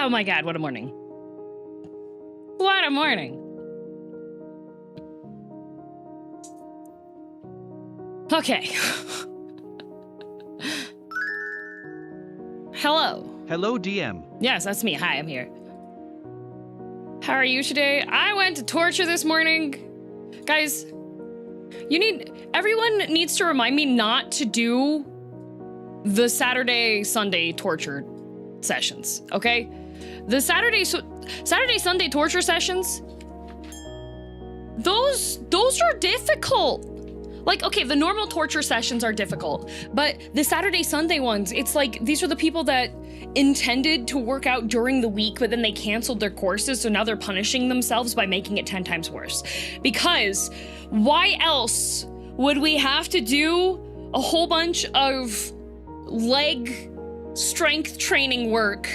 Oh my god, what a morning. What a morning. Okay. Hello. Hello, DM. Yes, that's me. Hi, I'm here. How are you today? I went to torture this morning. Guys, everyone needs to remind me not to do the Saturday, Sunday torture sessions, okay? The Saturday, Sunday torture sessions, those are difficult. Like, okay, the normal torture sessions are difficult, but the Saturday, Sunday ones, it's like, these are the people that intended to work out during the week, but then they canceled their courses, so now they're punishing themselves by making it 10 times worse. Because why else would we have to do a whole bunch of leg strength training work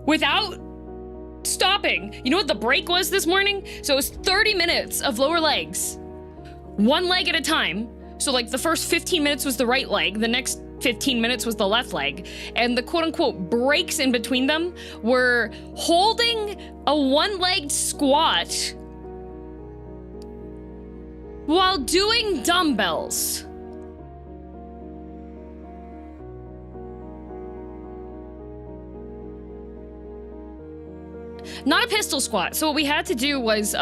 without stopping? You know what the break was this morning? So it was 30 minutes of lower legs. One leg at a time. So like the first 15 minutes was the right leg, the next 15 minutes was the left leg, and the quote-unquote breaks in between them were holding a one-legged squat while doing dumbbells. Not a pistol squat. So what we had to do was,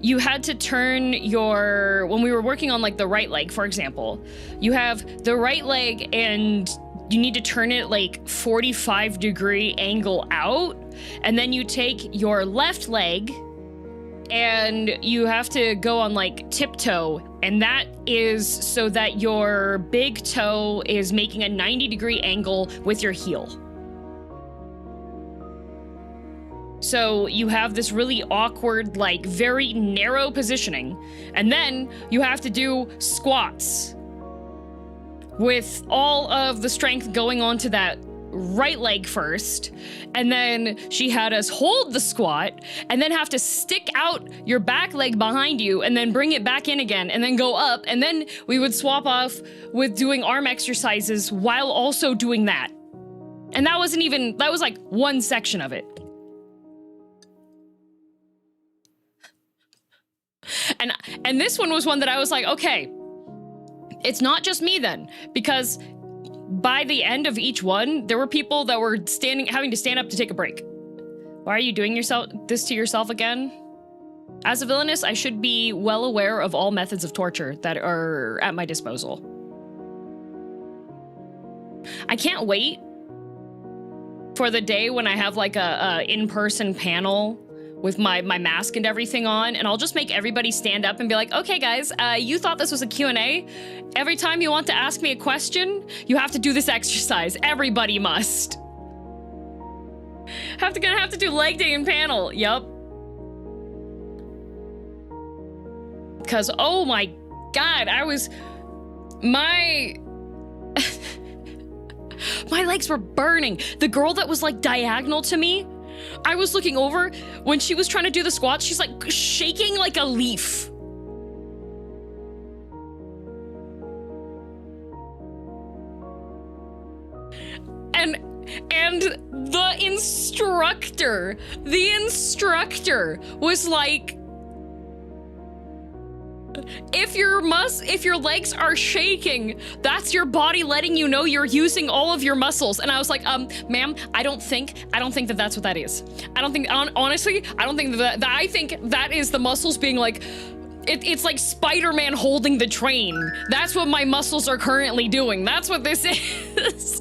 you had to turn when we were working on like the right leg, for example, you have the right leg and you need to turn it like 45-degree angle out. And then you take your left leg and you have to go on like tiptoe. And that is so that your big toe is making a 90-degree angle with your heel. So you have this really awkward, like very narrow positioning. And then you have to do squats with all of the strength going onto that right leg first. And then she had us hold the squat and then have to stick out your back leg behind you and then bring it back in again and then go up. And then we would swap off with doing arm exercises while also doing that. And that was like one section of it. And this one was one that I was like, okay, it's not just me then, because by the end of each one, there were people that were having to stand up to take a break. Why are you doing this to yourself again? As a villainess, I should be well aware of all methods of torture that are at my disposal. I can't wait for the day when I have like a in-person panel with my mask and everything on, and I'll just make everybody stand up and be like, okay guys, you thought this was a Q&A. Every time you want to ask me a question, you have to do this exercise. Everybody must. Gonna have to do leg day and panel, yup. Cause oh my God, my legs were burning. The girl that was like diagonal to me, I was looking over when she was trying to do the squats. She's like shaking like a leaf. And the instructor was like, if your legs are shaking, that's your body letting you know you're using all of your muscles. And I was like, ma'am, I don't think that that's what that is. Honestly, I don't think that I think that is the muscles being like, it's like Spider-Man holding the train. That's what my muscles are currently doing. That's what this is.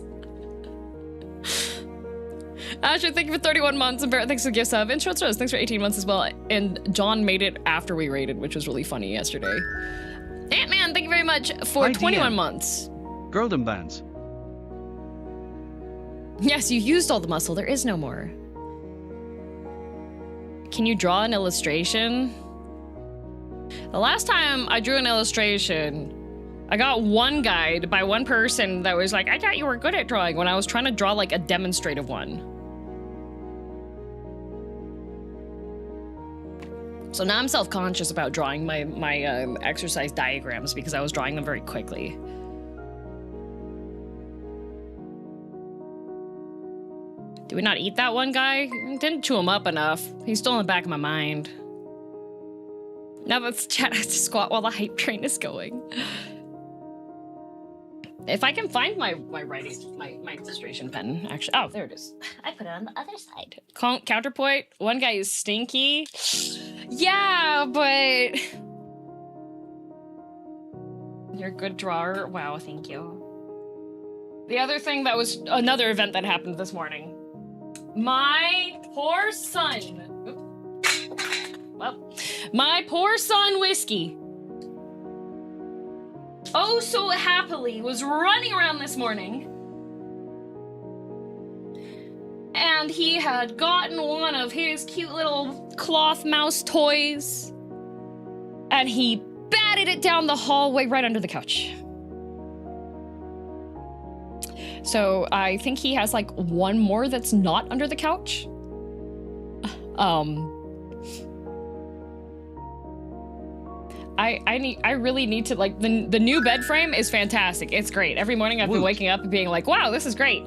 Asher, thank you for 31 months, and Barrett, thanks for the gift sub. And Short Rose, thanks for 18 months as well. And John made it after we raided, which was really funny yesterday. Ant-Man, thank you very much for 21 months. Girldom bands. Yes, you used all the muscle. There is no more. Can you draw an illustration? The last time I drew an illustration, I got one guide by one person that was like, I thought you were good at drawing, when I was trying to draw like a demonstrative one. So now I'm self-conscious about drawing my exercise diagrams because I was drawing them very Did we not eat that one guy? Didn't chew him up enough. He's still in the back of my mind. Now let's chat to squat while the hype train is going. If I can find my writing, my illustration pen, actually. Oh, there it is. I put it on the other side. Counterpoint, one guy is stinky. Yeah, but... You're a good drawer. Wow, thank you. The other thing that was another event that happened this morning. My poor son. Well, my poor son Whiskey. Oh, so happily was running around this morning. And he had gotten one of his cute little cloth mouse toys. And he batted it down the hallway right under the couch. So I think he has like one more that's not under the couch. I really need to, like, the new bed frame is fantastic. It's great. Every morning I've been waking up and being like, wow, this is great.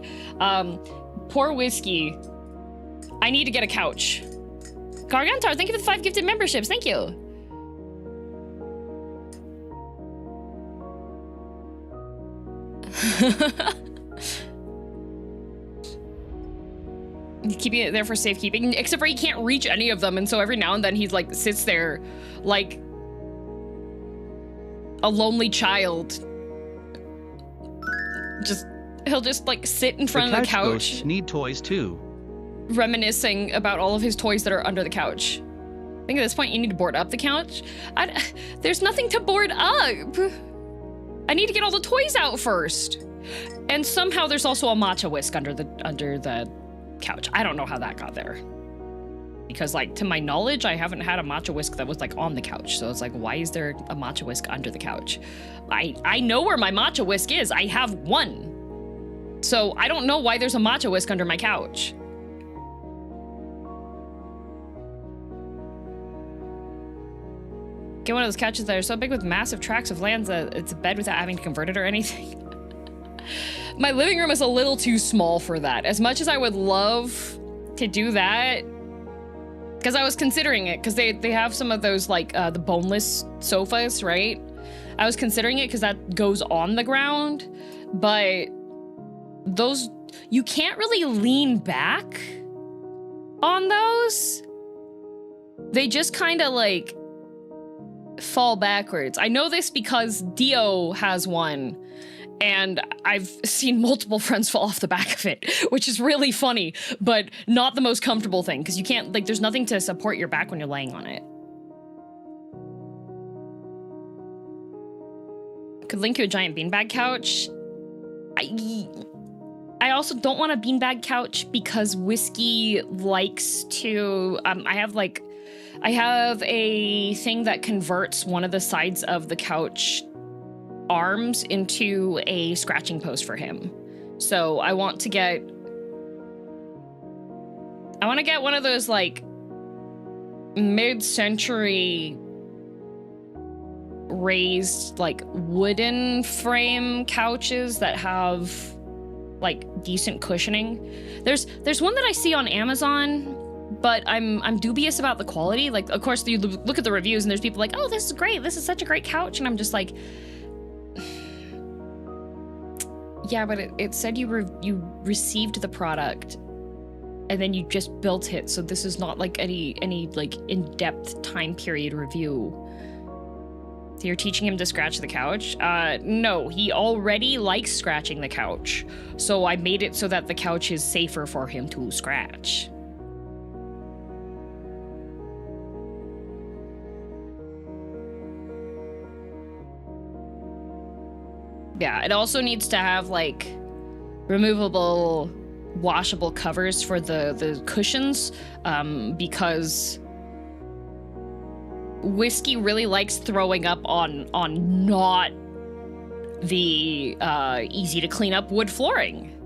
Poor Whiskey. I need to get a couch. Gargantar, thank you for the 5 gifted memberships. Thank you. Keeping it there for safekeeping, except for he can't reach any of them, and so every now and then he's like sits there like a lonely child. He'll just like sit in front of the couch. Ghosts need toys too. Reminiscing about all of his toys that are under the couch. I think at this point you need to board up the couch. There's nothing to board up. I need to get all the toys out first. And somehow there's also a matcha whisk under the couch. I don't know how that got there. Because, like, to my knowledge, I haven't had a matcha whisk that was, like, on the couch. So it's like, why is there a matcha whisk under the couch? I know where my matcha whisk is. I have one. So I don't know why there's a matcha whisk under my couch. Get one of those couches that are so big with massive tracts of land that it's a bed without having to convert it or anything. My living room is a little too small for that. As much as I would love to do that, because I was considering it, because they have some of those, like, the boneless sofas, right? I was considering it because that goes on the ground, but those, you can't really lean back on those. They just kind of, like, fall backwards. I know this because Dio has one, and I've seen multiple friends fall off the back of it, which is really funny, but not the most comfortable thing, because you can't, like, there's nothing to support your back when you're laying on it. Could link you a giant beanbag couch. I also don't want a beanbag couch because Whiskey likes to, I have a thing that converts one of the sides of the couch arms into a scratching post for him. So I want to get one of those, like, mid-century raised, like, wooden frame couches that have, like, decent cushioning. There's one that I see on Amazon, but I'm dubious about the quality. Like, of course, you look at the reviews and there's people like, oh, this is great, this is such a great couch, and I'm just like, yeah, but it said you received the product and then you just built it, so this is not like any like in-depth time period review. So you're teaching him to scratch the couch? No, he already likes scratching the couch, so I made it so that the couch is safer for him to scratch. Yeah, it also needs to have, like, removable, washable covers for the cushions, because Whiskey really likes throwing up on not the easy to clean up wood flooring.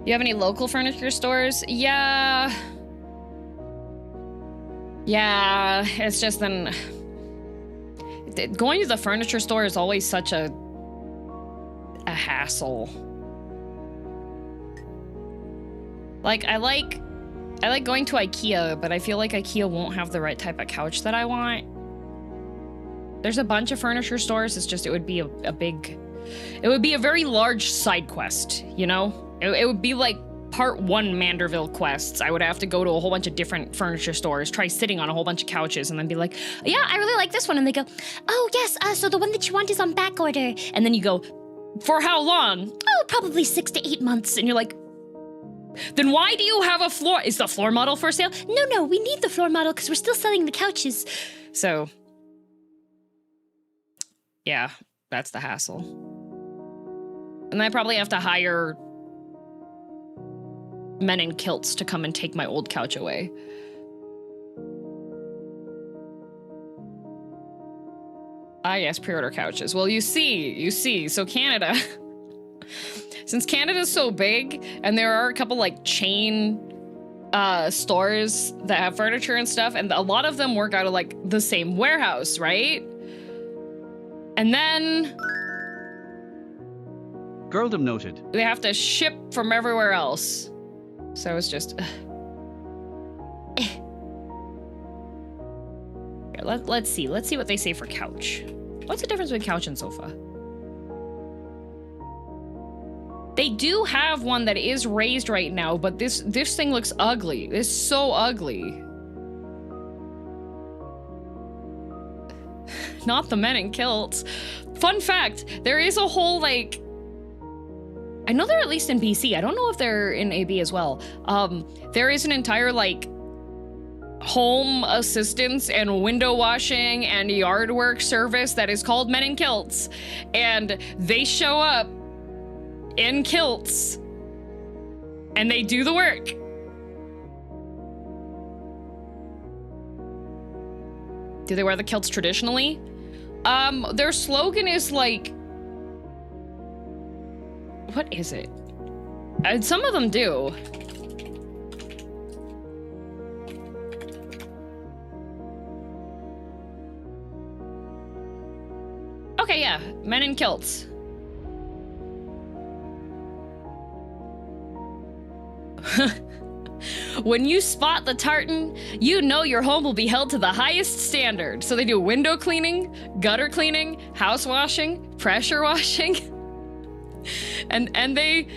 You have any local furniture stores? Yeah, it's just then going to the furniture store is always such a a hassle. Like, I like going to IKEA, but I feel like IKEA won't have the right type of couch that I want. There's a bunch of furniture stores. It's just, it would be it would be a very large side quest, you know? It would be like part 1 Manderville quests. I would have to go to a whole bunch of different furniture stores, try sitting on a whole bunch of couches, and then be like, yeah, I really like this one. And they go, oh, yes, so the one that you want is on back order. And then you go, for how long? Oh, probably 6 to 8 months. And you're like, then why do you have a floor? Is the floor model for sale? No, we need the floor model because we're still selling the couches. So, yeah, that's the hassle. And I probably have to hire men in kilts to come and take my old couch away. Ah, yes, pre-order couches. Well, you see, so Canada, since Canada's so big, and there are a couple, like, chain stores that have furniture and stuff, and a lot of them work out of, like, the same warehouse, right? And then Girldom noted. They have to ship from everywhere else. So it's just... Let's see what they say for couch. What's the difference between couch and sofa? They do have one that is raised right now, but this thing looks ugly. It's so ugly. Not the men in kilts. Fun fact, there is a whole, like... I know they're at least in BC. I don't know if they're in AB as well. There is an entire, like, home assistance and window washing and yard work service that is called Men in Kilts. And they show up in kilts and they do the work. Do they wear the kilts traditionally? Their slogan is like... What is it? Some of them do. Okay, yeah. Men in kilts. When you spot the tartan, you know your home will be held to the highest standard. So they do window cleaning, gutter cleaning, house washing, pressure washing. And they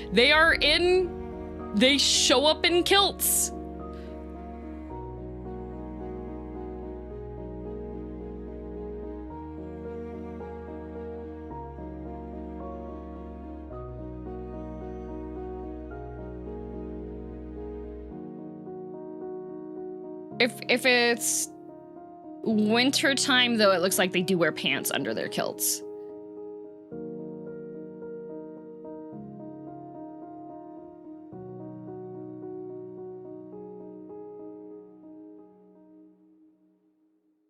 show up in kilts. If it's winter time, though, it looks like they do wear pants under their kilts.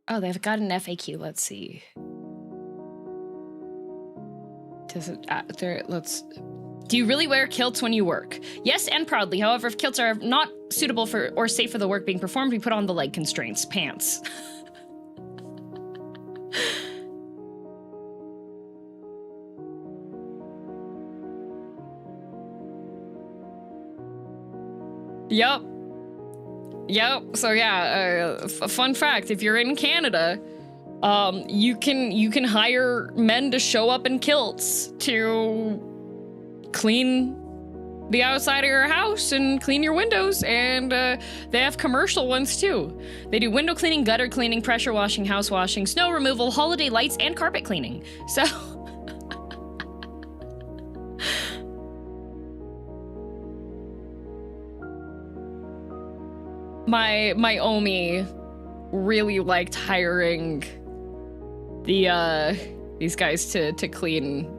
Oh, they've got an FAQ. Let's see. Does it? Do you really wear kilts when you work? Yes, and proudly. However, if kilts are not suitable for or safe for the work being performed, we put on the leg constraints, pants. Yep. So yeah, a fun fact: if you're in Canada, you can hire men to show up in kilts to clean the outside of your house and clean your windows, and they have commercial ones too. They do window cleaning, gutter cleaning, pressure washing, house washing, snow removal, holiday lights, and carpet cleaning. So my Omi really liked hiring these guys to clean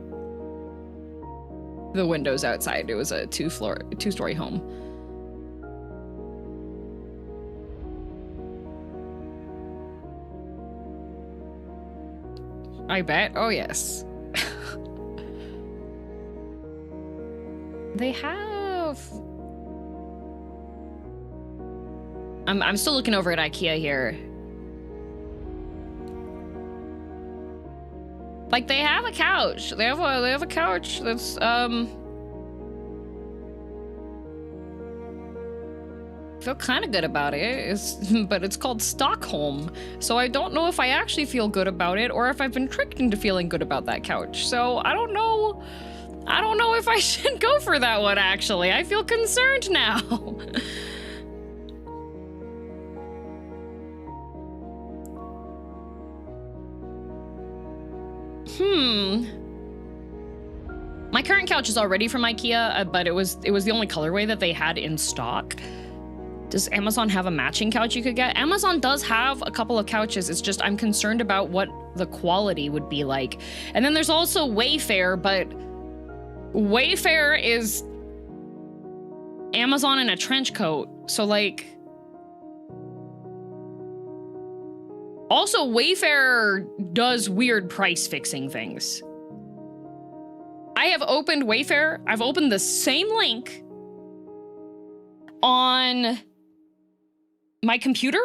the windows outside. It was a two-story home. I bet. Oh yes. They have. I'm still looking over at IKEA here. Like, they have a couch. They have a couch that's, feel kind of good about it, but it's called Stockholm. So I don't know if I actually feel good about it or if I've been tricked into feeling good about that couch. So I don't know. I don't know if I should go for that one, actually. I feel concerned now. My current couch is already from IKEA, but it was the only colorway that they had in stock. Does Amazon have a matching couch you could get? Amazon does have a couple of couches. It's just I'm concerned about what the quality would be like. And then there's also Wayfair, but Wayfair is Amazon in a trench coat. So like, also Wayfair does weird price fixing things. I have opened Wayfair. I've opened the same link on my computer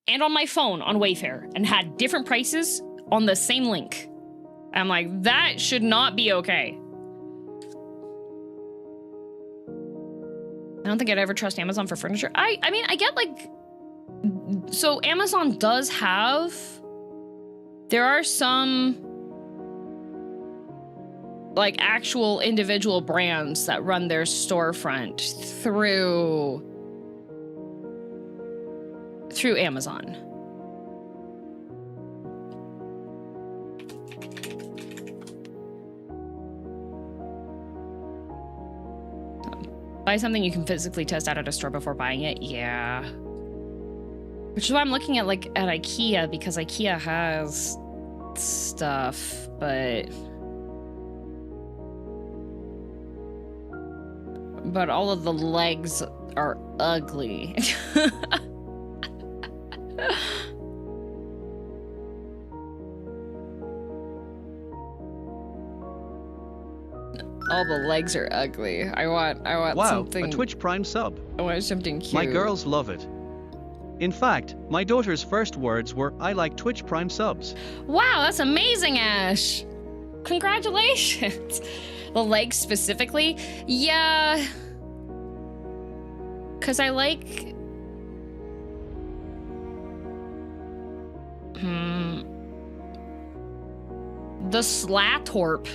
and on my phone on Wayfair and had different prices on the same link. I'm like, that should not be okay. I don't think I'd ever trust Amazon for furniture. I mean, I get like, so Amazon does have, there are some like actual individual brands that run their storefront through Amazon. Buy something you can physically test out at a store before buying it. Yeah. Which is why I'm looking at like at IKEA, because IKEA has stuff, but all of the legs are ugly. All the legs are ugly. I want something. Wow, a Twitch Prime sub. I want something cute. My girls love it. In fact, my daughter's first words were, "I like Twitch Prime subs." Wow, that's amazing, Ash. Congratulations. The legs specifically? Yeah. Cause I like the Slatorp.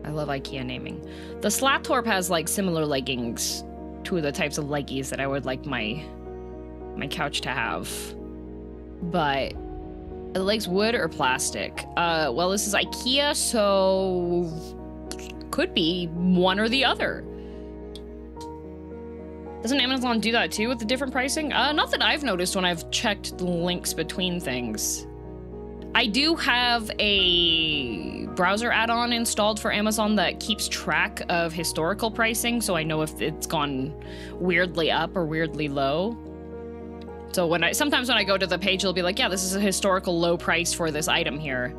I love IKEA naming. The Slatorp has like similar leggings to the types of leggies that I would like my couch to have. But the legs wood or plastic? Well, this is IKEA, so could be one or the other. Doesn't Amazon do that too with the different pricing? Not that I've noticed when I've checked the links between things. I do have a browser add-on installed for Amazon that keeps track of historical pricing, so I know if it's gone weirdly up or weirdly low. So sometimes when I go to the page, it'll be like, yeah, this is a historical low price for this item here.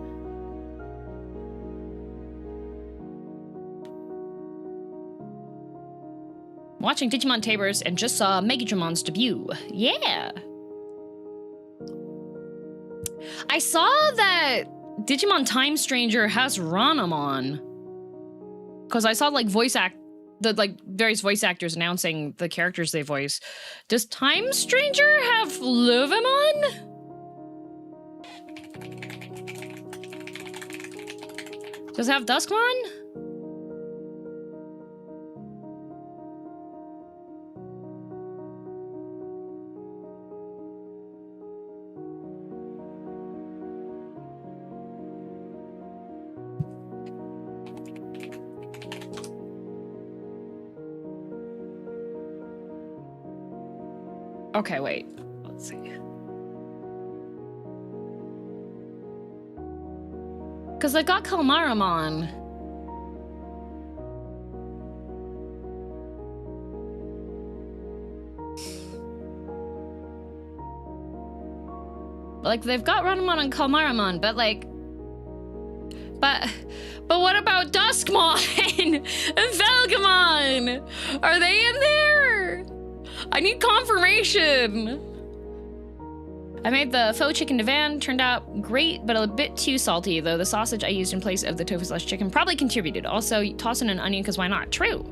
Watching Digimon Tabers and just saw Megadramon's debut. Yeah. I saw that Digimon Time Stranger has Ranamon. Because I saw like various voice actors announcing the characters they voice. Does Time Stranger have Luvamon? Does it have Duskmon? Okay, wait. Let's see. Because I got Kalmaramon. Like, they've got Ranamon and Kalmaramon, but like... But what about Duskmon and Velgamon? Are they in there? I need confirmation. I made the faux chicken divan, turned out great, but a bit too salty, though the sausage I used in place of the tofu slash chicken probably contributed. Also, toss in an onion, because why not? True.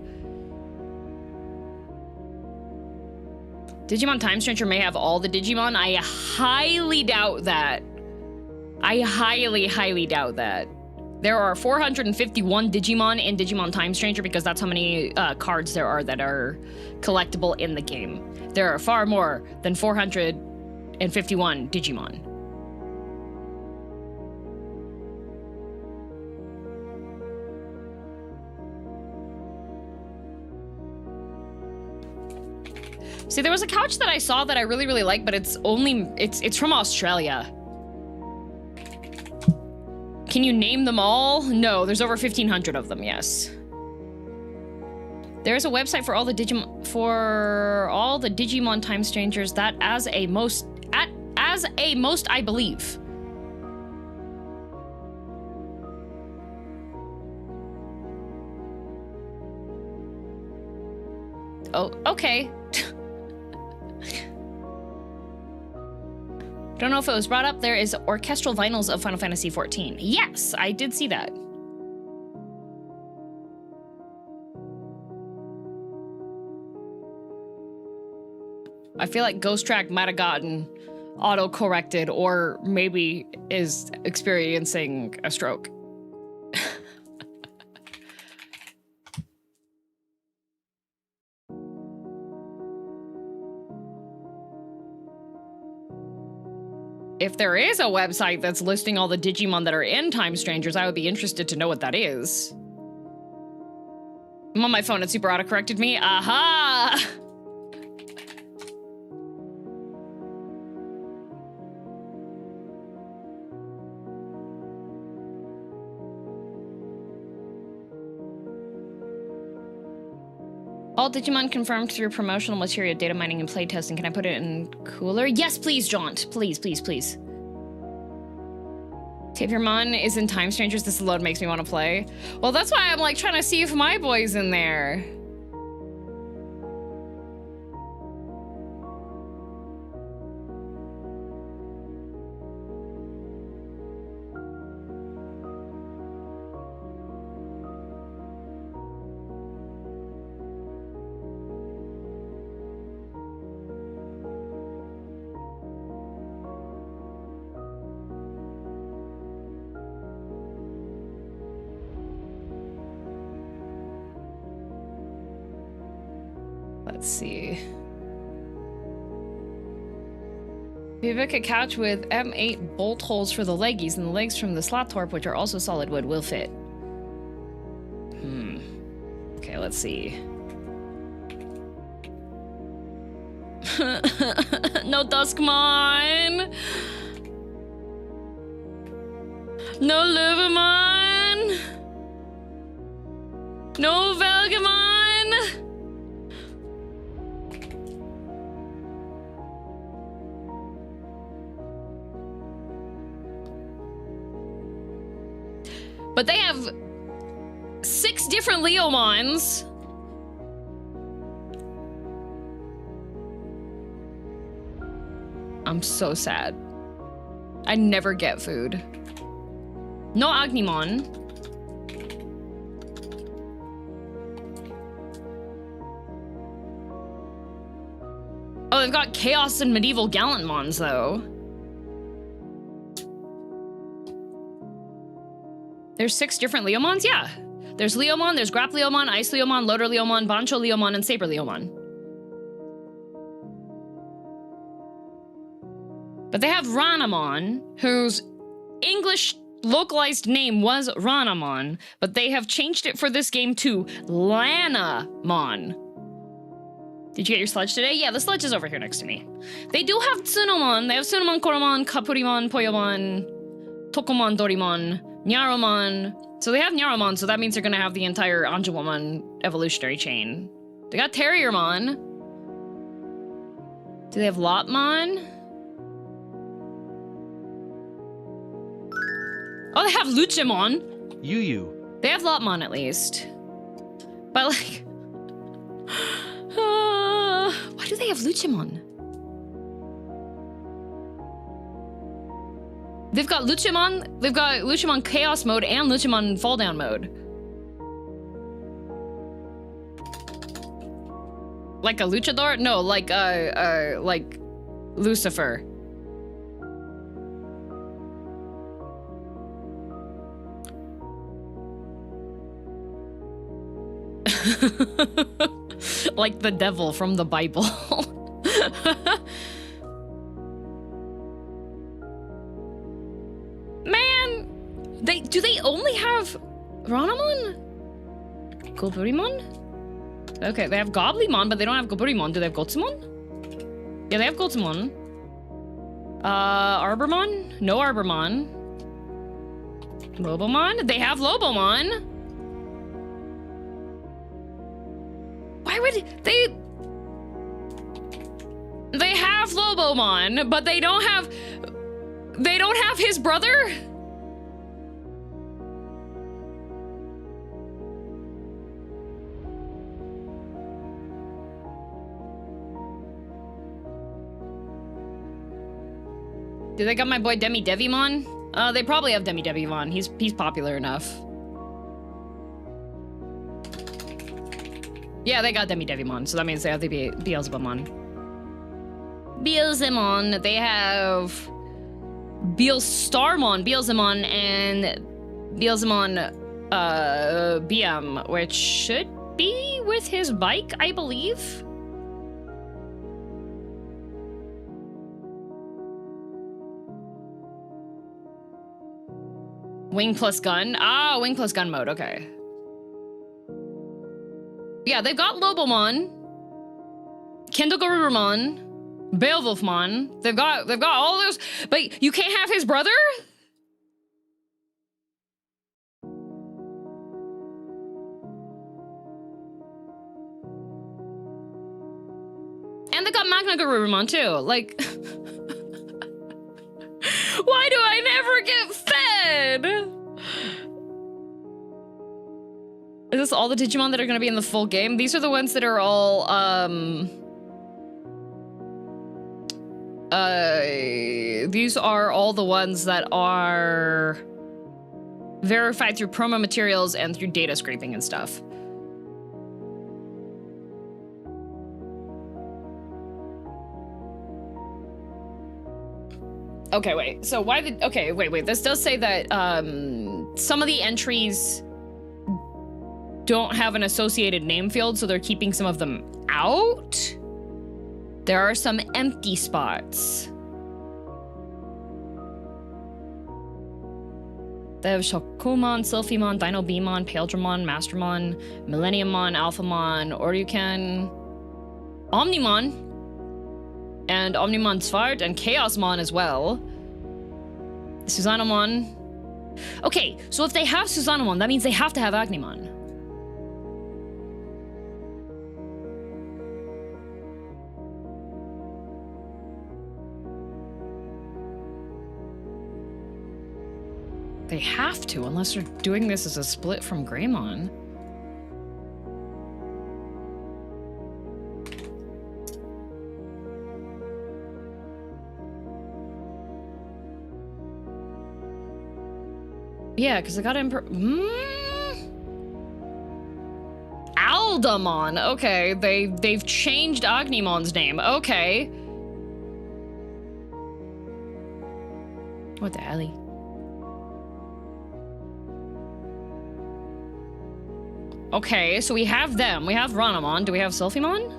Digimon Time Stranger may have all the Digimon. I highly doubt that. I highly, highly doubt that. There are 451 Digimon in Digimon Time Stranger because that's how many cards there are that are collectible in the game. There are far more than 451 Digimon. See, there was a couch that I saw that I really, really like, but it's from Australia. Can you name them all? No, there's over 1,500 of them, yes. There's a website for all the Digimon Time Strangers that as a most I believe. Oh, okay. Don't know if it was brought up. There is orchestral vinyls of Final Fantasy XIV. Yes, I did see that. I feel like Ghost Track might have gotten auto-corrected or maybe is experiencing a stroke. If there is a website that's listing all the Digimon that are in Time Strangers, I would be interested to know what that is. I'm on my phone, it super auto-corrected me. Aha! All Digimon confirmed through promotional material, data mining, and playtesting. Can I put it in cooler? Yes, please, Jaunt. Please, please, please. Tapirmon is in Time Strangers. This alone makes me want to play. Well, that's why I'm like trying to see if my boy's in there. Let's see. Viveka couch with M8 bolt holes for the leggies and the legs from the slot torp, which are also solid wood, will fit. Okay, let's see. No Duskmon! No Luvamon! No Velgamon! But they have 6 different Leomons. I'm so sad. I never get food. No Agnimon. Oh, they've got Chaos and Medieval Gallantmons, though. There's 6 different Leomons? Yeah. There's Leomon, there's Grap Leomon, Ice Leomon, Loader Leomon, Bancho Leomon, and Saber Leomon. But they have Ranamon, whose English localized name was Ranamon, but they have changed it for this game to Lanamon. Did you get your sludge today? Yeah, the sludge is over here next to me. They do have Tsunomon. They have Tsunomon, Koromon, Kapurimon, Poyomon, Tokomon, Dorimon, Nyaromon. So they have Nyaromon, so that means they're gonna have the entire Anjumon evolutionary chain. They got Terriermon. Do they have Lotmon? Oh, they have Lucemon. You. They have Lotmon at least. But like... why do they have Lucemon? They've got Luchamon, Chaos mode and Luchamon Fall Down mode. Like a luchador? No, like Lucifer. Like the devil from the Bible. Man, do they only have Ranamon? Goburimon? Okay, they have Goblimon, but they don't have Goburimon. Do they have Gotsumon? Yeah, they have Gotsumon. Arbormon? No Arbormon. Lobomon? They have Lobomon. Why would they? They have Lobomon, but they don't have his brother? Do they got my boy Demi Devimon? They probably have Demi Devimon. He's popular enough. Yeah, they got Demi Devimon, so that means they have the Beelzebumon. Beelzemon, they have Beelzemon, and Beelzemon BM, which should be with his bike, I believe. Wing plus gun. Ah, wing plus gun mode, okay. Yeah, they've got Lobomon, Kendogorumon, Beowulfmon. They've got all those, but you can't have his brother? And they got Magna-Garurumon too. Like, why do I never get fed? Is this all the Digimon that are gonna be in the full game? These are the ones that are all, these are all the ones that are verified through promo materials and through data scraping and stuff. Okay, wait. So why did... Okay, wait. This does say that some of the entries don't have an associated name field, so they're keeping some of them out. There are some empty spots. They have Shokumon, Sylphimon, Dino Beamon, Paildramon, Mastermon, Millenniummon, Alphamon, Oryuken, Omnimon, and Omnimon Svart, and Chaosmon as well. Susanamon. Okay, so if they have Susanamon, that means they have to have Agnimon. They have to, unless they're doing this as a split from Greymon. Yeah, because I got Aldamon. Okay, they've changed Agnimon's name. Okay. What the hell? Okay, so we have them. We have Ranamon. Do we have Sylphimon?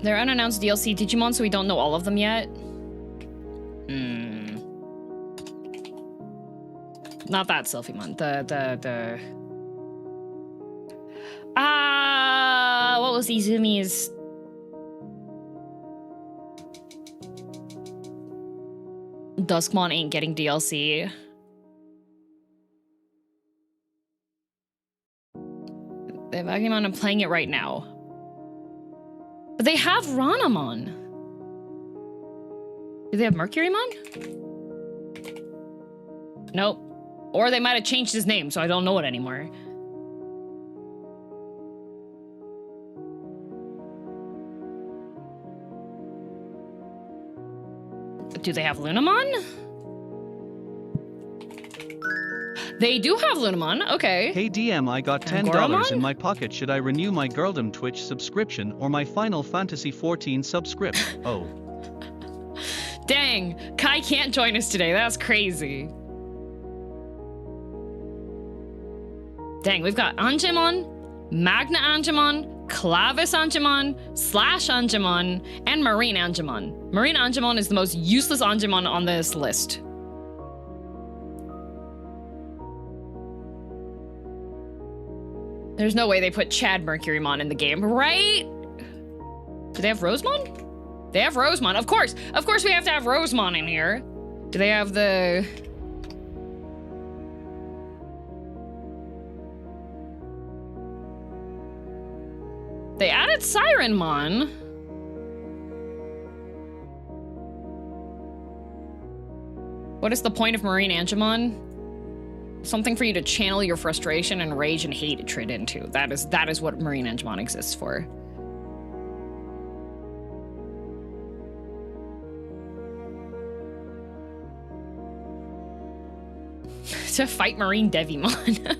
They're unannounced DLC Digimon, so we don't know all of them yet. Not that Sylphimon. What was Izumi's? Duskmon ain't getting DLC. They have Agumon, I'm playing it right now. But they have Ranamon. Do they have Mercurymon? Nope. Or they might have changed his name, so I don't know it anymore. Do they have Lunamon? They do have Lunamon, okay. Hey DM, I got $10 in my pocket. Should I renew my girldom Twitch subscription or my Final Fantasy XIV subscription? Oh. Dang, Kai can't join us today. That's crazy. Dang, we've got Angemon, Magna Angemon, Clavis Angemon, Slash Angemon, and Marine Angemon. Marine Angemon is the most useless Angemon on this list. There's no way they put Chad Mercurymon in the game, right? Do they have Rosemon? They have Rosemon, of course. Of course we have to have Rosemon in here. Do they have the... They added Sirenmon. What is the point of Marine Angemon? Something for you to channel your frustration and rage and hatred into. That is what Marine Angemon exists for. To fight Marine Devimon.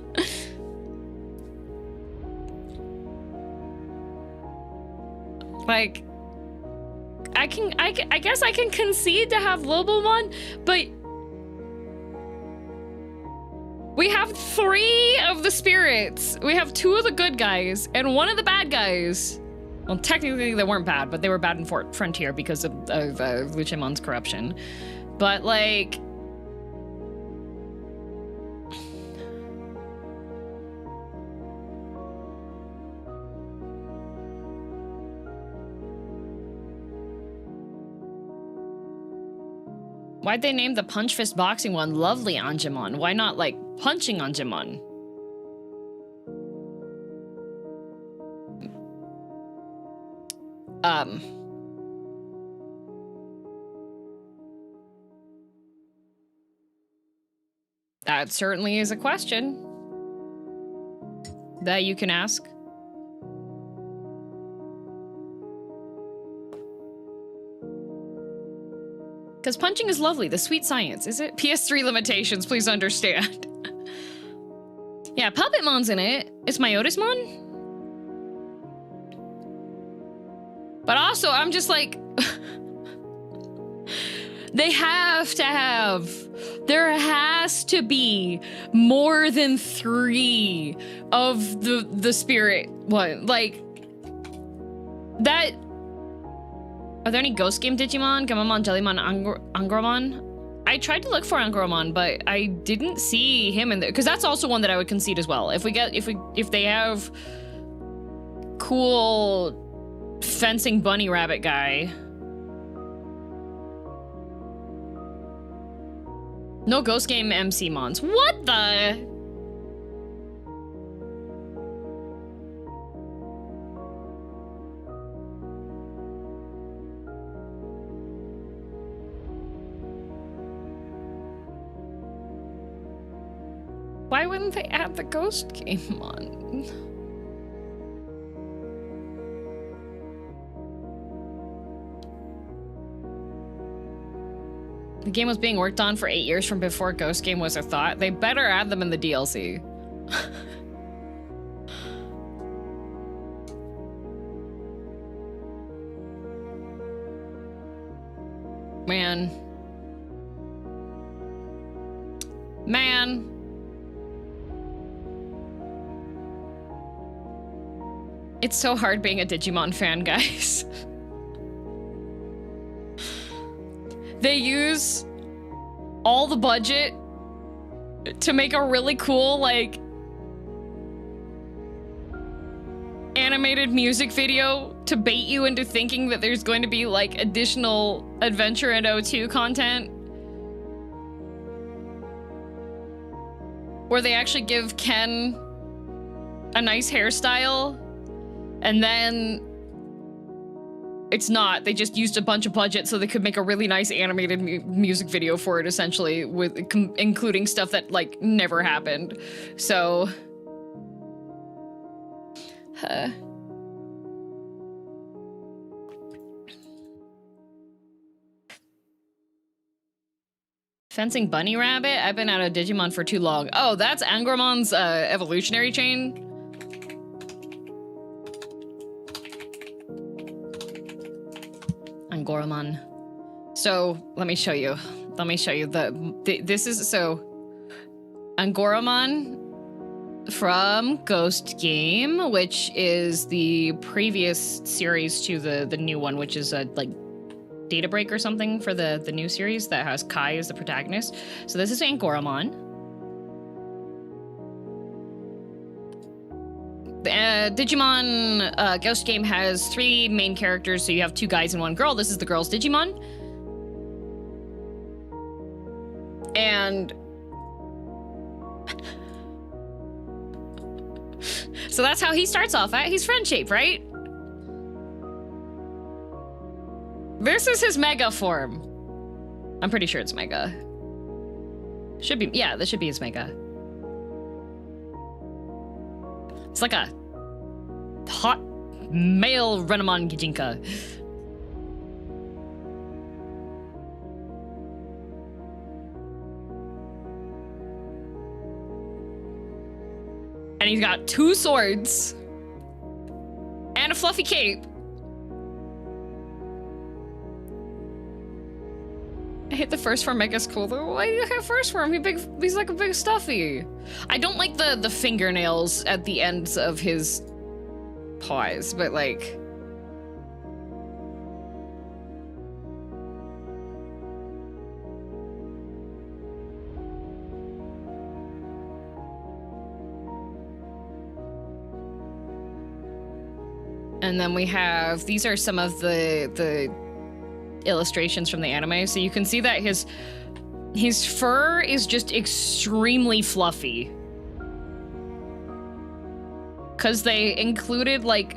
Like, I guess I can concede to have Lobomon, but we have 3 of the spirits. We have 2 of the good guys and 1 of the bad guys. Well, technically they weren't bad, but they were bad in Frontier because of Luchimon's corruption. But like, why'd they name the Punch Fist Boxing one Lovely Angemon? Why not, like, Punching Angemon? That certainly is a question that you can ask. Because punching is lovely, the sweet science, is it? PS3 limitations, please understand. Yeah, Puppetmon's in it. It's my Otismon. But also, I'm just like... They have to have... There has to be more than 3 of the spirit one. Like... That... Are there any Ghost Game Digimon? Gamamon, Jellymon, Angromon? I tried to look for Angromon, but I didn't see him in there. Because that's also one that I would concede as well. If they have cool fencing bunny rabbit guy. No Ghost Game MC Mons. What the? Why wouldn't they add the Ghost Game on? The game was being worked on for 8 years from before Ghost Game was a thought. They better add them in the DLC. Man. It's so hard being a Digimon fan, guys. They use all the budget to make a really cool, like, animated music video to bait you into thinking that there's going to be, like, additional Adventure and O2 content. Where they actually give Ken a nice hairstyle, and then it's not. They just used a bunch of budget so they could make a really nice animated music video for it, essentially, with including stuff that, like, never happened. So... Fencing bunny rabbit? I've been out of Digimon for too long. Oh, that's Angromon's evolutionary chain. Angoramon. So let me show you. Let me show you this is so Angoramon from Ghost Game, which is the previous series to the new one, which is a like data break or something for the new series that has Kai as the protagonist. So this is Angoramon. Digimon Ghost Game has 3 main characters, so you have 2 guys and 1 girl. This is the girl's Digimon. And so that's how he starts off at. He's friend shape, right? This is his mega form. I'm pretty sure it's mega. Should be, yeah, this should be his mega. It's like a hot male Renamon Gijinka. And he's got 2 swords and a fluffy cape. I hate the first form. Mega's cool though. Why do you have first form? He's like a big stuffy. I don't like the fingernails at the ends of his paws, but like. And then we have, these are some of the illustrations from the anime. So you can see that his fur is just extremely fluffy. Cause they included like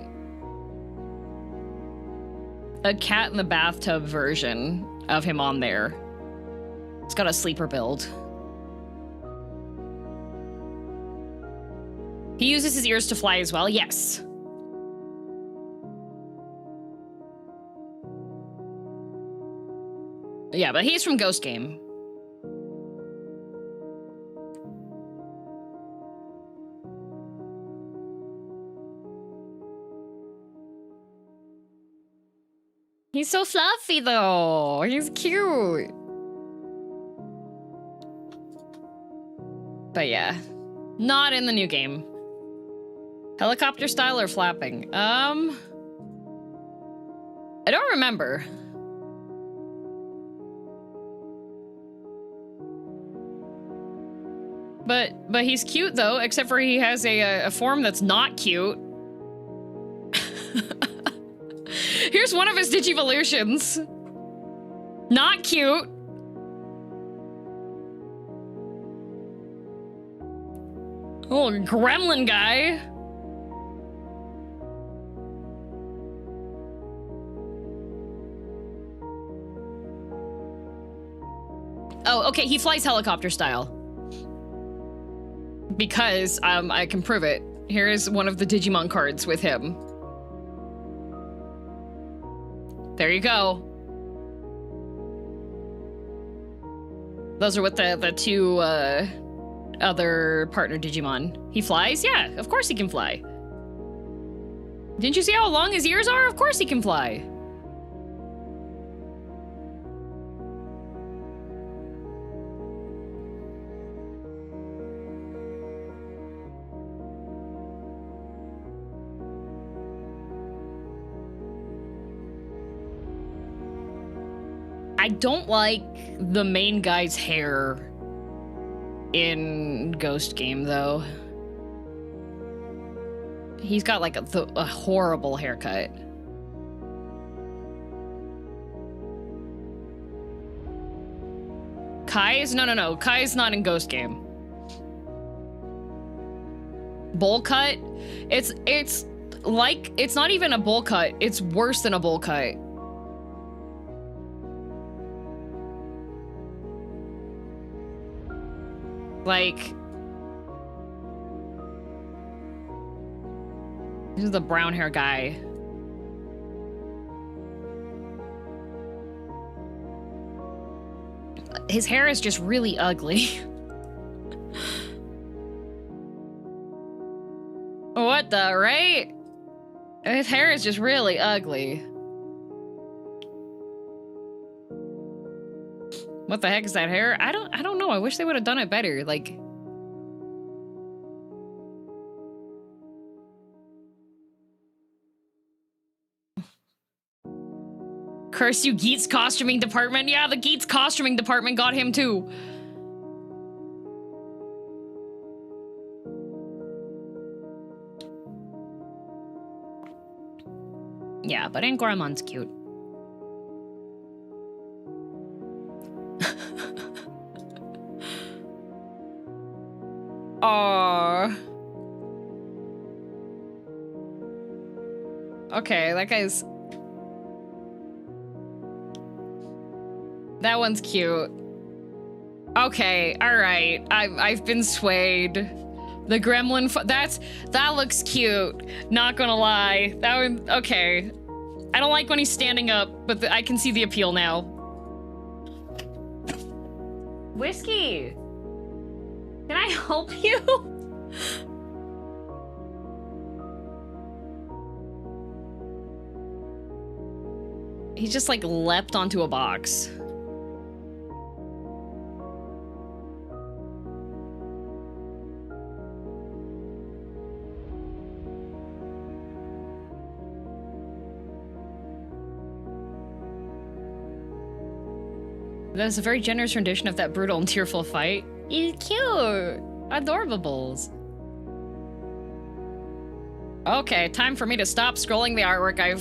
a cat in the bathtub version of him on there. It's got a sleeper build. He uses his ears to fly as well, yes. Yeah, but he's from Ghost Game. He's so fluffy though. He's cute. But yeah, not in the new game. Helicopter style or flapping? I don't remember. But he's cute though, except for he has a form that's not cute. Here's one of his Digivolutions. Not cute. Oh, gremlin guy. Oh, okay, he flies helicopter style. Because I can prove it. Here is one of the Digimon cards with him. There you go. Those are with the 2 other partner Digimon. He flies? Yeah, of course he can fly. Didn't you see how long his ears are? Of course he can fly. I don't like the main guy's hair in Ghost Game, though. He's got like a horrible haircut. Kai's? No. Kai's not in Ghost Game. Bowl cut? It's like, it's not even a bowl cut. It's worse than a bowl cut. Like, this is the brown hair guy. his hair is just really ugly. What the, right? His hair is just really ugly. What the heck is that hair? I don't know. I wish they would have done it better. Like, curse you, Geet's costuming department. Yeah, the Geet's costuming department got him too. Yeah, but Angoramon's cute. Aww. Okay, that guy's... That one's cute. Okay, alright. I've been swayed. The gremlin... That looks cute. Not gonna lie. That one... Okay. I don't like when he's standing up, but I can see the appeal now. Whiskey! Can I help you? He just like leapt onto a box. That is a very generous rendition of that brutal and tearful fight. He's cute. Adorables. Okay, time for me to stop scrolling the artwork. I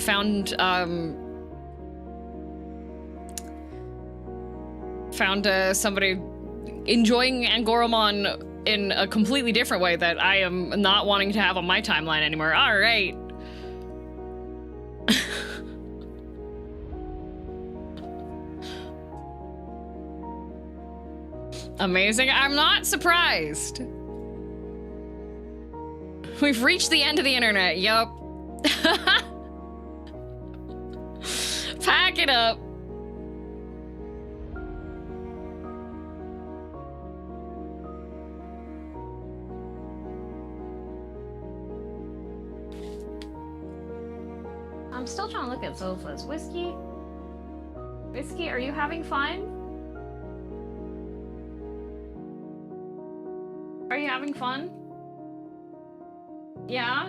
found somebody enjoying Angoramon in a completely different way that I am not wanting to have on my timeline anymore. All right. Amazing. I'm not surprised. We've reached the end of the internet. Yup. Pack it up. I'm still trying to look at sofas. Whiskey? Whiskey, are you having fun? Are you having fun? Yeah?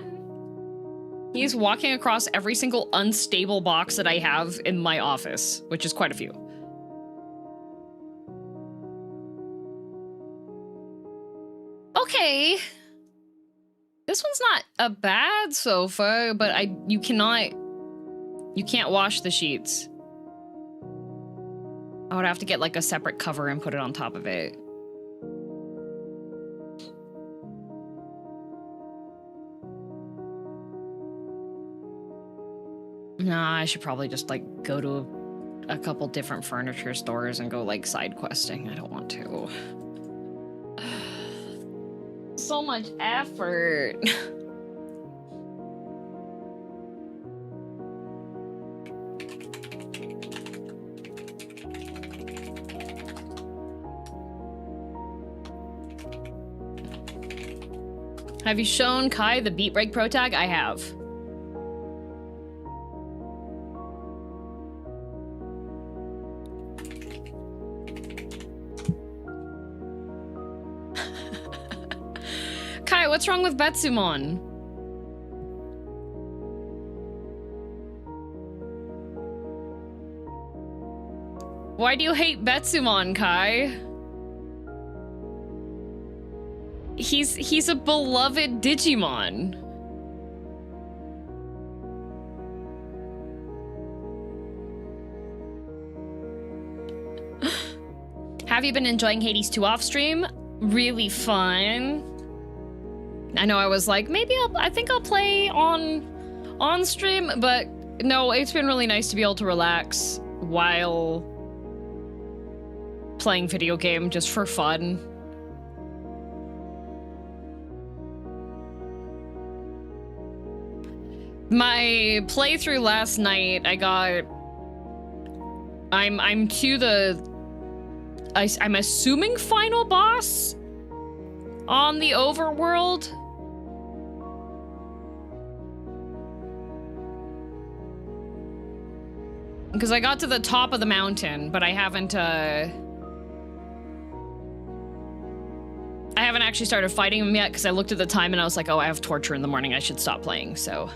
He's walking across every single unstable box that I have in my office, which is quite a few. Okay. This one's not a bad sofa, but you can't wash the sheets. I would have to get like a separate cover and put it on top of it. Nah, I should probably just, like, go to a couple different furniture stores and go, like, side questing. I don't want to. So much effort. Have you shown Kai the Beat Break Pro Tag? I have. Kai, what's wrong with Betsumon? Why do you hate Betsumon, Kai? He's a beloved Digimon. Have you been enjoying Hades 2 off stream? Really fun. I know I was like, maybe I think I'll play on stream, but no, it's been really nice to be able to relax while playing video game just for fun. My playthrough last night, I'm to the I'm assuming final boss on the overworld. Because I got to the top of the mountain, but I haven't actually started fighting him yet because I looked at the time and I was like, oh, I have torture in the morning. I should stop playing, so.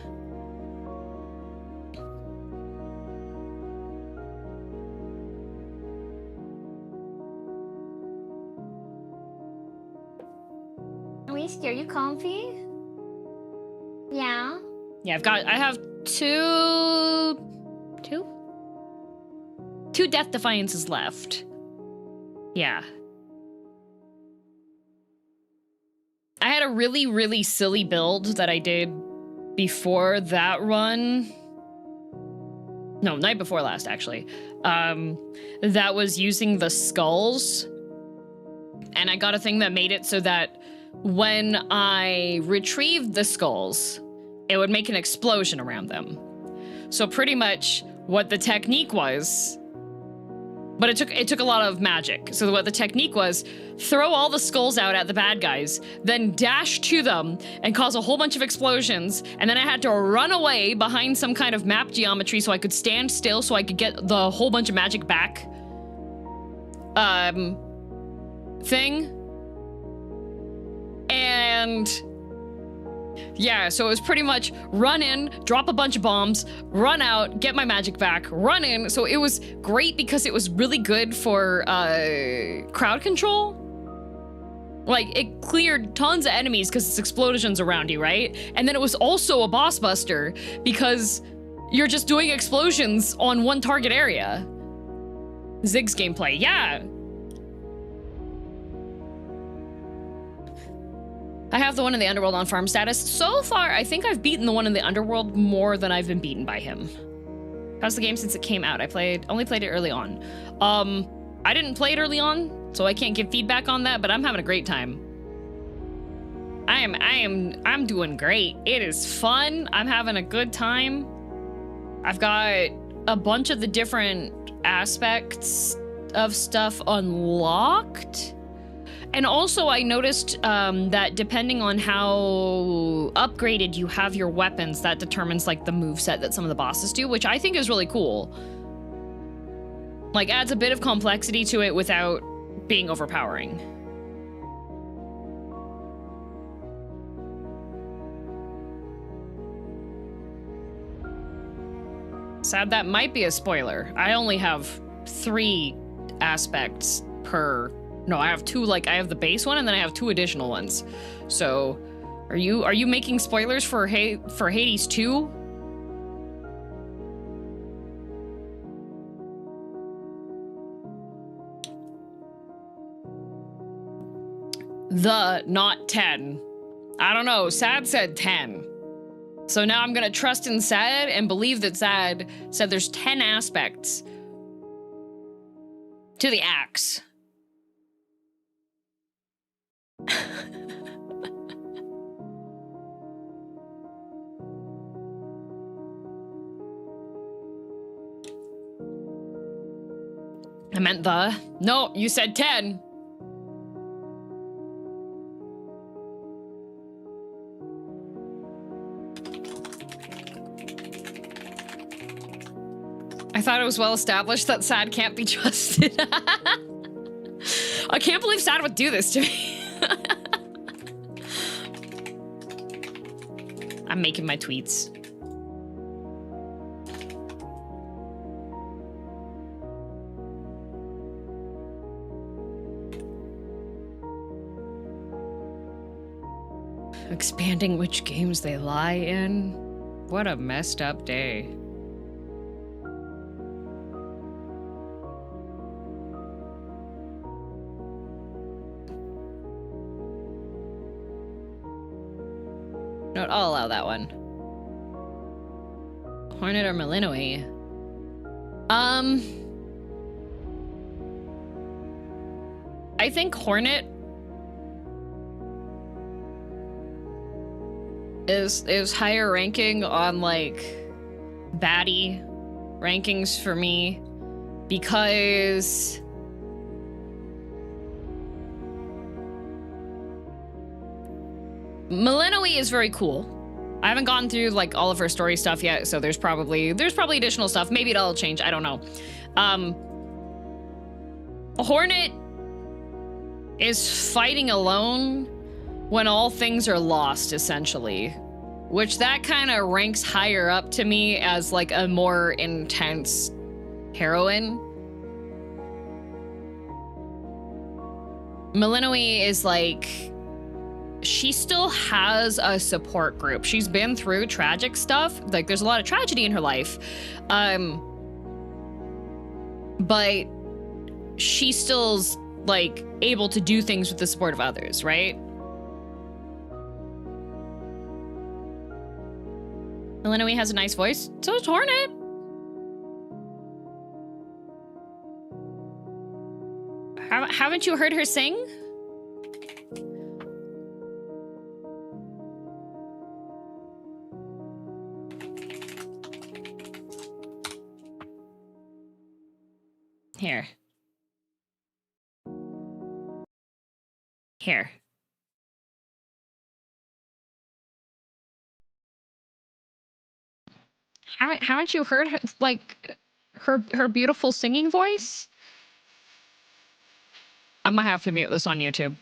Whiskey, are you comfy? Yeah. Yeah, I have two Death Defiances left. Yeah. I had a really, really silly build that I did before that run. No, night before last, actually. That was using the skulls. And I got a thing that made it so that when I retrieved the skulls, it would make an explosion around them. So pretty much what the technique was, but it took a lot of magic. So what the technique was, throw all the skulls out at the bad guys, then dash to them and cause a whole bunch of explosions, and then I had to run away behind some kind of map geometry so I could stand still so I could get the whole bunch of magic back. Thing. And yeah, so it was pretty much run in, drop a bunch of bombs, run out, get my magic back, run in. So it was great because it was really good for crowd control. Like, it cleared tons of enemies because it's explosions around you, right? And then it was also a boss buster because you're just doing explosions on one target area. Zig's gameplay, yeah. I have the one in the underworld on farm status. So far, I think I've beaten the one in the underworld more than I've been beaten by him. How's the game since it came out? Only played it early on. I didn't play it early on, so I can't give feedback on that, but I'm having a great time. I'm doing great. It is fun. I'm having a good time. I've got a bunch of the different aspects of stuff unlocked. And also, I noticed that depending on how upgraded you have your weapons, that determines, like, the moveset that some of the bosses do, which I think is really cool. Like, adds a bit of complexity to it without being overpowering. Sad that might be a spoiler. I only have 3 aspects per... No, I have 2, like, I have the base one, and then I have 2 additional ones. So, are you making spoilers for Hades 2? Not 10. I don't know, Sad said 10. So now I'm gonna trust in Sad and believe that Sad said there's 10 aspects to the axe. I meant the... No, you said 10. I thought it was well established that Sad can't be trusted. I can't believe Sad would do this to me. I'm making my tweets. Expanding which games they lie in? What a messed up day. No, I'll allow that one. Hornet or Malinois? I think Hornet is higher ranking on, like, baddie rankings for me because Miqo'te is very cool. I haven't gone through like all of her story stuff yet, so there's probably additional stuff. Maybe it'll change. I don't know. Hornet is fighting alone when all things are lost, essentially, which that kind of ranks higher up to me as like a more intense heroine. Miqo'te is like, she still has a support group. She's been through tragic stuff. Like, there's a lot of tragedy in her life. But she still's like able to do things with the support of others, right? Miqo'te has a nice voice. So does Hornet. Haven't you heard her sing? Here. Here. Haven't you heard her, like her beautiful singing voice? I might have to mute this on YouTube.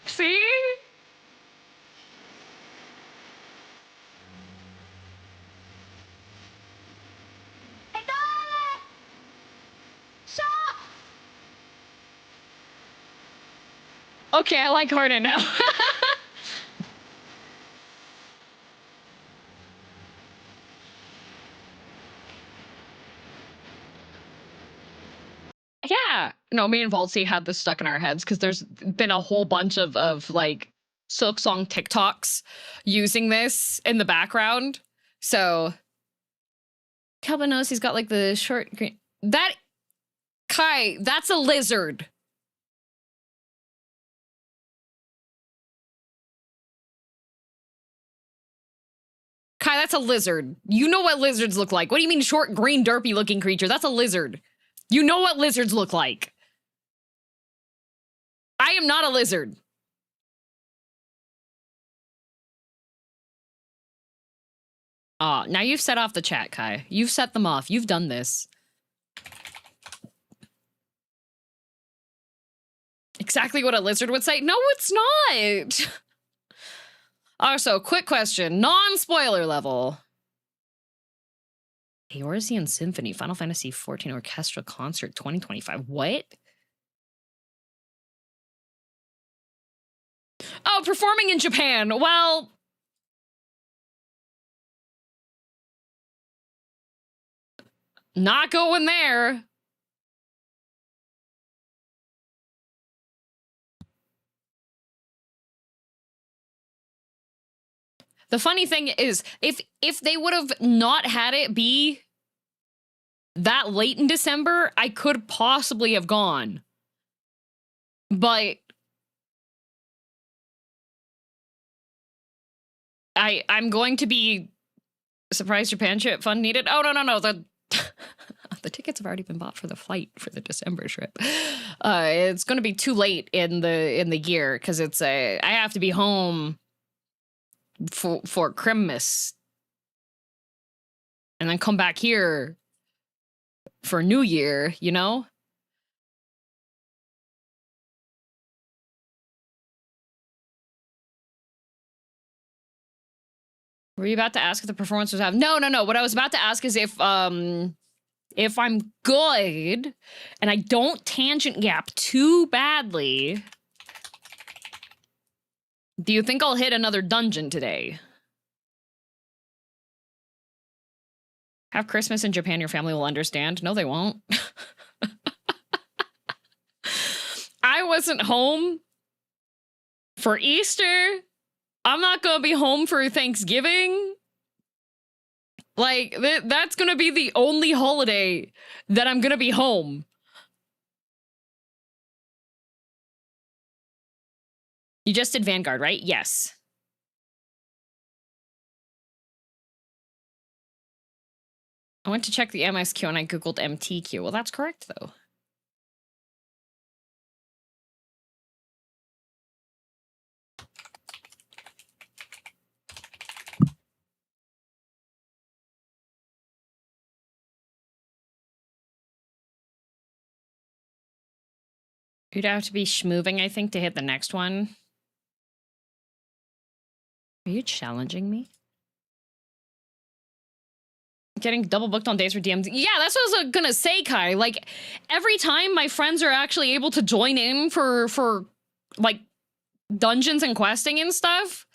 See? Okay, I like Hornet now. Yeah. No, me and Valtzy had this stuck in our heads because there's been a whole bunch of like Silk Song TikToks using this in the background. So Kelvin knows he's got like the short green. That Kai, that's a lizard. Kai, that's a lizard. You know what lizards look like. What do you mean short, green, derpy looking creature? That's a lizard. You know what lizards look like. I am not a lizard. Now you've set off the chat, Kai. You've set them off. You've done this. Exactly what a lizard would say. No, it's not. Also, quick question. Non-spoiler level. Eorzean Symphony, Final Fantasy XIV Orchestra Concert 2025. What? Oh, performing in Japan. Well, not going there. The funny thing is, if they would have not had it be that late in December, I could possibly have gone. But I'm going to be surprised Japan trip fund needed. Oh, no. The tickets have already been bought for the flight for the December trip. It's going to be too late in the year because it's I have to be home for Christmas and then come back here for New Year, you know? Were you about to ask if the performance was have? No. What I was about to ask is if I'm good and I don't tangent gap too badly, do you think I'll hit another dungeon today? Have Christmas in Japan, your family will understand. No, they won't. I wasn't home for Easter. I'm not gonna be home for Thanksgiving. Like, that's gonna be the only holiday that I'm gonna be home. You just did Vanguard, right? Yes. I went to check the MSQ and I googled MTQ. Well, that's correct, though. You'd have to be schmoving, I think, to hit the next one. Are you challenging me? Getting double booked on days for DMs. Yeah, that's what I was gonna say, Kai. Like, every time my friends are actually able to join in for like, dungeons and questing and stuff,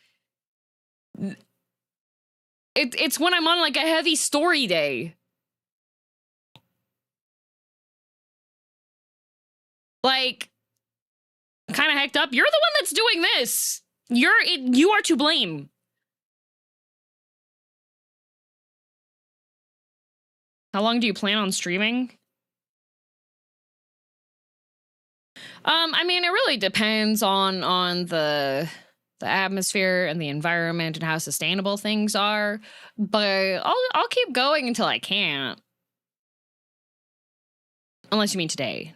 it's when I'm on, like, a heavy story day. Like, kind of hecked up. You're the one that's doing this. You are to blame. How long do you plan on streaming? I mean, it really depends on the atmosphere and the environment and how sustainable things are. But I'll keep going until I can't. Unless you mean today.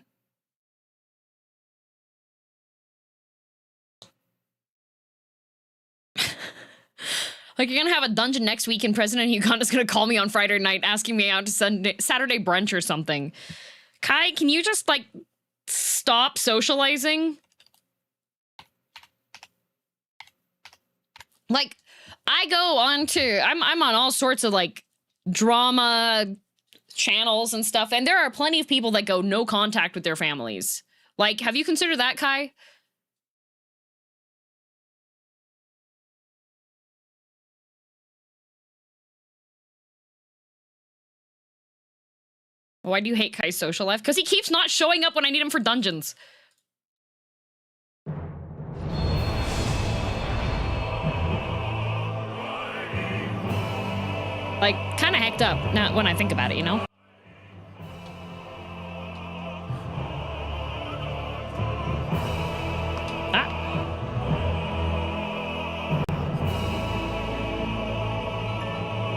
Like, you're gonna have a dungeon next week and President Uganda's gonna call me on Friday night asking me out to Saturday brunch or something. Kai, can you just, like, stop socializing? Like, I go on to, I'm on all sorts of, like, drama channels and stuff, and there are plenty of people that go no contact with their families. Like, have you considered that, Kai? Why do you hate Kai's social life? Because he keeps not showing up when I need him for dungeons. Like, kind of hecked up, not when I think about it, you know? Ah.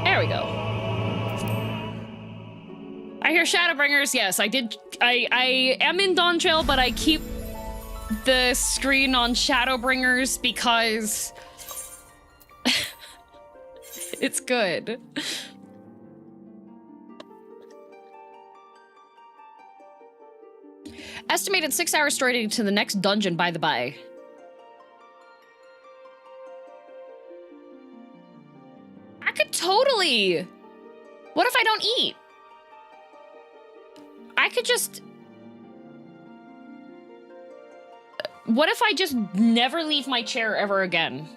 There we go. I hear Shadowbringers. Yes, I did. I am in Dawntrail, but I keep the screen on Shadowbringers because it's good. Estimated 6 hours story to the next dungeon, by the by. I could totally. What if I don't eat? I could just... What if I just never leave my chair ever again?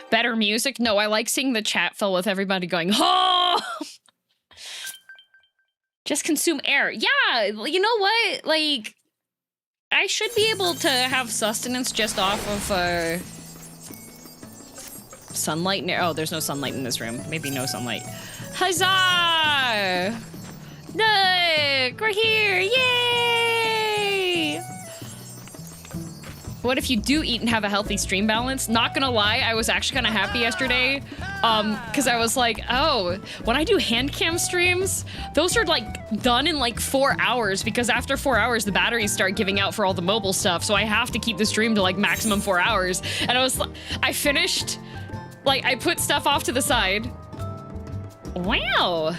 Better music? No, I like seeing the chat fill with everybody going, oh! Just consume air. Yeah, you know what? Like, I should be able to have sustenance just off of, sunlight. Oh, there's no sunlight in this room. Maybe no sunlight. Huzzah! Look, we're here! Yay! What if you do eat and have a healthy stream balance? Not gonna lie, I was actually kind of happy yesterday, because I was like, oh, when I do hand cam streams, those are like done in like 4 hours, because after 4 hours the batteries start giving out for all the mobile stuff, so I have to keep the stream to like maximum 4 hours. And I finished, like, I put stuff off to the side. Wow.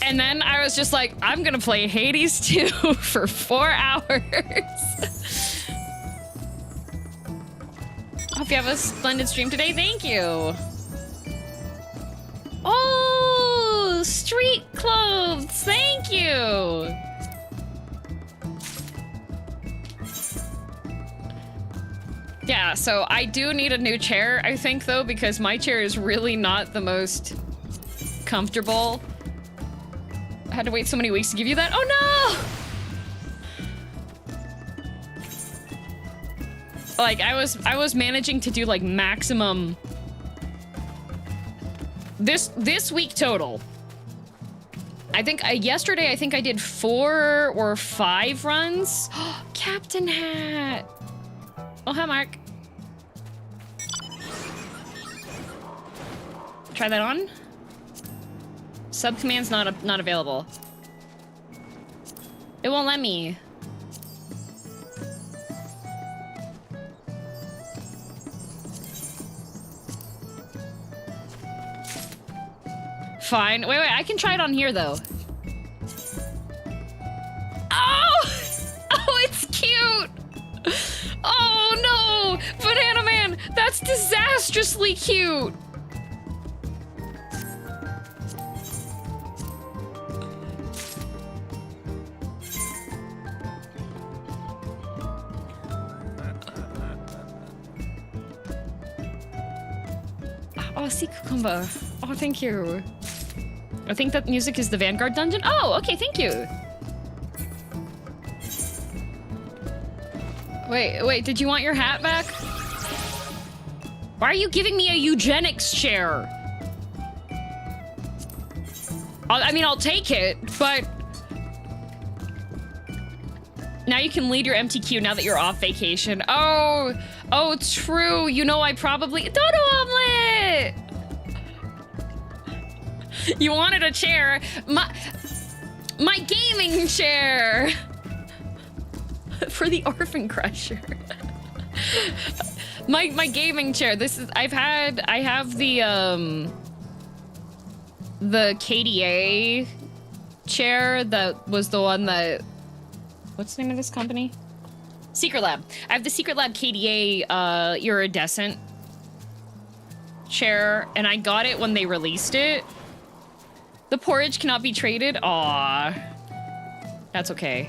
And then I was just like, I'm gonna play Hades 2 for 4 hours. Hope you have a splendid stream today. Thank you. Oh, street clothes. Thank you. Yeah, so I do need a new chair, I think, though, because my chair is really not the most comfortable. I had to wait so many weeks to give you that. Oh, no! Like, I was managing to do, like, maximum... This week total. I think, yesterday, I think I did 4 or 5 runs. Captain Hat! Oh, hi, Mark. Try that on. Subcommand's not available. It won't let me. Fine. Wait, I can try it on here, though. Oh! Oh, it's cute! Oh, no! Banana Man! That's disastrously cute! Oh, sea cucumber. Oh, thank you. I think that music is the Vanguard dungeon. Oh, okay, thank you. Wait, did you want your hat back? Why are you giving me a eugenics chair? I mean, I'll take it, but... Now you can lead your MTQ now that you're off vacation. Oh, true. You know, I probably... Dodo Omelet! You wanted a chair. My gaming chair! For the Orphan Crusher. my gaming chair. I have the KDA chair that was the one that... What's the name of this company? Secret Lab. I have the Secret Lab KDA iridescent chair, and I got it when they released it. The porridge cannot be traded? Aww. That's okay.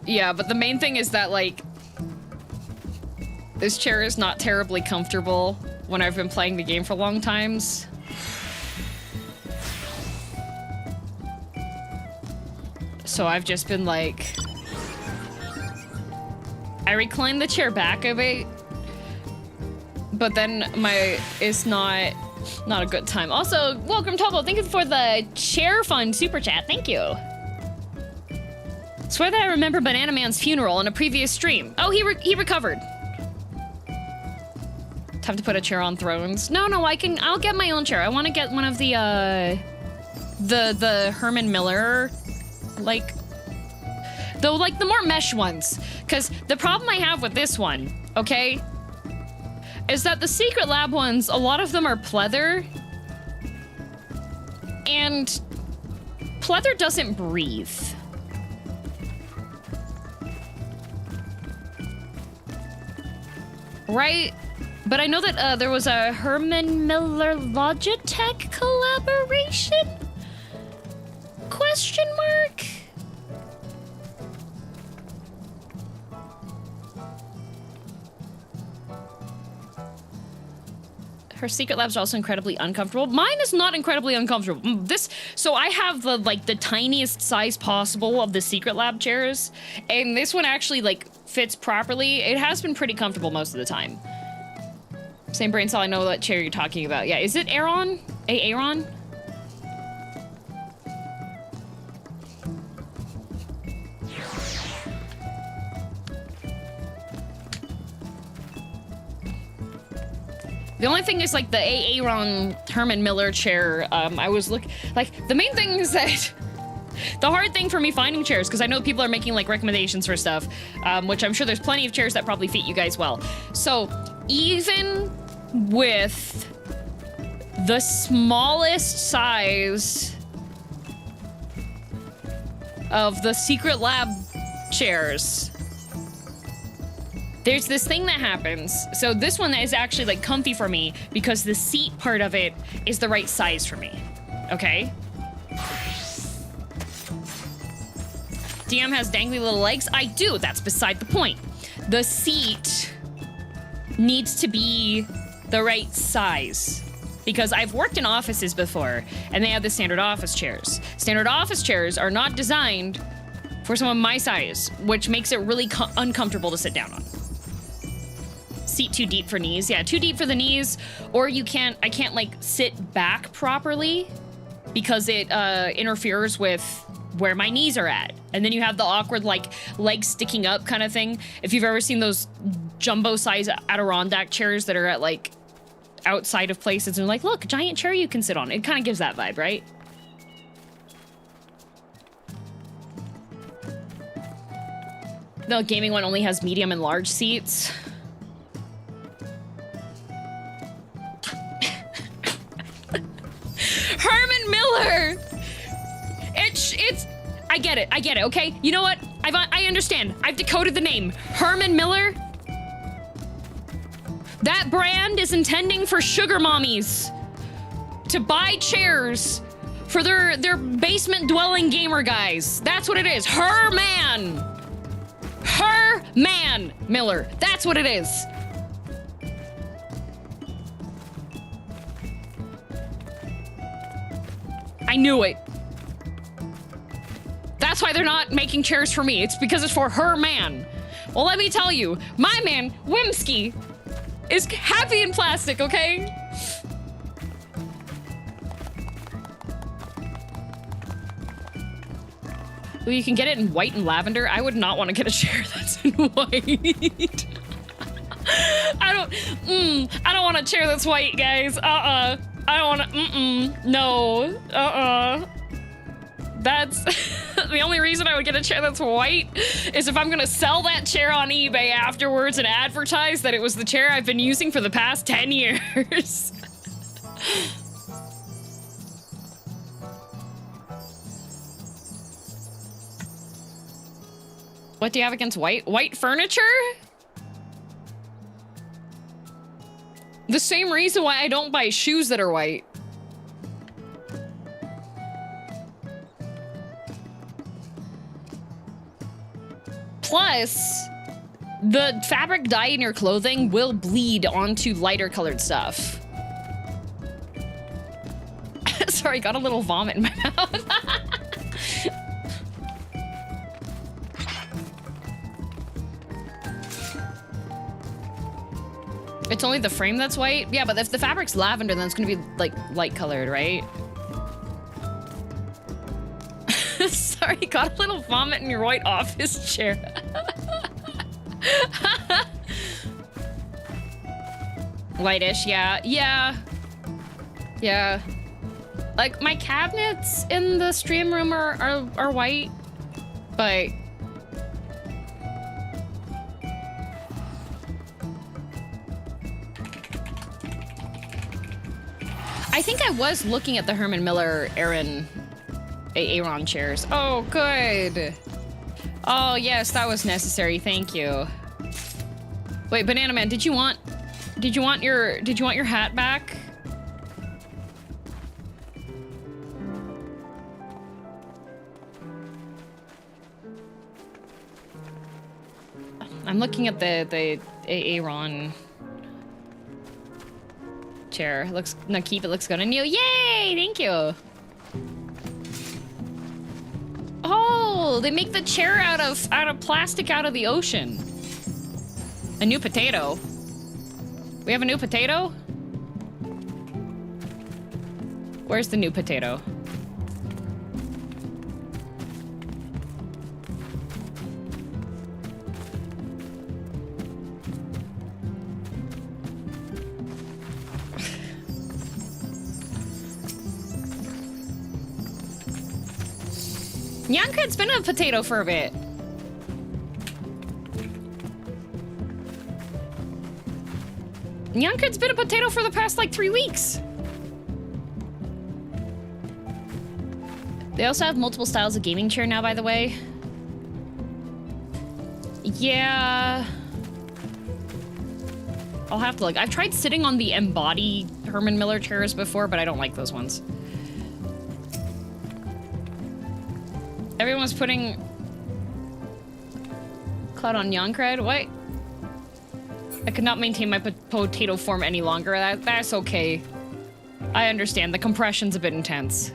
Yeah, but the main thing is that, like, this chair is not terribly comfortable when I've been playing the game for long times. So I've just been like... I reclined the chair back a bit, but then it's not a good time. Also, welcome Topo, thank you for the chair fund super chat, thank you. Swear that I remember Banana Man's funeral in a previous stream. Oh, he recovered. Time to put a chair on Thrones. No, I'll get my own chair. I want to get one of the Herman Miller, like the more mesh ones. Because the problem I have with this one, okay, is that the Secret Lab ones, a lot of them are pleather. And pleather doesn't breathe. Right? But I know that there was a Herman Miller Logitech collaboration? Question mark? Her Secret Labs are also incredibly uncomfortable. Mine is not incredibly uncomfortable. So I have the tiniest size possible of the Secret Lab chairs, and this one actually fits properly. It has been pretty comfortable most of the time. Same brain cell, I know what chair you're talking about. Yeah, is it Aaron? Aaron? The only thing is, the Aaron Herman Miller chair, I was the main thing is that the hard thing for me finding chairs, because I know people are making, recommendations for stuff, which I'm sure there's plenty of chairs that probably fit you guys well. So, even with the smallest size of the Secret Lab chairs, there's this thing that happens. So this one is actually comfy for me because the seat part of it is the right size for me. Okay? DM has dangly little legs. I do. That's beside the point. The seat needs to be the right size. Because I've worked in offices before, and they have the standard office chairs. Standard office chairs are not designed for someone my size, which makes it really uncomfortable to sit down on. Seat too deep for knees. Yeah, too deep for the knees, or I can't like sit back properly because it interferes with where my knees are at. And then you have the awkward like legs sticking up kind of thing. If you've ever seen those jumbo size Adirondack chairs that are at like outside of places and like, look, giant chair you can sit on. It kind of gives that vibe, right? The gaming one only has medium and large seats. Herman Miller! I get it, okay? You know what? I understand. I've decoded the name. Herman Miller? That brand is intending for sugar mommies to buy chairs for their basement-dwelling gamer guys. That's what it is. Herman Miller. That's what it is. I knew it. That's why they're not making chairs for me. It's because it's for her man. Well, let me tell you, my man, Wimsky, is happy in plastic, okay? Ooh, you can get it in white and lavender. I would not want to get a chair that's in white. I don't want a chair that's white, guys. I don't want to, no, That's the only reason I would get a chair that's white is if I'm gonna sell that chair on eBay afterwards and advertise that it was the chair I've been using for the past 10 years. What do you have against white? White furniture? The same reason why I don't buy shoes that are white. Plus, the fabric dye in your clothing will bleed onto lighter colored stuff. Sorry, got a little vomit in my mouth. It's only the frame that's white? Yeah, but if the fabric's lavender, then it's gonna be, like, light colored, right? Sorry, got a little vomit in your white office chair. Whitish, yeah. Yeah. Like, my cabinets in the stream room are white, but... I think I was looking at the Herman Miller Aaron chairs. Oh, good. Oh, yes, that was necessary. Thank you. Wait, Banana Man, did you want your hat back? I'm looking at the Aaron chair. Looks Nakeep, it looks good on you. Yay! Thank you. Oh, they make the chair out of plastic out of the ocean. A new potato. We have a new potato? Where's the new potato? Nyankred's been a potato for a bit. Nyankred's been a potato for the past, like, 3 weeks. They also have multiple styles of gaming chair now, by the way. Yeah. I'll have to look. I've tried sitting on the Embody Herman Miller chairs before, but I don't like those ones. Everyone's putting cloud on Nyankred. What? I could not maintain my potato form any longer. That's okay. I understand. The compression's a bit intense.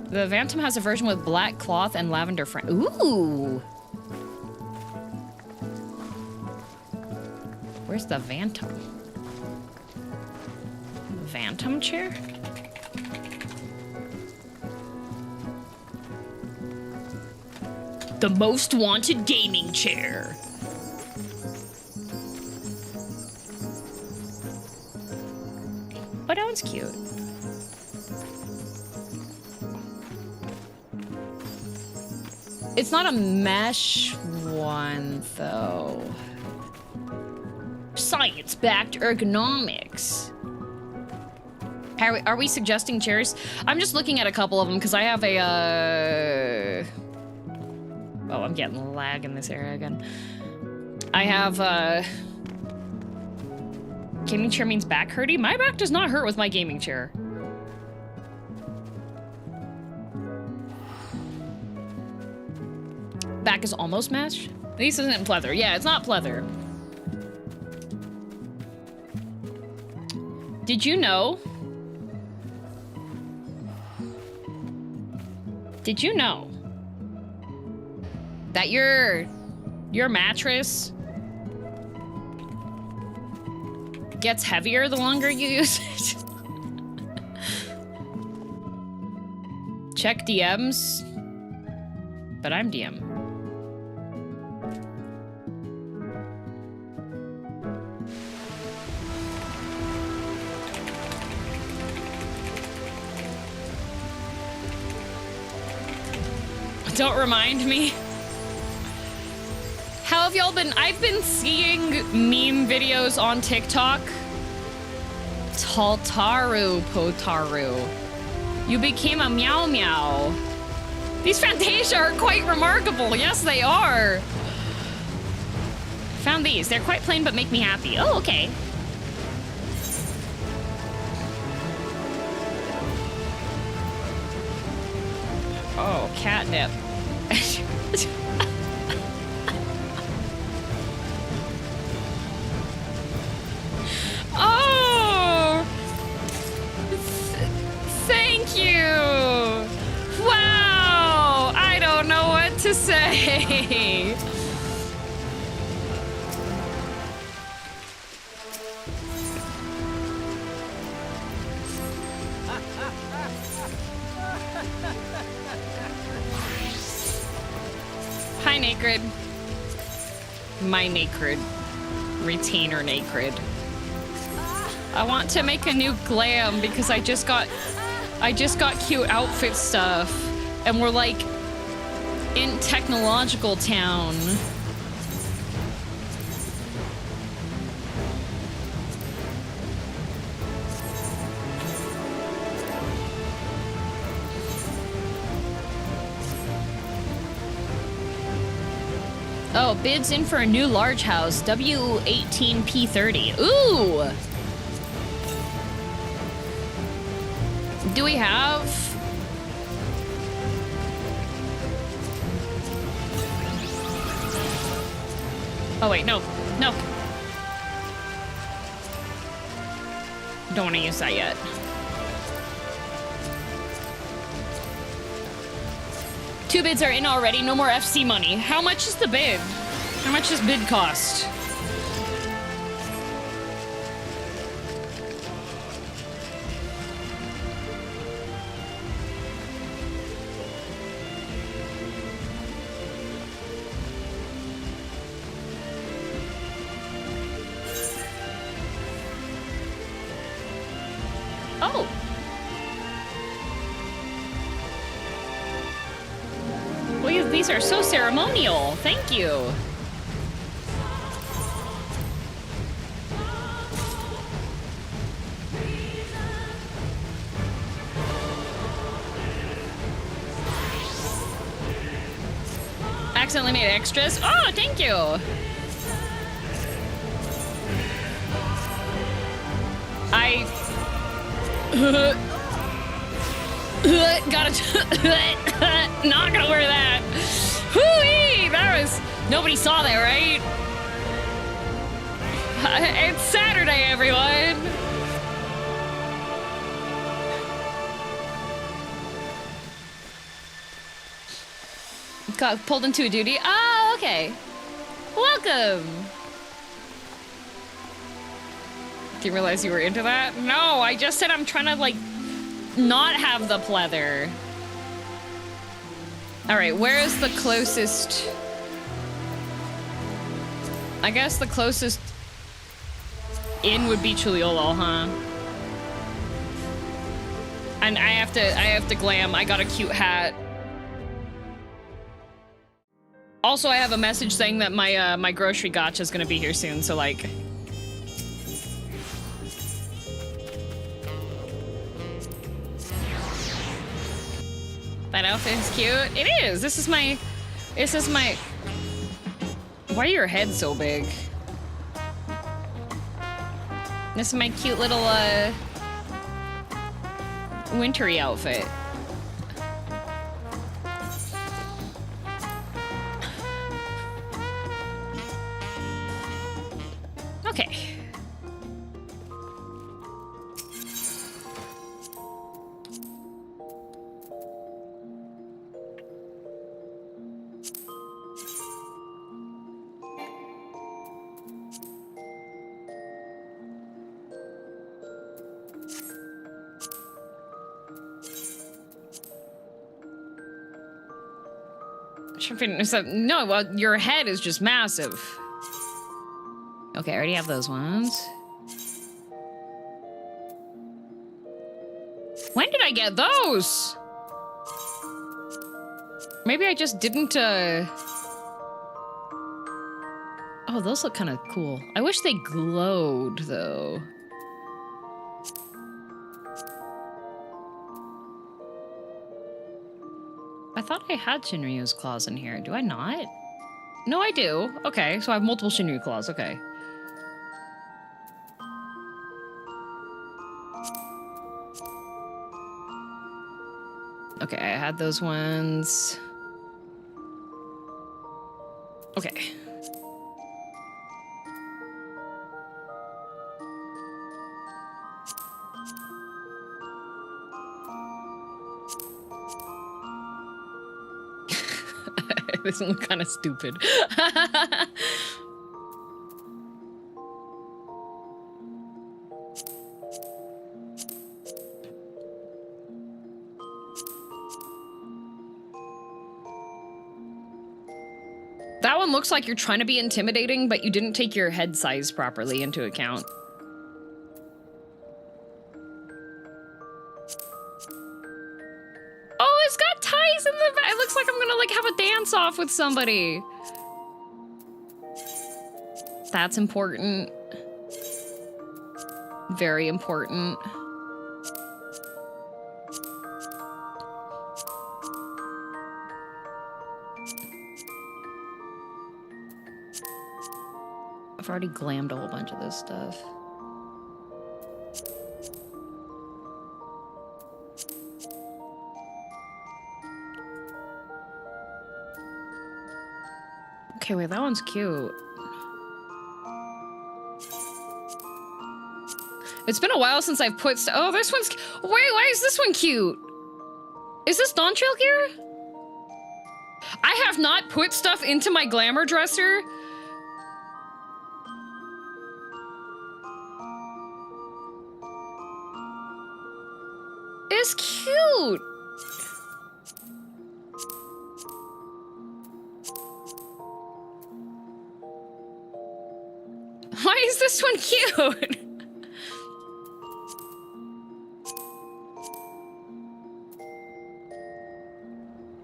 The Phantom has a version with black cloth and lavender front. Ooh! Where's the Phantom? Phantom chair? The most wanted gaming chair. Oh, that one's cute. It's not a mesh one, though. Science-backed ergonomics. Are we suggesting chairs? I'm just looking at a couple of them because I have a, Oh, I'm getting lag in this area again. I have, gaming chair means back hurty? My back does not hurt with my gaming chair. Back is almost mesh? At least isn't pleather. Yeah, it's not pleather. Did you know? Did you know that your mattress gets heavier the longer you use it? Check DMs. But I'm DM. Don't remind me. How have y'all been? I've been seeing meme videos on TikTok. Taltaru Potaru. You became a meow meow. These Fantasia are quite remarkable. Yes, they are. Found these. They're quite plain but make me happy. Oh, okay. Oh, catnip. Oh! Thank you! Wow! I don't know what to say. Hi, Nacred. My Nacred. Retainer Nacred. I want to make a new glam because I just got cute outfit stuff. And we're like in technological town. Oh, bids in for a new large house, W18P30. Ooh! Do we have... Oh wait, no, no. Don't want to use that yet. Two bids are in already, no more FC money. How much is the bid? How much does bid cost? Oh! Well, these are so ceremonial. Thank you. Accidentally made extras. Oh, thank you. Not gonna wear that. Hoo-wee! That was... Nobody saw that, right? It's Saturday, everyone. Got pulled into a duty. Oh, okay. Welcome. Didn't realize you were into that. No, I just said I'm trying to like not have the pleather. All right, where is the closest? I guess the closest inn would be Chuliolo, huh? And I have to glam. I got a cute hat. Also, I have a message saying that my my grocery gotcha is gonna be here soon. So like, that outfit is cute. It is. This is my. Why are your head so big? This is my cute little wintry outfit. Okay. No, well, your head is just massive. Okay, I already have those ones. When did I get those? Maybe I just didn't, Oh, those look kind of cool. I wish they glowed, though. I thought I had Shinryu's claws in here. Do I not? No, I do. Okay, so I have multiple Shinryu claws. Okay. Okay, I had those ones. Okay. This one look kind of stupid. That one looks like you're trying to be intimidating, but you didn't take your head size properly into account. Oh, it's got ties in the back. It looks like I'm gonna like have a dance off with somebody. That's important. Very important. I've already glammed a whole bunch of this stuff. Okay, wait, that one's cute. It's been a while since I've put oh, this one's wait, why is this one cute? Is this Dawntrail gear? I have not put stuff into my glamour dresser. It's cute. Why is this one cute?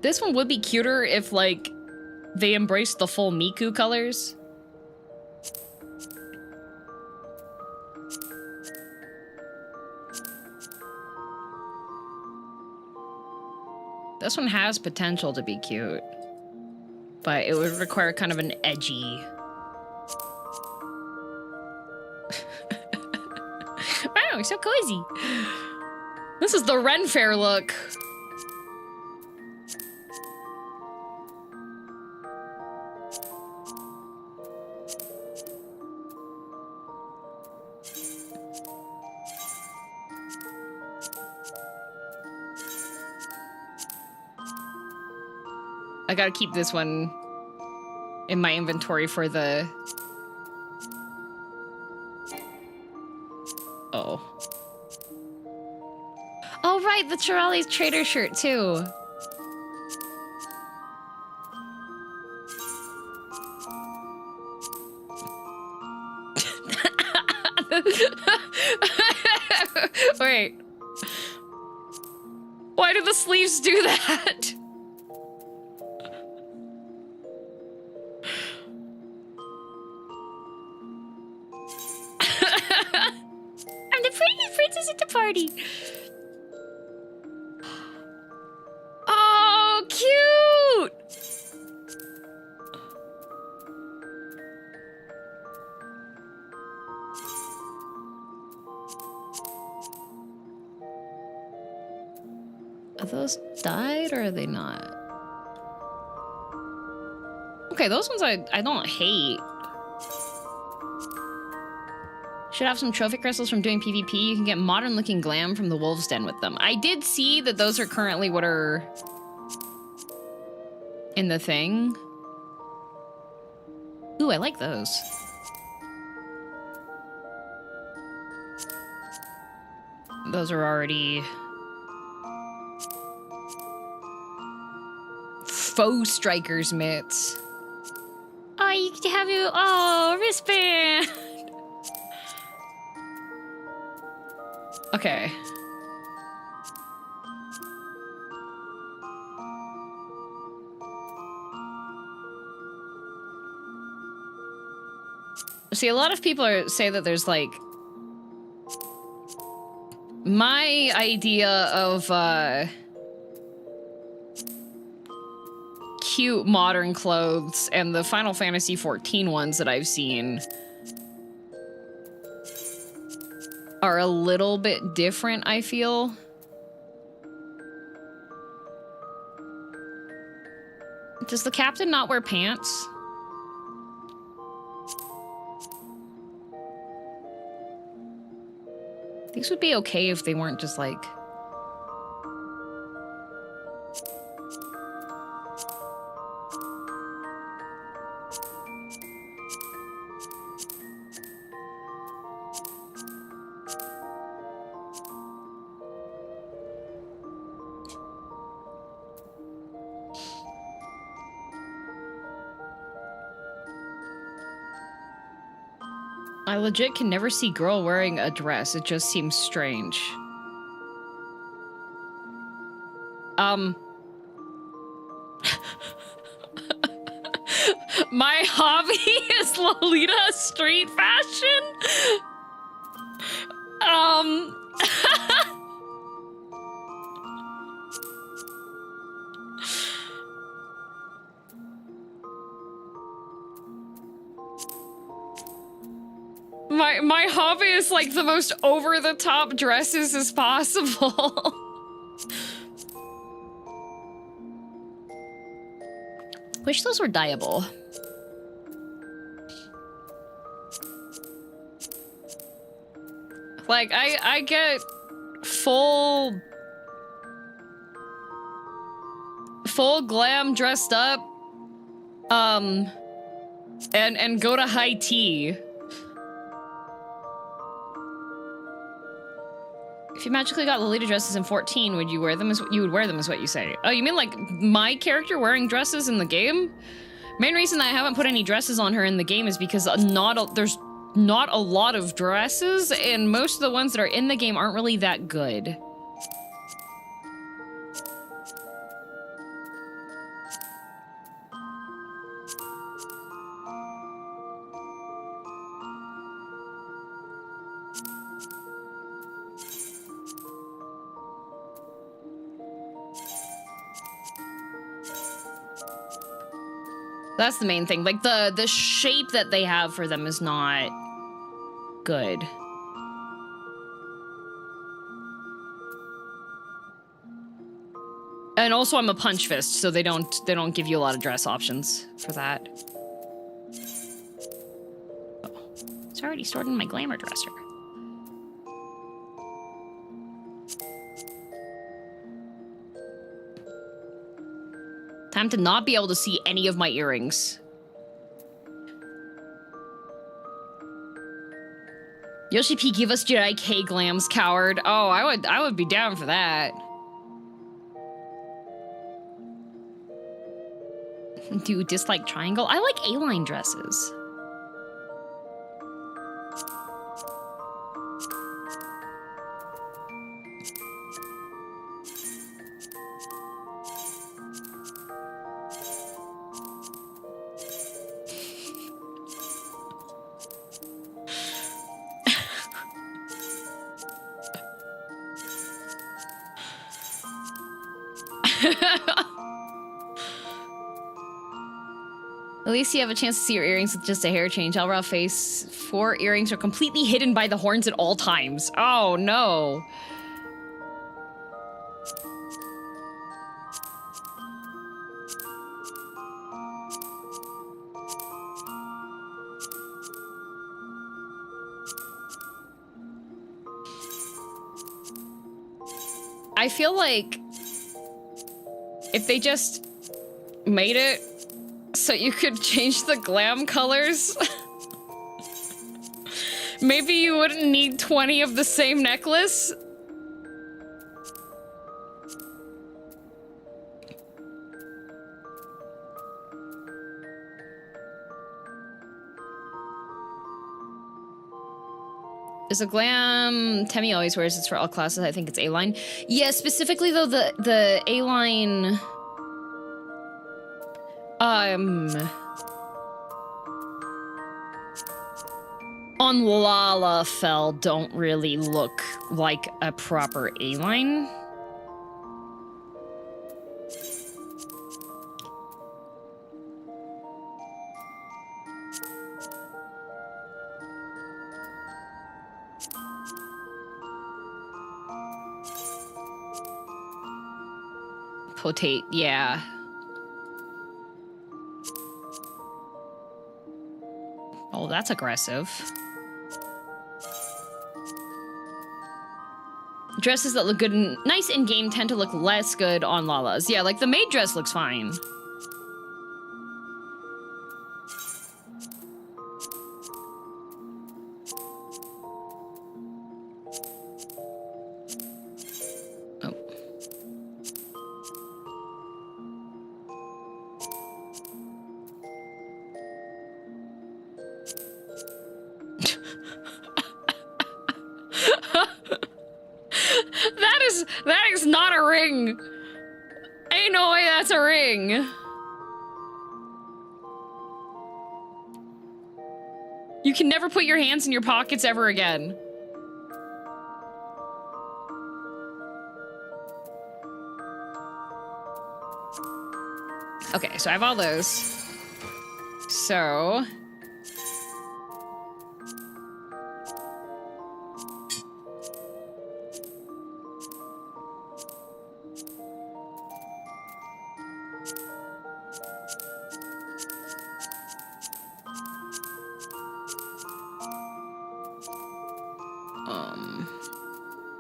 This one would be cuter if, like, they embraced the full Miku colors. This one has potential to be cute, but it would require kind of an edgy. Wow, so cozy. This is the Ren Fair look. I gotta keep this one in my inventory for the... Oh. Oh, right, the Chirali's trader shirt, too. Wait. Why do the sleeves do that? I'm the prettiest princess at the party. Oh, cute! Are those dyed or are they not? Okay, those ones I don't hate. Should have some trophy crystals from doing PvP. You can get modern looking glam from the Wolves Den with them. I did see that those are currently what are in the thing. Ooh, I like those. Those are already faux strikers mitts. Oh, you could have your wristband. Okay. See, a lot of people say that there's like my idea of cute modern clothes and the Final Fantasy XIV ones that I've seen are a little bit different, I feel. Does the captain not wear pants? These would be okay if they weren't just like... I legit can never see girl wearing a dress. It just seems strange. My hobby is Lolita street fashion. My hobby is like the most over-the-top dresses as possible. Wish those were dyeable. Like, I get full glam dressed up, and go to high tea. If you magically got Lolita dresses in 14, would you wear them? You would wear them, is what you say. Oh, you mean like my character wearing dresses in the game? Main reason that I haven't put any dresses on her in the game is because there's not a lot of dresses, and most of the ones that are in the game aren't really that good. That's the main thing. Like, the shape that they have for them is not good. And also I'm a punch fist, so they don't give you a lot of dress options for that. Oh, it's already stored in my glamour dresser. Time to not be able to see any of my earrings. Yoshi P, give us Jedi K glams, coward. Oh, I would be down for that. Do you dislike triangle? I like A-line dresses. At least you have a chance to see your earrings with just a hair change. Elra face 4 earrings are completely hidden by the horns at all times. Oh no. I feel like if they just made it so you could change the glam colors, maybe you wouldn't need 20 of the same necklace. Is a glam Temmie always wears? It's for all classes. I think it's A-line. Yeah, specifically though the A-line on lalafell don't really look like a proper A-line. Miqo'te, yeah. Oh, that's aggressive. Dresses that look good and nice in game tend to look less good on Lala's. Yeah, like the maid dress looks fine. That is not a ring. Ain't no way that's a ring. You can never put your hands in your pockets ever again. Okay, so I have all those. So...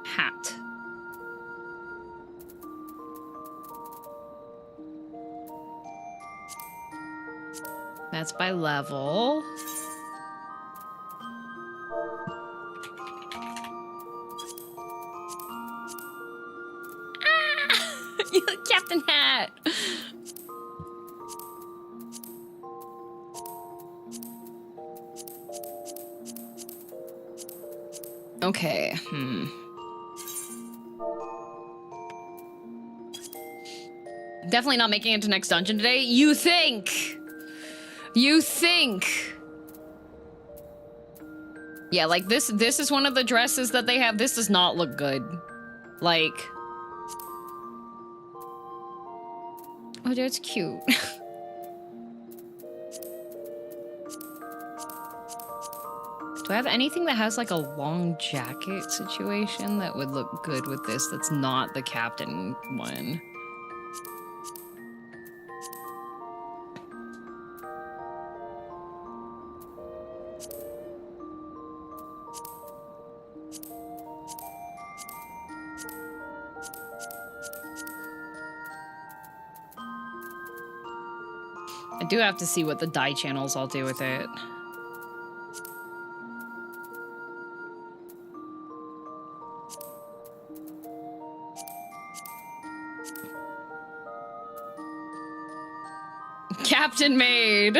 hat. That's by level. You look Captain Hat. Okay, Definitely not making it to next dungeon today. You think? You think? Yeah, like this is one of the dresses that they have. This does not look good. Like... Oh, that's cute. Do I have anything that has like a long jacket situation that would look good with this that's not the captain one? I do have to see what the dye channels I'll do with it. Captain Maid.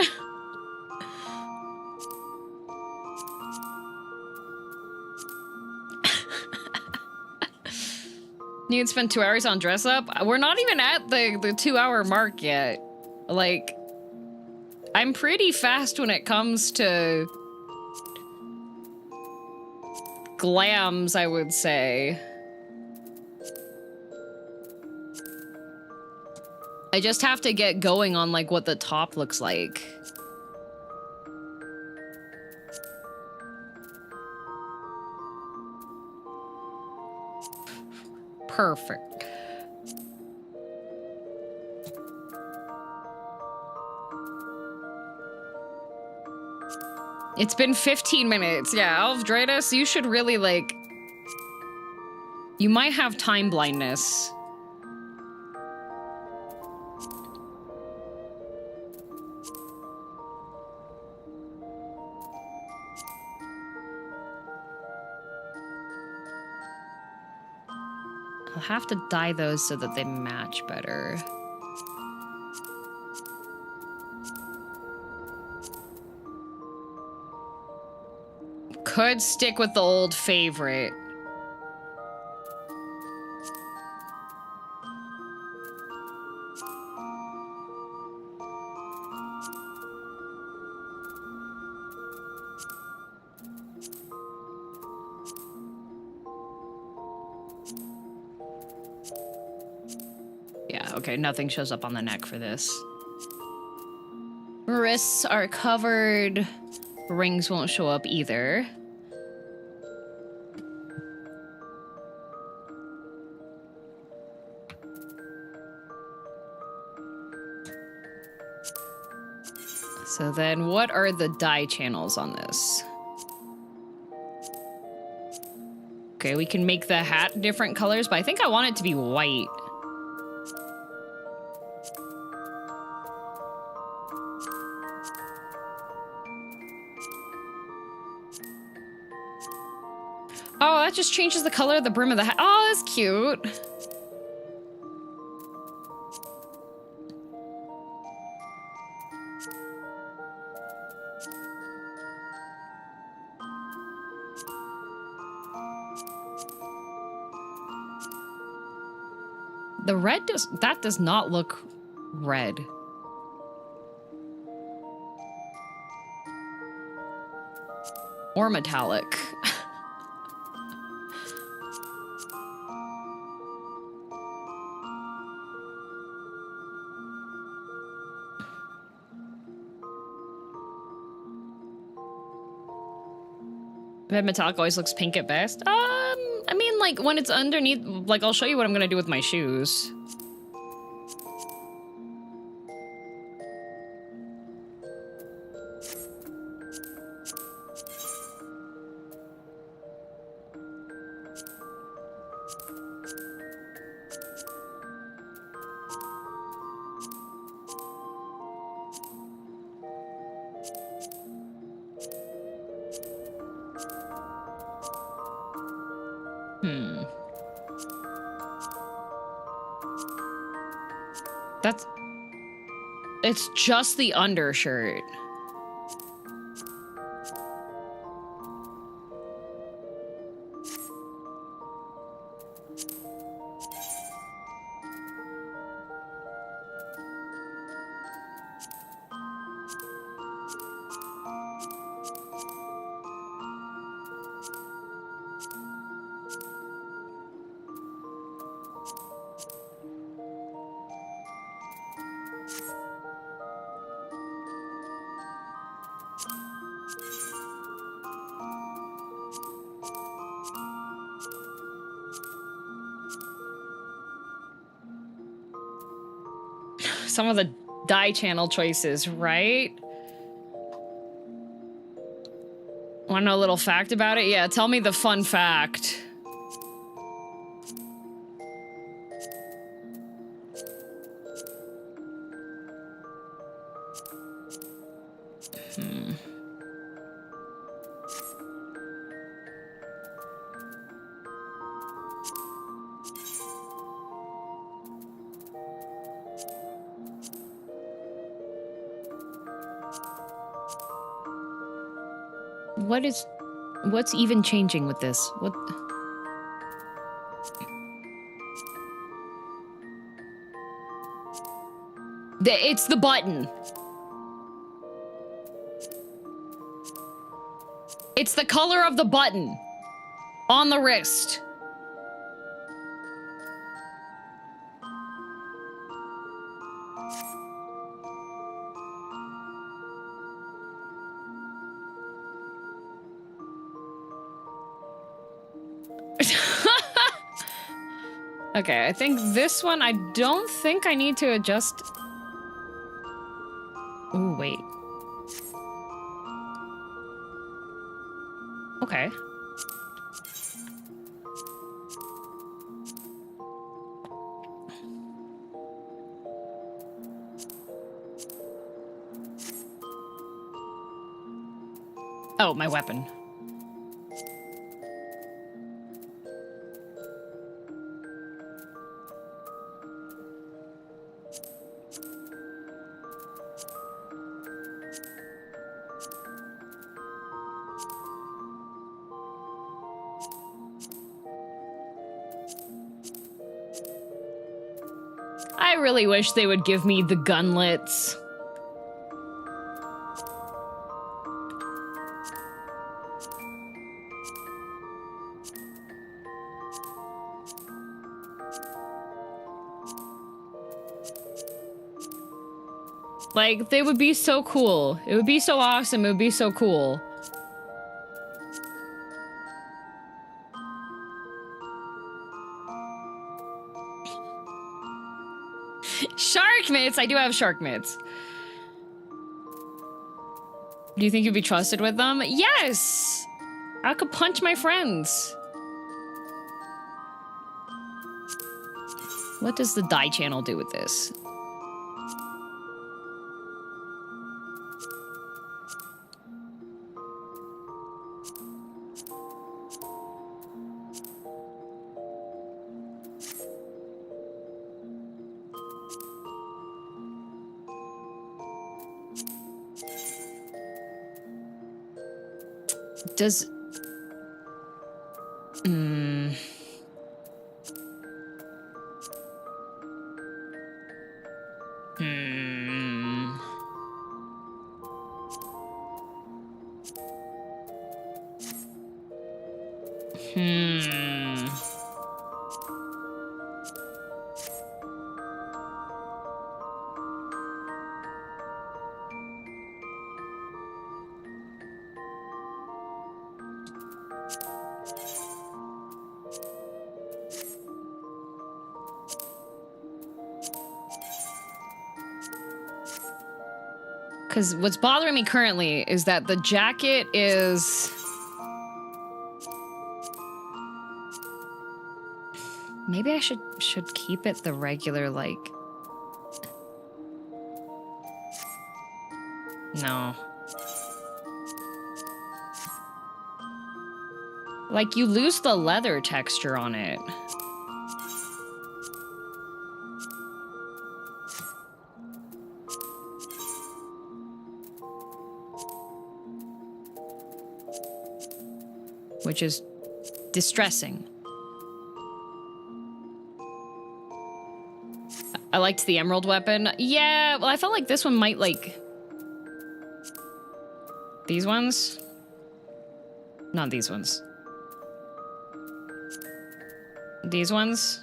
You can spend 2 hours on dress up. We're not even at the 2-hour mark yet. Like, I'm pretty fast when it comes to glams, I would say. I just have to get going on like what the top looks like. Perfect. It's been 15 minutes. Yeah, Alvdradus, you should really, like... You might have time blindness. I'll have to dye those so that they match better. Could stick with the old favorite. Yeah, okay, nothing shows up on the neck for this. Wrists are covered. Rings won't show up either. So then what are the dye channels on this? Okay, we can make the hat different colors, but I think I want it to be white. Oh, that just changes the color of the brim of the hat. Oh, that's cute. The red does not look red. Or metallic. Red metallic always looks pink at best. I mean, like, when it's underneath, like, I'll show you what I'm gonna do with my shoes. It's just the undershirt. Some of the dye channel choices, right? Want to know a little fact about it? Yeah, tell me the fun fact. What's even changing with this? What? It's the button. It's the color of the button on the wrist. Okay, I think this one, I don't think I need to adjust. Ooh, wait. Okay. Oh, my weapon. I really wish they would give me the gunlets. Like, they would be so cool. It would be so awesome. It would be so cool. Shark mitts! I do have shark mitts. Do you think you'd be trusted with them? Yes! I could punch my friends. What does the die channel do with this? Does... Because what's bothering me currently is that the jacket is... Maybe I should keep it the regular, like... No. Like, you lose the leather texture on it. Which is distressing. I liked the emerald weapon. Yeah, well, I felt like this one might, like... These ones? Not these ones. These ones?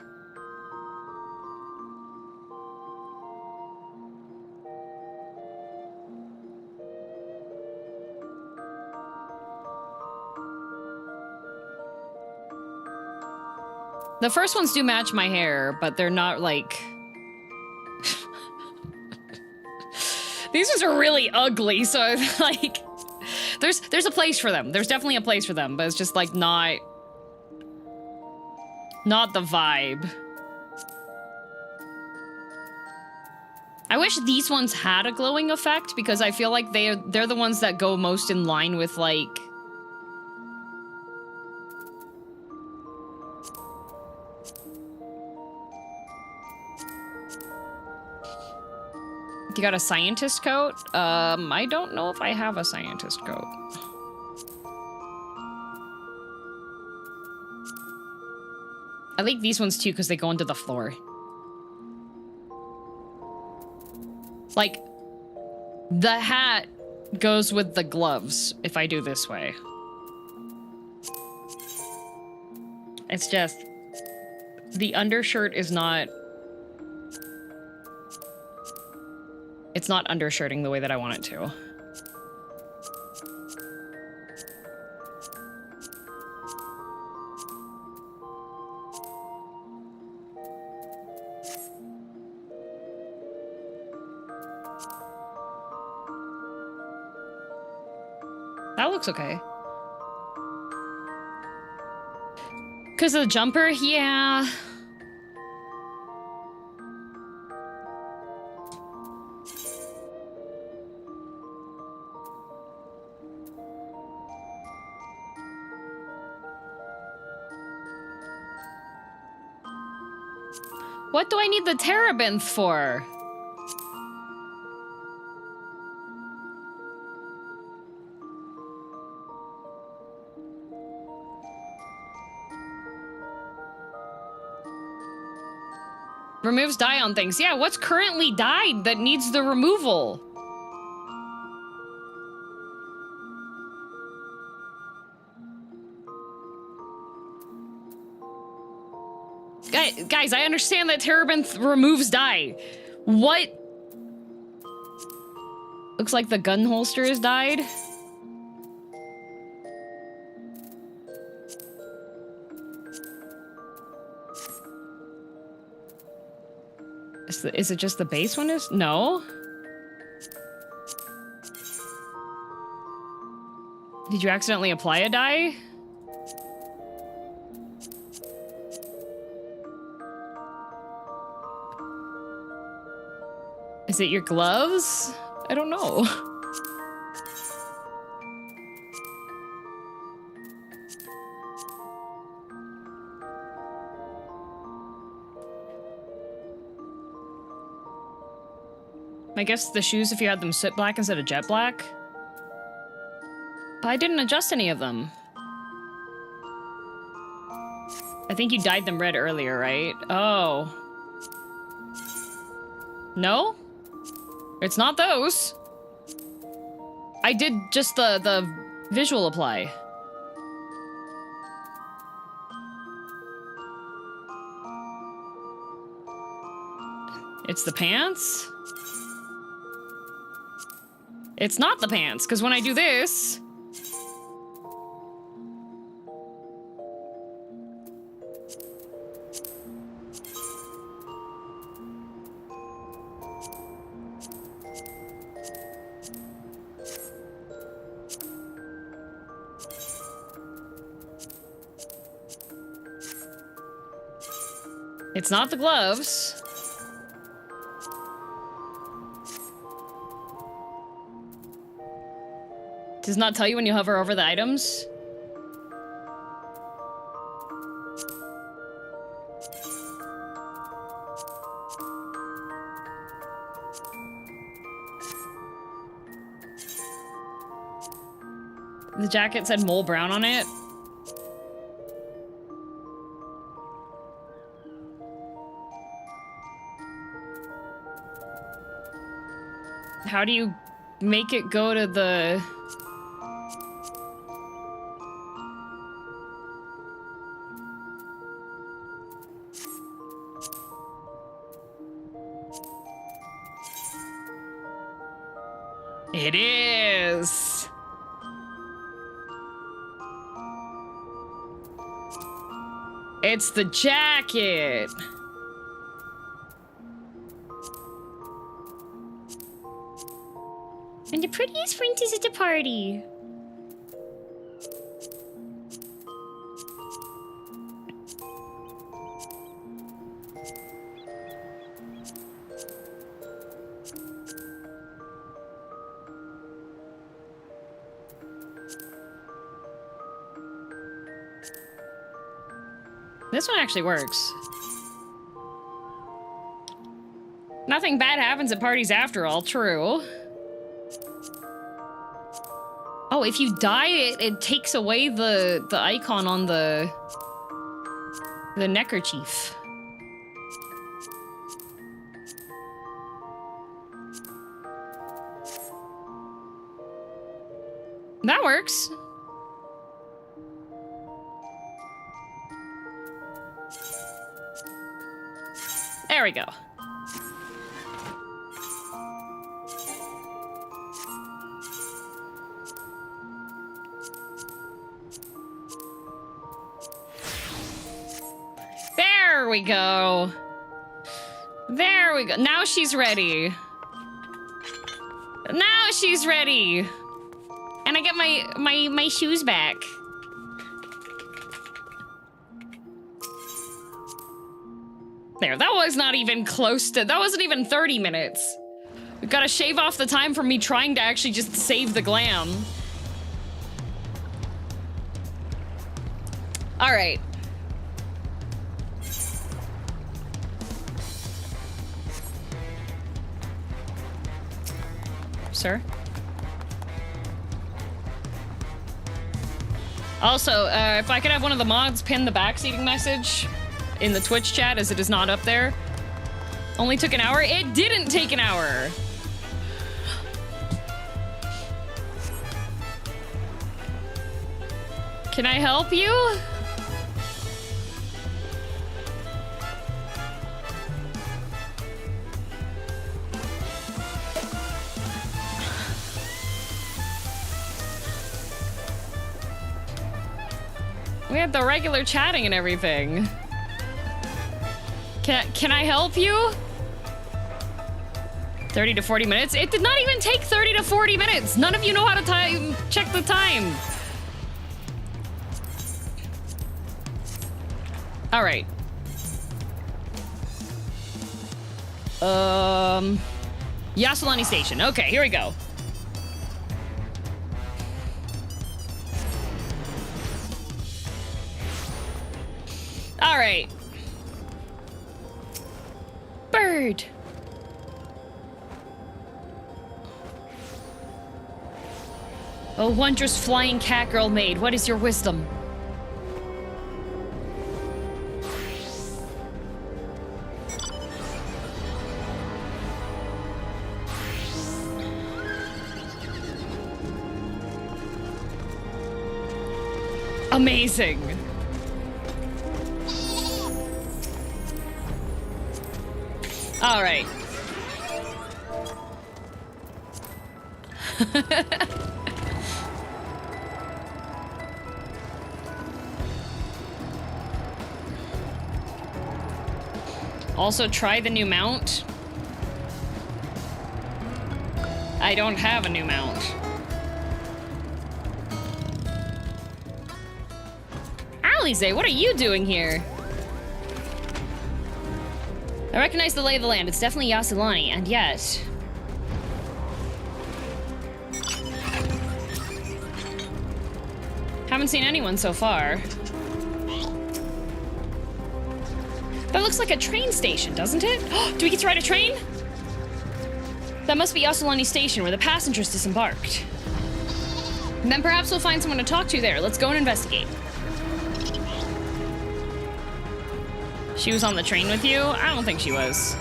The first ones do match my hair, but they're not like... These ones are really ugly, so like... There's a place for them. There's definitely a place for them, but it's just like not the vibe. I wish these ones had a glowing effect because I feel like they're the ones that go most in line with like You got a scientist coat? I don't know if I have a scientist coat. I like these ones too because they go into the floor. Like, the hat goes with the gloves if I do this way. It's just, the undershirt is not... It's not undershirting the way that I want it to. That looks okay. Because of the jumper? Yeah. What do I need the terebinth for? Removes dye on things. Yeah, what's currently dyed that needs the removal? Guys, I understand that terebinth removes dye. What? Looks like the gun holster is dyed. Is it just the base one is? No. Did you accidentally apply a dye? Is it your gloves? I don't know. I guess the shoes if you had them soot black instead of jet black. But I didn't adjust any of them. I think you dyed them red earlier, right? Oh. No? It's not those. I did just the visual apply. It's the pants? It's not the pants, because when I do this... It's not the gloves. Does not tell you when you hover over the items. The jacket said mole brown on it. How do you make it go to the... It is! It's the jacket! And the prettiest princess at the party. This one actually works. Nothing bad happens at parties after all, true. Oh, if you die, it takes away the icon on the neckerchief. That works. There we go. There we go. There we go. Now she's ready. Now she's ready. And I get my shoes back. There, that was not even close to, that wasn't even 30 minutes. We've got to shave off the time from me trying to actually just save the glam. All right. Sir? Also, if I could have one of the mods pin the backseating message in the Twitch chat, as it is not up there. Only took an hour? It didn't take an hour! Can I help you? We had the regular chatting and everything. Can I help you? 30 to 40 minutes? It did not even take 30 to 40 minutes! None of you know how to check the time! Alright. Yasulani Station. Okay, here we go. Alright. Bird! O wondrous flying cat girl maid, what is your wisdom? Amazing! All right. Also, try the new mount. I don't have a new mount. Alize, what are you doing here? I recognize the lay of the land. It's definitely Yasulani, and yet... haven't seen anyone so far. That looks like a train station, doesn't it? Do we get to ride a train? That must be Yasulani Station, where the passengers disembarked. And then perhaps we'll find someone to talk to there. Let's go and investigate. She was on the train with you? I don't think she was.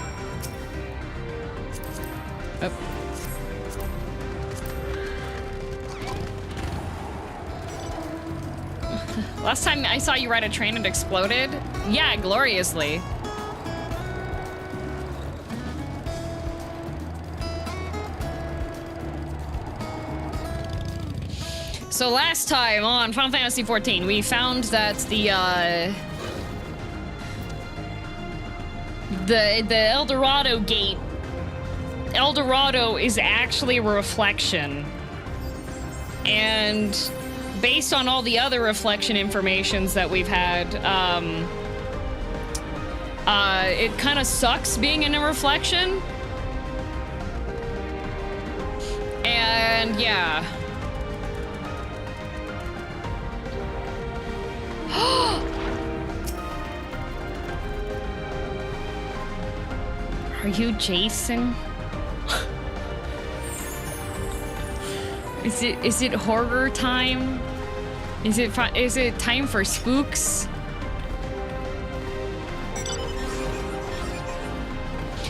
Oh. Last time I saw you ride a train, it exploded? Yeah, gloriously. So last time on Final Fantasy XIV, we found that the El Dorado gate, El Dorado is actually a reflection. And based on all the other reflection informations that we've had, it kind of sucks being in a reflection. And yeah. Are you Jason? Is it horror time? Is it time for spooks?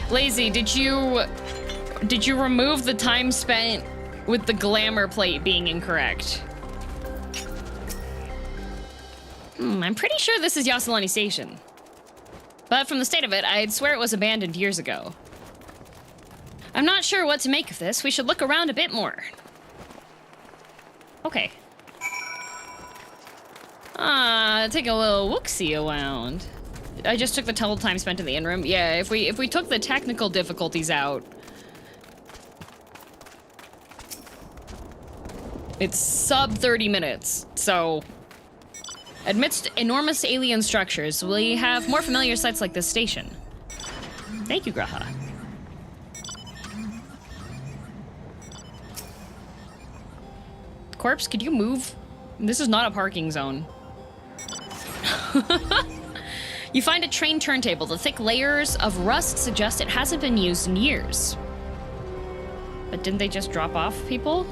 Lazy, did you remove the time spent with the glamour plate being incorrect? I'm pretty sure this is Yasselani Station. But from the state of it, I'd swear it was abandoned years ago. I'm not sure what to make of this. We should look around a bit more. Okay. Take a little wooksy around. I just took the total time spent in the in-room. Yeah, if we took the technical difficulties out, it's sub 30 minutes, so amidst enormous alien structures, we have more familiar sights like this station. Thank you, Graha. Corpse, could you move? This is not a parking zone. You find a train turntable. The thick layers of rust suggest it hasn't been used in years. But didn't they just drop off people?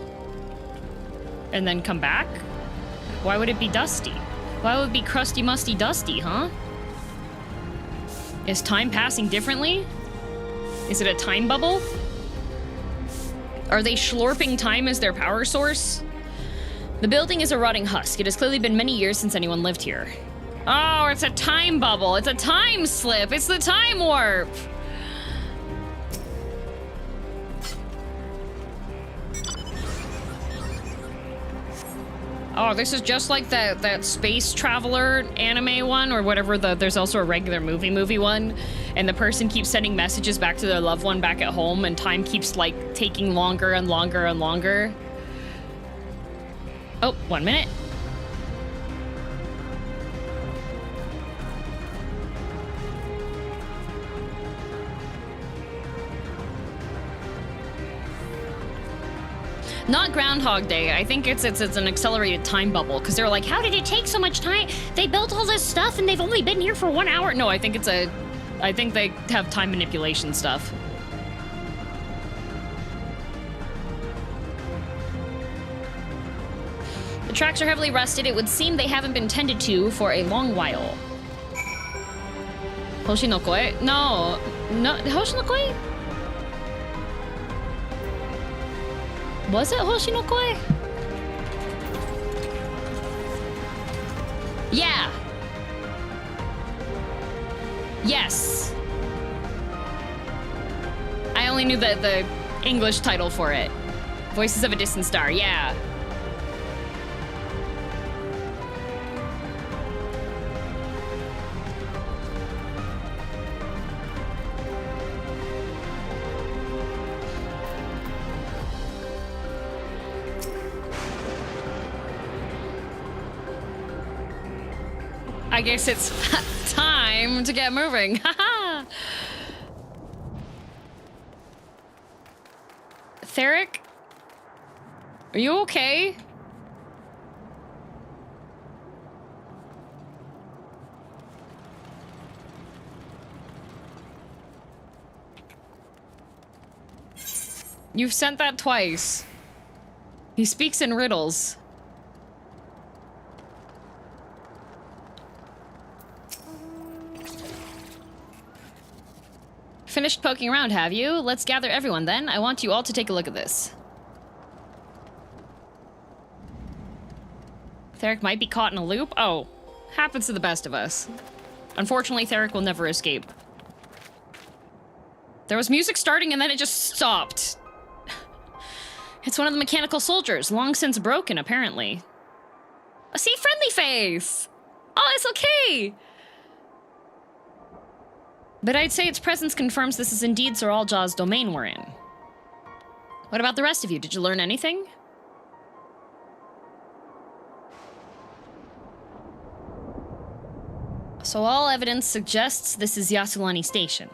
And then come back? Why would it be dusty? Why would it be crusty, musty, dusty, huh? Is time passing differently? Is it a time bubble? Are they schlorping time as their power source? The building is a rotting husk. It has clearly been many years since anyone lived here. Oh, it's a time bubble. It's a time slip. It's the time warp. Oh, this is just like that space traveler anime one or whatever. There's also a regular movie one, and the person keeps sending messages back to their loved one back at home, and time keeps like taking longer and longer and longer. Oh, 1 minute. Not Groundhog Day. I think it's an accelerated time bubble, because they're like, how did it take so much time? They built all this stuff and they've only been here for 1 hour. No, I think they have time manipulation stuff. The tracks are heavily rusted. It would seem they haven't been tended to for a long while. Hoshinokoi? No, Hoshinokoi? Was it Hoshinokoi? Yeah. Yes. I only knew the English title for it. Voices of a Distant Star, yeah. I guess it's time to get moving. Haha. Theric? Are you okay? You've sent that twice. He speaks in riddles. Finished poking around, have you? Let's gather everyone then. I want you all to take a look at this. Theric might be caught in a loop. Oh, happens to the best of us. Unfortunately, Theric will never escape. There was music starting and then it just stopped. It's one of the mechanical soldiers, long since broken, apparently. See, friendly face! Oh, it's okay! But I'd say its presence confirms this is indeed Sir Aljaw's domain we're in. What about the rest of you? Did you learn anything? So all evidence suggests this is Yasselani Station.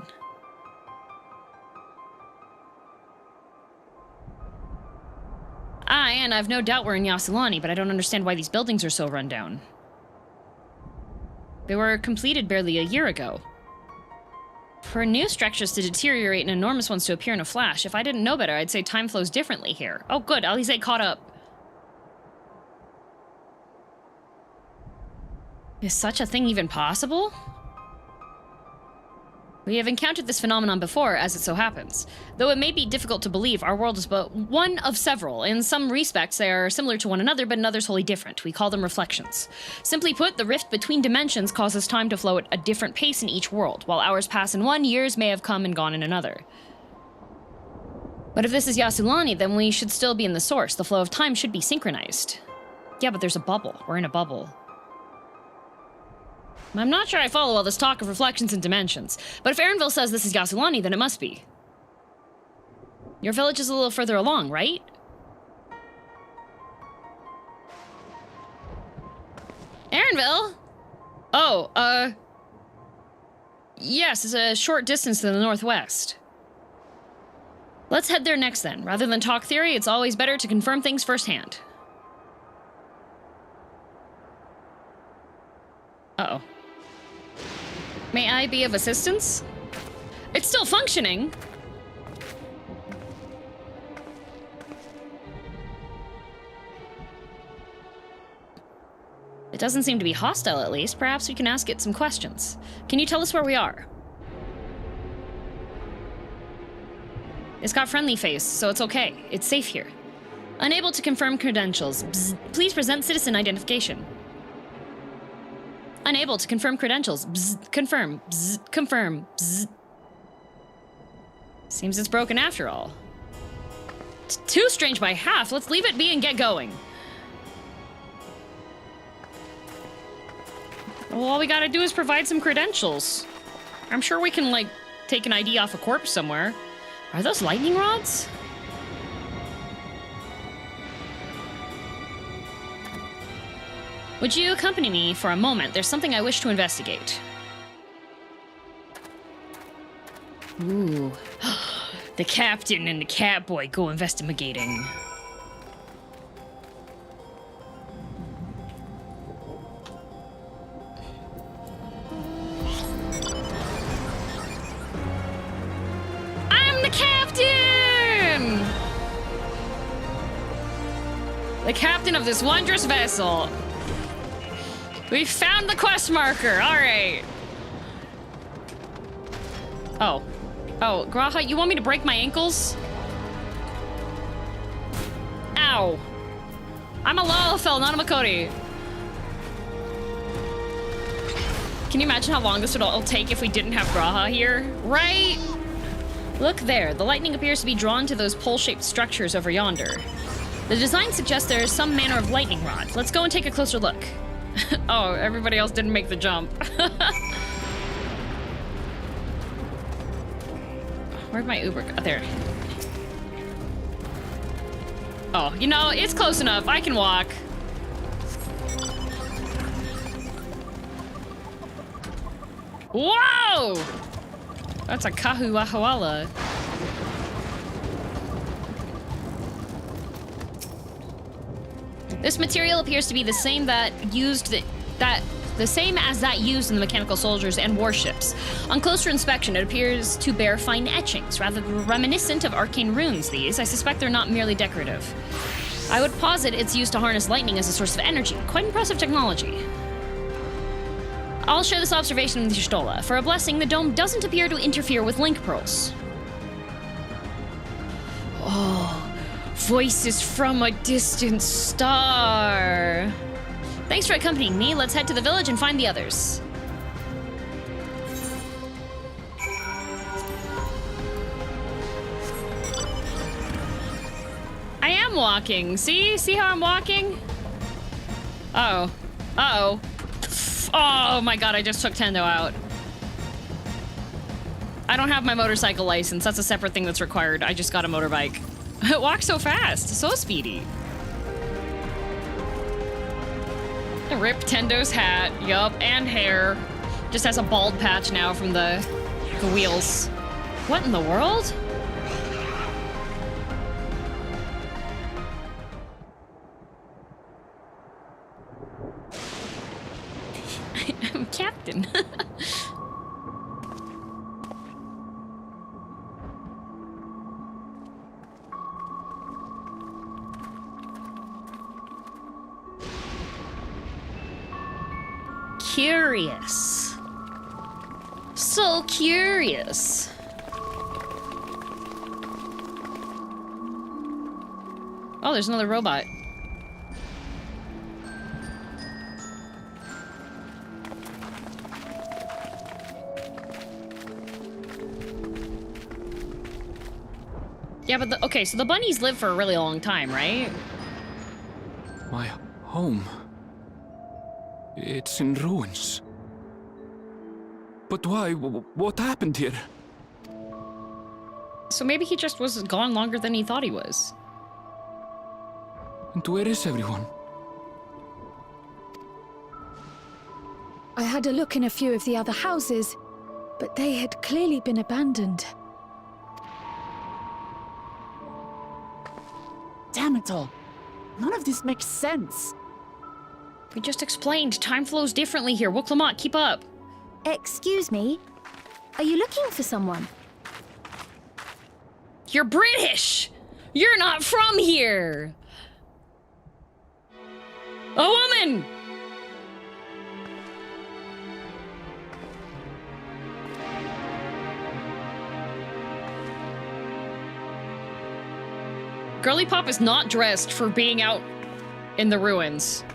And I've no doubt we're in Yasselani, but I don't understand why these buildings are so run down. They were completed barely a year ago. For new structures to deteriorate and enormous ones to appear in a flash. If I didn't know better, I'd say time flows differently here. Oh, good. At least I caught up. Is such a thing even possible? We have encountered this phenomenon before, as it so happens. Though it may be difficult to believe, our world is but one of several. In some respects, they are similar to one another, but in others wholly different. We call them reflections. Simply put, the rift between dimensions causes time to flow at a different pace in each world. While hours pass in one, years may have come and gone in another. But if this is Yasulani, then we should still be in the source. The flow of time should be synchronized. Yeah, but there's a bubble. We're in a bubble. I'm not sure I follow all this talk of reflections and dimensions, but if Aaronville says this is Yasulani, then it must be. Your village is a little further along, right? Aaronville? Oh, yes, it's a short distance to the northwest. Let's head there next then. Rather than talk theory, it's always better to confirm things firsthand. Uh-oh. May I be of assistance? It's still functioning. It doesn't seem to be hostile, at least. Perhaps we can ask it some questions. Can you tell us where we are? It's got friendly face, so it's okay. It's safe here. Unable to confirm credentials. Bzz. Please present citizen identification. Unable to confirm credentials. Bzz. Confirm. Bzz. Confirm. Bzz. Seems it's broken after all. Too strange by half. Let's leave it be and get going. Well, all we gotta do is provide some credentials. I'm sure we can, like, take an ID off a corpse somewhere. Are those lightning rods? Would you accompany me for a moment? There's something I wish to investigate. Ooh. The captain and the catboy go investigating. I'm the captain! The captain of this wondrous vessel. We found the quest marker, all right. Oh, Graha, you want me to break my ankles? Ow. I'm a lalafell, not a Miqo'te. Can you imagine how long this would all take if we didn't have Graha here? Right? Look there, the lightning appears to be drawn to those pole-shaped structures over yonder. The design suggests there is some manner of lightning rod. Let's go and take a closer look. Oh, everybody else didn't make the jump. Where'd my Uber go? Oh, there. Oh, you know, it's close enough. I can walk. Whoa! That's a kahuahawala. This material appears to be the same as that used in the mechanical soldiers and warships. On closer inspection, it appears to bear fine etchings, rather reminiscent of arcane runes. These, I suspect, they're not merely decorative. I would posit it's used to harness lightning as a source of energy. Quite impressive technology. I'll share this observation with Y'shtola. For a blessing, the dome doesn't appear to interfere with link pearls. Oh. Voices from a distant star. Thanks for accompanying me. Let's head to the village and find the others. I am walking. See? See how I'm walking? Uh-oh. Uh-oh. Oh my god, I just took Tendo out. I don't have my motorcycle license. That's a separate thing that's required. I just got a motorbike. It walks so fast, so speedy. Rip Tendo's hat, yup, and hair. Just has a bald patch now from the wheels. What in the world? I'm captain. curious. So curious. Oh, there's another robot. Yeah, but okay, so the bunnies live for a really long time, right? My home. It's in ruins. But why? What happened here? So maybe he just was gone longer than he thought he was. And where is everyone? I had a look in a few of the other houses, but they had clearly been abandoned. Damn it all. None of this makes sense. We just explained, time flows differently here. Wooklamot, keep up. Excuse me? Are you looking for someone? You're British! You're not from here! A woman! Girly Pop is not dressed for being out in the ruins.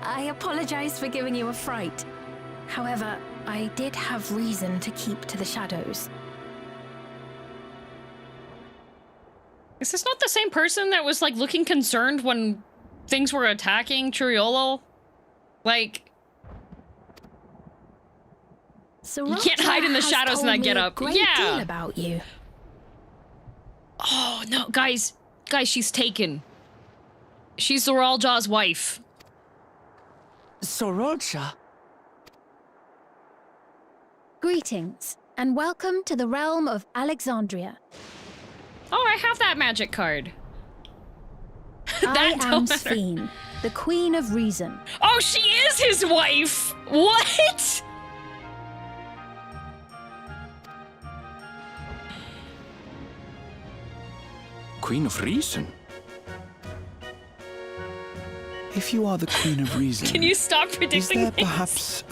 I apologize for giving you a fright. However, I did have reason to keep to the shadows. Is this not the same person that was, like, looking concerned when things were attacking Triolo? Like... You can't hide in the shadows in that getup. Yeah! Deal about you. Oh, no, guys. Guys, she's taken. She's Zoralja's wife. Sorolja? Greetings, and welcome to the realm of Alexandria. Oh, I have that magic card. I am Sphene, the Queen of Reason. Oh, she is his wife! What? Queen of Reason? If you are the Queen of Reason, Can you stop is predicting there things? perhaps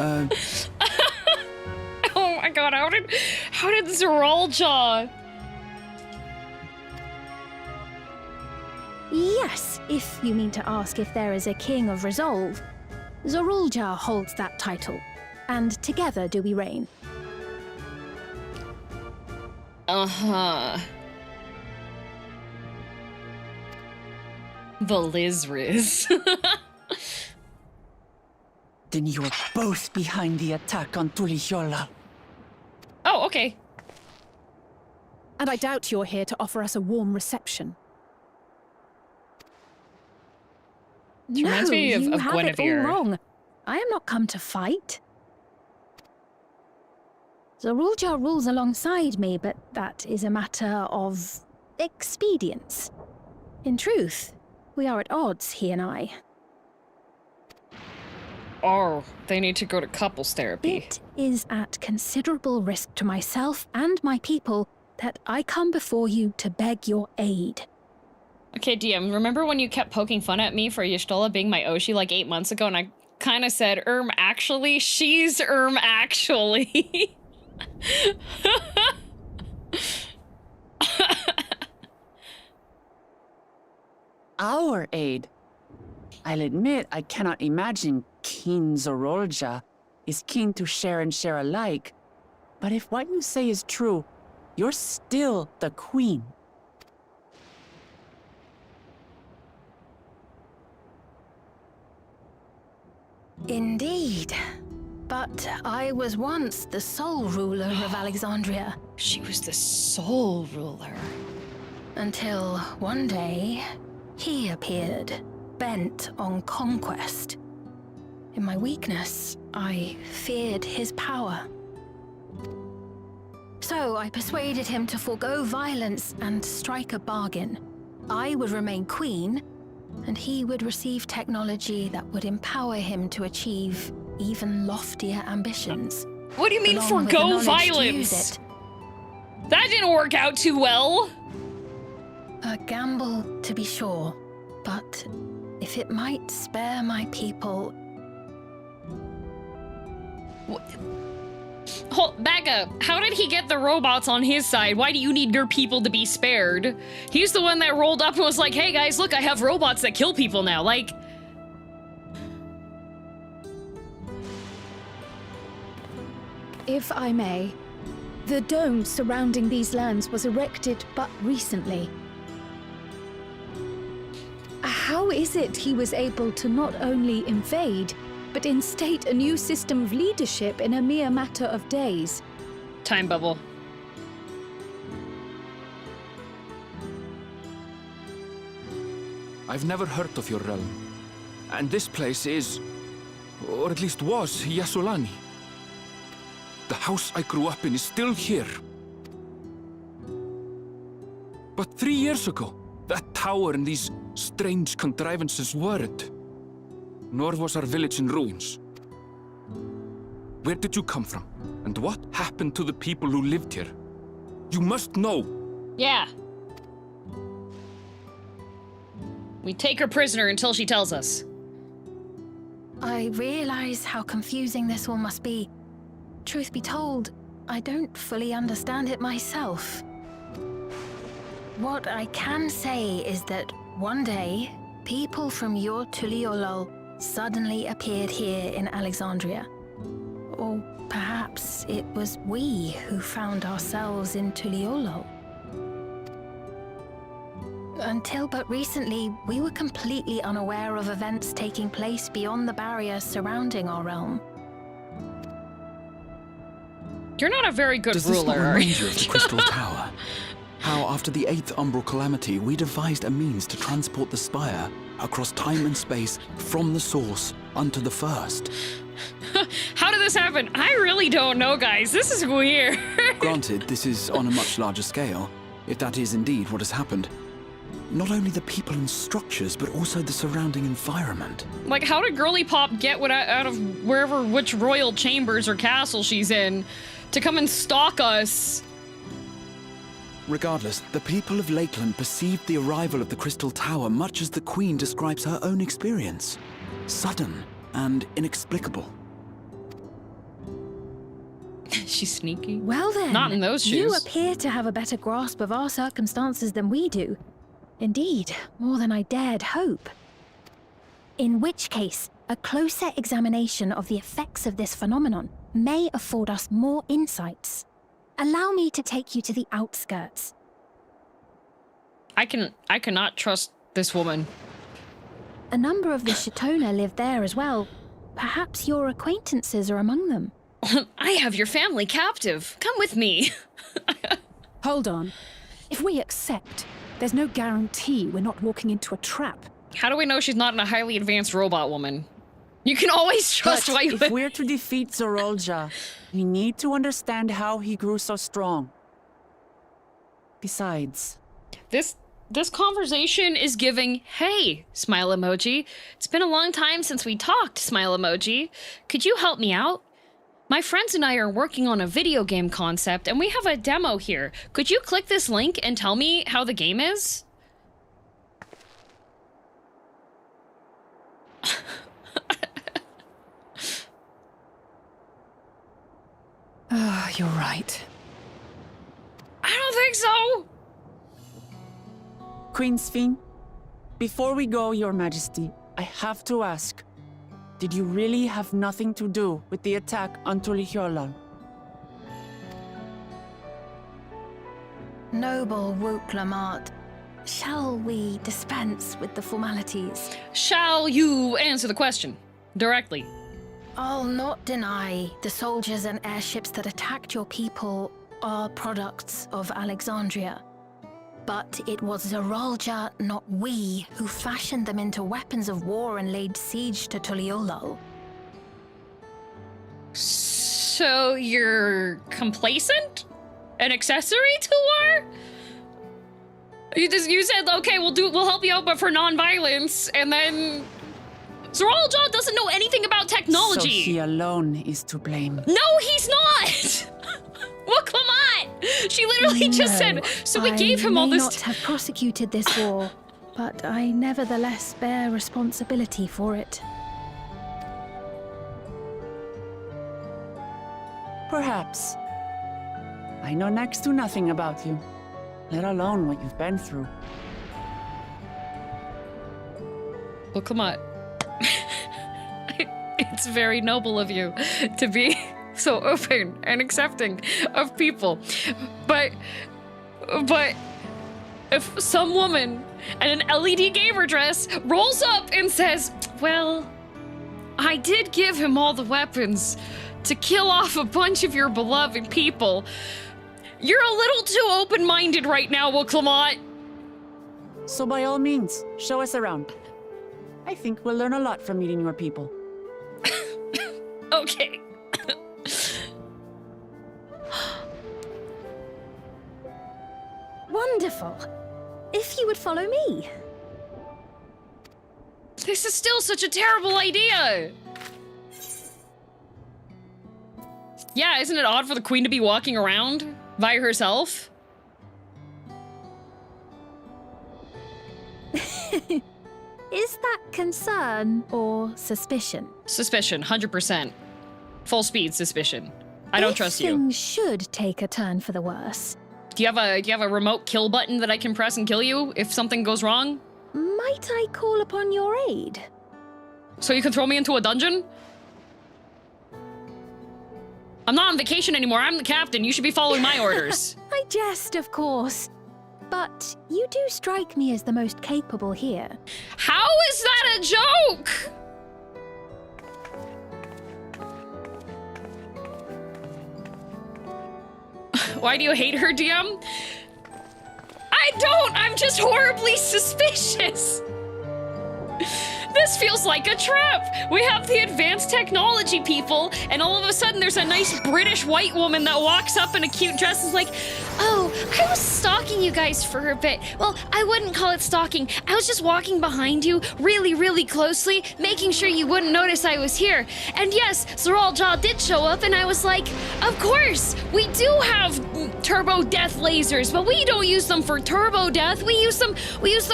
Oh my god, how did Zoralja? Yes, if you mean to ask if there is a King of Resolve. Zorulja holds that title, and together do we reign. Uh-huh. The Lizriz. Then you are both behind the attack on Tulihiola. Oh, okay. And I doubt you're here to offer us a warm reception. She reminds me of you have it all Guinevere. wrong. I am not come to fight. Zorulja rules alongside me, but that is a matter of expedience. In truth, we are at odds, he and I. Oh, they need to go to couples therapy. It is at considerable risk to myself and my people that I come before you to beg your aid. Okay, DM, remember when you kept poking fun at me for Y'shtola being my Oshi like 8 months ago, and I kind of said, actually? She's actually. Our aid. I'll admit I cannot imagine King Zorolja is keen to share and share alike. But if what you say is true, you're still the queen. Indeed. But I was once the sole ruler of Alexandria. She was the sole ruler. Until one day, he appeared, bent on conquest. In my weakness, I feared his power. So I persuaded him to forego violence and strike a bargain. I would remain queen, and he would receive technology that would empower him to achieve even loftier ambitions. What do you mean along with the forgo knowledge to use violence? it. That didn't work out too well. A gamble, to be sure, but if if it might spare my people. Back up. How did he get the robots on his side? Why do you need your people to be spared? He's the one that rolled up and was like, hey guys, look, I have robots that kill people now. Like... If I may, the dome surrounding these lands was erected but recently. How is it he was able to not only invade, but instate a new system of leadership in a mere matter of days? Time bubble. I've never heard of your realm. And this place is, or at least was, Yassolani. The house I grew up in is still here. But 3 years ago, that tower and these strange contrivances weren't. Nor was our village in ruins. Where did you come from? And what happened to the people who lived here? You must know! Yeah. We take her prisoner until she tells us. I realize how confusing this all must be. Truth be told, I don't fully understand it myself. What I can say is that one day, people from your Tuliolol suddenly appeared here in Alexandria. Or perhaps it was we who found ourselves in Tuliolol. Until but recently, we were completely unaware of events taking place beyond the barriers surrounding our realm. You're not a very good Does this ruler, not are remind you? you of the Crystal Tower? How after the 8th Umbral Calamity, we devised a means to transport the Spire across time and space from the source unto the first. How did this happen? I really don't know, guys. This is weird. Granted, this is on a much larger scale, if that is indeed what has happened. Not only the people and structures, but also the surrounding environment. Like, how did Girly Pop get out of which royal chambers or castle she's in to come and stalk us? Regardless, the people of Lakeland perceived the arrival of the Crystal Tower much as the Queen describes her own experience. Sudden and inexplicable. She's sneaky. Well then, Not in those shoes. You appear to have a better grasp of our circumstances than we do. Indeed, more than I dared hope. In which case, a closer examination of the effects of this phenomenon may afford us more insights. Allow me to take you to the outskirts. I cannot trust this woman. A number of the Shatona live there as well. Perhaps your acquaintances are among them. I have your family captive. Come with me. Hold on. If we accept, there's no guarantee we're not walking into a trap. How do we know she's not a highly advanced robot woman? You can always trust But why you... if we're to defeat Zorolja, we need to understand how he grew so strong. Besides... This conversation is giving, hey, smile emoji. It's been a long time since we talked, smile emoji. Could you help me out? My friends and I are working on a video game concept, and we have a demo here. Could you click this link and tell me how the game is? You're right. I don't think so. Queen Sphene, before we go, Your Majesty, I have to ask, did you really have nothing to do with the attack on Tuliolol? Noble Wook Lamart, shall we dispense with the formalities? Shall you answer the question directly? I'll not deny the soldiers and airships that attacked your people are products of Alexandria. But it was Zorolja, not we, who fashioned them into weapons of war and laid siege to Tuliolol. So you're complacent? An accessory to war? You said, okay, we'll help you out, but for non-violence, and then Zorolja doesn't know anything about technology. So he alone is to blame. No, he's not. Well, come on. She literally just said, so we gave him all this. I may not have prosecuted this war, but I nevertheless bear responsibility for it. Perhaps. I know next to nothing about you, let alone what you've been through. Well, come on. It's very noble of you to be so open and accepting of people. But if some woman in an LED gamer dress rolls up and says, well, I did give him all the weapons to kill off a bunch of your beloved people, you're a little too open-minded right now, Miqo'te. So by all means, show us around. I think we'll learn a lot from meeting your people. Okay. Wonderful. If you would follow me. This is still such a terrible idea. Yeah, isn't it odd for the queen to be walking around by herself? Is that concern or suspicion? Suspicion, 100%. Full speed suspicion. I don't trust you. Things should take a turn for the worse. Do you have a remote kill button that I can press and kill you if something goes wrong? Might I call upon your aid? So you can throw me into a dungeon? I'm not on vacation anymore. I'm the captain. You should be following my orders. I jest, of course. But you do strike me as the most capable here. How is that a joke? Why do you hate her, DM? I don't! I'm just horribly suspicious! This feels like a trap! We have the advanced technology people, and all of a sudden there's a nice British white woman that walks up in a cute dress and is like, oh, I was stalking you guys for a bit. Well, I wouldn't call it stalking. I was just walking behind you really, really closely, making sure you wouldn't notice I was here. And yes, Zoraljaw did show up, and I was like, of course, we do have turbo death lasers, but we don't use them for turbo death. We use them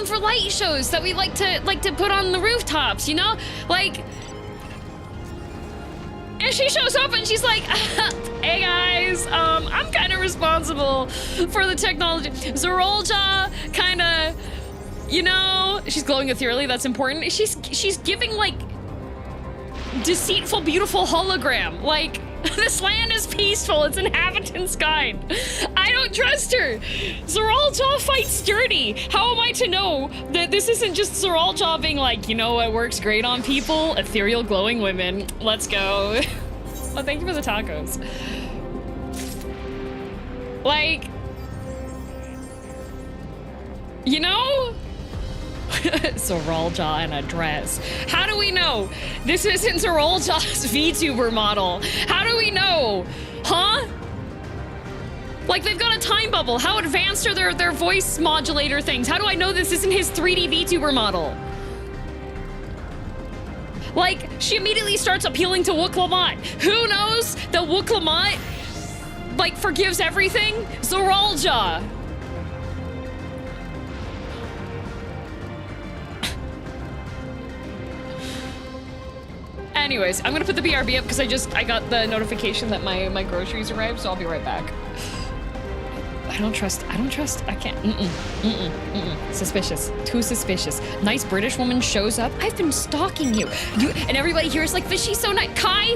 for light shows that we like to put on the rooftops, you know? Like, and she shows up and she's like, hey guys, I'm kind of responsible for the technology. Zoraljaw kind of, you know, she's glowing ethereally, that's important. She's giving like deceitful, beautiful hologram. Like, this land is peaceful, its inhabitants kind. I don't trust her. Zoraljaw fights dirty. How am I to know that this isn't just Zoraljaw being like, you know what works great on people? Ethereal glowing women. Let's go. Oh, thank you for the tacos. Like, you know? Zoraljaw in a dress. How do we know this isn't Zoraljaw's VTuber model? How do we know? Huh? Like, they've got a time bubble. How advanced are their voice modulator things? How do I know this isn't his 3D VTuber model? Like, she immediately starts appealing to Miqo'te. Who knows that Miqo'te, like, forgives everything? Zoraljaw. Anyways, I'm gonna put the BRB up because I got the notification that my groceries arrived, so I'll be right back. I don't trust, I can't, Suspicious, too suspicious. Nice British woman shows up. I've been stalking you. And everybody here is like, but she's so nice. Kai?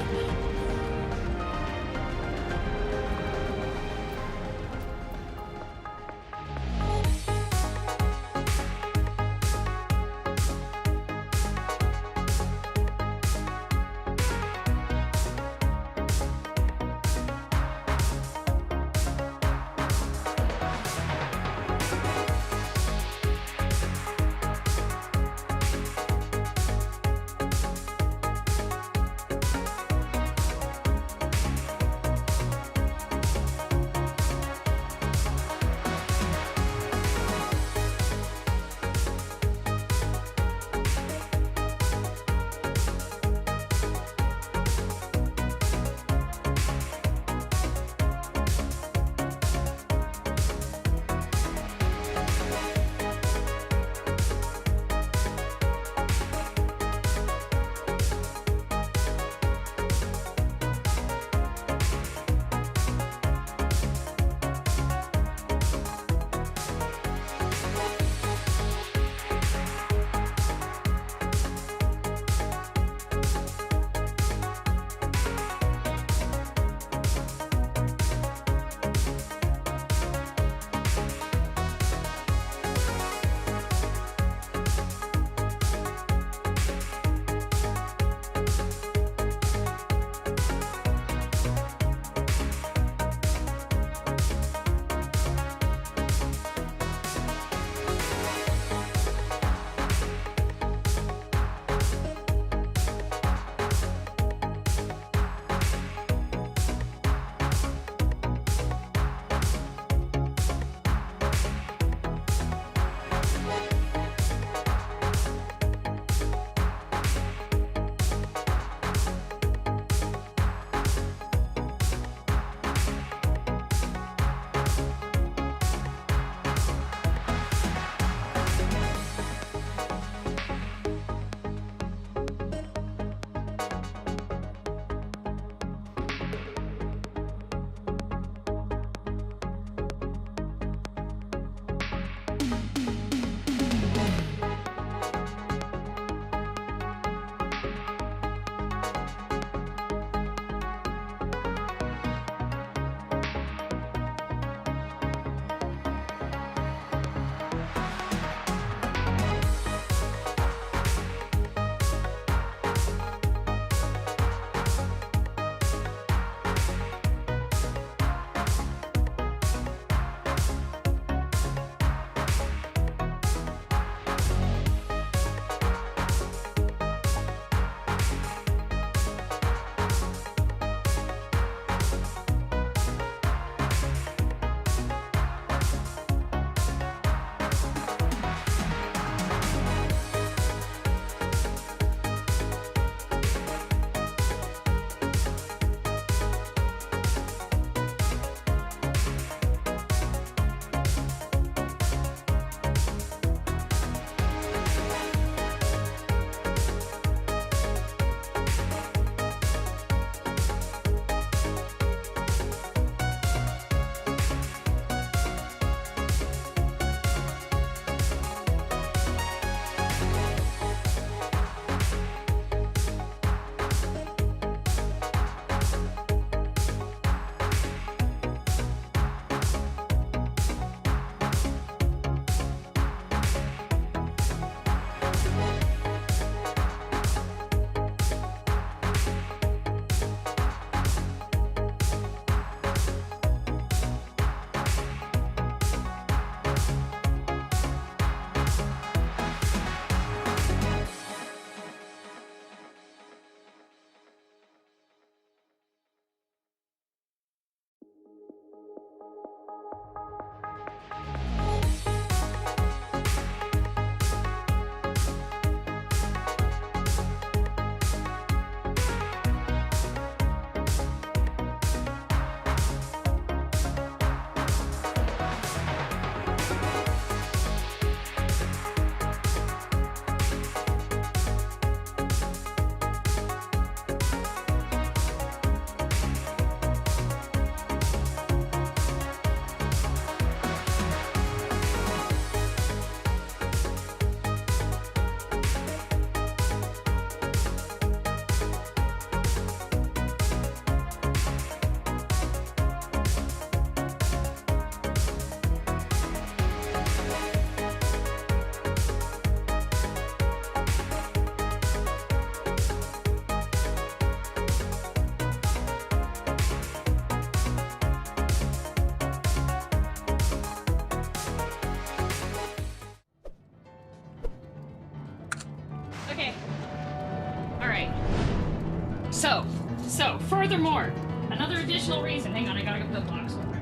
So, furthermore, another additional reason. Hang on, I gotta get the box over.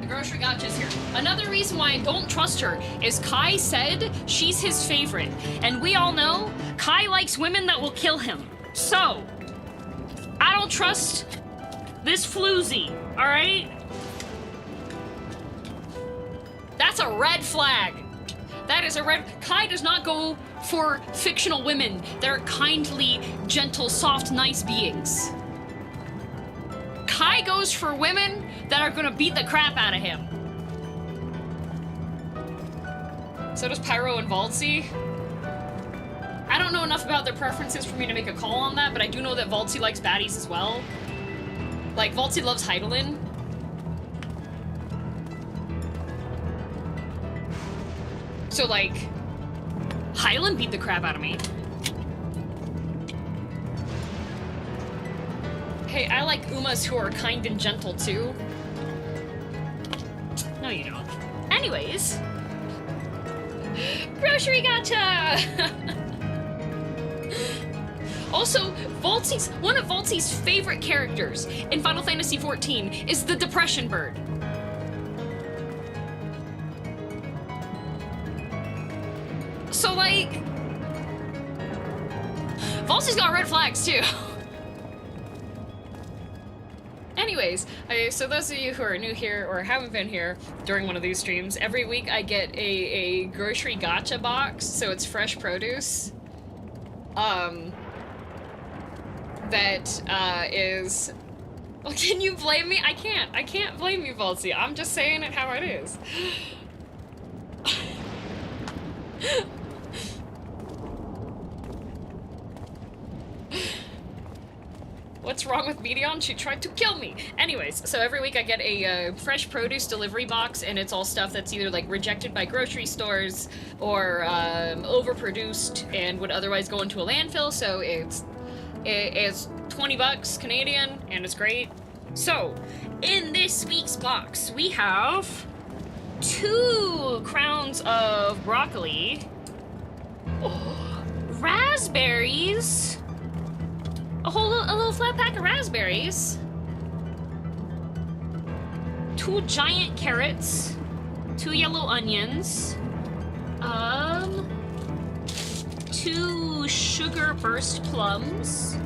The grocery gotcha's here. Another reason why I don't trust her is Kai said she's his favorite. And we all know Kai likes women that will kill him. So, I don't trust this floozy, alright? That's a red flag. That is a red... Kai does not go for fictional women that are kindly, gentle, soft, nice beings. Kai goes for women that are gonna beat the crap out of him. So does Pyro and Valtzy. I don't know enough about their preferences for me to make a call on that, but I do know that Valtzy likes baddies as well. Like, Valtzy loves Heidelin. So, like, Hyland beat the crap out of me. Hey, I like Umas who are kind and gentle, too. No, you don't. Anyways. Grocery gotcha! Also, one of Valtzy's favorite characters in Final Fantasy XIV is the Depression Bird. So, like, Valtzy's got red flags, too. Anyways, so those of you who are new here or haven't been here during one of these streams, every week I get a grocery gotcha box, so it's fresh produce. That is... Well, can you blame me? I can't blame you, Valtzy. I'm just saying it how it is. What's wrong with Medion? She tried to kill me. Anyways, so every week I get a fresh produce delivery box, and it's all stuff that's either like rejected by grocery stores or overproduced and would otherwise go into a landfill. So it's 20 bucks Canadian, and it's great. So in this week's box, we have 2 crowns of broccoli, raspberries. A little flat pack of raspberries, 2 giant carrots, 2 yellow onions, 2 sugar burst plums,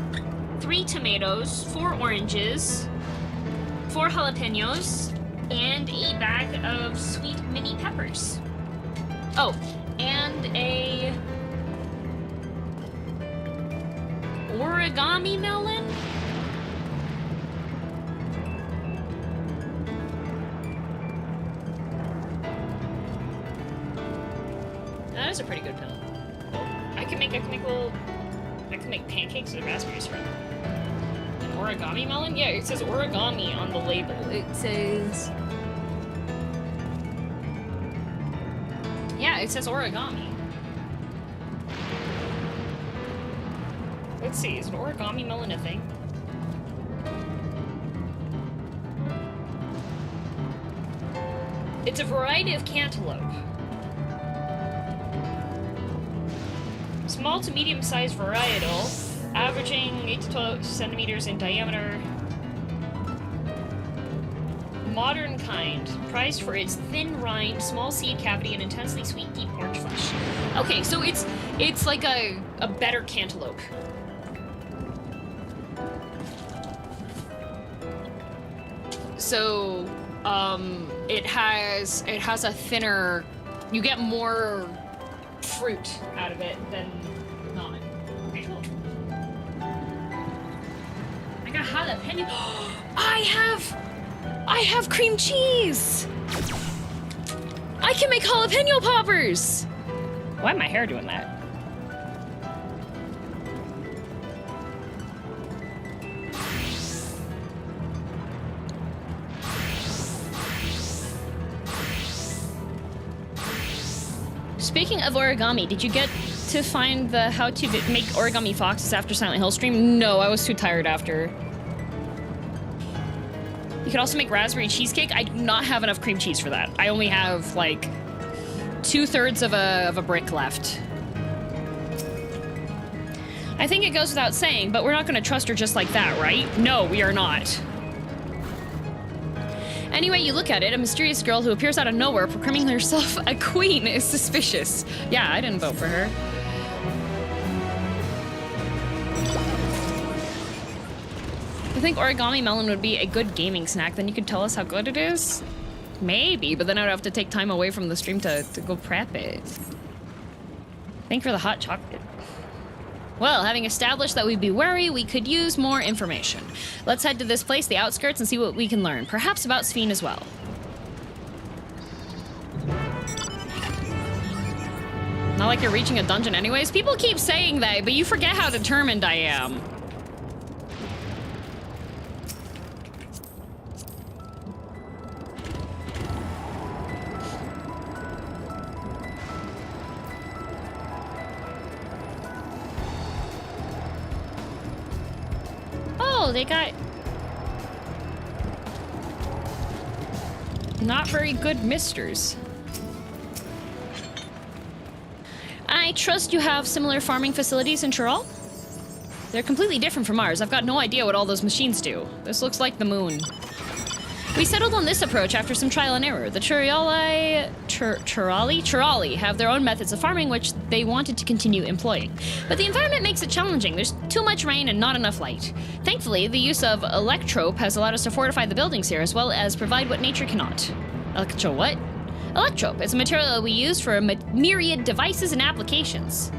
3 tomatoes, 4 oranges, 4 jalapenos, and a bag of sweet mini peppers. Oh, and a origami melon? That is a pretty good pill. I can make pancakes with raspberry syrup. An origami melon? Yeah, it says origami on the label. It says... Yeah, it says origami. Let's see, is an origami melon a thing? It's a variety of cantaloupe. Small to medium-sized varietal, averaging 8 to 12 centimeters in diameter. Modern kind, prized for its thin rind, small seed cavity, and intensely sweet, deep orange flesh. Okay, so it's like a better cantaloupe. So, it has a thinner, you get more fruit out of it than not. Okay, cool. I got jalapeno. I have cream cheese! I can make jalapeno poppers! Why am my hair doing that? Speaking of origami, did you get to find the how to make origami foxes after Silent Hill stream? No, I was too tired after. You could also make raspberry cheesecake. I do not have enough cream cheese for that. I only have like 2/3 of a brick left. I think it goes without saying, but we're not gonna trust her just like that, right? No, we are not. Anyway, you look at it, a mysterious girl who appears out of nowhere proclaiming herself a queen is suspicious. Yeah, I didn't vote for her. I think origami melon would be a good gaming snack. Then you could tell us how good it is? Maybe, but then I would have to take time away from the stream to go prep it. Thank you for the hot chocolate. Well, having established that we'd be wary, we could use more information. Let's head to this place, the outskirts, and see what we can learn. Perhaps about Sphene as well. Not like you're reaching a dungeon anyways. People keep saying that, but you forget how determined I am. Oh, they got not very good misters. I trust you have similar farming facilities in Chirol? They're completely different from ours. I've got no idea what all those machines do. This looks like the moon. We settled on this approach after some trial and error. The Chirali have their own methods of farming, which they wanted to continue employing. But the environment makes it challenging. There's too much rain and not enough light. Thankfully, the use of electrope has allowed us to fortify the buildings here, as well as provide what nature cannot. Electro what? Electrope. It's a material we use for myriad devices and applications.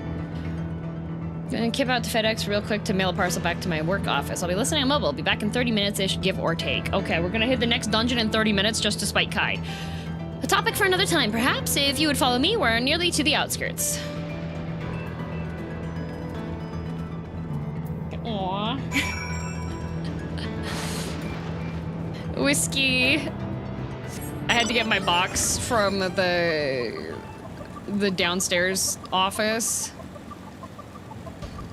Gonna kip out to FedEx real quick to mail a parcel back to my work office. I'll be listening on mobile. I'll be back in 30 minutes-ish, give or take. Okay, we're gonna hit the next dungeon in 30 minutes just to spite Kai. A topic for another time, perhaps. If you would follow me, we're nearly to the outskirts. Aww. Whiskey. I had to get my box from the downstairs office.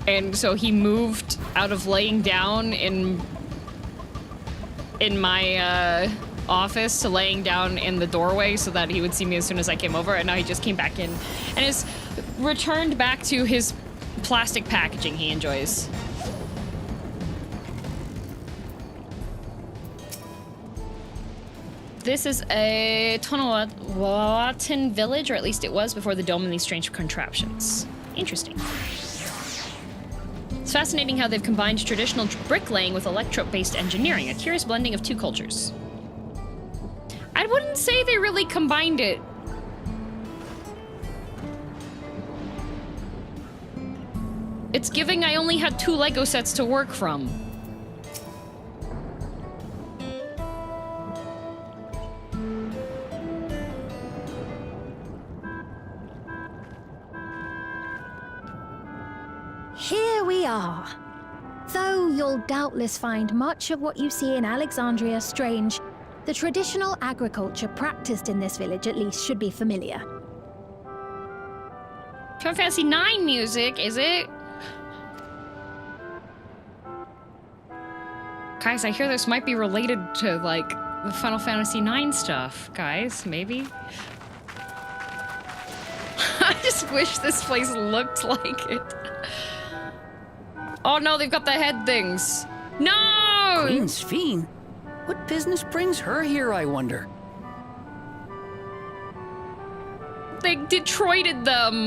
And so he moved out of laying down in my office to laying down in the doorway so that he would see me as soon as I came over, and now he just came back in and is returned back to his plastic packaging he enjoys. This is a Tonawatan village, or at least it was before the dome and these strange contraptions. Interesting. It's fascinating how they've combined traditional bricklaying with electrope-based engineering, a curious blending of two cultures. I wouldn't say they really combined it. It's giving I only had 2 Lego sets to work from. Here we are. Though you'll doubtless find much of what you see in Alexandria strange, the traditional agriculture practiced in this village at least should be familiar. Final Fantasy IX music, is it? Guys, I hear this might be related to, like, the Final Fantasy IX stuff. Guys, maybe? I just wish this place looked like it. Oh no, they've got the head things. No! Queen Sphene? What business brings her here, I wonder? They Detroited them.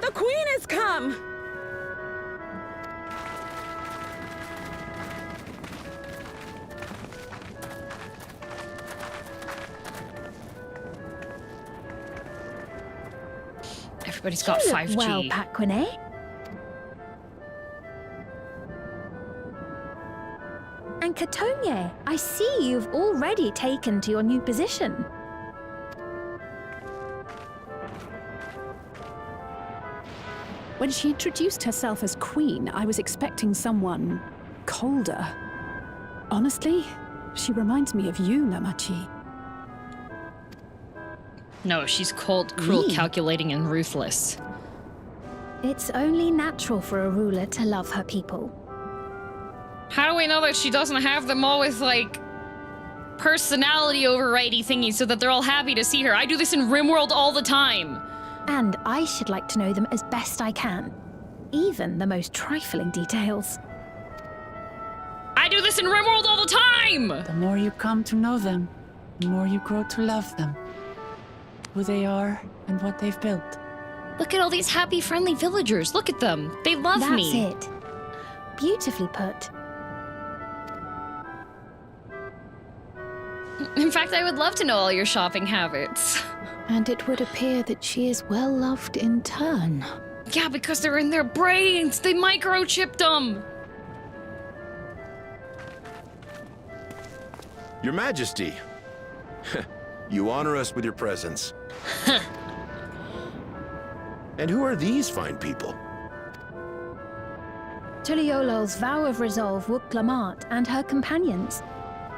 The queen has come! Everybody's got 5G. Well, Paquine. And Katonya, I see you've already taken to your new position. When she introduced herself as queen, I was expecting someone colder. Honestly, she reminds me of you, Namachi. No, she's cold, cruel, calculating, and ruthless. It's only natural for a ruler to love her people. How do we know that she doesn't have them all with, like, personality overridey thingies so that they're all happy to see her? I do this in RimWorld all the time. And I should like to know them as best I can. Even the most trifling details. I do this in RimWorld all the time! The more you come to know them, the more you grow to love them. Who they are and what they've built. Look at all these happy, friendly villagers. Look at them. They love me. That's it. Beautifully put. In fact, I would love to know all your shopping habits. And it would appear that she is well loved in turn. Yeah, because they're in their brains. They microchipped them. Your Majesty, you honor us with your presence. And who are these fine people? Tuliolo's vow of resolve Glams and her companions.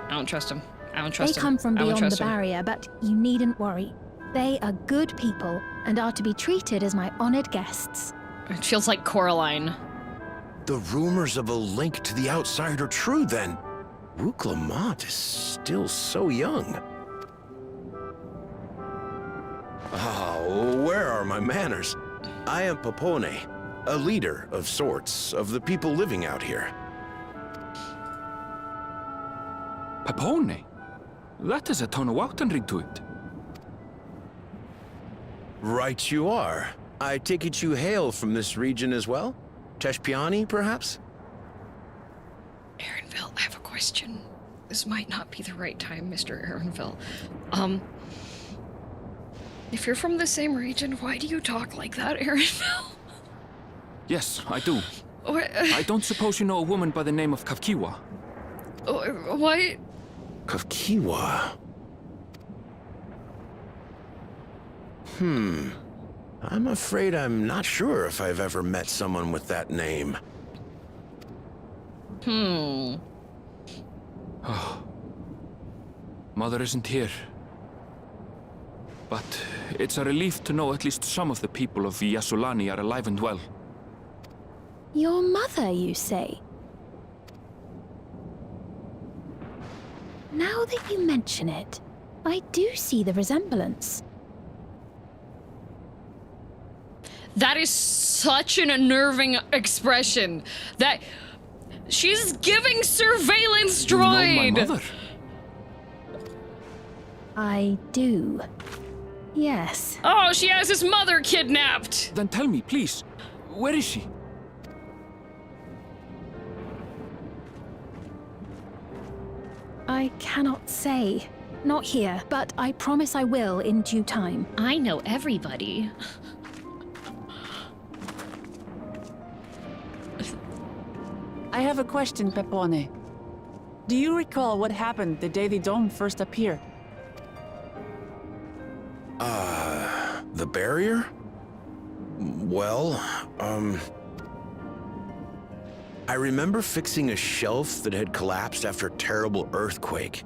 I don't trust him. I don't trust They him. come from I don't beyond trust the him. barrier, but you needn't worry. They are good people and are to be treated as my honored guests. It feels like Coraline. The rumors of a link to the outside are true, then. Glams is still so young. Oh, where are my manners? I am Popone, a leader of sorts of the people living out here. Popone? That is a Tonawautan ring to it. Right you are. I take it you hail from this region as well? Teshpiani, perhaps? Aaronville, I have a question. This might not be the right time, Mr. Aaronville. If you're from the same region, why do you talk like that, Aaronville? Yes, I do. What? I don't suppose you know a woman by the name of Kavkiwa. What? Kavkiwa? I'm afraid I'm not sure if I've ever met someone with that name. Oh. Mother isn't here. But it's a relief to know at least some of the people of Yasulani are alive and well. Your mother, you say? Now that you mention it, I do see the resemblance. That is such an unnerving expression. That she's giving surveillance droid. You know my mother? I do. Yes. Oh, she has his mother kidnapped. Then tell me, please, where is she? I cannot say. Not here, but I promise I will in due time. I know everybody. I have a question, Pepone. Do you recall what happened the day the dome first appeared? The barrier? Well, I remember fixing a shelf that had collapsed after a terrible earthquake.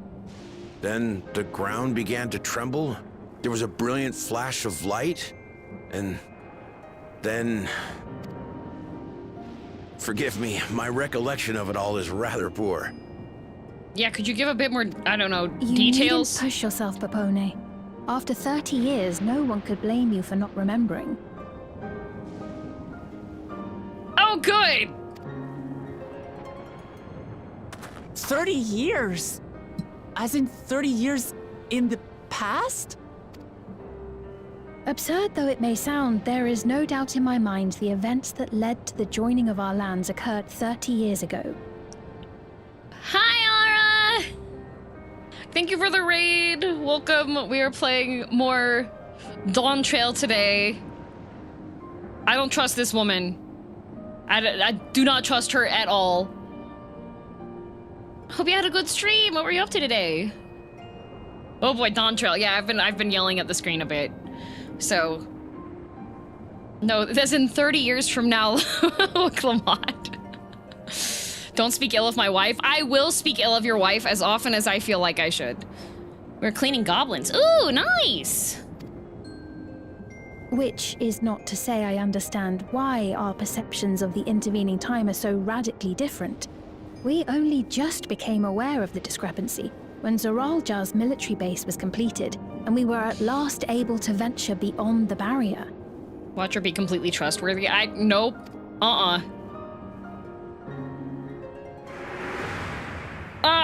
Then the ground began to tremble. There was a brilliant flash of light, and then... Forgive me, my recollection of it all is rather poor. Yeah, could you give a bit more, I don't know, You details? needn't push yourself, Popone. After 30 years, no one could blame you for not remembering. Oh, good! 30 years? As in 30 years in the past? Absurd though it may sound, there is no doubt in my mind the events that led to the joining of our lands occurred 30 years ago. Hi, Aura! Thank you for the raid. Welcome. We are playing more Dawntrail today. I don't trust this woman. I do not trust her at all. Hope you had a good stream. What were you up to today? Oh boy, Dawntrail. Yeah, I've been yelling at the screen a bit. So, no, that's in 30 years from now, Clamont. Don't speak ill of my wife. I will speak ill of your wife as often as I feel like I should. We're cleaning goblins. Ooh, nice! Which is not to say I understand why our perceptions of the intervening time are so radically different. We only just became aware of the discrepancy when Zoralja's military base was completed, and we were at last able to venture beyond the barrier. Watch her be completely trustworthy. Nope.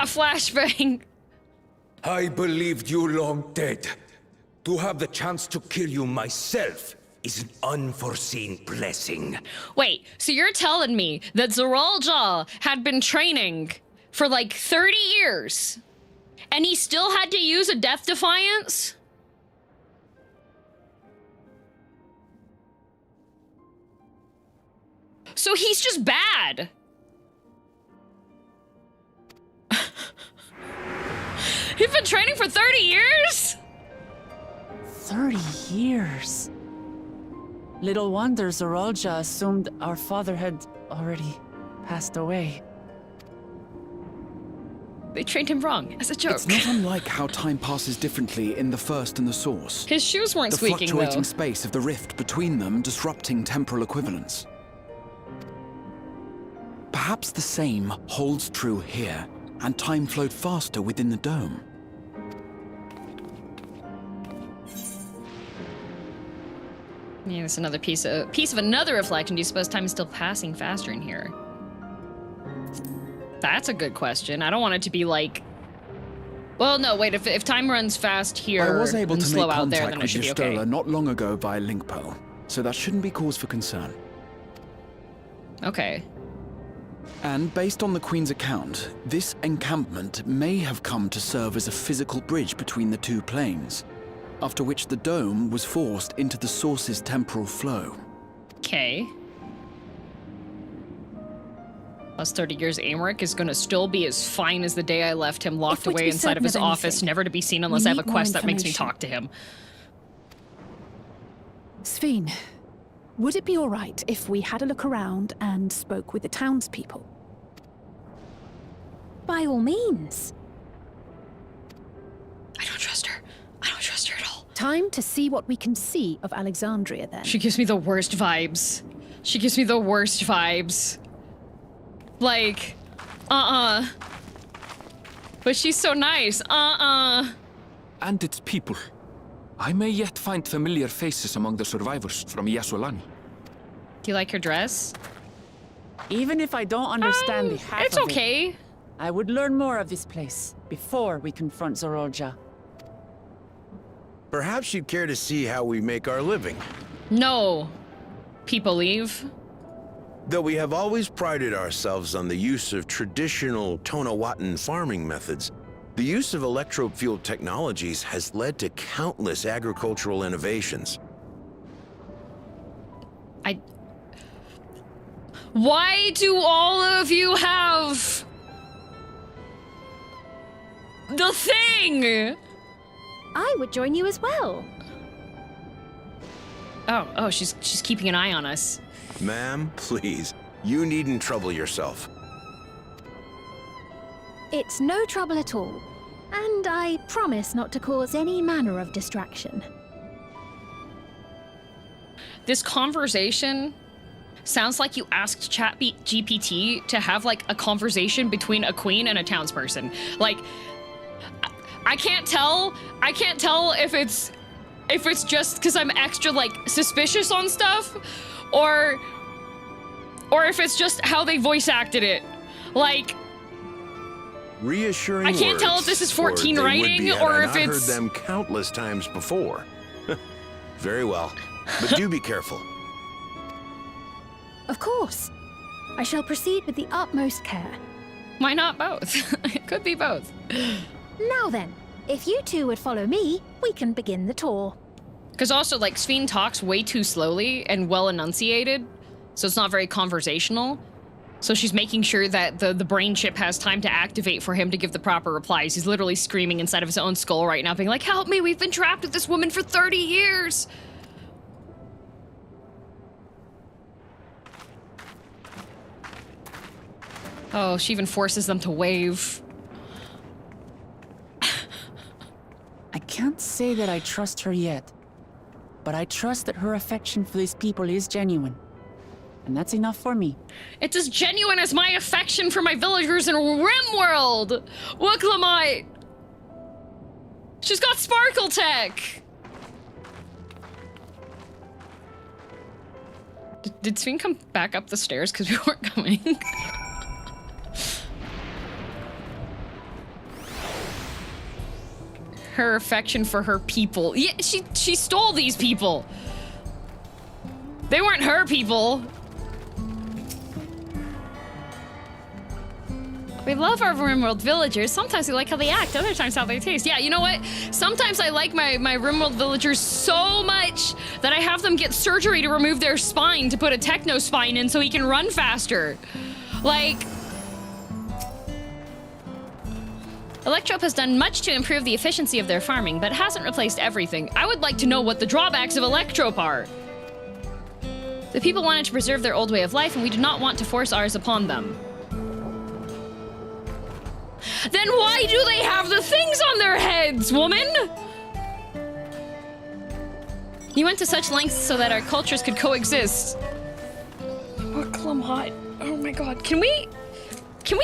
Flashbang. I believed you long dead. To have the chance to kill you myself is an unforeseen blessing. Wait, so you're telling me that Zeralja had been training for like 30 years, and he still had to use a death defiance? So he's just bad. He's been training for 30 years? 30 years. Little wonder Zeralja assumed our father had already passed away. They trained him wrong, as a joke. It's not unlike how time passes differently in the First and the Source. His shoes weren't squeaking, though. The fluctuating space of the rift between them disrupting temporal equivalence. Perhaps the same holds true here, and time flowed faster within the dome. Yeah, that's another piece of another reflection. Do you suppose time is still passing faster in here? That's a good question. I don't want it to be like... Well, no, wait, if time runs fast here I was able and to slow make out there, contact then it with should be okay. Yestola not long ago via link pearl, so that shouldn't be cause for concern. Okay. And based on the Queen's account, this encampment may have come to serve as a physical bridge between the two planes, after which the dome was forced into the Source's temporal flow. Okay. Plus 30 years, Amric is gonna still be as fine as the day I left him locked away inside of his office, never to be seen unless I have a quest that makes me talk to him. Sphene, would it be all right if we had a look around and spoke with the townspeople? By all means. I don't trust her. I don't trust her at all. Time to see what we can see of Alexandria, then. She gives me the worst vibes. She gives me the worst vibes. Like, But she's so nice. And its people. I may yet find familiar faces among the survivors from Yassolani. Do you like her dress? Even if I don't understand the half it's of okay. it, I would learn more of this place before we confront Zeralja. Perhaps you'd care to see how we make our living. No. People leave. Though we have always prided ourselves on the use of traditional Tonawatan farming methods, the use of electro-fueled technologies has led to countless agricultural innovations. Why do all of you have the thing? I would join you as well. Oh, she's keeping an eye on us. Ma'am, please, you needn't trouble yourself. It's no trouble at all. And I promise not to cause any manner of distraction. This conversation sounds like you asked ChatGPT to have like a conversation between a queen and a townsperson. Like, I can't tell if it's just because I'm extra like suspicious on stuff, or if it's just how they voice acted it. Like, reassuring I can't tell if this is 14 writing or if it's... heard them countless times before. Very well, but do be careful. Of course. I shall proceed with the utmost care. Why not both? It could be both. Now then, if you two would follow me, we can begin the tour. Because also, like, Sphene talks way too slowly and well enunciated, so it's not very conversational. So she's making sure that the brain chip has time to activate for him to give the proper replies. He's literally screaming inside of his own skull right now, being like, help me, we've been trapped with this woman for 30 years! Oh, she even forces them to wave. I can't say that I trust her yet, but I trust that her affection for these people is genuine. And that's enough for me. It's as genuine as my affection for my villagers in RimWorld! Wooklamite! She's got sparkle tech! Did Sven come back up the stairs because we weren't coming? Her affection for her people. Yeah, she stole these people. They weren't her people. We love our RimWorld villagers. Sometimes we like how they act, other times how they taste. Yeah, you know what? Sometimes I like my RimWorld villagers so much that I have them get surgery to remove their spine to put a techno spine in so he can run faster. Like... Electrope has done much to improve the efficiency of their farming, but hasn't replaced everything. I would like to know what the drawbacks of Electrope are. The people wanted to preserve their old way of life, and we do not want to force ours upon them. Then why do they have the things on their heads, woman? You went to such lengths so that our cultures could coexist. Hot. Oh my god. Can we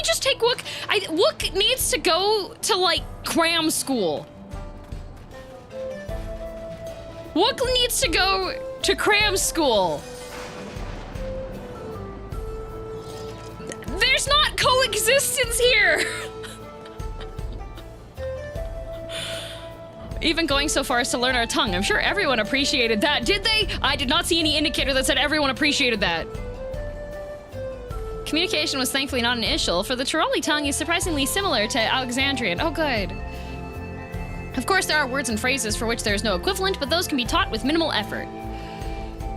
just take Wook? Wook needs to go to, like, cram school. Wook needs to go to cram school. There's not coexistence here. Even going so far as to learn our tongue. I'm sure everyone appreciated that. Did they? I did not see any indicator that said everyone appreciated that. Communication was thankfully not an issue, for the Tiroli tongue is surprisingly similar to Alexandrian. Oh, good. Of course, there are words and phrases for which there is no equivalent, but those can be taught with minimal effort.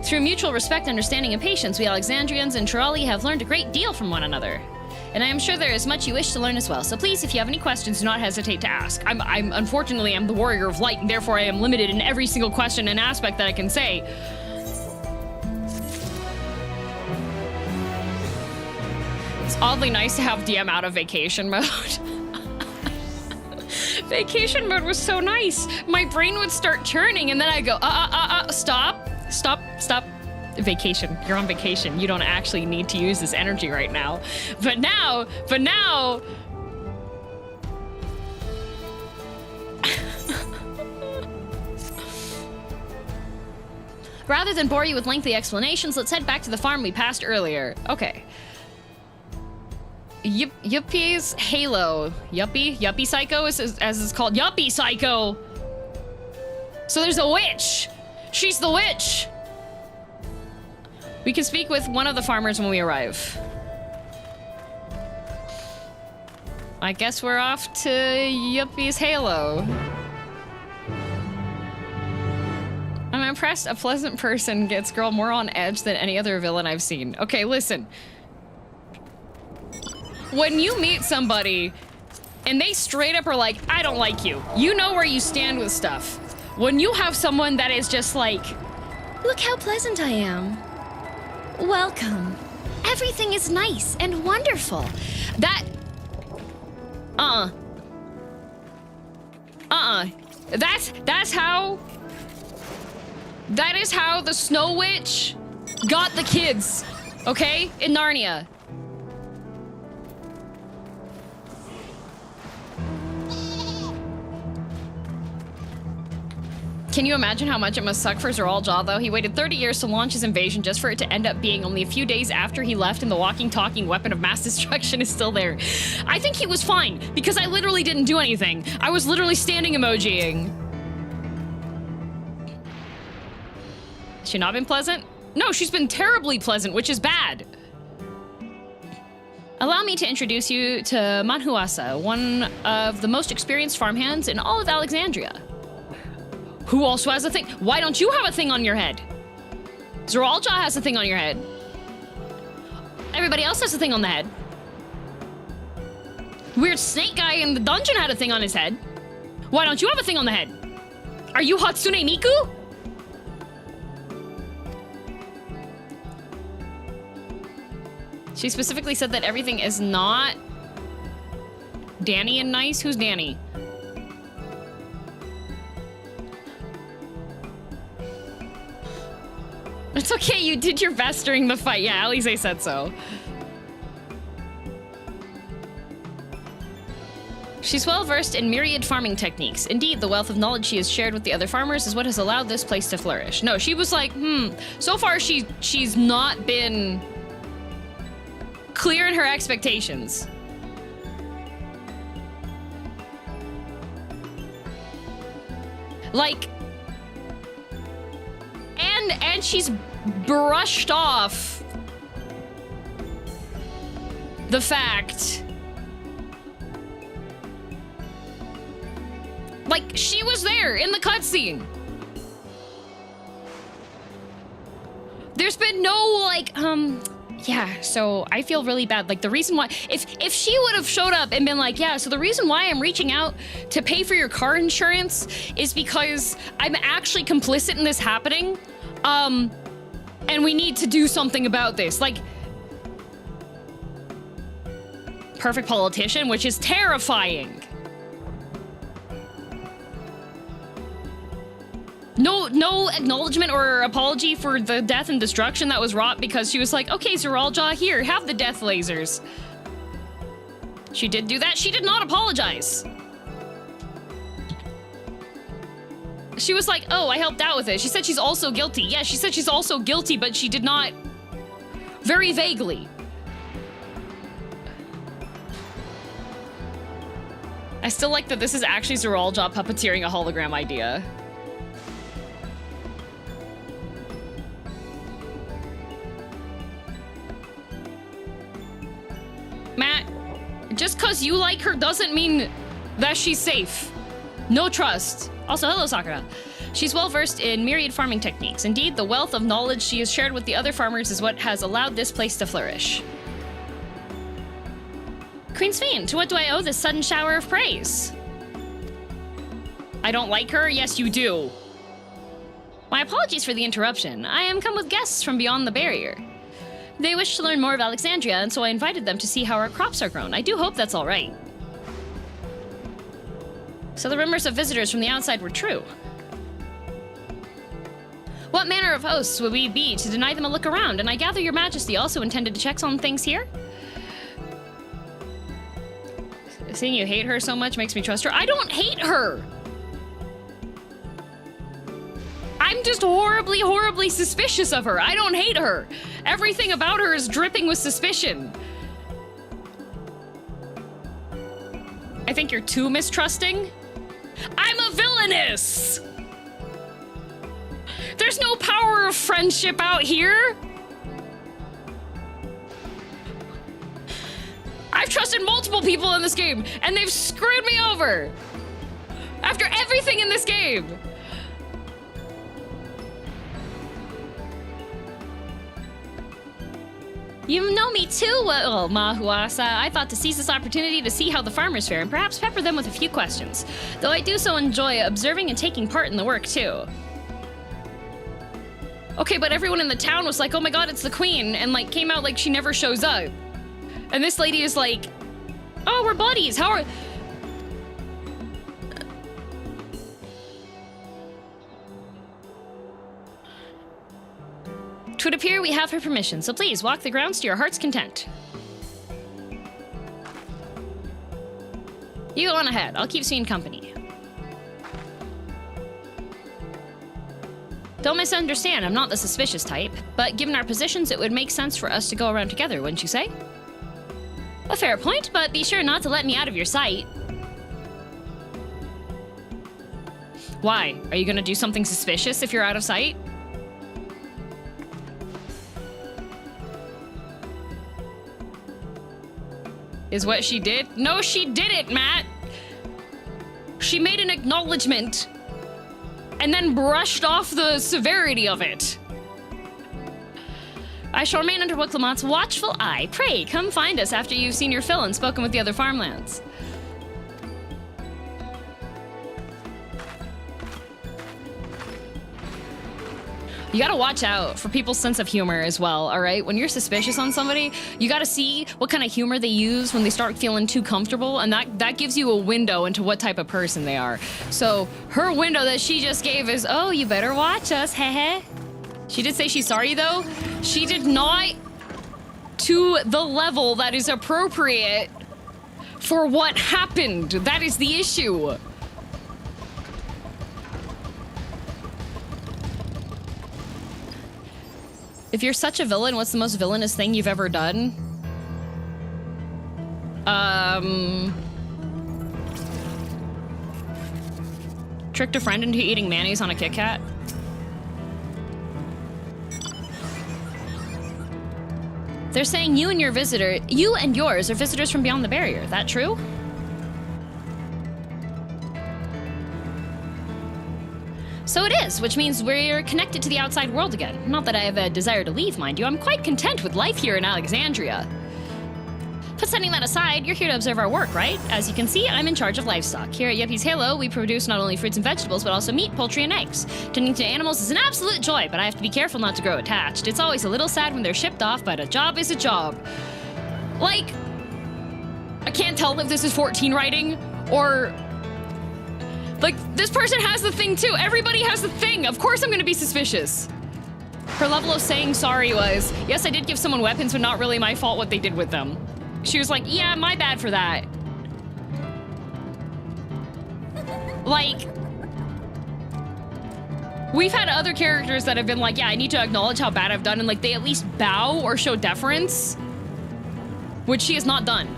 Through mutual respect, understanding, and patience, we Alexandrians and Tiroli have learned a great deal from one another. And I am sure there is much you wish to learn as well, so please, if you have any questions, do not hesitate to ask. Unfortunately, I'm the warrior of light, and therefore I am limited in every single question and aspect that I can say. It's oddly nice to have DM out of vacation mode. Vacation mode was so nice. My brain would start churning, and then I go, stop. Vacation. You're on vacation. You don't actually need to use this energy right now. But now... Rather than bore you with lengthy explanations, let's head back to the farm we passed earlier. Okay. Yuppie's Halo. Yuppie Psycho, as it's called. Yuppie Psycho! So there's a witch! She's the witch! We can speak with one of the farmers when we arrive. I guess we're off to Yuppie's Halo. I'm impressed a pleasant person gets girl more on edge than any other villain I've seen. Okay, listen. When you meet somebody and they straight up are like, I don't like you, you know where you stand with stuff. When you have someone that is just like, look how pleasant I am. Welcome. Everything is nice and wonderful. That is how the Snow Witch got the kids, okay? In Narnia. Can you imagine how much it must suck for Zeraljaw, though? He waited 30 years to launch his invasion just for it to end up being only a few days after he left and the walking, talking weapon of mass destruction is still there. I think he was fine, because I literally didn't do anything. I was literally standing emojiing. Has she not been pleasant? No, she's been terribly pleasant, which is bad. Allow me to introduce you to Manhuasa, one of the most experienced farmhands in all of Alexandria. Who also has a thing? Why don't you have a thing on your head? Zeraljaw has a thing on your head. Everybody else has a thing on the head. Weird snake guy in the dungeon had a thing on his head. Why don't you have a thing on the head? Are you Hatsune Miku? She specifically said that everything is not Danny and nice. Who's Danny? It's okay, you did your best during the fight. Yeah, Alize said so. She's well versed in myriad farming techniques. Indeed, the wealth of knowledge she has shared with the other farmers is what has allowed this place to flourish. No, she was like, so far she's not been clear in her expectations. Like, and she's brushed off the fact, like, she was there in the cutscene. There's been no, like, yeah, so I feel really bad. Like, the reason why, if she would have showed up and been like, yeah, so the reason why I'm reaching out to pay for your car insurance is because I'm actually complicit in this happening, and we need to do something about this. Like, perfect politician, which is terrifying. No acknowledgement or apology for the death and destruction that was wrought because she was like, okay, Zeraljaw, here, have the death lasers. She did do that. She did not apologize. She was like, oh, I helped out with it. She said she's also guilty. Yeah, she said she's also guilty, but she did not, very vaguely. I still like that this is actually Zeraljaw puppeteering a hologram idea. Matt, just cause you like her doesn't mean that she's safe. No trust. Also, hello, Sakura. She's well versed in myriad farming techniques. Indeed, the wealth of knowledge she has shared with the other farmers is what has allowed this place to flourish. Queen Sphene, to what do I owe this sudden shower of praise? I don't like her? Yes, you do. My apologies for the interruption. I am come with guests from beyond the barrier. They wish to learn more of Alexandria, and so I invited them to see how our crops are grown. I do hope that's all right. So the rumors of visitors from the outside were true. What manner of hosts would we be to deny them a look around? And I gather your majesty also intended to check on things here? Seeing you hate her so much makes me trust her. I don't hate her! I'm just horribly, horribly suspicious of her. I don't hate her. Everything about her is dripping with suspicion. I think you're too mistrusting. I'm a villainess! There's no power of friendship out here. I've trusted multiple people in this game, and they've screwed me over. After everything in this game. You know me too well, Mahuasa. I thought to seize this opportunity to see how the farmers fare and perhaps pepper them with a few questions. Though I do so enjoy observing and taking part in the work too. Okay, but everyone in the town was like, oh my god, it's the queen, and like came out like she never shows up. And this lady is like, oh, we're buddies, how are... It would appear we have her permission, so please walk the grounds to your heart's content. You go on ahead, I'll keep Sphene company. Don't misunderstand, I'm not the suspicious type, but given our positions, it would make sense for us to go around together, wouldn't you say? A fair point, but be sure not to let me out of your sight. Why? Are you gonna do something suspicious if you're out of sight? Is what she did? No, she didn't, Matt! She made an acknowledgement and then brushed off the severity of it. I shall remain under Wiklamat's watchful eye. Pray, come find us after you've seen your fill and spoken with the other farmlands. You gotta watch out for people's sense of humor as well, all right? When you're suspicious on somebody, you gotta see what kind of humor they use when they start feeling too comfortable, and that gives you a window into what type of person they are. So her window that she just gave is, oh, you better watch us, heh. She did say she's sorry though. She did not to the level that is appropriate for what happened. That is the issue. If you're such a villain, what's the most villainous thing you've ever done? Tricked a friend into eating mayonnaise on a Kit Kat. They're saying you and yours are visitors from beyond the barrier. That true? So it is, which means we're connected to the outside world again. Not that I have a desire to leave, mind you. I'm quite content with life here in Alexandria. But setting that aside, you're here to observe our work, right? As you can see, I'm in charge of livestock. Here at Yuppie's Halo, we produce not only fruits and vegetables, but also meat, poultry, and eggs. Tending to animals is an absolute joy, but I have to be careful not to grow attached. It's always a little sad when they're shipped off, but a job is a job. Like, I can't tell if this is 14 writing, or... Like, this person has the thing too. Everybody has the thing. Of course I'm gonna be suspicious. Her level of saying sorry was, yes, I did give someone weapons, but not really my fault what they did with them. She was like, yeah, my bad for that. Like, we've had other characters that have been like, yeah, I need to acknowledge how bad I've done, and like they at least bow or show deference, which she has not done.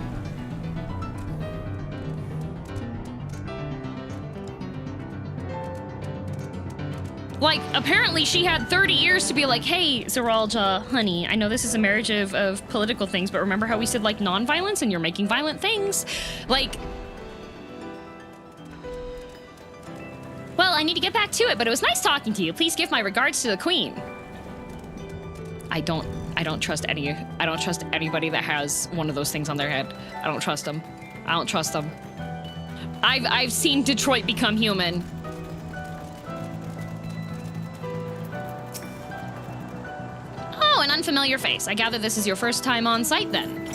Like, apparently she had 30 years to be like, hey, Zeralja, honey, I know this is a marriage of political things, but remember how we said, like, non-violence and you're making violent things? Like, well, I need to get back to it, but it was nice talking to you. Please give my regards to the queen. I don't trust anybody that has one of those things on their head. I don't trust them. I don't trust them. I've seen Detroit Become Human. Oh, an unfamiliar face. I gather this is your first time on site, then.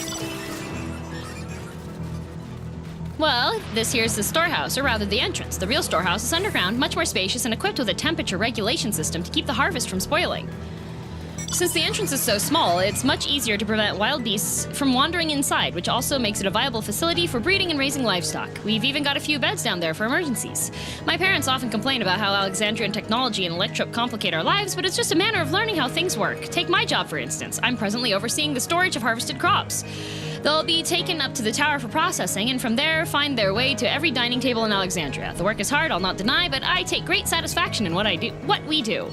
Well, this here's the storehouse, or rather the entrance. The real storehouse is underground, much more spacious, and equipped with a temperature regulation system to keep the harvest from spoiling. Since the entrance is so small, it's much easier to prevent wild beasts from wandering inside, which also makes it a viable facility for breeding and raising livestock. We've even got a few beds down there for emergencies. My parents often complain about how Alexandrian technology and electrop complicate our lives, but it's just a matter of learning how things work. Take my job, for instance. I'm presently overseeing the storage of harvested crops. They'll be taken up to the tower for processing, and from there find their way to every dining table in Alexandria. The work is hard, I'll not deny, but I take great satisfaction in what we do.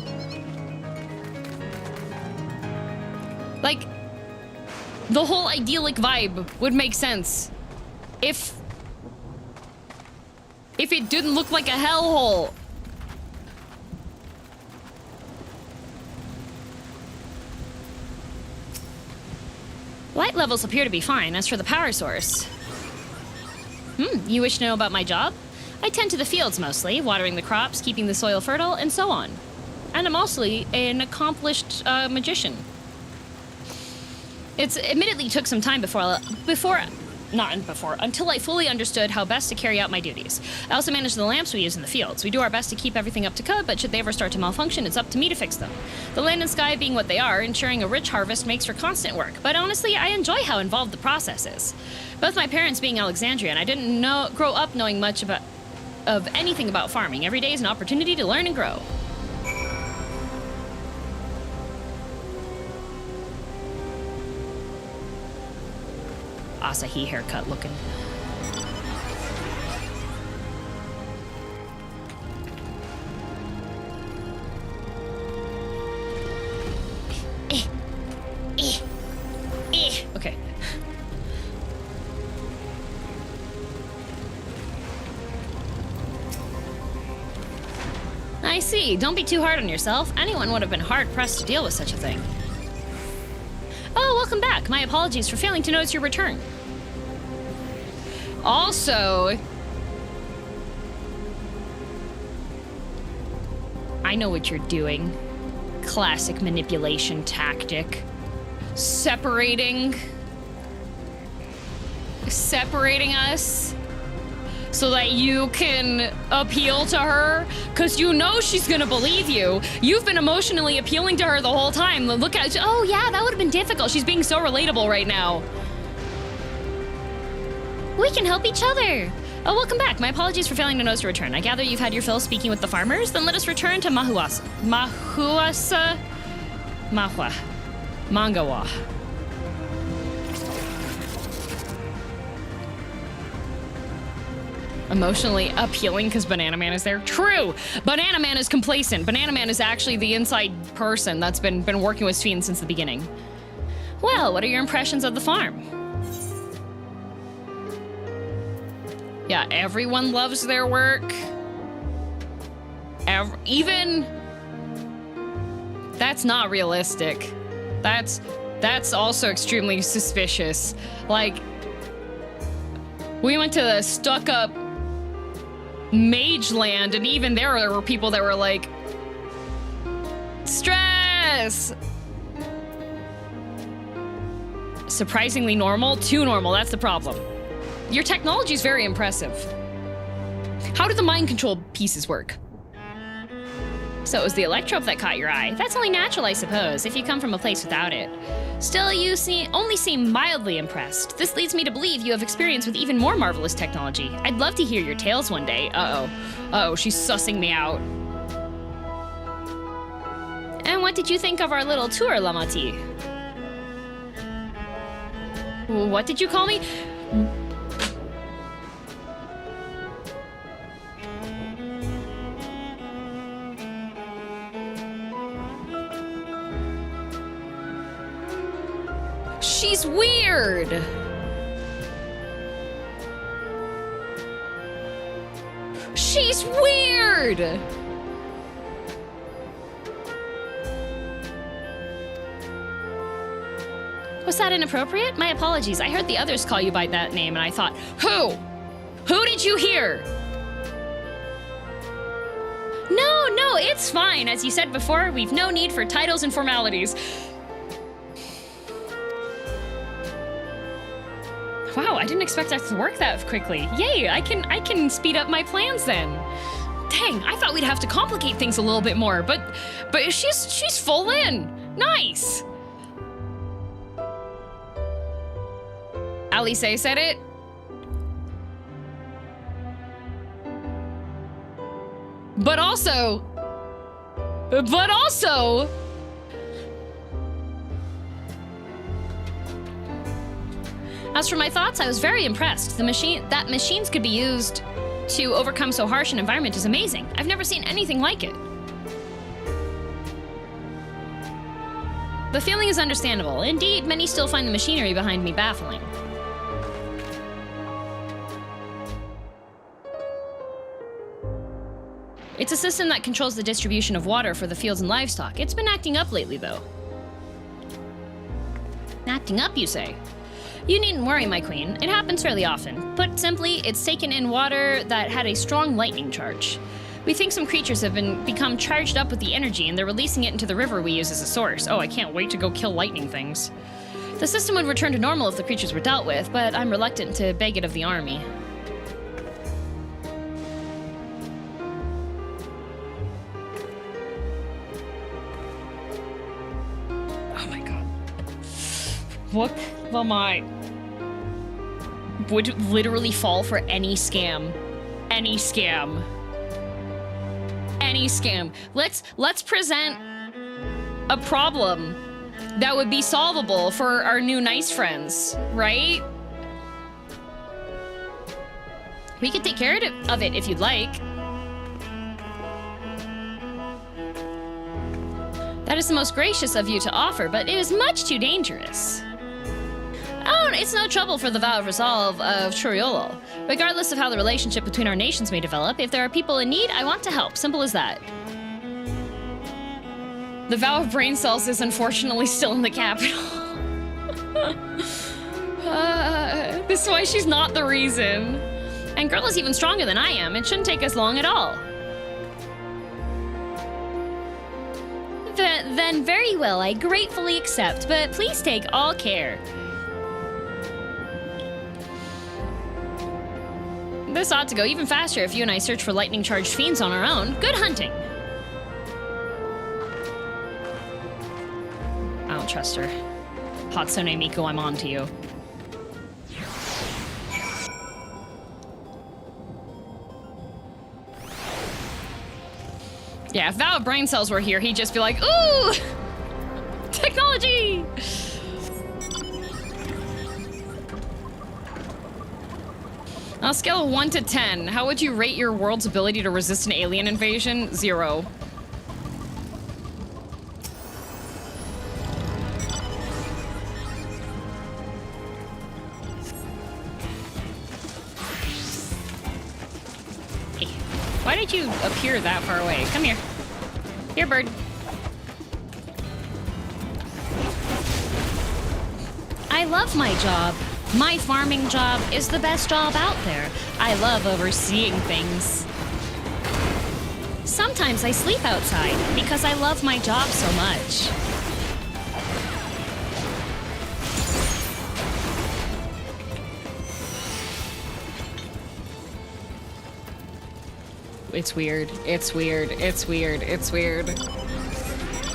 Like, the whole idyllic vibe would make sense if it didn't look like a hellhole. Light levels appear to be fine. As for the power source... you wish to know about my job? I tend to the fields mostly, watering the crops, keeping the soil fertile, and so on. And I'm mostly an accomplished magician. It's admittedly took some time until I fully understood how best to carry out my duties. I also manage the lamps we use in the fields. We do our best to keep everything up to code, but should they ever start to malfunction, it's up to me to fix them. The land and sky being what they are, ensuring a rich harvest makes for constant work. But honestly, I enjoy how involved the process is. Both my parents being Alexandrian, I didn't grow up knowing much of anything about farming. Every day is an opportunity to learn and grow. Asahi haircut looking. Okay. I see. Don't be too hard on yourself. Anyone would have been hard-pressed to deal with such a thing. Oh, welcome back. My apologies for failing to notice your return. Also, I know what you're doing. Classic manipulation tactic. Separating us so that you can appeal to her, because you know she's gonna believe you. You've been emotionally appealing to her the whole time. Look at, oh yeah, that would have been difficult. She's being so relatable right now. We can help each other! Oh, welcome back. My apologies for failing to notice your return. I gather you've had your fill speaking with the farmers? Then let us return to Mangawa. Emotionally appealing because Banana Man is there? True! Banana Man is complacent. Banana Man is actually the inside person that's been working with Sphene since the beginning. Well, what are your impressions of the farm? Yeah, everyone loves their work. Even... That's not realistic. That's also extremely suspicious. Like, we went to the stuck-up Mage Land, and even there were people that were like, stress! Surprisingly normal? Too normal, that's the problem. Your technology is very impressive. How do the mind control pieces work? So it was the electrope that caught your eye. That's only natural, I suppose, if you come from a place without it. Still, you only seem mildly impressed. This leads me to believe you have experience with even more marvelous technology. I'd love to hear your tales one day. Uh-oh, she's sussing me out. And what did you think of our little tour, Lamati? What did you call me? She's weird! She's weird! Was that inappropriate? My apologies. I heard the others call you by that name and I thought, who? Who did you hear? No, it's fine. As you said before, we've no need for titles and formalities. Wow, I didn't expect that to work that quickly. Yay, I can speed up my plans then. Dang, I thought we'd have to complicate things a little bit more, but she's full in. Nice. Alice said it. But also. As for my thoughts, I was very impressed. That machines could be used to overcome so harsh an environment is amazing. I've never seen anything like it. The feeling is understandable. Indeed, many still find the machinery behind me baffling. It's a system that controls the distribution of water for the fields and livestock. It's been acting up lately, though. Acting up, you say? You needn't worry, my queen. It happens fairly often. Put simply, it's taken in water that had a strong lightning charge. We think some creatures have become charged up with the energy and they're releasing it into the river we use as a source. Oh, I can't wait to go kill lightning things. The system would return to normal if the creatures were dealt with, but I'm reluctant to beg it of the army. Oh my god. What am I? Would literally fall for any scam. Any scam. Any scam. Let's present a problem that would be solvable for our new nice friends, right? We could take care of it if you'd like. That is the most gracious of you to offer, but it is much too dangerous. Oh, it's no trouble for the vow of resolve of Churiolo. Regardless of how the relationship between our nations may develop, if there are people in need, I want to help. Simple as that. The vow of brain cells is unfortunately still in the capital. This is why she's not the reason. And girl is even stronger than I am. It shouldn't take us long at all. Then very well, I gratefully accept, but please take all care. This ought to go even faster if you and I search for lightning-charged fiends on our own. Good hunting! I don't trust her. Hatsune Miku, I'm on to you. Yeah, if Valid Brain Cells were here, he'd just be like, ooh! Technology! On a scale of 1 to 10, how would you rate your world's ability to resist an alien invasion? 0. Hey, why did you appear that far away? Come here. Here, bird. I love my job. My farming job is the best job out there. I love overseeing things. Sometimes I sleep outside because I love my job so much. It's weird. It's weird. It's weird. It's weird.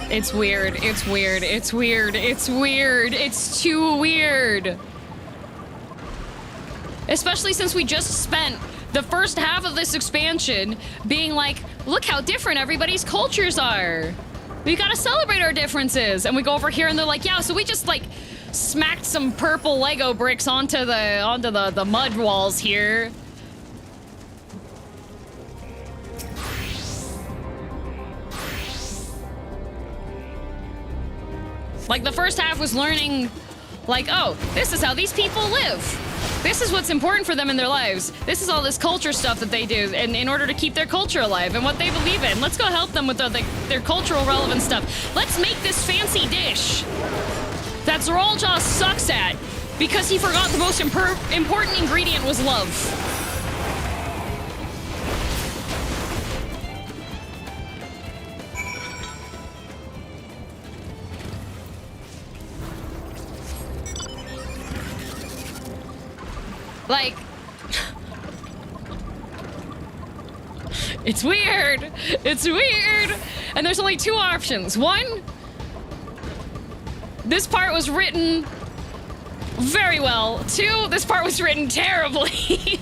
It's weird. It's weird. It's weird. It's weird. It's too weird. Especially since we just spent the first half of this expansion being like, look how different everybody's cultures are. We gotta celebrate our differences. And we go over here and they're like, yeah, so we just like smacked some purple Lego bricks onto the mud walls here. Like the first half was learning like, oh, this is how these people live. This is what's important for them in their lives. This is all this culture stuff that they do in order to keep their culture alive and what they believe in. Let's go help them with their cultural relevant stuff. Let's make this fancy dish that Zoraljaw sucks at because he forgot the most important ingredient was love. Like, it's weird. It's weird. And there's only 2 options. 1, this part was written very well. 2, this part was written terribly.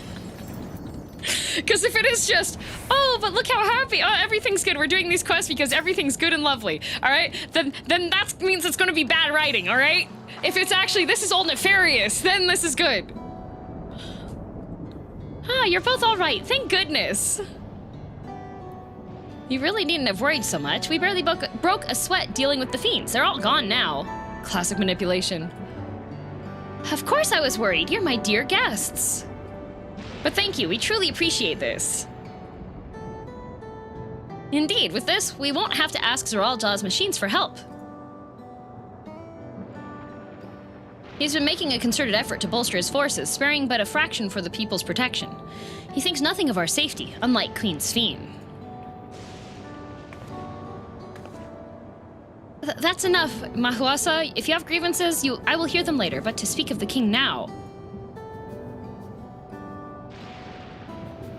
Because if it is just, oh, but look how happy, oh, everything's good. We're doing these quests because everything's good and lovely. All right, then that means it's going to be bad writing. All right. If it's actually this is all nefarious, then this is good. Ah, you're both all right. Thank goodness. You really needn't have worried so much. We barely broke a sweat dealing with the fiends. They're all gone now. Classic manipulation. Of course I was worried. You're my dear guests. But thank you. We truly appreciate this. Indeed, with this, we won't have to ask Zoraljaw's machines for help. He's been making a concerted effort to bolster his forces, sparing but a fraction for the people's protection. He thinks nothing of our safety, unlike Queen Sphene. That's enough, Mahuasa. If you have grievances, I will hear them later, but to speak of the king now...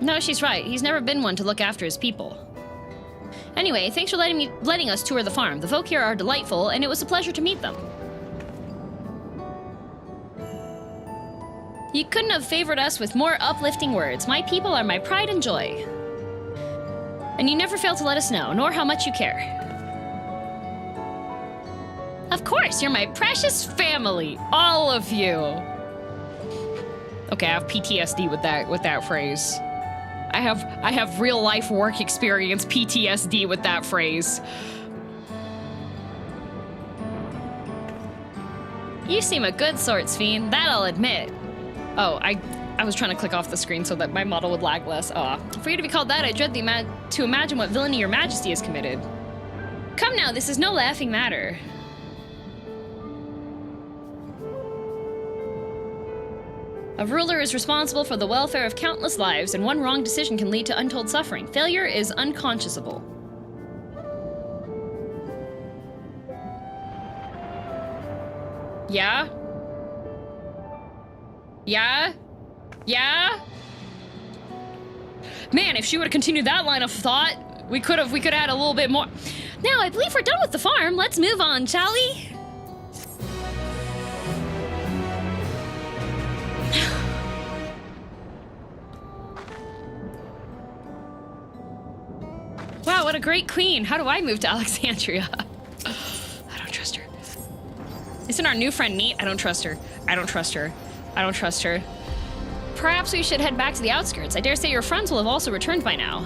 No, she's right. He's never been one to look after his people. Anyway, thanks for letting us tour the farm. The folk here are delightful, and it was a pleasure to meet them. You couldn't have favored us with more uplifting words. My people are my pride and joy. And you never fail to let us know, nor how much you care. Of course, you're my precious family, all of you. Okay, I have PTSD with that phrase. I have real life work experience PTSD with that phrase. You seem a good sort, Sphene, that I'll admit. Oh, I was trying to click off the screen so that my model would lag less. For you to be called that, I dread to imagine what villainy your majesty has committed. Come now, this is no laughing matter. A ruler is responsible for the welfare of countless lives, and one wrong decision can lead to untold suffering. Failure is unconscionable. Yeah? Yeah? Yeah? Man, if she would have continued that line of thought, we could have had a little bit more. Now, I believe we're done with the farm. Let's move on, shall we? Wow, wow, what a great queen. How do I move to Alexandria? I don't trust her. Isn't our new friend neat? I don't trust her. I don't trust her. I don't trust her. Perhaps we should head back to the outskirts. I dare say your friends will have also returned by now.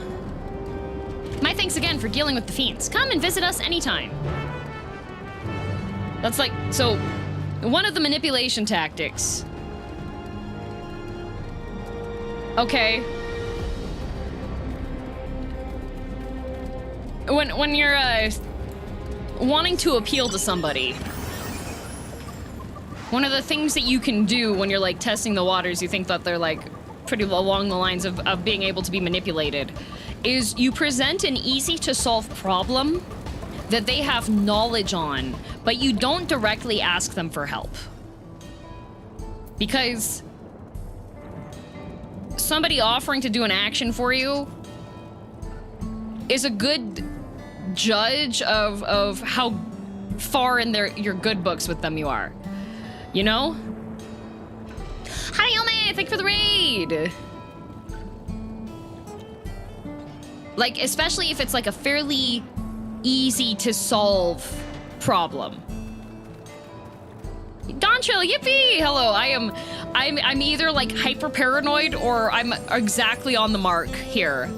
My thanks again for dealing with the fiends. Come and visit us anytime. That's like, so, one of the manipulation tactics. Okay. When you're, wanting to appeal to somebody, one of the things that you can do when you're, like, testing the waters, you think that they're, like, pretty along the lines of being able to be manipulated, is you present an easy-to-solve problem that they have knowledge on, but you don't directly ask them for help. Because somebody offering to do an action for you is a good judge of how far in your good books with them you are. You know? Hi, Yome! Thank you for the raid! Like, especially if it's like a fairly easy to solve problem. Dawntrail, yippee! Hello, I'm either like hyper paranoid or I'm exactly on the mark here.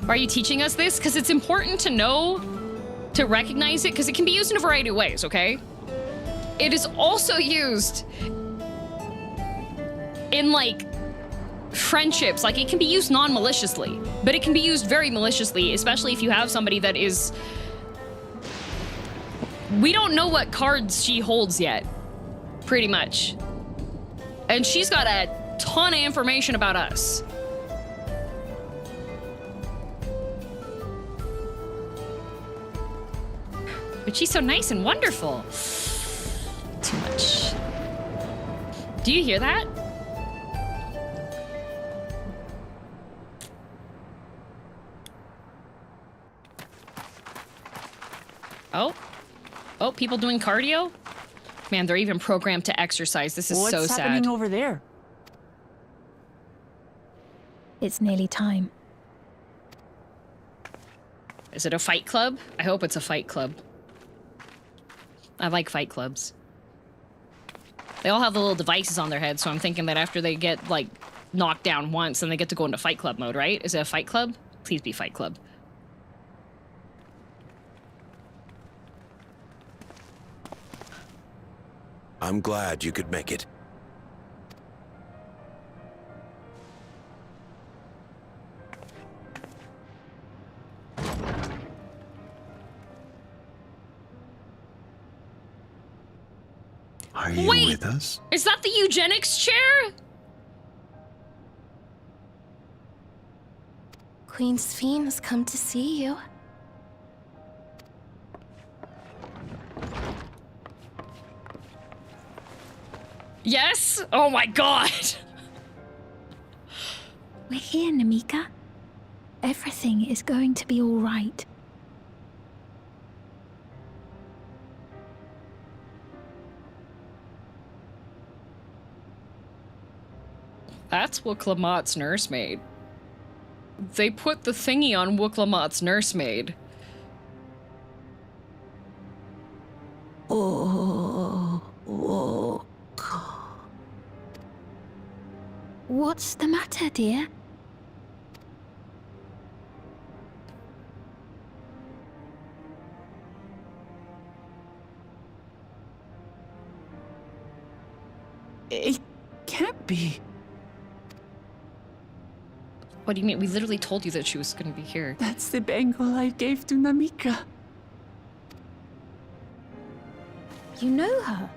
Are you teaching us this? Because it's important to know, to recognize it, because it can be used in a variety of ways, okay? It is also used in like friendships. Like, it can be used non-maliciously, but it can be used very maliciously, especially if you have somebody that is... We don't know what cards she holds yet, pretty much. And she's got a ton of information about us. But she's so nice and wonderful. Too much. Do you hear that? Oh. Oh, people doing cardio? Man, they're even programmed to exercise. This is so sad. What's happening over there? It's nearly time. Is it a fight club? I hope it's a fight club. I like fight clubs. They all have the little devices on their head, so I'm thinking that after they get, like, knocked down once, then they get to go into fight club mode, right? Is it a fight club? Please be fight club. I'm glad you could make it. Are you with us? Is that the eugenics chair? Queen's fiends come to see you. Yes? Oh my god! We're here, Namika. Everything is going to be all right. That's Wooklamott's nursemaid. They put the thingy on Wooklamott's nursemaid. Oh. What's the matter, dear? It can't be. What do you mean? We literally told you that she was going to be here. That's the bangle I gave to Namika. You know her?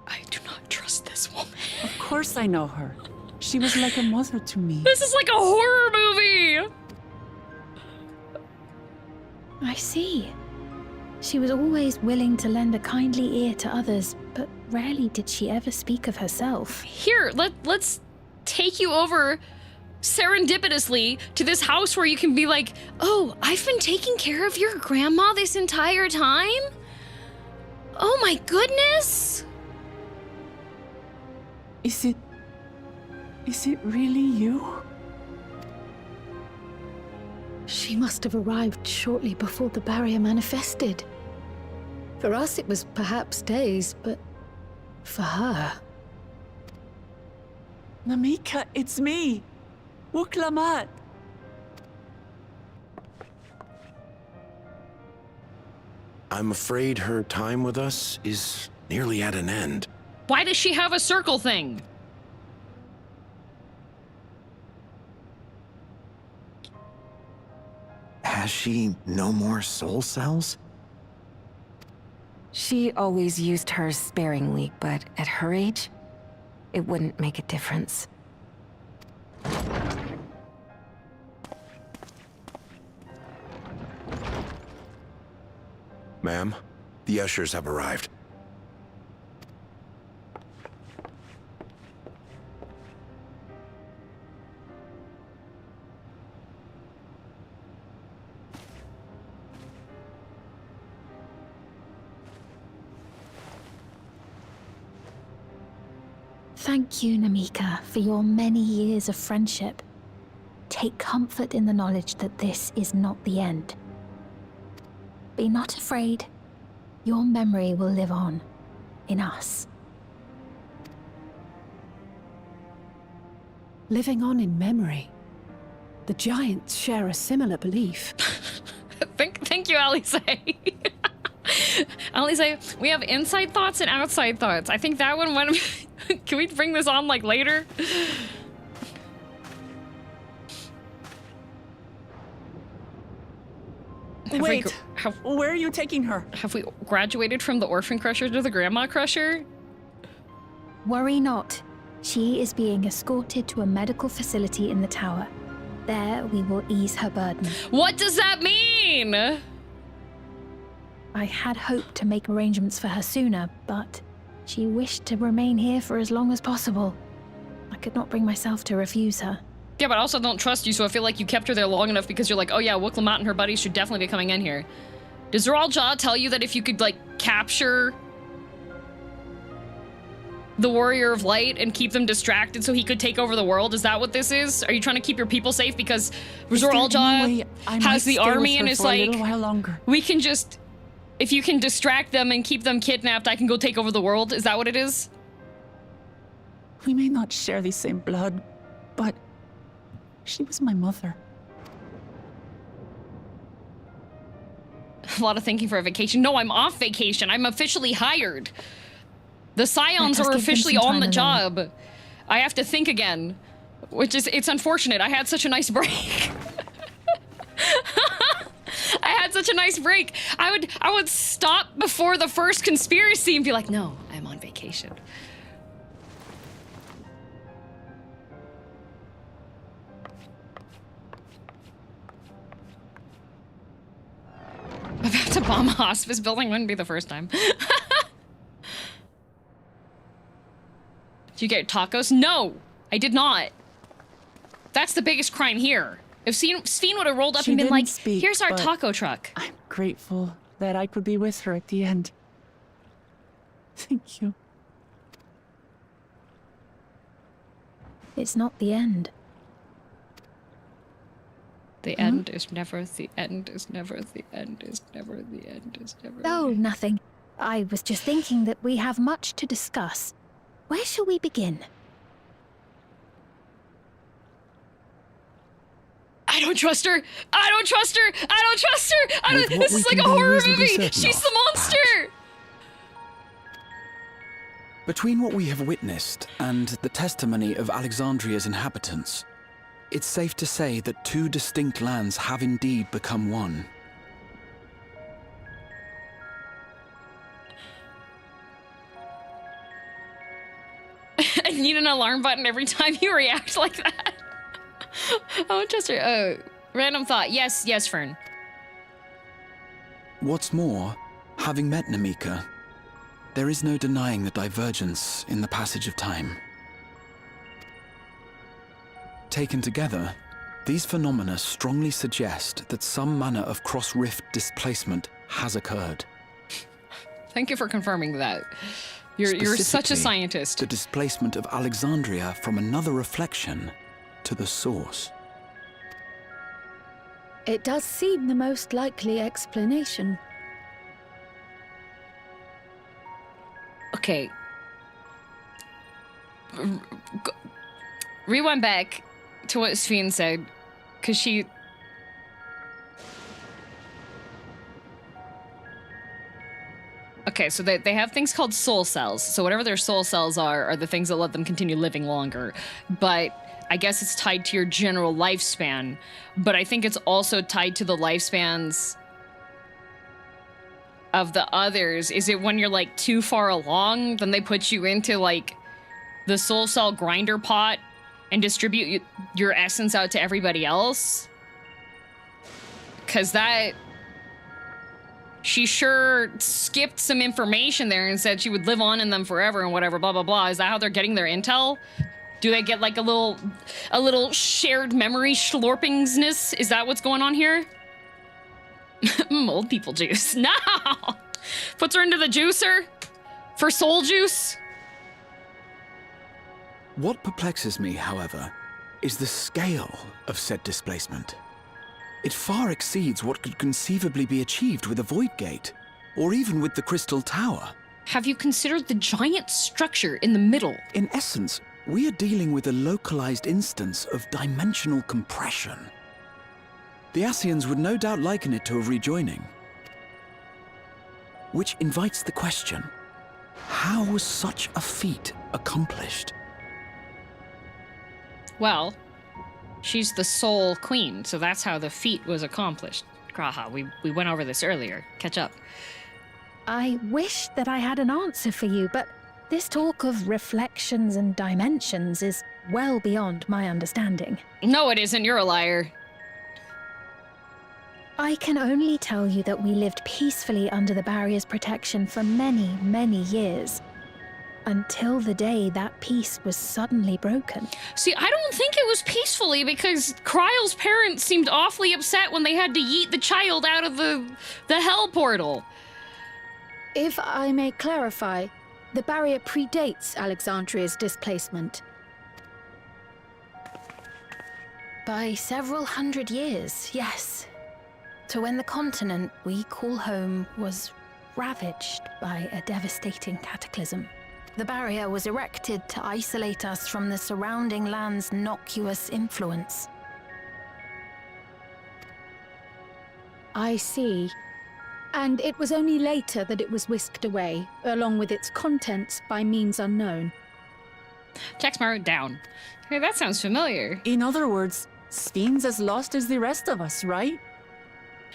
I do not trust this woman. Of course I know her. She was like a mother to me. This is like a horror movie! I see. She was always willing to lend a kindly ear to others, but rarely did she ever speak of herself. Here, let's take you over serendipitously to this house where you can be like, oh, I've been taking care of your grandma this entire time? Oh my goodness! Is it really you? She must have arrived shortly before the barrier manifested. For us, it was perhaps days, but for her... Namika, it's me! Wuklamat! I'm afraid her time with us is nearly at an end. Why does she have a circle thing? Has she no more soul cells? She always used hers sparingly, but at her age, it wouldn't make a difference. Ma'am, the ushers have arrived. Thank you, Namika, for your many years of friendship. Take comfort in the knowledge that this is not the end. Be not afraid. Your memory will live on in us. Living on in memory. The giants share a similar belief. Thank you, Alice. Alice, we have inside thoughts and outside thoughts. I think that one went... Can we bring this on, like, later? Wait, where are you taking her? Have we graduated from the orphan crusher to the grandma crusher? Worry not. She is being escorted to a medical facility in the tower. There, we will ease her burden. What does that mean? I had hoped to make arrangements for her sooner, but she wished to remain here for as long as possible. I could not bring myself to refuse her. Yeah, but I also don't trust you, so I feel like you kept her there long enough because you're like, oh yeah, Wuklamat and her buddies should definitely be coming in here. Does Zoralja tell you that if you could, like, capture the Warrior of Light and keep them distracted so he could take over the world? Is that what this is? Are you trying to keep your people safe because Zoralja has the army and is like, we can just, if you can distract them and keep them kidnapped, I can go take over the world? Is that what it is? We may not share the same blood, but she was my mother. A lot of thinking for a vacation. No, I'm off vacation. I'm officially hired. The Scions are officially on the job. I have to think again, which is, it's unfortunate. I had such a nice break. I had such a nice break. I would stop before the first conspiracy and be like, no, I'm on vacation. About to bomb a hospice building wouldn't be the first time. Did you get tacos? No, I did not. That's the biggest crime here. If Sphene would have rolled up and been like, here's our taco truck. I'm grateful that I could be with her at the end. Thank you. It's not the end. The end is never the end is never the end is never the end is never. Oh, nothing. I was just thinking that we have much to discuss. Where shall we begin? I don't trust her. I don't trust her. I don't trust her. This is like a horror movie. She's the monster. Between what we have witnessed and the testimony of Alexandria's inhabitants, it's safe to say that two distinct lands have indeed become one. I need an alarm button every time you react like that. I don't trust her. Random thought. Yes, Fern. What's more, having met Namika, there is no denying the divergence in the passage of time. Taken together, these phenomena strongly suggest that some manner of cross-rift displacement has occurred. Thank you for confirming that. You're such a scientist. The displacement of Alexandria from another reflection to the source. It does seem the most likely explanation. Okay. Rewind back to what Sphene said, because she... Okay, so they have things called soul cells. So whatever their soul cells are the things that let them continue living longer. But I guess it's tied to your general lifespan. But I think it's also tied to the lifespans of the others. Is it when you're like too far along, then they put you into like the soul cell grinder pot and distribute your essence out to everybody else? Because that... She sure skipped some information there and said she would live on in them forever and whatever, blah, blah, blah. Is that how they're getting their intel? Do they get like a little shared memory schlorpingsness? Is that what's going on here? Old people juice. No! Puts her into the juicer for soul juice. What perplexes me, however, is the scale of said displacement. It far exceeds what could conceivably be achieved with a void gate, or even with the crystal tower. Have you considered the giant structure in the middle? In essence, we are dealing with a localized instance of dimensional compression. The Ascians would no doubt liken it to a rejoining. Which invites the question, how was such a feat accomplished? Well, she's the Soul Queen, so that's how the feat was accomplished. Graha, we went over this earlier. Catch up. I wish that I had an answer for you, but this talk of reflections and dimensions is well beyond my understanding. No, it isn't. You're a liar. I can only tell you that we lived peacefully under the barrier's protection for many, many years. Until the day that peace was suddenly broken. See, I don't think it was peacefully because Kryle's parents seemed awfully upset when they had to yeet the child out of the hell portal. If I may clarify, the barrier predates Alexandria's displacement. By several hundred years, yes. To when the continent we call home was ravaged by a devastating cataclysm. The barrier was erected to isolate us from the surrounding land's noxious influence. I see. And it was only later that it was whisked away, along with its contents by means unknown. Jacksmar down. Hey, that sounds familiar. In other words, Sphene's as lost as the rest of us, right?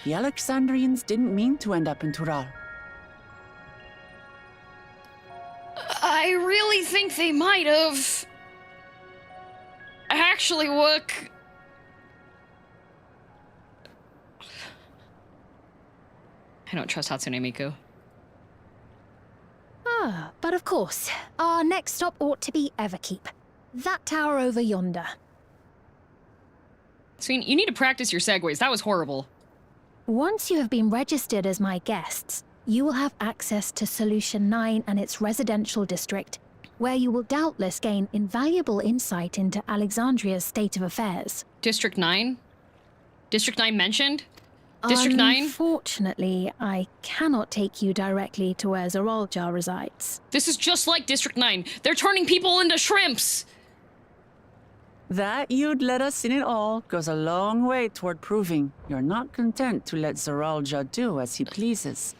The Alexandrians didn't mean to end up in Tural. I really think they might have. Actually, look. I don't trust Hatsune Miku. Ah, but of course, our next stop ought to be Everkeep. That tower over yonder. Sphene, you need to practice your segues. That was horrible. Once you have been registered as my guests, you will have access to Solution 9 and its residential district, where you will doubtless gain invaluable insight into Alexandria's state of affairs. District 9? District 9 mentioned? District 9? Unfortunately, I cannot take you directly to where Zeralja resides. This is just like District 9. They're turning people into shrimps! That you'd let us in it all goes a long way toward proving you're not content to let Zeralja do as he pleases.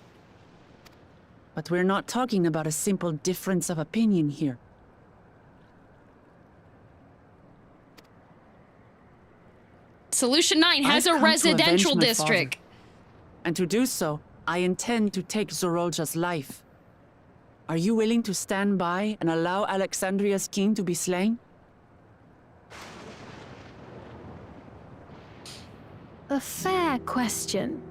But we're not talking about a simple difference of opinion here. Solution 9 has a residential district. And to do so, I intend to take Zeralja's life. Are you willing to stand by and allow Alexandria's king to be slain? A fair question.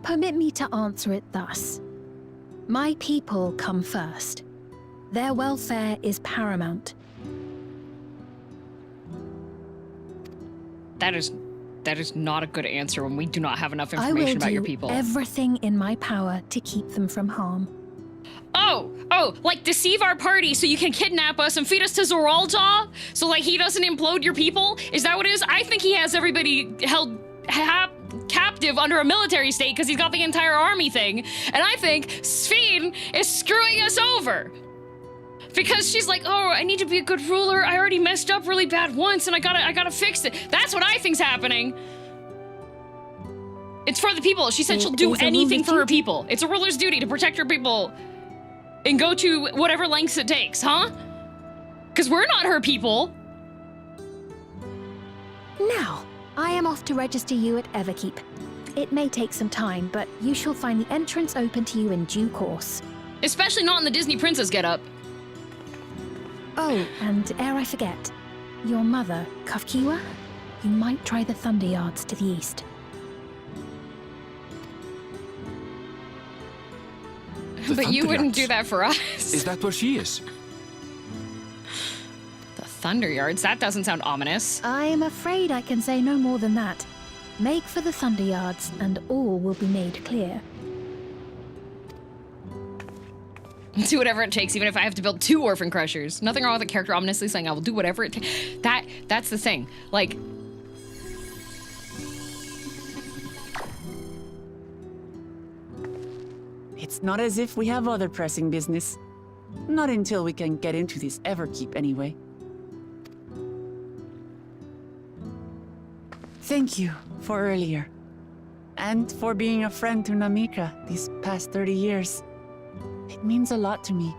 Permit me to answer it thus. My people come first. Their welfare is paramount. That is not a good answer when we do not have enough information about your people. I will do everything in my power to keep them from harm. Oh, like deceive our party so you can kidnap us and feed us to Zoraljaw? So like he doesn't implode your people? Is that what it is? I think he has everybody held captive under a military state because he's got the entire army thing. And I think Sphene is screwing us over. Because she's like, oh, I need to be a good ruler. I already messed up really bad once and I gotta fix it. That's what I think's happening. It's for the people. She said she'll do anything for her people. It's a ruler's duty to protect her people. And go to whatever lengths it takes, huh? Because we're not her people. Now, I am off to register you at Everkeep. It may take some time, but you shall find the entrance open to you in due course. Especially not in the Disney princess getup. Oh, and ere I forget, your mother, Kafkiwa, you might try the Thunder Yards to the east. But you wouldn't do that for us. Is that where she is? The Thunder Yards? That doesn't sound ominous. I'm afraid I can say no more than that. Make for the Thunder Yards, and all will be made clear. Do whatever it takes, even if I have to build 2 Orphan Crushers. Nothing wrong with the character ominously saying I will do whatever it takes. That's the thing. Like... It's not as if we have other pressing business. Not until we can get into this Everkeep, anyway. Thank you for earlier. And for being a friend to Namika these past 30 years. It means a lot to me.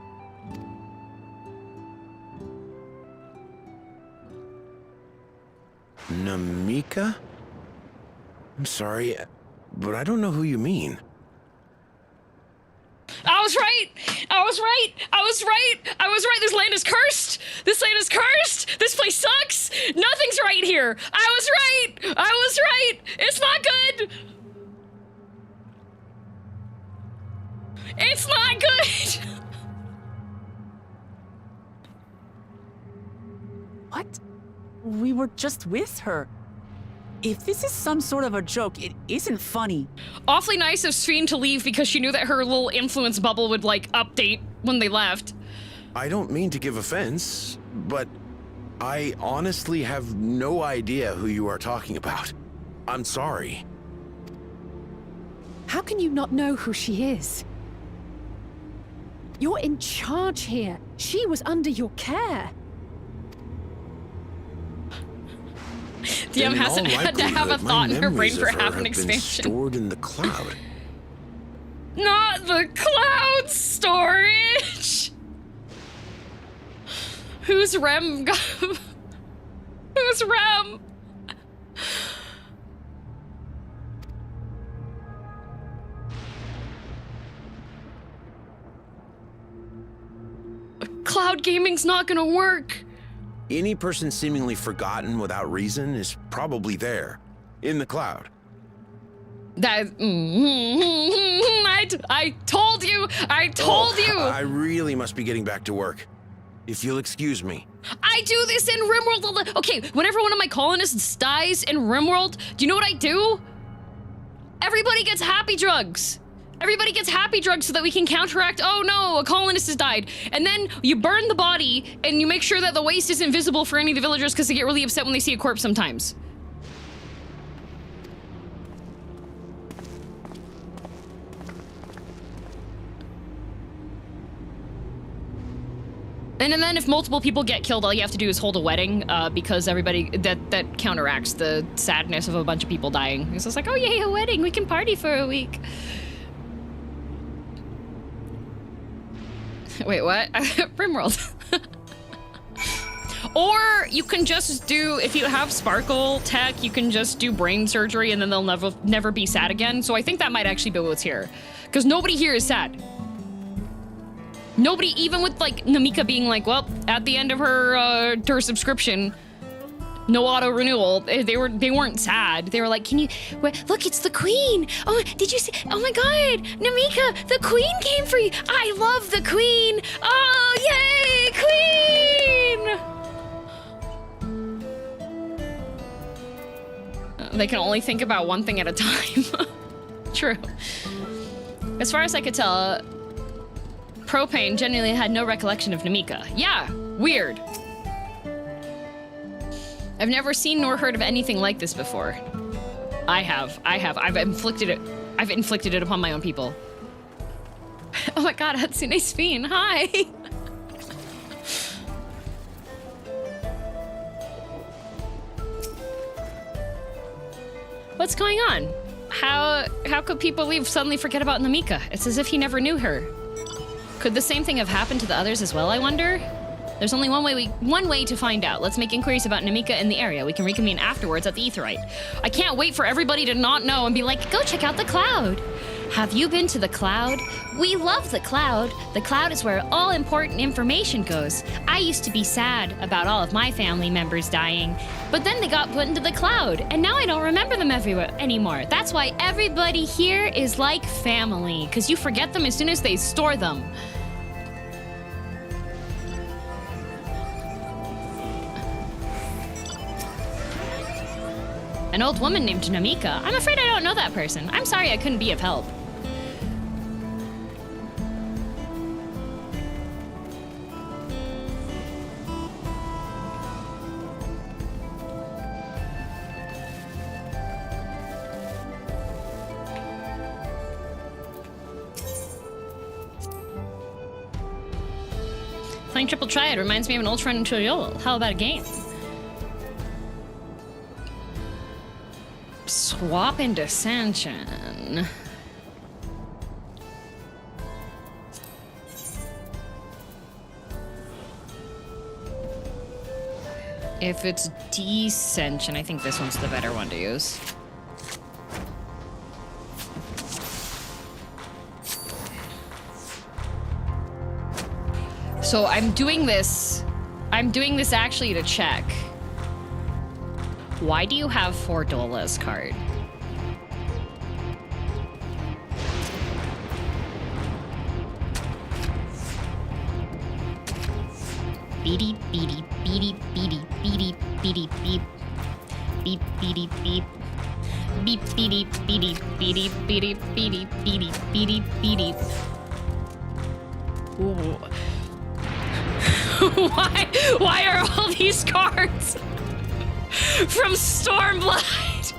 Namika? I'm sorry, but I don't know who you mean. I was right! I was right! I was right! I was right! This land is cursed! This land is cursed! This place sucks! Nothing's right here! I was right! I was right! It's not good! It's not good! What? We were just with her. If this is some sort of a joke, it isn't funny. Awfully nice of Sphene to leave because she knew that her little influence bubble would, like, update when they left. I don't mean to give offense, but I honestly have no idea who you are talking about. I'm sorry. How can you not know who she is? You're in charge here. She was under your care. DM hasn't had to have a thought in her brain for half an expansion. Stored in the cloud. Not the cloud storage! Who's Rem? Who's Rem? Cloud gaming's not gonna work. Any person seemingly forgotten without reason is probably there, in the cloud. That I told you! I told you! I really must be getting back to work. If you'll excuse me. I do this in RimWorld. Okay, whenever one of my colonists dies in RimWorld, do you know what I do? Everybody gets happy drugs. Everybody gets happy drugs so that we can counteract, oh no, a colonist has died. And then you burn the body and you make sure that the waste isn't visible for any of the villagers because they get really upset when they see a corpse sometimes. And then if multiple people get killed, all you have to do is hold a wedding because everybody, that counteracts the sadness of a bunch of people dying. It's just like, oh yay, a wedding, we can party for a week. Wait, what? RimWorld. Or you can just do, if you have Sparkle tech, you can just do brain surgery and then they'll never be sad again. So I think that might actually be what's here. Because nobody here is sad. Nobody, even with like Namika being like, well, at the end of her subscription, no auto renewal. They weren't sad. They were like, can you look? It's the Queen. Oh, did you see? Oh my God, Namika, the Queen came for you. I love the Queen. Oh, yay, Queen! They can only think about one thing at a time. True. As far as I could tell, Propane genuinely had no recollection of Namika. Yeah, weird. I've never seen nor heard of anything like this before. I have. I've inflicted it upon my own people. Oh my god, Hatsune's Fiend, hi! What's going on? How could people suddenly forget about Namika? It's as if he never knew her. Could the same thing have happened to the others as well, I wonder? There's only one way to find out. Let's make inquiries about Namika in the area. We can reconvene afterwards at the Aetheryte. I can't wait for everybody to not know and be like, go check out the Cloud. Have you been to the Cloud? We love the Cloud. The Cloud is where all important information goes. I used to be sad about all of my family members dying, but then they got put into the Cloud, and now I don't remember them anymore. That's why everybody here is like family, because you forget them as soon as they store them. An old woman named Namika. I'm afraid I don't know that person. I'm sorry I couldn't be of help. Playing Triple Triad reminds me of an old friend in Choyol. How about a game? Swap into Ascension. If it's Descension, I think this one's the better one to use. So I'm doing this actually to check. Why do you have 4 Dola's card? Beady beady beady beady beady beady beep beep beady beep beep beady beady beady beady beady beady beady beady. Ooh. Why are all these cards from Stormblight?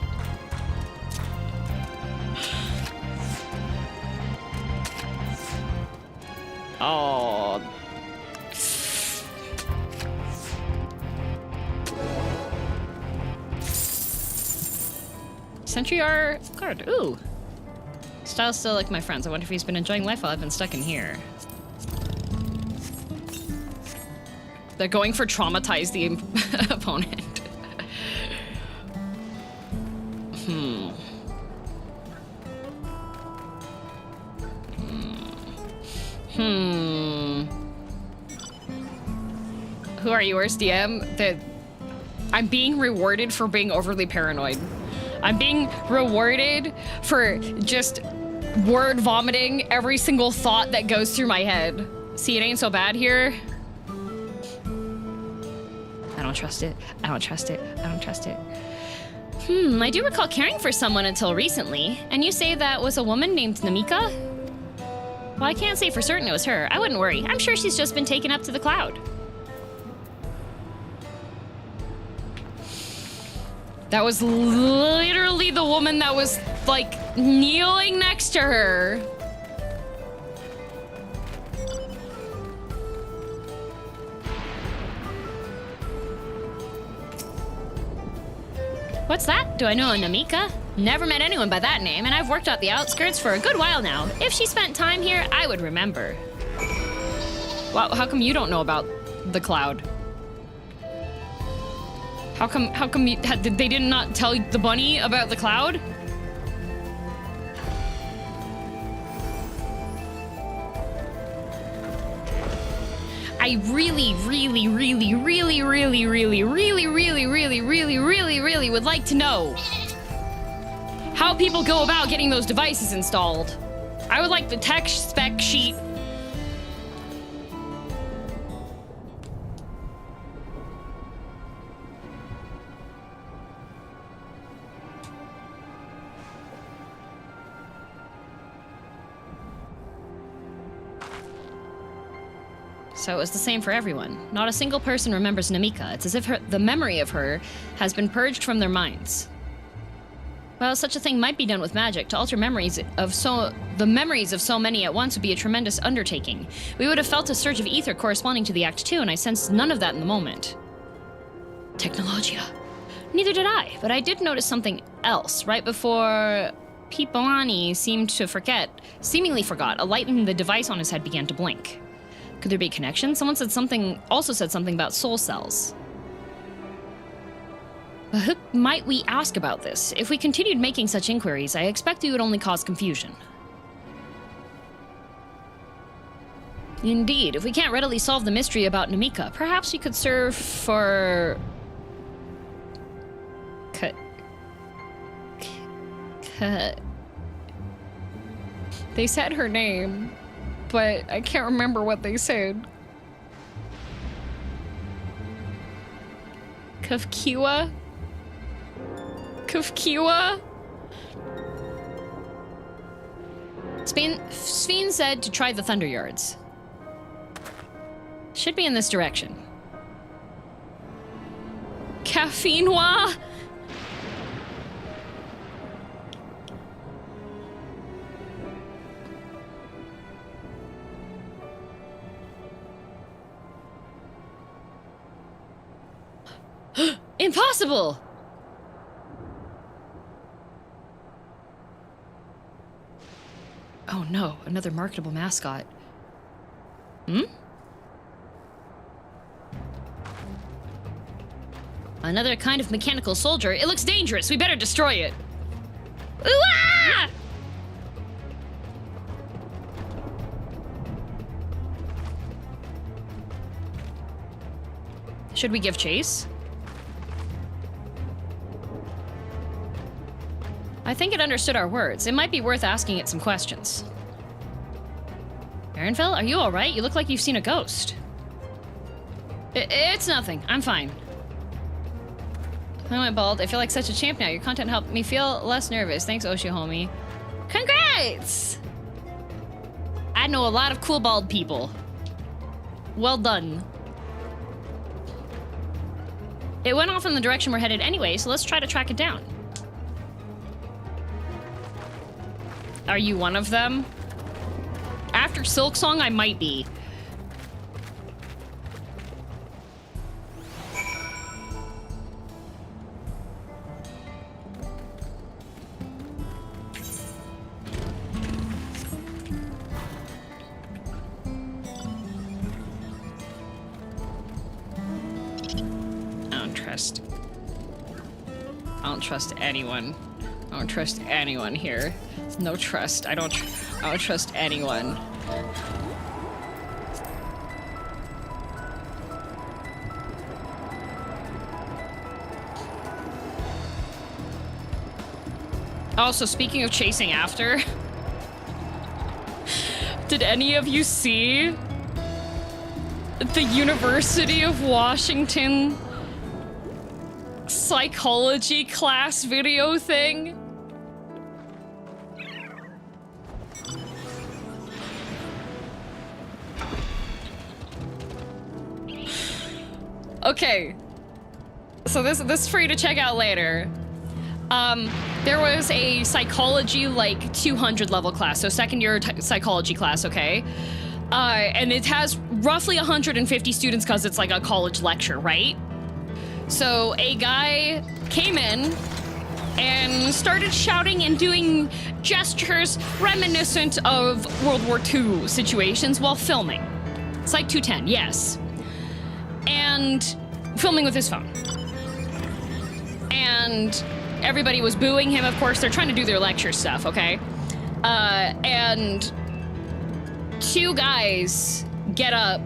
Oh. Sentry R card. Ooh. Style's still like my friends. I wonder if he's been enjoying life while I've been stuck in here. They're going for traumatize the opponent. Who are you, worst DM? I'm being rewarded for being overly paranoid. I'm being rewarded for just word vomiting every single thought that goes through my head. See, it ain't so bad here. I don't trust it. I don't trust it. I don't trust it. I do recall caring for someone until recently. And you say that was a woman named Namika? Well, I can't say for certain it was her. I wouldn't worry. I'm sure she's just been taken up to the Cloud. That was literally the woman that was, like, kneeling next to her. What's that? Do I know a Namika? Never met anyone by that name, and I've worked out the outskirts for a good while now. If she spent time here, I would remember. Wow, how come you don't know about the Cloud? How come did they not tell the bunny about the Cloud? I really would like to know how people go about getting those devices installed. I would like the tech spec sheet. So it was the same for everyone. Not a single person remembers Namika. It's as if the memory of her has been purged from their minds. Well, such a thing might be done with magic. To alter the memories of so many at once would be a tremendous undertaking. We would have felt a surge of ether corresponding to the Act 2, and I sensed none of that in the moment. Technologia. Neither did I, but I did notice something else. Right before Pipani seemingly forgot, a light in the device on his head began to blink. Could there be a connection? Someone also said something about soul cells. But who might we ask about this? If we continued making such inquiries, I expect we would only cause confusion. Indeed, if we can't readily solve the mystery about Namika, perhaps we could serve for... They said her name, but I can't remember what they said. Kafkiwa? Kafkiwa? Sphene said to try the Thunder Yards. Should be in this direction. Kaffinwa? Impossible! Oh no, another marketable mascot. Hmm? Another kind of mechanical soldier. It looks dangerous. We better destroy it. Ooh-ah! Should we give chase? I think it understood our words. It might be worth asking it some questions. Aaronville, are you alright? You look like you've seen a ghost. It's nothing. I'm fine. I went bald. I feel like such a champ now. Your content helped me feel less nervous. Thanks, Oshi homie. Congrats! I know a lot of cool bald people. Well done. It went off in the direction we're headed anyway, so let's try to track it down. Are you one of them? After Silksong, I might be. I don't trust anyone. I don't trust anyone here. There's no trust. I don't trust anyone. Also, speaking of chasing after, did any of you see the University of Washington psychology class video thing? Okay, so this is free to check out later. There was a psychology like 200 level class, so second year psychology class, okay? And it has roughly 150 students because it's like a college lecture, right? So a guy came in and started shouting and doing gestures reminiscent of World War II situations while filming. Site 210, yes. And filming with his phone. And everybody was booing him, of course. They're trying to do their lecture stuff, okay? And two guys get up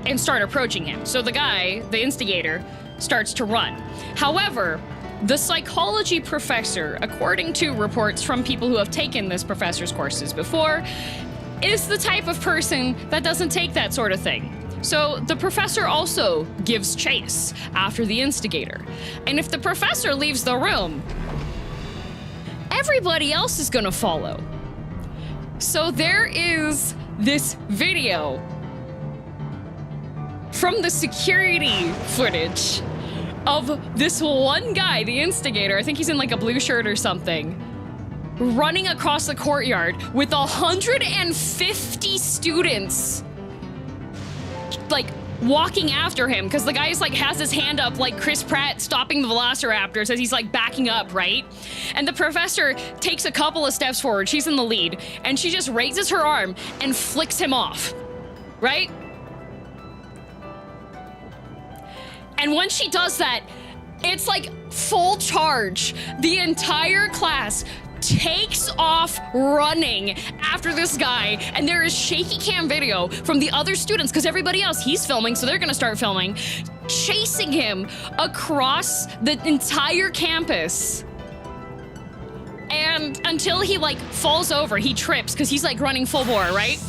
and start approaching him. So the guy, the instigator, starts to run. However, the psychology professor, according to reports from people who have taken this professor's courses before, is the type of person that doesn't take that sort of thing. So the professor also gives chase after the instigator. And if the professor leaves the room, everybody else is gonna follow. So there is this video from the security footage of this one guy, the instigator, I think he's in like a blue shirt or something, running across the courtyard with 150 students, like, walking after him, because the guy's like has his hand up like Chris Pratt stopping the Velociraptors as he's like backing up, right? And the professor takes a couple of steps forward, she's in the lead, and she just raises her arm and flicks him off, right? And when she does that, it's like full charge. The entire class takes off running after this guy, and there is shaky cam video from the other students, because everybody else, he's filming, so they're gonna start filming, chasing him across the entire campus. And until he like falls over, he trips, because he's like running full bore, right?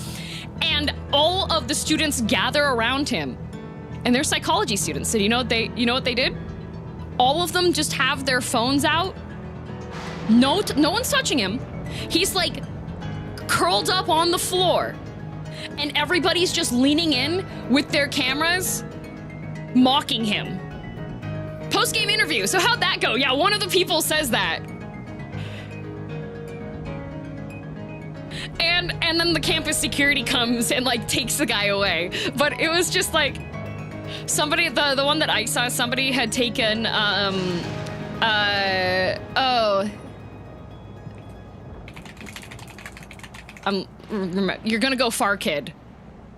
And all of the students gather around him, and they're psychology students. So you know what they did? All of them just have their phones out. No one's touching him. He's like curled up on the floor, and everybody's just leaning in with their cameras, mocking him. Post-game interview. So how'd that go? Yeah, one of the people says that. And then the campus security comes and like takes the guy away. But it was just like somebody, the one that I saw, somebody had taken you're gonna go far, kid.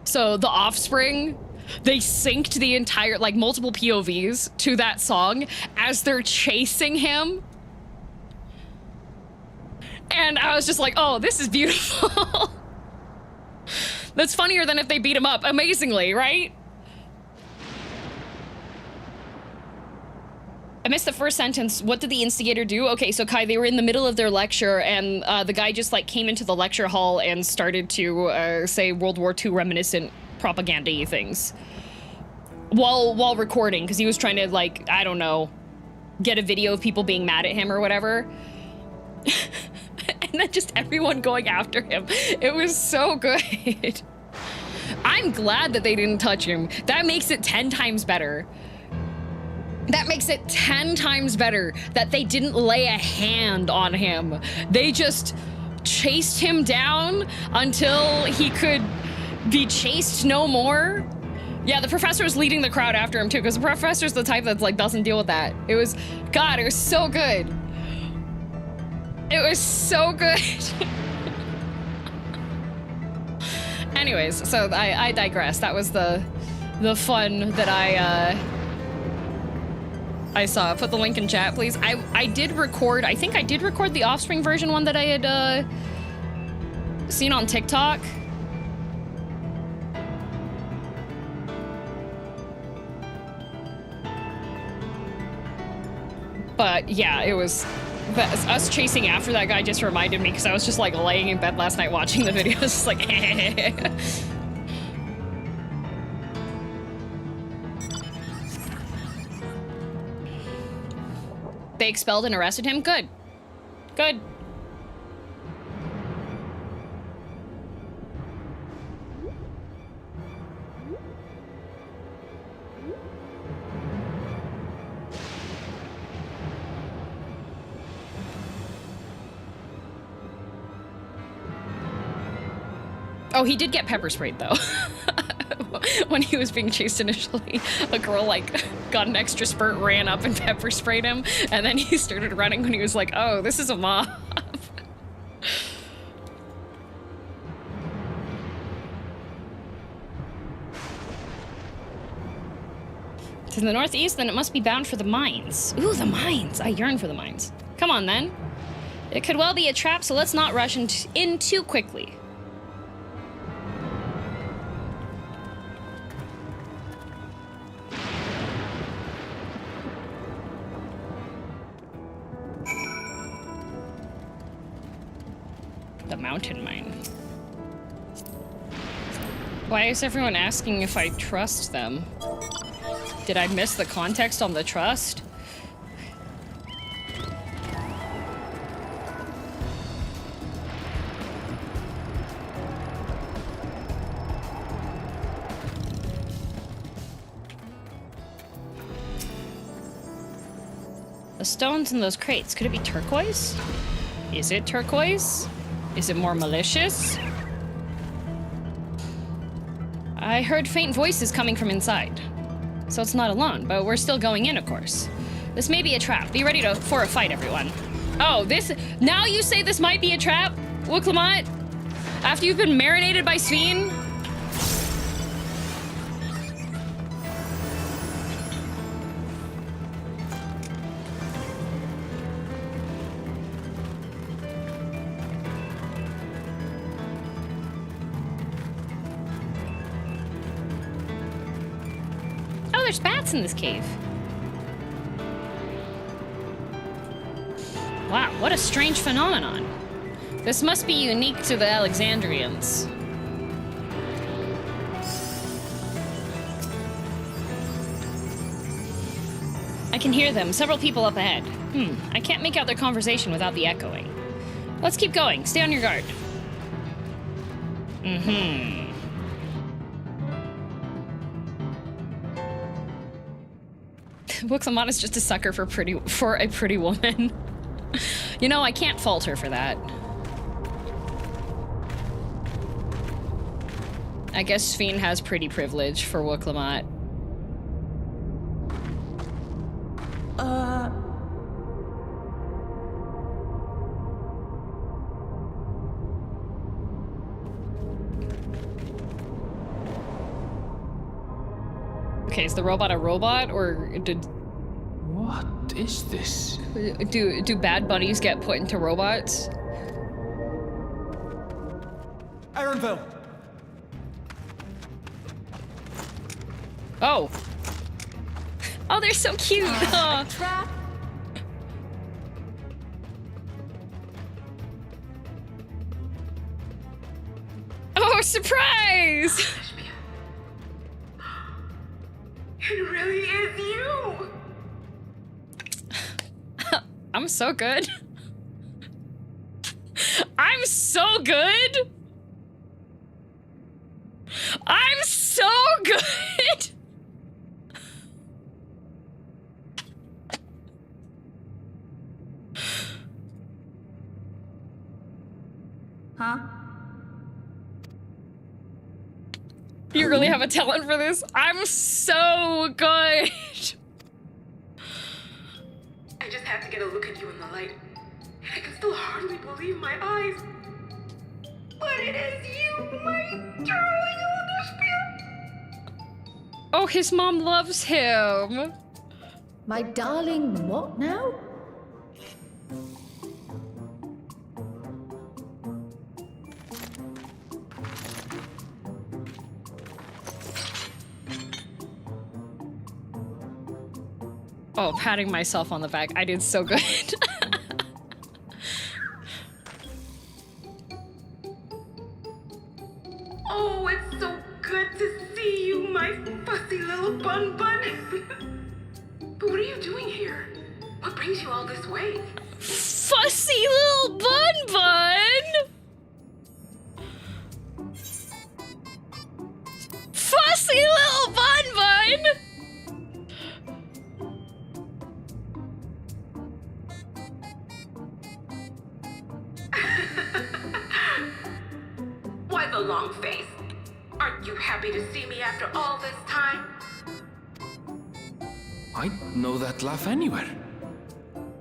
So The Offspring, they synced the entire, like, multiple POVs to that song as they're chasing him. And I was just like, oh, this is beautiful. That's funnier than if they beat him up amazingly, right? I missed the first sentence. What did the instigator do? Okay, so Kai, they were in the middle of their lecture, and the guy just like came into the lecture hall and started to say World War II reminiscent propaganda-y things while recording, because he was trying to, like, I don't know, get a video of people being mad at him or whatever. And then just everyone going after him. It was so good. I'm glad that they didn't touch him. That makes it 10 times better. That makes it 10 times better that they didn't lay a hand on him. They just chased him down until he could be chased no more. Yeah, the professor was leading the crowd after him too, because the professor's the type that like doesn't deal with that. It was, God, it was so good. It was so good. Anyways, so I digress. That was the fun that I saw. Put the link in chat, please. I did record, I think I did record the Offspring version one that I had seen on TikTok. But yeah, it was, us chasing after that guy just reminded me, because I was just like laying in bed last night watching the videos, just like They expelled and arrested him? Good. Good. Oh, he did get pepper sprayed though. When he was being chased initially, a girl like got an extra spurt, ran up and pepper sprayed him, and then he started running when he was like, oh, this is a mob. It's in the northeast, then it must be bound for the mines. Ooh, the mines. I yearn for the mines. Come on then. It could well be a trap, so let's not rush in too quickly. The mountain mine. Why is everyone asking if I trust them? Did I miss the context on the trust? The stones in those crates, could it be turquoise? Is it turquoise? Is it more malicious? I heard faint voices coming from inside. So it's not alone, but we're still going in, of course. This may be a trap. Be ready for a fight, everyone. Oh, now you say this might be a trap, Miqo'te? After you've been marinated by Sphene? Oh, there's bats in this cave. Wow, what a strange phenomenon. This must be unique to the Alexandrians. I can hear them, several people up ahead. I can't make out their conversation without the echoing. Let's keep going, stay on your guard. Miqo'te is just a sucker for a pretty woman. You know, I can't fault her for that. I guess Sphene has pretty privilege for Miqo'te. Okay, is the robot a robot, or did... What is this? Do bad bunnies get put into robots? Ironville! Oh. Oh, they're so cute. Oh. Oh, surprise! It really is you! I'm so good. I'm so good! I'm so good! Huh? You really have a talent for this? I'm so good! I just had to get a look at you in the light. I can still hardly believe my eyes. But it is you, my darling Otis. Oh, his mom loves him. My darling what now? Oh, patting myself on the back. I did so good. Oh, it's so good to see you, my fussy little bun. But what are you doing here? What brings you all this way? Fussy little bun. Fussy little bun. Why the long face? Aren't you happy to see me after all this time? I know that laugh anywhere.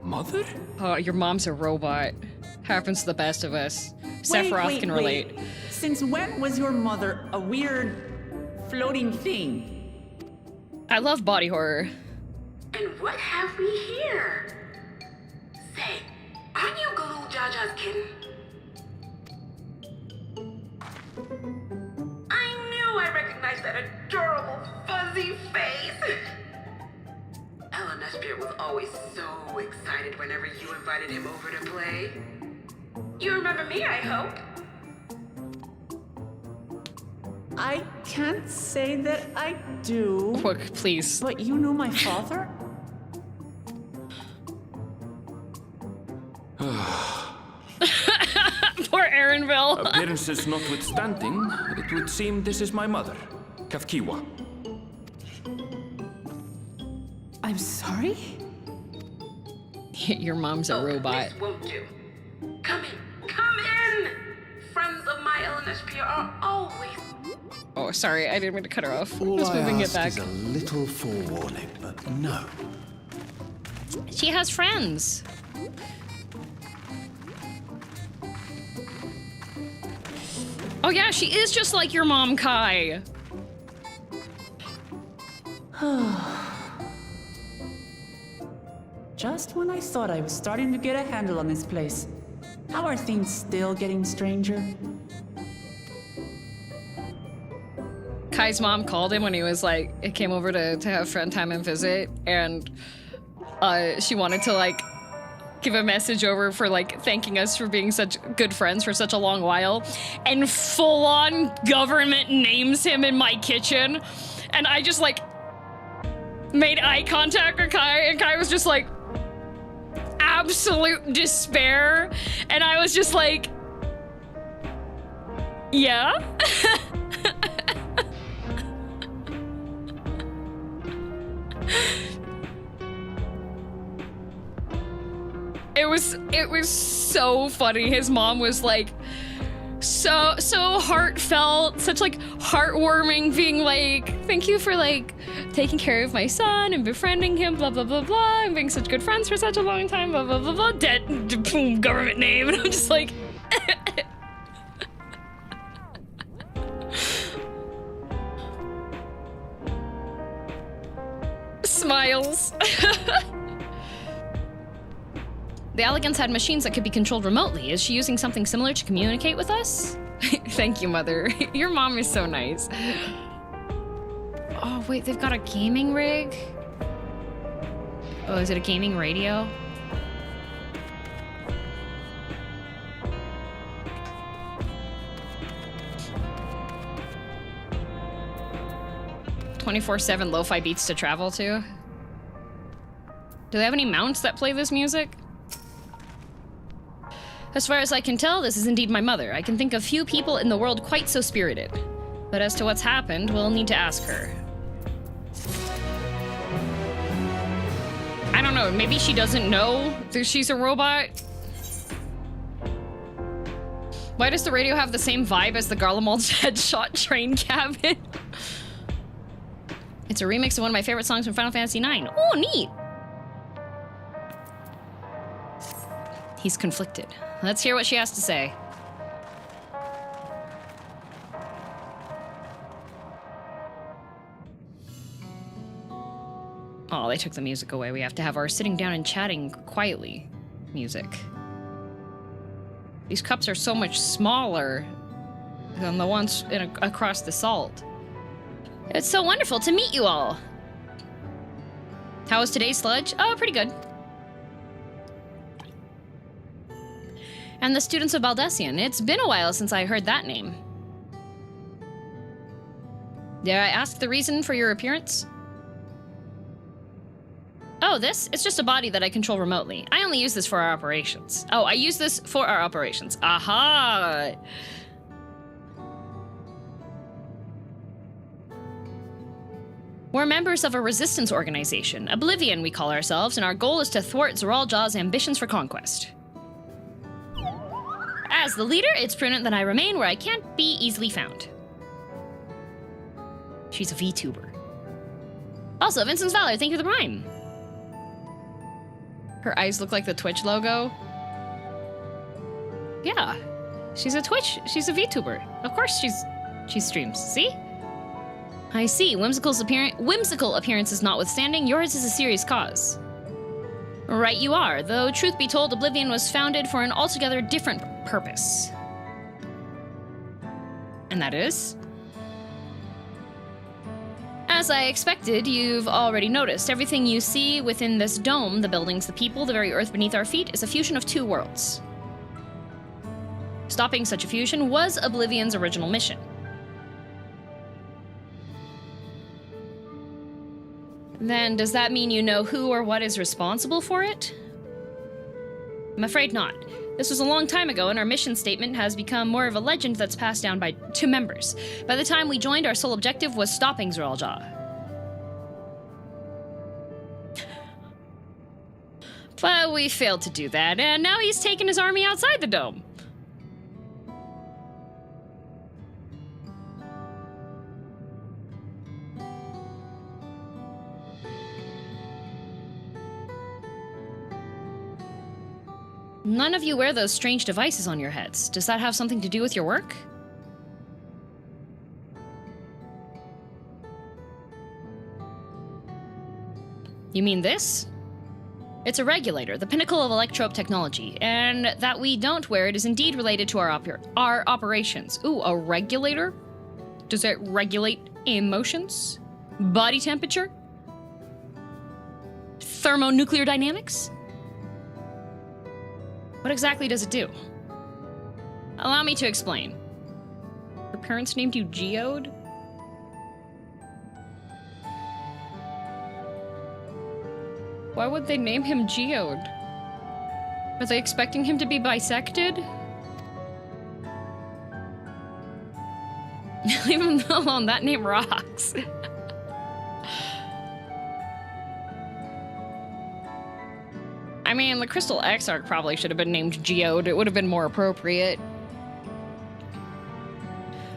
Mother? Oh, your mom's a robot. Happens to the best of us. Sephiroth can relate. Wait. Since when was your mother a weird floating thing? I love body horror. And what have we here? Say, aren't you Galoo Jaja's kitten? I knew I recognized that adorable fuzzy face. Ellen Espia was always so excited whenever you invited him over to play. You remember me, I hope. I can't say that I do. Look, please. But you know my father? Poor Aaronville. Appearances notwithstanding, it would seem this is my mother, Kafkiwa. I'm sorry? Your mom's a robot. This won't do. Come in. Come in! Friends of my LNSP are always... Oh, sorry, I didn't mean to cut her off. All Just I moving it ask back. is a little forewarning, but no. She has friends. Oh yeah, she is just like your mom, Kai. Just when I thought I was starting to get a handle on this place. How are things still getting stranger? Kai's mom called him when he was like, it came over to have friend time and visit, and she wanted to like give a message over for like thanking us for being such good friends for such a long while, and full on government names him in my kitchen, and I just like made eye contact with Kai, and Kai was just like absolute despair, and I was just like, yeah. It was so funny. His mom was like so heartfelt, such like heartwarming, being like, thank you for like taking care of my son and befriending him, blah blah blah blah, and being such good friends for such a long time, blah blah blah blah. Dead, boom, government name, and I'm just like smiles. The Elegants had machines that could be controlled remotely. Is she using something similar to communicate with us? Thank you, Mother. Your mom is so nice. Oh, wait, they've got a gaming rig? Oh, is it a gaming radio? "24/7 lo-fi beats to travel to." Do they have any mounts that play this music? As far as I can tell, this is indeed my mother. I can think of few people in the world quite so spirited. But as to what's happened, we'll need to ask her. I don't know, maybe she doesn't know that she's a robot? Why does the radio have the same vibe as the Garlemald's headshot train cabin? It's a remix of one of my favorite songs from Final Fantasy IX. Oh, neat! He's conflicted. Let's hear what she has to say. Oh, they took the music away. We have to have our sitting down and chatting quietly music. These cups are so much smaller than the ones across the salt. It's so wonderful to meet you all. How was today's sludge? Oh, pretty good. And the students of Baldesion. It's been a while since I heard that name. Dare I ask the reason for your appearance? Oh, this? It's just a body that I control remotely. I only use this for our operations. Oh, I use this for our operations. Aha! We're members of a resistance organization. Oblivion, we call ourselves, and our goal is to thwart Zeralja's ambitions for conquest. As the leader, it's prudent that I remain where I can't be easily found. She's a VTuber. Also, Vincent's Valor, thank you for the prime. Her eyes look like the Twitch logo. Yeah, she's a VTuber. Of course she streams, see? I see, whimsical appearances notwithstanding, yours is a serious cause. Right you are, though truth be told, Oblivion was founded for an altogether different purpose. And that is? As I expected, you've already noticed. Everything you see within this dome, the buildings, the people, the very earth beneath our feet, is a fusion of two worlds. Stopping such a fusion was Oblivion's original mission. Then, does that mean you know who or what is responsible for it? I'm afraid not. This was a long time ago, and our mission statement has become more of a legend that's passed down to members. By the time we joined, our sole objective was stopping Zeralja. But we failed to do that, and now he's taken his army outside the dome. None of you wear those strange devices on your heads. Does that have something to do with your work? You mean this? It's a regulator, the pinnacle of electrope technology, and that we don't wear it is indeed related to our operations. Ooh, a regulator? Does it regulate emotions? Body temperature? Thermonuclear dynamics? What exactly does it do? Allow me to explain. Your parents named you Geode? Why would they name him Geode? Are they expecting him to be bisected? Leave him alone, that name rocks. I mean, the Crystal Exarch probably should have been named Geode. It would have been more appropriate.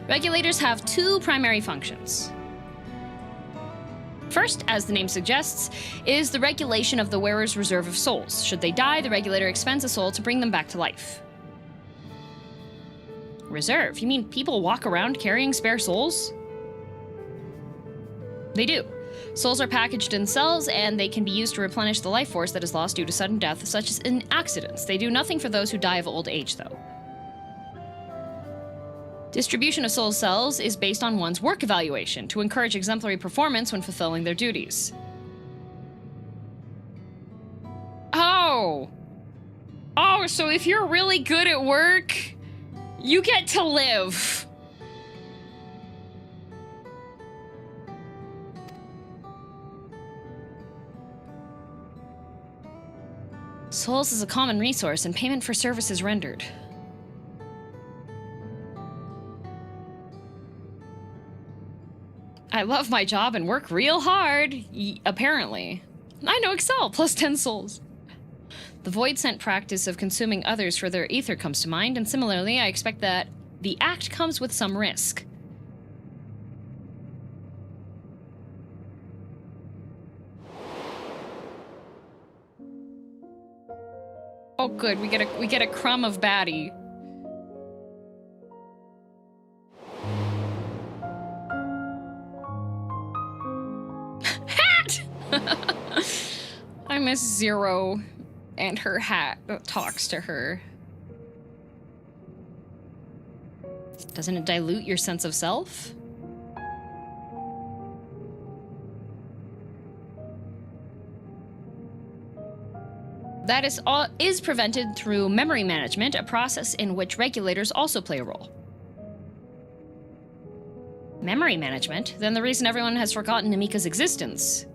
Regulators have two primary functions. First, as the name suggests, is the regulation of the wearer's reserve of souls. Should they die, the regulator expends a soul to bring them back to life. Reserve? You mean people walk around carrying spare souls? They do. Souls are packaged in cells, and they can be used to replenish the life force that is lost due to sudden death, such as in accidents. They do nothing for those who die of old age, though. Distribution of soul cells is based on one's work evaluation to encourage exemplary performance when fulfilling their duties. Oh! Oh, so if you're really good at work, you get to live. Souls is a common resource and payment for services rendered. I love my job and work real hard, apparently. I know Excel, plus 10 souls. The void scent practice of consuming others for their ether comes to mind, and similarly, I expect that the act comes with some risk. Oh good, we get a crumb of baddie. Hat! I miss Zero and her hat that talks to her. Doesn't it dilute your sense of self? That is prevented through memory management, a process in which regulators also play a role. Memory management? Then the reason everyone has forgotten Namika's existence.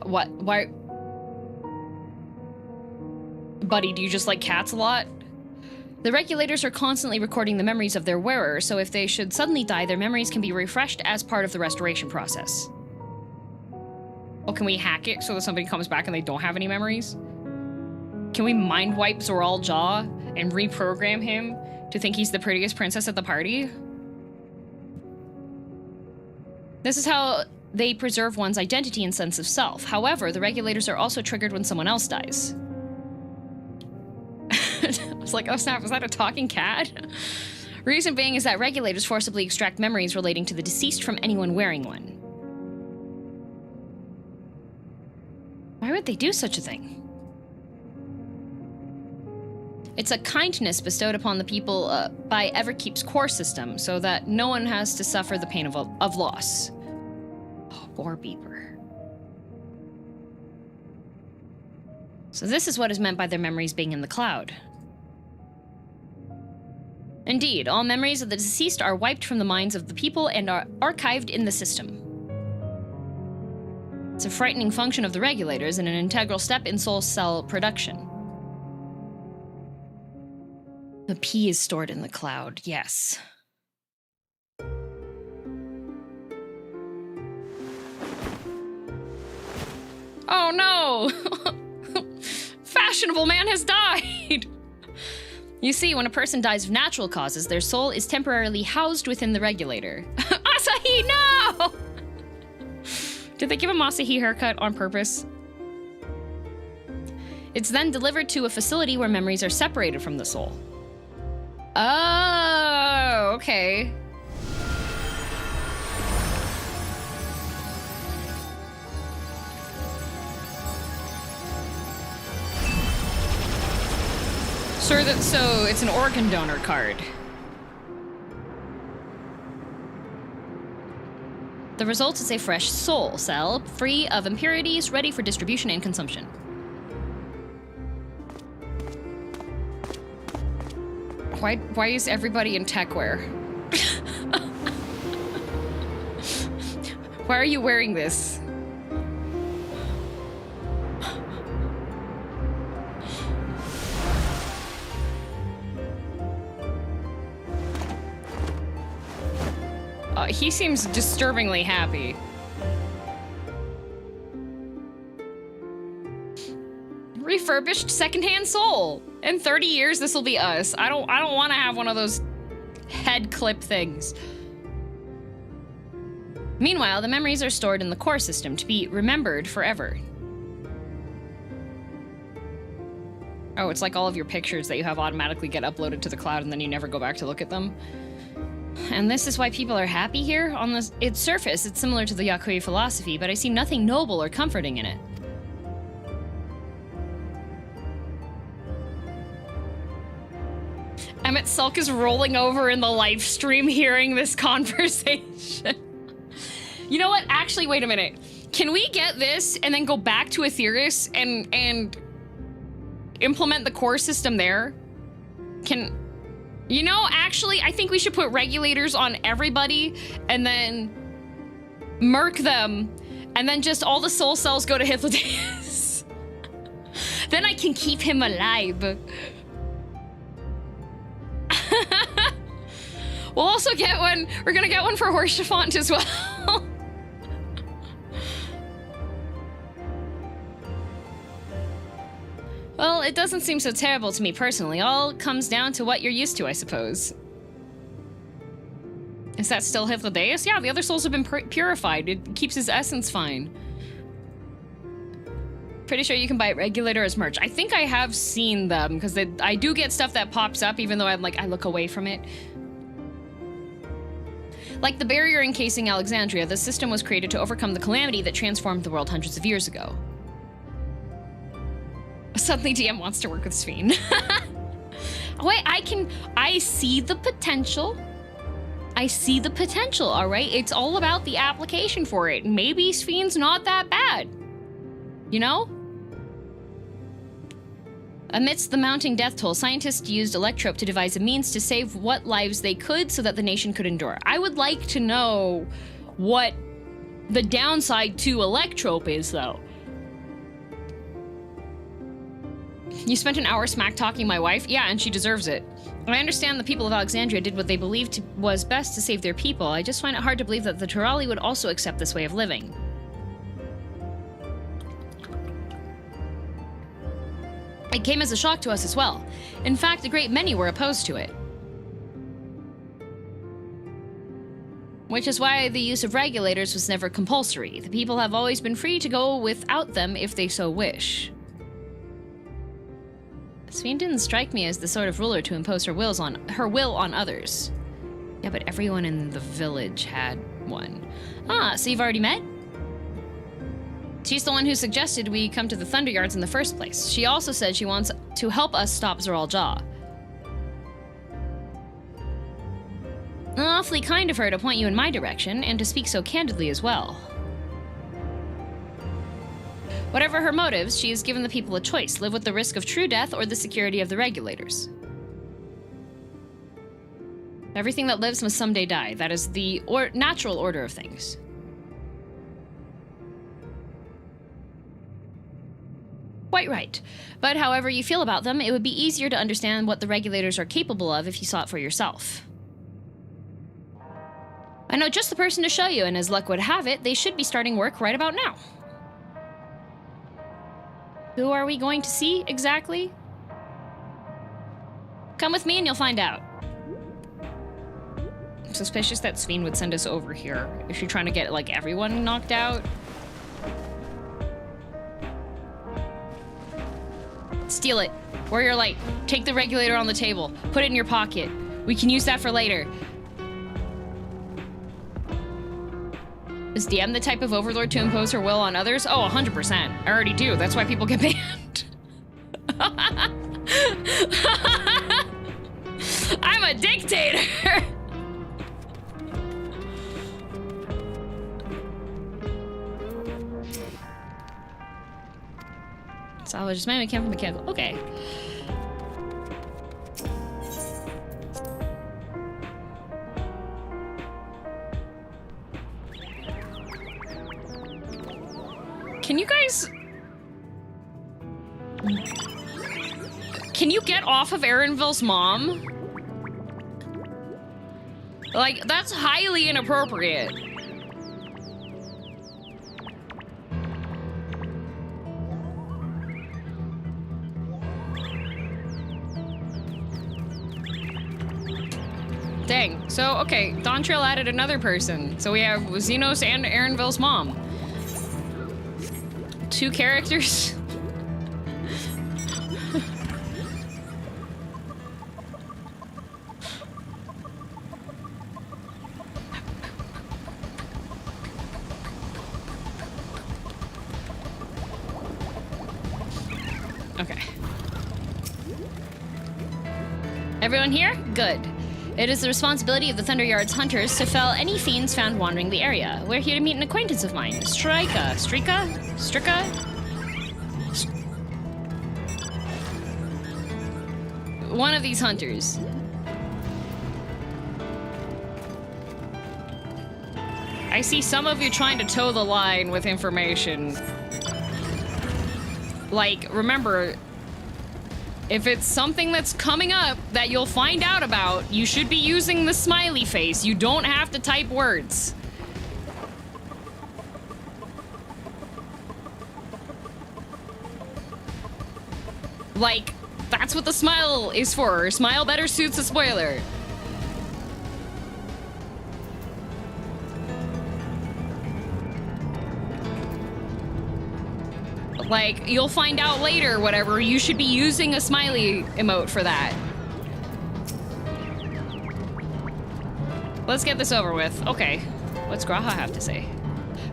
What? Why? Buddy, do you just like cats a lot? The regulators are constantly recording the memories of their wearer, so if they should suddenly die, their memories can be refreshed as part of the restoration process. Oh, can we hack it so that somebody comes back and they don't have any memories? Can we mind wipe Zoral Jaw and reprogram him to think he's the prettiest princess at the party? This is how they preserve one's identity and sense of self. However, the regulators are also triggered when someone else dies. I was like, oh snap, is that a talking cat? Reason being is that regulators forcibly extract memories relating to the deceased from anyone wearing one. Why would they do such a thing? It's a kindness bestowed upon the people by Everkeep's core system, so that no one has to suffer the pain of loss. Oh, War Beeper. So this is what is meant by their memories being in the cloud. Indeed, all memories of the deceased are wiped from the minds of the people and are archived in the system. It's a frightening function of the regulators and an integral step in soul cell production. The P is stored in the cloud, yes. fashionable man has died. You see, when a person dies of natural causes, their soul is temporarily housed within the regulator. Asahi, no! Did they give a Asahi haircut on purpose? It's then delivered to a facility where memories are separated from the soul. Oh, okay. So it's an organ donor card. The result is a fresh soul cell, free of impurities, ready for distribution and consumption. Why is everybody in tech wear? Why are you wearing this? He seems disturbingly happy. Refurbished secondhand soul. In 30 years, this will be us. I don't want to have one of those head clip things. Meanwhile, the memories are stored in the core system to be remembered forever. Oh, it's like all of your pictures that you have automatically get uploaded to the cloud and then you never go back to look at them. And this is why people are happy here? On its surface, it's similar to the Yakui philosophy, but I see nothing noble or comforting in it. Emmett Sulk is rolling over in the live stream hearing this conversation. You know what? Actually, wait a minute. Can we get this and then go back to Aetheris and implement the core system there? You know, actually, I think we should put regulators on everybody and then murk them, and then just all the soul cells go to Hythlodaeus. Then I can keep him alive. We'll also get one. We're gonna get one for Horshafont as well. Well, it doesn't seem so terrible to me personally. All comes down to what you're used to, I suppose. Is that still Hythlodaeus? Yeah, the other souls have been purified. It keeps his essence fine. Pretty sure you can buy Regulator as merch. I think I have seen them, because I do get stuff that pops up, even though I look away from it. Like the barrier encasing Alexandria, the system was created to overcome the calamity that transformed the world hundreds of years ago. Suddenly DM wants to work with Sphene. Wait, I see the potential. I see the potential, all right? It's all about the application for it. Maybe Sphene's not that bad. You know? Amidst the mounting death toll, scientists used Electrope to devise a means to save what lives they could so that the nation could endure. I would like to know what the downside to Electrope is, though. You spent an hour smack-talking my wife? Yeah, and she deserves it. I understand the people of Alexandria did what they believed was best to save their people. I just find it hard to believe that the Turali would also accept this way of living. It came as a shock to us as well. In fact, a great many were opposed to it. Which is why the use of regulators was never compulsory. The people have always been free to go without them if they so wish. Sphene didn't strike me as the sort of ruler to impose her will on others. Yeah, but everyone in the village had one. Ah, so you've already met? She's the one who suggested we come to the Thunder Yards in the first place. She also said she wants to help us stop Zoral Jaw. Awfully kind of her to point you in my direction, and to speak so candidly as well. Whatever her motives, she has given the people a choice: live with the risk of true death or the security of the regulators. Everything that lives must someday die. That is the natural order of things. Quite right. But however you feel about them, it would be easier to understand what the regulators are capable of if you saw it for yourself. I know just the person to show you, and as luck would have it, they should be starting work right about now. Who are we going to see exactly? Come with me and you'll find out. I'm suspicious that Sveen would send us over here. Is she trying to get, like, everyone knocked out? Steal it. Warrior Light. Take the regulator on the table. Put it in your pocket. We can use that for later. Is DM the type of overlord to impose her will on others? Oh, 100%. I already do. That's why people get banned. I'm a dictator! Salvage is mainly chemical mechanical. Okay. Can you guys... Can you get off of Erenville's mom? Like, that's highly inappropriate. Dang. So, okay, Dawntrail added another person. So we have Xenos and Erenville's mom. 2 characters. Okay. Everyone here? Good. It is the responsibility of the Thunderyard's hunters to fell any fiends found wandering the area. We're here to meet an acquaintance of mine, Strika. One of these hunters. I see some of you trying to toe the line with information. Like, remember, if it's something that's coming up that you'll find out about, you should be using the smiley face. You don't have to type words. Like, that's what the smile is for. Smile better suits a spoiler. Like, you'll find out later, whatever, you should be using a smiley emote for that. Let's get this over with. Okay, what's Graha have to say?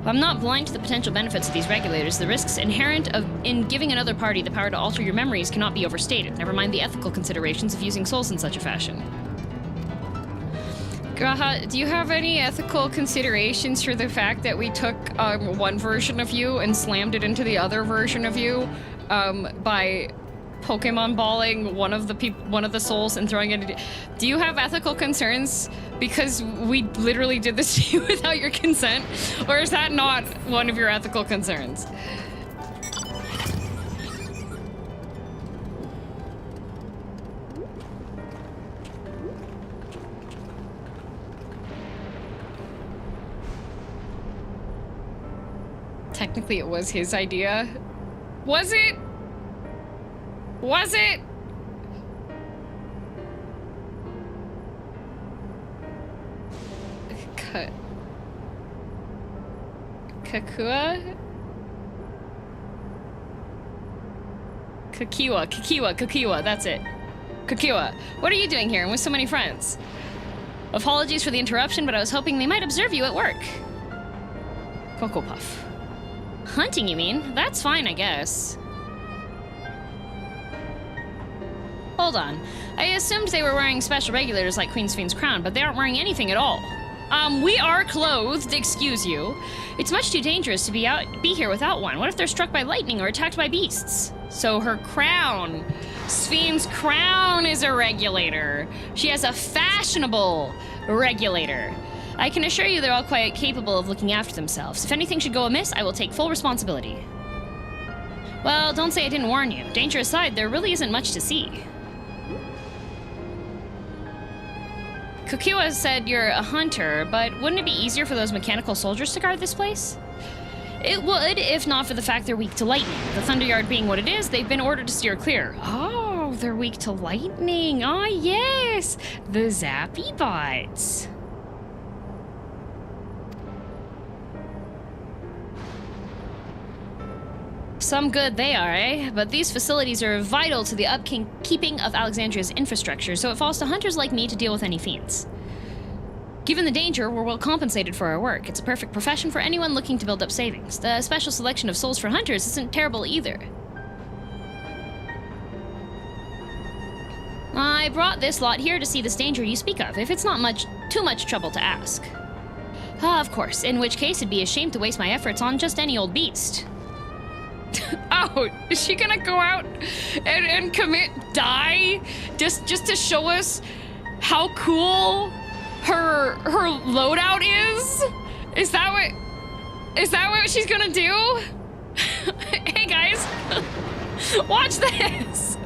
I'm not blind to the potential benefits of these regulators. The risks inherent in giving another party the power to alter your memories cannot be overstated. Never mind the ethical considerations of using souls in such a fashion. Graha, do you have any ethical considerations for the fact that we took one version of you and slammed it into the other version of you by Pokemon balling one of the souls and throwing it into... Do you have ethical concerns because we literally did this to you without your consent? Or is that not one of your ethical concerns? Technically, it was his idea. Was it? Was it? Kakiwa, that's it. Kakiwa, what are you doing here and with so many friends? Apologies for the interruption, but I was hoping they might observe you at work. Cocoa Puff. Hunting, you mean? That's fine, I guess. Hold on. I assumed they were wearing special regulators like Queen Spheen's crown, but they aren't wearing anything at all. We are clothed, excuse you. It's much too dangerous to be here without one. What if they're struck by lightning or attacked by beasts? So her crown. Spheen's crown is a regulator. She has a fashionable regulator. I can assure you they're all quite capable of looking after themselves. If anything should go amiss, I will take full responsibility. Well, don't say I didn't warn you. Danger aside, there really isn't much to see. Kukiwa said you're a hunter, but wouldn't it be easier for those mechanical soldiers to guard this place? It would, if not for the fact they're weak to lightning. The Thunderyard being what it is, they've been ordered to steer clear. Oh, they're weak to lightning. Ah, yes! The Zappy Bots. Some good they are, eh? But these facilities are vital to the upkeeping of Alexandria's infrastructure, so it falls to hunters like me to deal with any fiends. Given the danger, we're well compensated for our work. It's a perfect profession for anyone looking to build up savings. The special selection of souls for hunters isn't terrible either. I brought this lot here to see this danger you speak of, if it's not too much trouble to ask. Ah, of course, in which case it'd be a shame to waste my efforts on just any old beast. Oh, is she gonna go out and die just to show us how cool her loadout is? Is that what she's gonna do? Hey guys, watch this.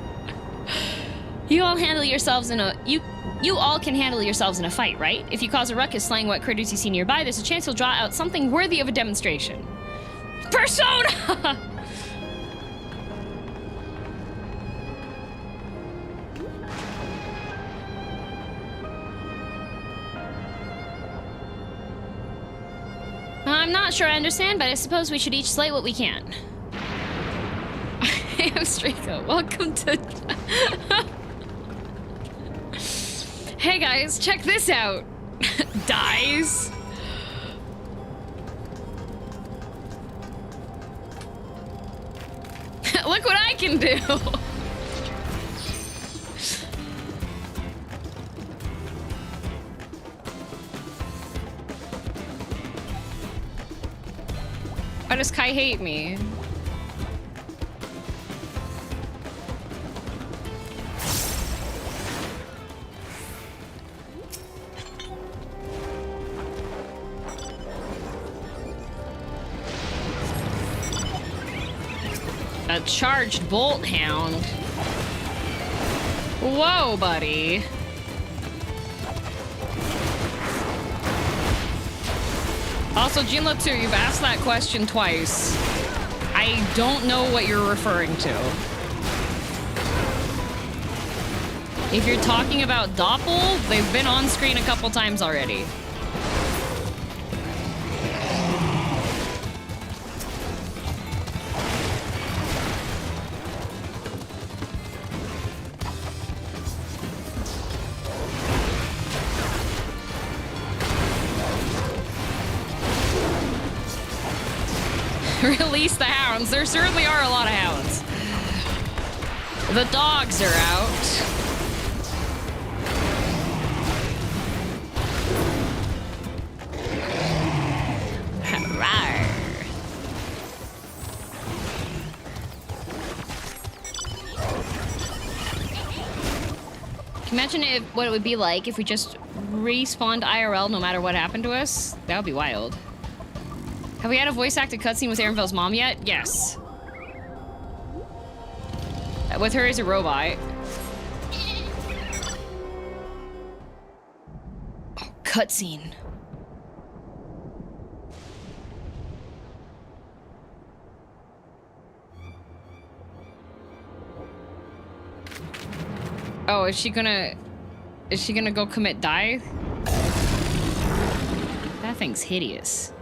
You all handle yourselves in a you all can handle yourselves in a fight, right? If you cause a ruckus slaying what critters you see nearby, there's a chance you'll draw out something worthy of a demonstration. Persona! I'm not sure I understand, but I suppose we should each slay what we can. Hey, I'm Strika. Welcome to... Hey guys, check this out. Dies. Look what I can do. Why does Kai hate me? A charged bolt hound. Whoa, buddy. Also, Jinla 2, you've asked that question twice. I don't know what you're referring to. If you're talking about Doppel, they've been on screen a couple times already. Release the hounds. There certainly are a lot of hounds. The dogs are out. Rawr. Can you imagine what it would be like if we just respawned IRL no matter what happened to us? That would be wild. Have we had a voice-acted cutscene with Arenville's mom yet? Yes. With her as a robot. Oh, cutscene. Oh, is she gonna go commit die? That thing's hideous.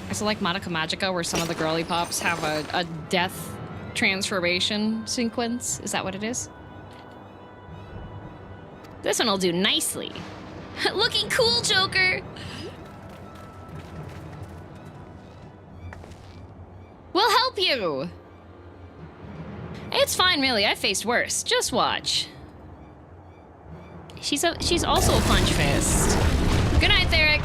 Is it like Madoka Magica, where some of the girly pops have a death transformation sequence? Is that what it is? This one will do nicely. Looking cool, Joker! We'll help you! It's fine, really. I faced worse. Just watch. She's also a punch fist. Good night, Theric.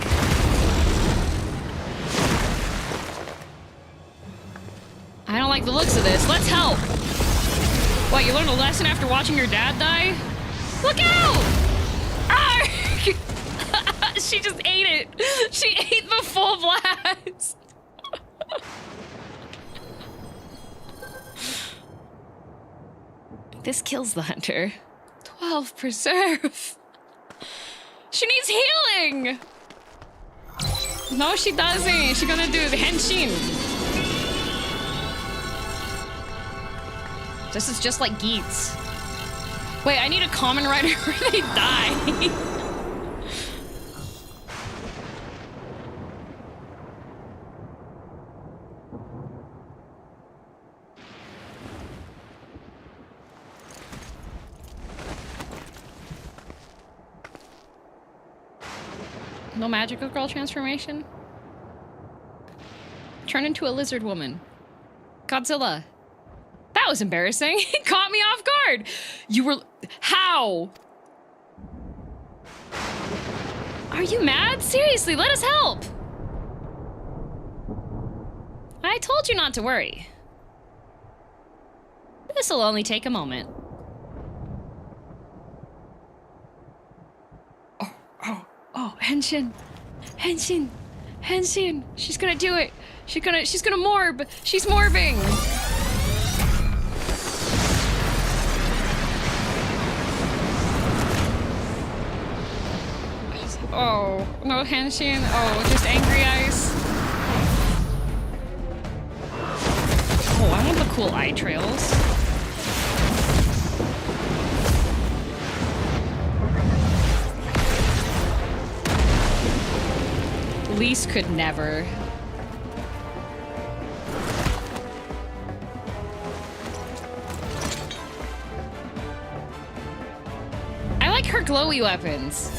I don't like the looks of this. Let's help. What, you learned a lesson after watching your dad die? Look out! Arrgh! She just ate it. She ate the full blast. This kills the hunter. 12 preserve. She needs healing! No, she doesn't. She's gonna do the henshin. This is just like Geats. Wait, I need a common rider where they die. No magical girl transformation? Turn into a lizard woman. Godzilla. That was embarrassing. It caught me off guard. You were... How? Are you mad? Seriously, let us help. I told you not to worry. This'll only take a moment. Oh, Henshin. Henshin. Henshin. She's gonna do it. She's gonna morb. She's morbing. Oh, no Henshin. Oh, just angry eyes. Oh, I want the cool eye trails. Lise could never. I like her glowy weapons.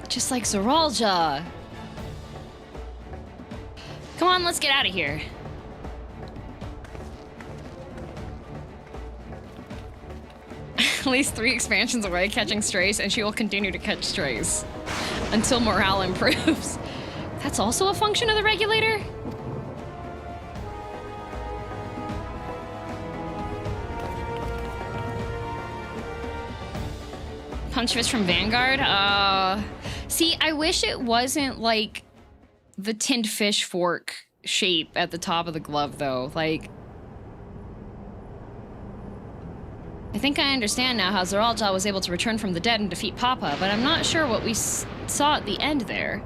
Just like Zoralja. Come on, let's get out of here. At least 3 expansions away, catching strays, and she will continue to catch strays until morale improves. That's also a function of the regulator? Punch fist from Vanguard? See, I wish it wasn't like the tinned fish fork shape at the top of the glove, though. Like, I think I understand now how Zoralja was able to return from the dead and defeat Papa, but I'm not sure what we saw at the end there.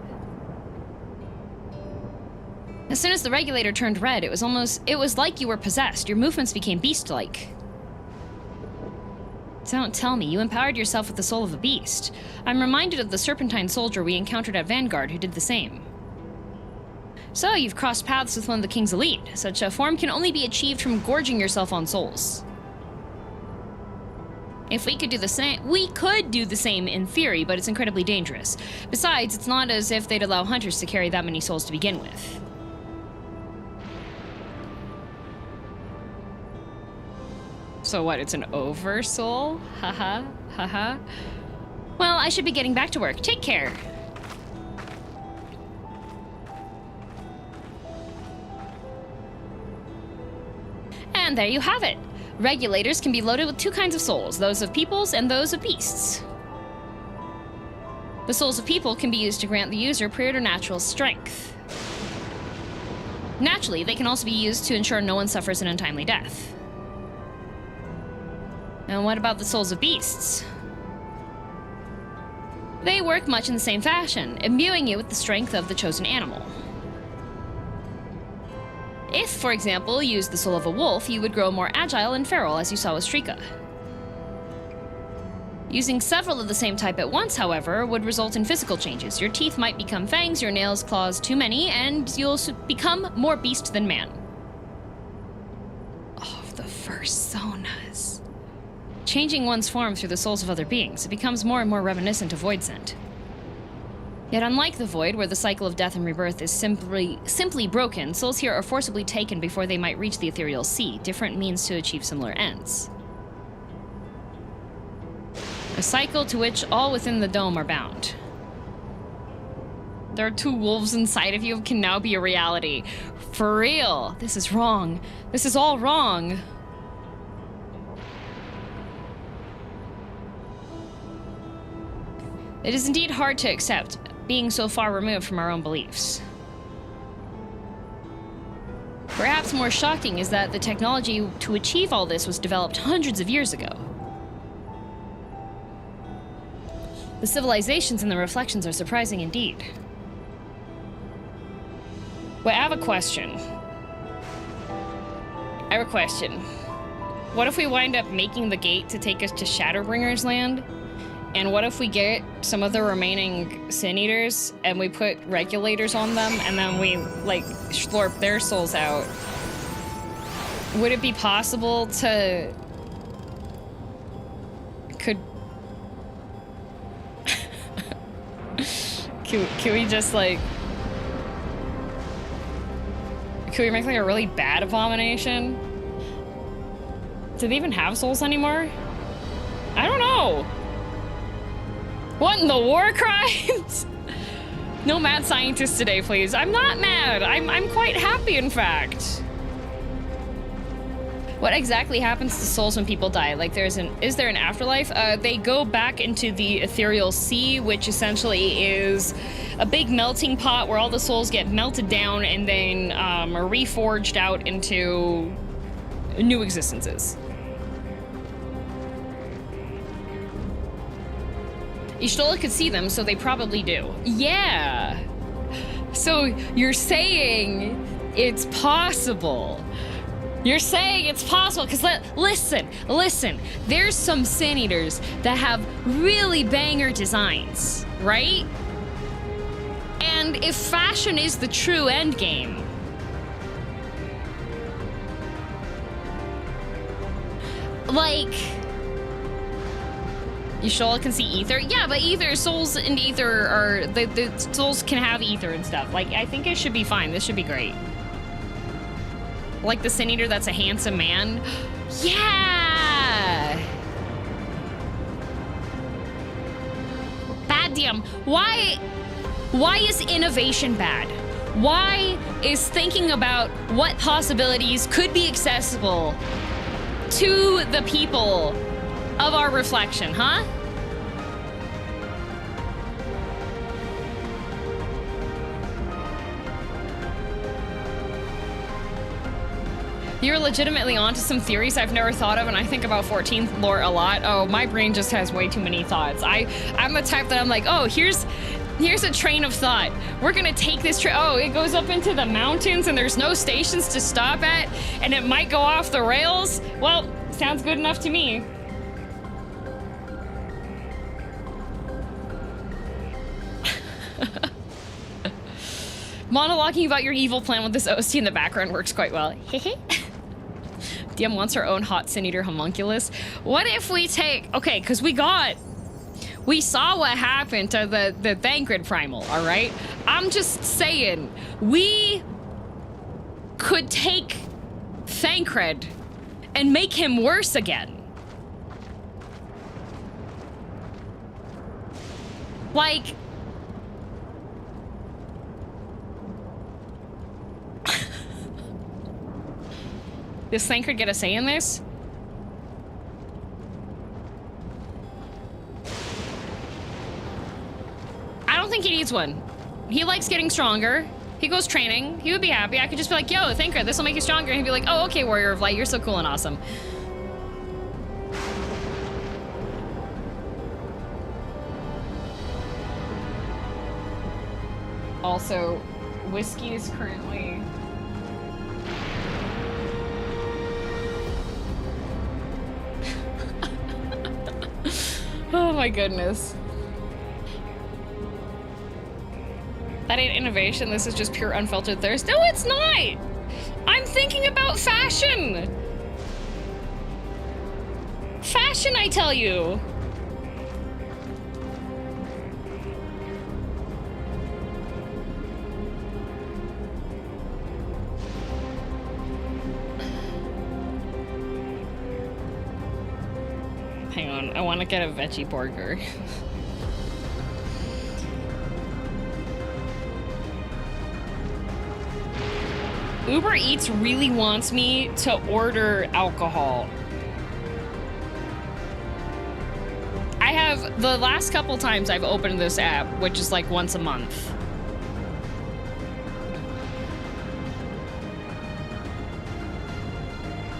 As soon as the regulator turned red, it was like you were possessed. Your movements became beast-like. Don't tell me, you empowered yourself with the soul of a beast. I'm reminded of the serpentine soldier we encountered at Vanguard who did the same. So, you've crossed paths with one of the King's elite. Such a form can only be achieved from gorging yourself on souls. If we could do the same, we could do the same in theory, but it's incredibly dangerous. Besides, it's not as if they'd allow hunters to carry that many souls to begin with. So what, it's an oversoul? Haha, haha. Well, I should be getting back to work. Take care. And there you have it. Regulators can be loaded with 2 kinds of souls, those of peoples and those of beasts. The souls of people can be used to grant the user preternatural strength. Naturally, they can also be used to ensure no one suffers an untimely death. And what about the souls of beasts? They work much in the same fashion, imbuing you with the strength of the chosen animal. If, for example, you used the soul of a wolf, you would grow more agile and feral, as you saw with Shrika. Using several of the same type at once, however, would result in physical changes. Your teeth might become fangs, your nails, claws, too many, and you'll become more beast than man. Oh, the fursonas. Changing one's form through the souls of other beings, it becomes more and more reminiscent of Void Scent. Yet unlike the Void, where the cycle of death and rebirth is simply broken, souls here are forcibly taken before they might reach the ethereal sea, different means to achieve similar ends. A cycle to which all within the dome are bound. There are 2 wolves inside of you can now be a reality. For real, this is wrong. This is all wrong. It is indeed hard to accept, being so far removed from our own beliefs. Perhaps more shocking is that the technology to achieve all this was developed hundreds of years ago. The civilizations and the reflections are surprising indeed. Wait, I have a question. What if we wind up making the gate to take us to Shadowbringer's land? And what if we get some of the remaining Sin Eaters and we put regulators on them and then we, like, slurp their souls out? Would it be possible to... Can we just, like... Can we make, like, a really bad abomination? Do they even have souls anymore? I don't know. What in the war crimes? No mad scientists today, please. I'm not mad. I'm quite happy, in fact. What exactly happens to souls when people die? Like, is there an afterlife? They go back into the ethereal sea, which essentially is a big melting pot where all the souls get melted down and then are reforged out into new existences. Y'shtola could see them, so they probably do. Yeah. So you're saying it's possible. You're saying it's possible, because listen, there's some Sin Eaters that have really banger designs, right? And if fashion is the true end game, like, Y'shtola can see ether? Yeah, but ether, souls and ether are, the souls can have ether and stuff. Like, I think it should be fine. This should be great. Like the Sin Eater that's a handsome man. Yeah! Bad DM. Why is innovation bad? Why is thinking about what possibilities could be accessible to the people of our reflection, huh? You're legitimately onto some theories I've never thought of, and I think about 14th lore a lot. Oh, my brain just has way too many thoughts. I'm the type that I'm like, oh, here's a train of thought. We're gonna take this train. Oh, it goes up into the mountains and there's no stations to stop at, and it might go off the rails. Well, sounds good enough to me. Monologuing about your evil plan with this OC in the background works quite well. Hehe. DM wants her own hot Sin Eater homunculus. What if we take... Okay, because we saw what happened to the Vanguard Primal, all right? I'm just saying, we could take Thancred and make him worse again. Like... Does Thancred get a say in this? I don't think he needs one. He likes getting stronger. He goes training. He would be happy. I could just be like, yo, Thancred, this will make you stronger. And he'd be like, oh, okay, Warrior of Light, you're so cool and awesome. Also, whiskey is currently... Oh my goodness. That ain't innovation, this is just pure unfiltered thirst. No, it's not! I'm thinking about fashion! Fashion, I tell you! Hang on, I want to get a veggie burger. Uber Eats really wants me to order alcohol. I have, the last couple times I've opened this app, which is like once a month.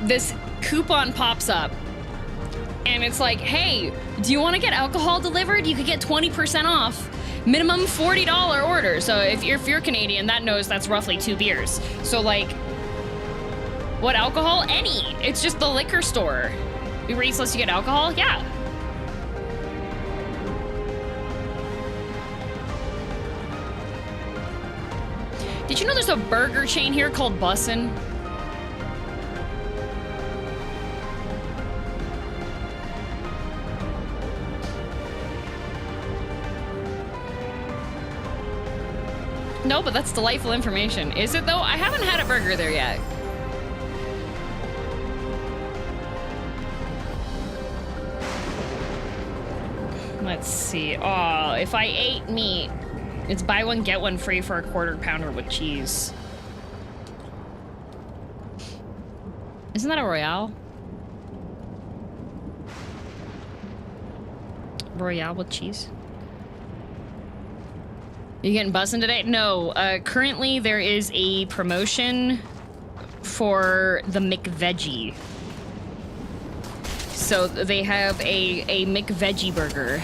This coupon pops up And it's like, hey, do you want to get alcohol delivered? You could get 20% off. Minimum $40 order. So if you're Canadian, that knows that's roughly 2 beers. So like, what alcohol? Any. It's just the liquor store. Uber Eats lets you get alcohol? Yeah. Did you know there's a burger chain here called Bussin'? No, but that's delightful information. Is it though? I haven't had a burger there yet. Let's see. Oh, if I ate meat, it's buy one, get one free for a quarter pounder with cheese. Isn't that a Royale? Royale with cheese? You getting bussin' today? No, currently there is a promotion for the McVeggie. So they have a McVeggie burger.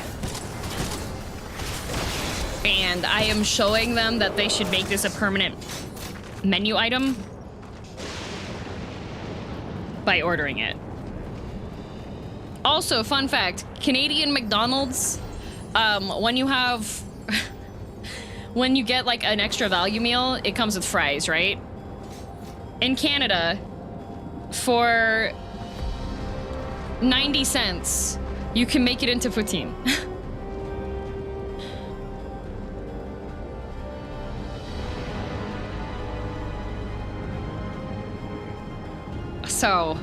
And I am showing them that they should make this a permanent menu item by ordering it. Also, fun fact, Canadian McDonald's, when you have... when you get like an extra value meal, it comes with fries, right? In Canada, for 90 cents, you can make it into poutine. So,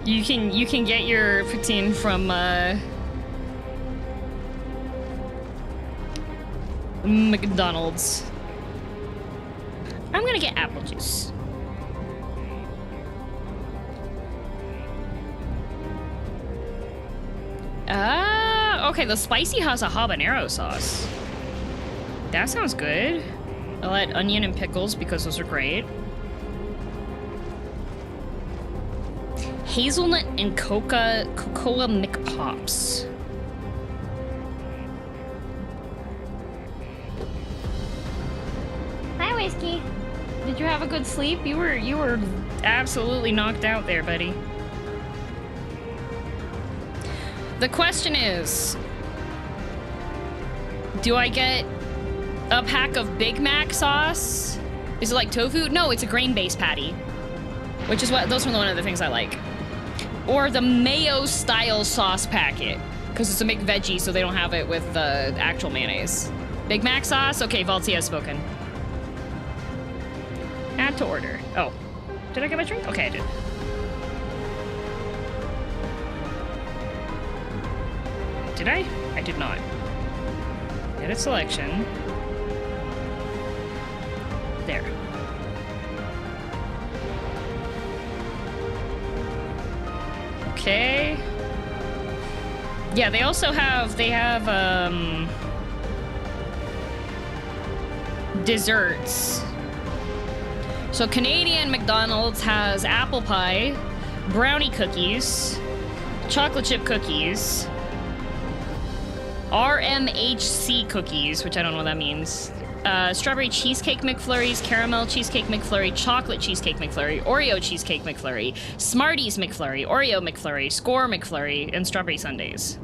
you can get your poutine from McDonald's. I'm gonna get apple juice. Okay, the spicy has a habanero sauce. That sounds good. I'll add onion and pickles because those are great. Hazelnut and cocoa McPops. Hi, Whiskey. Did you have a good sleep? You were absolutely knocked out there, buddy. The question is, do I get a pack of Big Mac sauce? Is it like tofu? No, it's a grain-based patty. Which is those are one of the things I like. Or the mayo-style sauce packet. Because it's a McVeggie, so they don't have it with the actual mayonnaise. Big Mac sauce? Okay, Valti has spoken. Add to order. Oh. Did I get my drink? Okay, I did. Did I? I did not. Edit selection. There. Okay. Yeah, they also have, desserts. So Canadian McDonald's has apple pie, brownie cookies, chocolate chip cookies, RMHC cookies, which I don't know what that means. Strawberry cheesecake McFlurries, caramel cheesecake McFlurry, chocolate cheesecake McFlurry, Oreo cheesecake McFlurry, Smarties McFlurry, Oreo McFlurry, Score McFlurry, and strawberry sundaes.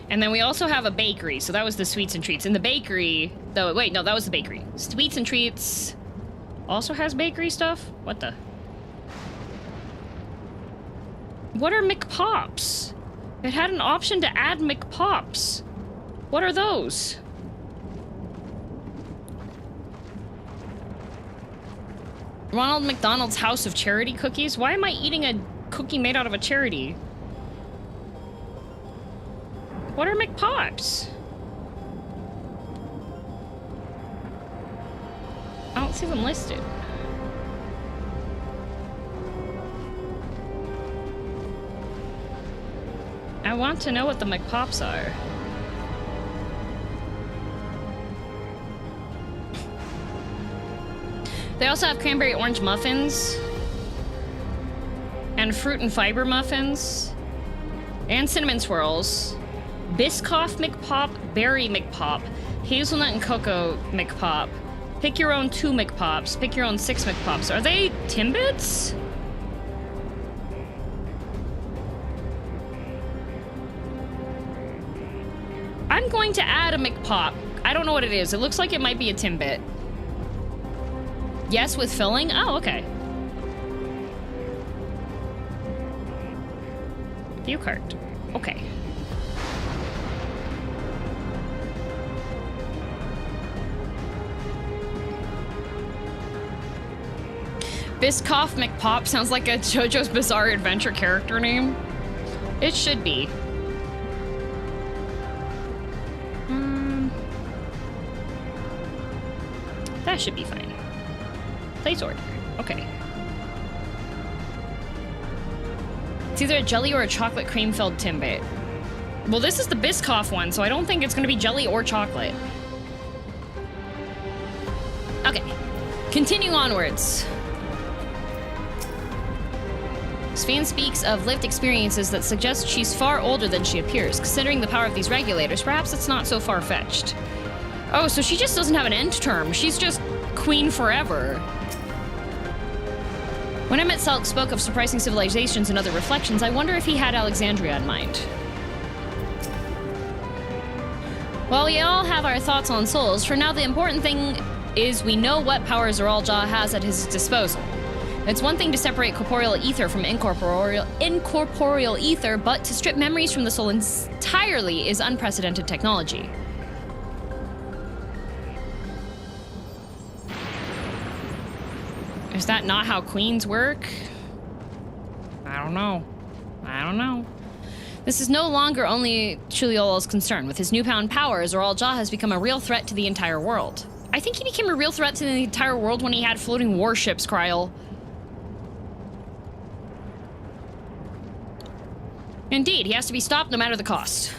And then we also have a bakery, so that was the sweets and treats. In the bakery, though, wait, no, that was the bakery. Sweets and treats also has bakery stuff? What the? What are McPops? It had an option to add McPops. What are those? Ronald McDonald's House of Charity cookies? Why am I eating a cookie made out of a charity? What are McPops? I don't see them listed. I want to know what the McPops are. They also have cranberry orange muffins. And fruit and fiber muffins. And cinnamon swirls. Biscoff McPop, berry McPop, hazelnut and cocoa McPop. Pick your own 2 McPops, pick your own 6 McPops. Are they Timbits? I'm going to add a McPop. I don't know what it is. It looks like it might be a Timbit. Yes, with filling? Oh, okay. View cart. Okay. Biscoff McPop sounds like a JoJo's Bizarre Adventure character name. It should be. That should be fine. Place order. Okay. It's either a jelly or a chocolate cream-filled Timbit. Well, this is the Biscoff one, so I don't think it's gonna be jelly or chocolate. Okay. Continuing onwards. Svan speaks of lived experiences that suggest she's far older than she appears. Considering the power of these regulators, perhaps it's not so far-fetched. Oh, so she just doesn't have an end term. She's just queen forever. When I met Selk spoke of surprising civilizations and other reflections, I wonder if he had Alexandria in mind. While we all have our thoughts on souls, for now the important thing is we know what power Zoraal-Ja has at his disposal. It's one thing to separate corporeal ether from incorporeal ether, but to strip memories from the soul entirely is unprecedented technology. Is that not how queens work? I don't know. I don't know. This is no longer only Chuliol's concern. With his newfound power, Zoraal-Ja has become a real threat to the entire world. I think he became a real threat to the entire world when he had floating warships, Kryl. Indeed, he has to be stopped no matter the cost.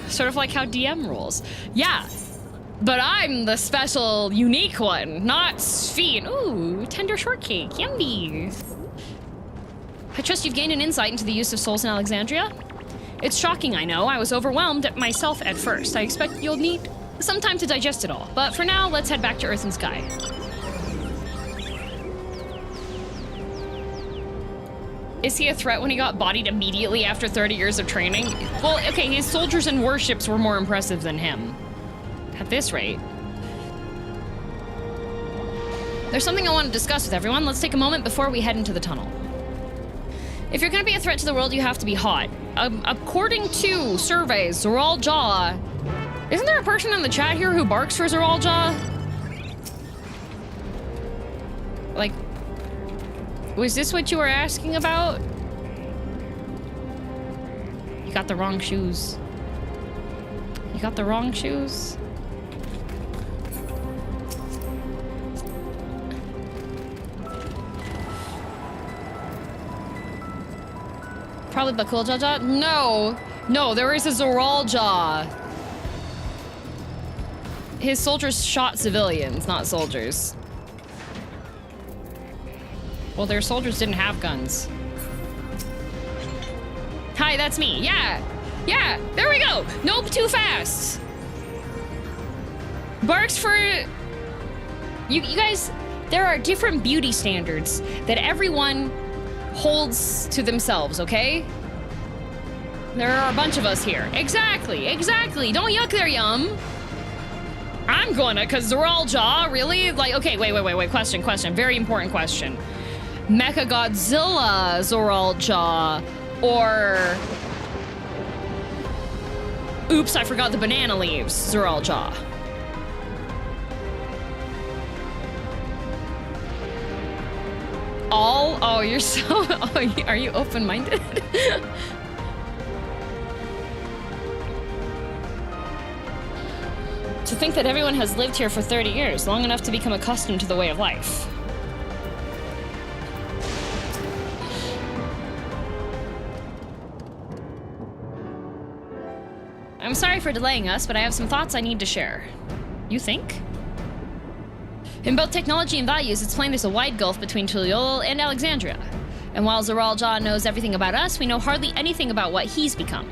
Sort of like how DM rules. Yeah, but I'm the special, unique one, not Sphene. Ooh, tender shortcake, yummy. I trust you've gained an insight into the use of souls in Alexandria. It's shocking, I know. I was overwhelmed myself at first. I expect you'll need some time to digest it all. But for now, let's head back to Earth and Sky. Is he a threat when he got bodied immediately after 30 years of training? Well, okay, his soldiers and warships were more impressive than him. At this rate. There's something I want to discuss with everyone. Let's take a moment before we head into the tunnel. If you're gonna be a threat to the world, you have to be hot. According to surveys, Zoraal-Ja... Isn't there a person in the chat here who barks for Zoraal-Ja? Like... Was this what you were asking about? You got the wrong shoes. You got the wrong shoes? Probably Bakul Jaja? No! No, there is a Zoraal-Ja. His soldiers shot civilians, not soldiers. Well, their soldiers didn't have guns. Hi, that's me. Yeah! Yeah! There we go! Nope, too fast! Barks for... You guys, there are different beauty standards that everyone holds to themselves, okay? There are a bunch of us here. Exactly, exactly. Don't yuck there, Yum. I'm gonna, cause Zoraal-Ja, really? Like, okay, wait. Question. Very important question. Mechagodzilla Zoraal-Ja, or... Oops, I forgot the banana leaves Zoraal-Ja. All? Oh, you're so... Oh, are you open-minded? To think that everyone has lived here for 30 years, long enough to become accustomed to the way of life. I'm sorry for delaying us, but I have some thoughts I need to share. You think? In both technology and values, it's plain there's a wide gulf between Tuliol and Alexandria. And while Zoral Ja knows everything about us, we know hardly anything about what he's become.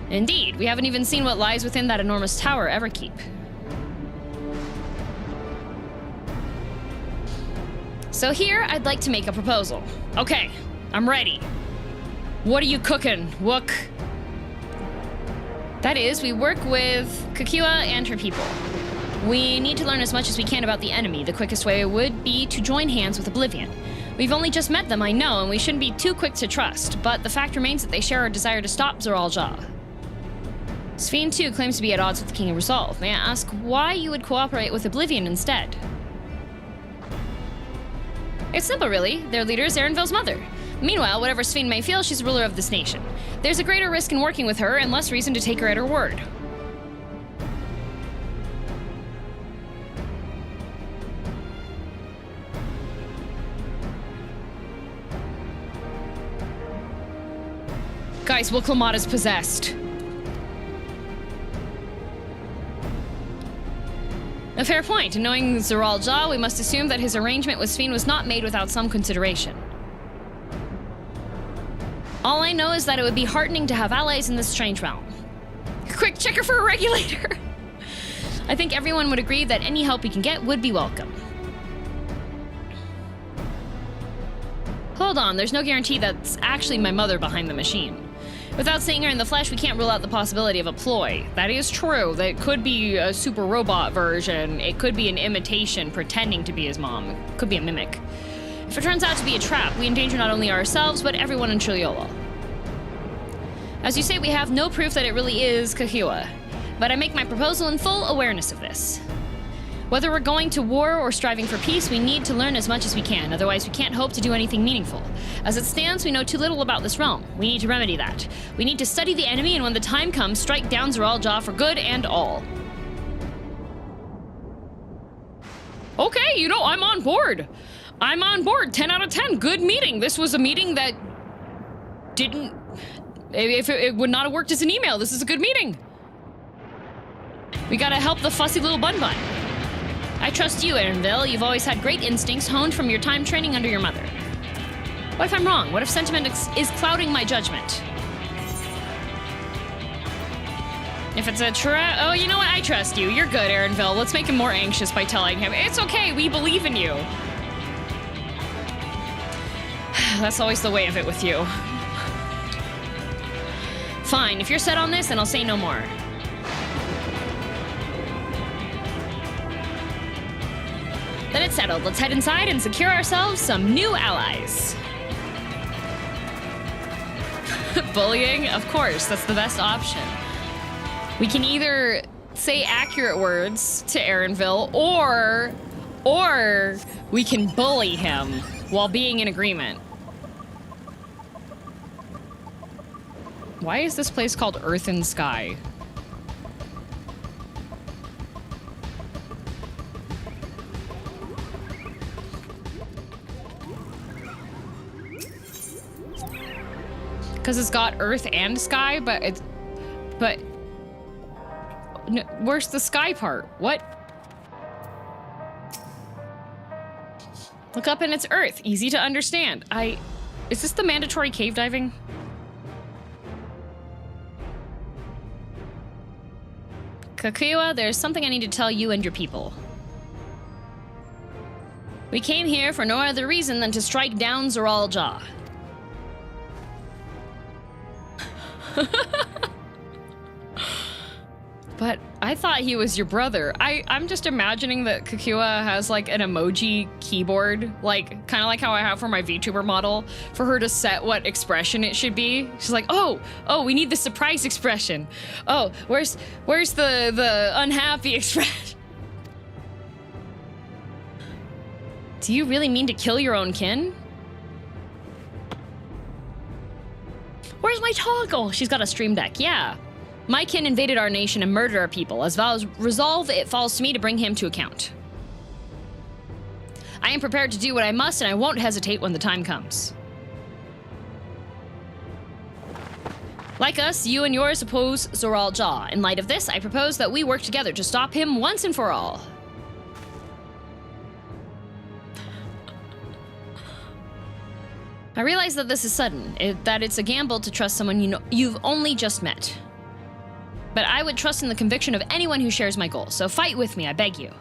Indeed, we haven't even seen what lies within that enormous tower Everkeep. So here, I'd like to make a proposal. Okay, I'm ready. What are you cooking, Wook? That is, we work with Kakiwa and her people. We need to learn as much as we can about the enemy. The quickest way would be to join hands with Oblivion. We've only just met them, I know, and we shouldn't be too quick to trust, but the fact remains that they share our desire to stop Zoral Ja. Sphene, too, claims to be at odds with the King of Resolve. May I ask why you would cooperate with Oblivion instead? It's simple, really. Their leader is Erenville's mother. Meanwhile, whatever Sphene may feel, she's the ruler of this nation. There's a greater risk in working with her and less reason to take her at her word. Guys, Wook is possessed. A fair point. And knowing Zoral Ja, we must assume that his arrangement with Sphene was not made without some consideration. All I know is that it would be heartening to have allies in this strange realm. Quick, check her for a regulator! I think everyone would agree that any help we can get would be welcome. Hold on, there's no guarantee that's actually my mother behind the machine. Without seeing her in the flesh, we can't rule out the possibility of a ploy. That is true. That could be a super robot version. It could be an imitation pretending to be his mom. It could be a mimic. If it turns out to be a trap, we endanger not only ourselves, but everyone in Tuliol. As you say, we have no proof that it really is Kakiwa, but I make my proposal in full awareness of this. Whether we're going to war or striving for peace, we need to learn as much as we can, otherwise we can't hope to do anything meaningful. As it stands, we know too little about this realm. We need to remedy that. We need to study the enemy, and when the time comes, strike down Zoral Ja for good and all. Okay, you know, I'm on board. I'm on board, 10 out of 10, good meeting. This was a meeting that didn't, if it would not have worked as an email, this is a good meeting. We gotta help the fussy little bun-bun. I trust you, Erenville. You've always had great instincts honed from your time training under your mother. What if I'm wrong? What if sentiment is clouding my judgment? If it's a oh, you know what? I trust you. You're good, Erenville. Let's make him more anxious by telling him, it's okay, we believe in you. That's always the way of it with you. Fine, if you're set on this, then I'll say no more. Then it's settled. Let's head inside and secure ourselves some new allies. Bullying? Of course, that's the best option. We can either say accurate words to Erenville, or we can bully him while being in agreement. Why is this place called Earth and Sky? Because it's got Earth and Sky, but no, where's the sky part? What? Look up and it's Earth. Easy to understand. Is this the mandatory cave diving? Kakiwa, there's something I need to tell you and your people. We came here for no other reason than to strike down Zoral Ja. But I thought he was your brother. I'm just imagining that Kakiwa has like an emoji keyboard, like kind of like how I have for my VTuber model, for her to set what expression it should be. She's like, oh, we need the surprise expression. Oh, where's the unhappy expression? Do you really mean to kill your own kin? Where's my toggle? She's got a stream deck, yeah. My kin invaded our nation and murdered our people. As Val's resolve, it falls to me to bring him to account. I am prepared to do what I must, and I won't hesitate when the time comes. Like us, you and yours oppose Zoral Ja. In light of this, I propose that we work together to stop him once and for all. I realize that this is sudden, that it's a gamble to trust someone you've only just met. But I would trust in the conviction of anyone who shares my goals, so fight with me, I beg you.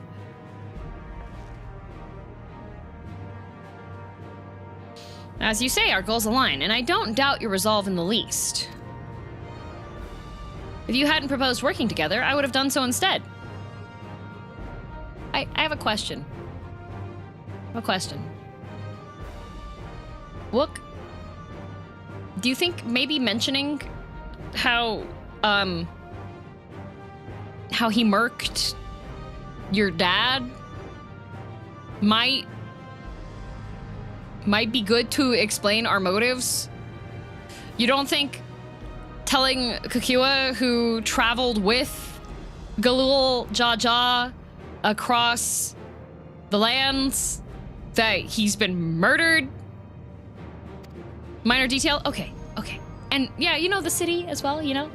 As you say, our goals align, and I don't doubt your resolve in the least. If you hadn't proposed working together, I would have done so instead. I have a question. Look, do you think maybe mentioning how he murked your dad might be good to explain our motives? You don't think telling Kukua, who traveled with Galul Jaja across the lands, that he's been murdered? Minor detail? Okay. And yeah, you know the city as well, you know?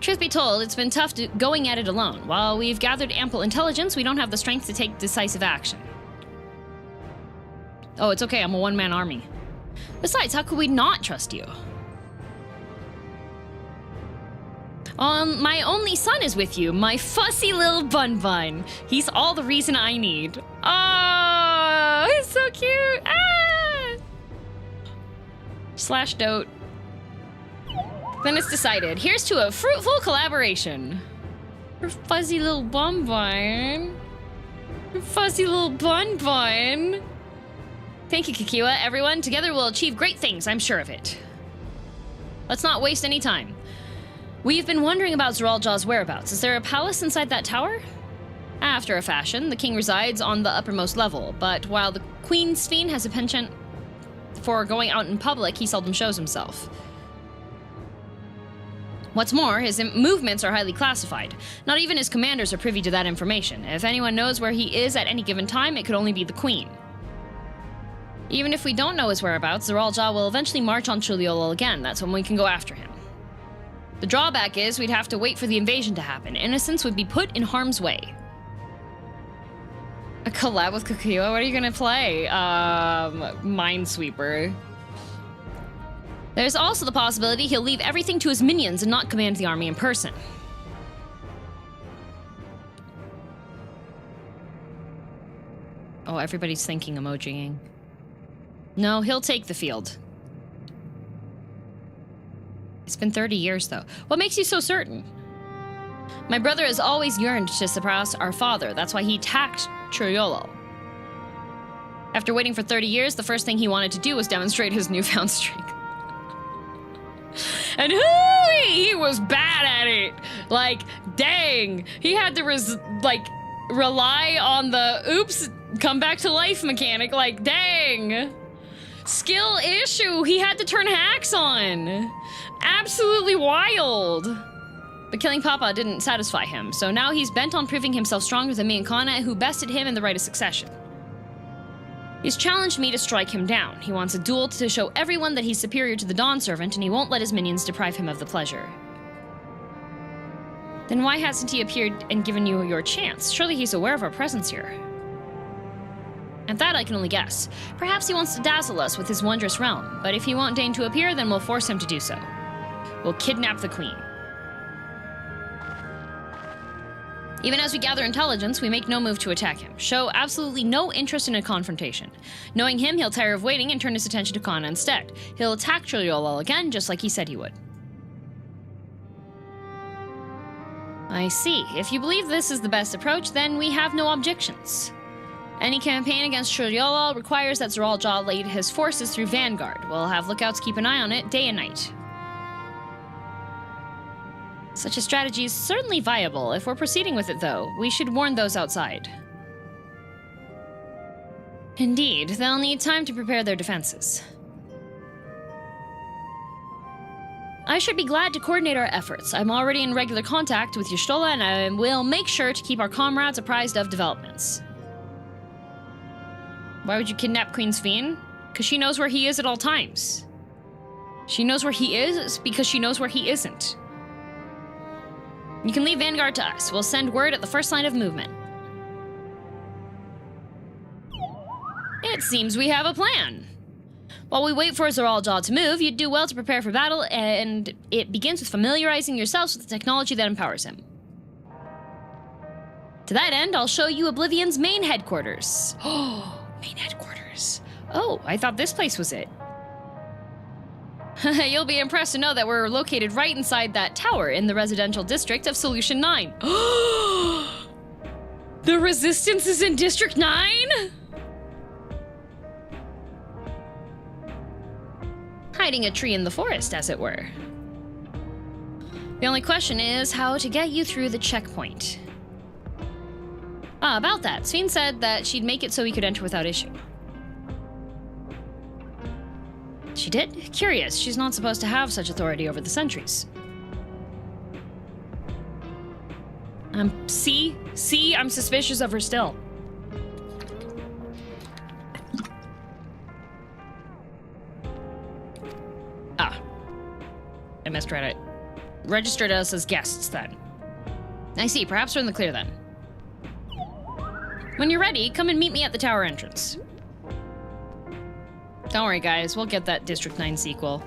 Truth be told, it's been tough going at it alone. While we've gathered ample intelligence, we don't have the strength to take decisive action. Oh, it's okay, I'm a one-man army. Besides, how could we not trust you? My only son is with you, my fussy little bun. He's all the reason I need. Oh, he's so cute. Ah! /dote. Then it's decided. Here's to a fruitful collaboration. Your fuzzy little bun. Your fuzzy little bun. Thank you, Kukua. Everyone, together we'll achieve great things, I'm sure of it. Let's not waste any time. We've been wondering about Zoral Ja's whereabouts. Is there a palace inside that tower? After a fashion, the king resides on the uppermost level, but while the Queen's Fiend has a penchant for going out in public, he seldom shows himself. What's more, his movements are highly classified. Not even his commanders are privy to that information. If anyone knows where he is at any given time, it could only be the Queen. Even if we don't know his whereabouts, Zoral Ja will eventually march on Chuliolol again. That's when we can go after him. The drawback is we'd have to wait for the invasion to happen. Innocents would be put in harm's way. A collab with Kukua? What are you gonna play? Minesweeper. There's also the possibility he'll leave everything to his minions and not command the army in person. Oh, everybody's thinking emojiing. No, he'll take the field. It's been 30 years, though. What makes you so certain? My brother has always yearned to surpass our father. That's why he attacked Chuliolol. After waiting for 30 years, the first thing he wanted to do was demonstrate his newfound strength. And he was bad at it. Like, dang. He had to rely on the oops, come back to life mechanic. Like, dang. Skill issue. He had to turn hacks on. Absolutely wild. But killing Papa didn't satisfy him, so now he's bent on proving himself stronger than me and Kana, who bested him in the right of succession. He's challenged me to strike him down. He wants a duel to show everyone that he's superior to the Dawn Servant, and he won't let his minions deprive him of the pleasure. Then why hasn't he appeared and given you your chance? Surely he's aware of our presence here. At that, I can only guess. Perhaps he wants to dazzle us with his wondrous realm, but if he won't deign to appear, then we'll force him to do so. We'll kidnap the Queen. Even as we gather intelligence, we make no move to attack him. Show absolutely no interest in a confrontation. Knowing him, he'll tire of waiting and turn his attention to Kana instead. He'll attack Chuliolol again, just like he said he would. I see. If you believe this is the best approach, then we have no objections. Any campaign against Chuliolol requires that Zoral Ja lead his forces through Vanguard. We'll have lookouts keep an eye on it day and night. Such a strategy is certainly viable. If we're proceeding with it, though, we should warn those outside. Indeed, they'll need time to prepare their defenses. I should be glad to coordinate our efforts. I'm already in regular contact with Y'shtola, and I will make sure to keep our comrades apprised of developments. Why would you kidnap Queen's Fiend? Because she knows where he is at all times. She knows where he is because she knows where he isn't. You can leave Vanguard to us. We'll send word at the first line of movement. It seems we have a plan. While we wait for Zoraljaw to move, you'd do well to prepare for battle, and it begins with familiarizing yourselves with the technology that empowers him. To that end, I'll show you Oblivion's main headquarters. Oh, main headquarters. Oh, I thought this place was it. You'll be impressed to know that we're located right inside that tower in the residential district of Solution 9. The Resistance is in District 9? Hiding a tree in the forest, as it were. The only question is how to get you through the checkpoint. About that, Sveen said that she'd make it so we could enter without issue. She did? Curious. She's not supposed to have such authority over the sentries. See, I'm suspicious of her still. Ah. I misread it. Registered us as guests, then. I see. Perhaps we're in the clear, then. When you're ready, come and meet me at the tower entrance. Don't worry, guys. We'll get that District 9 sequel.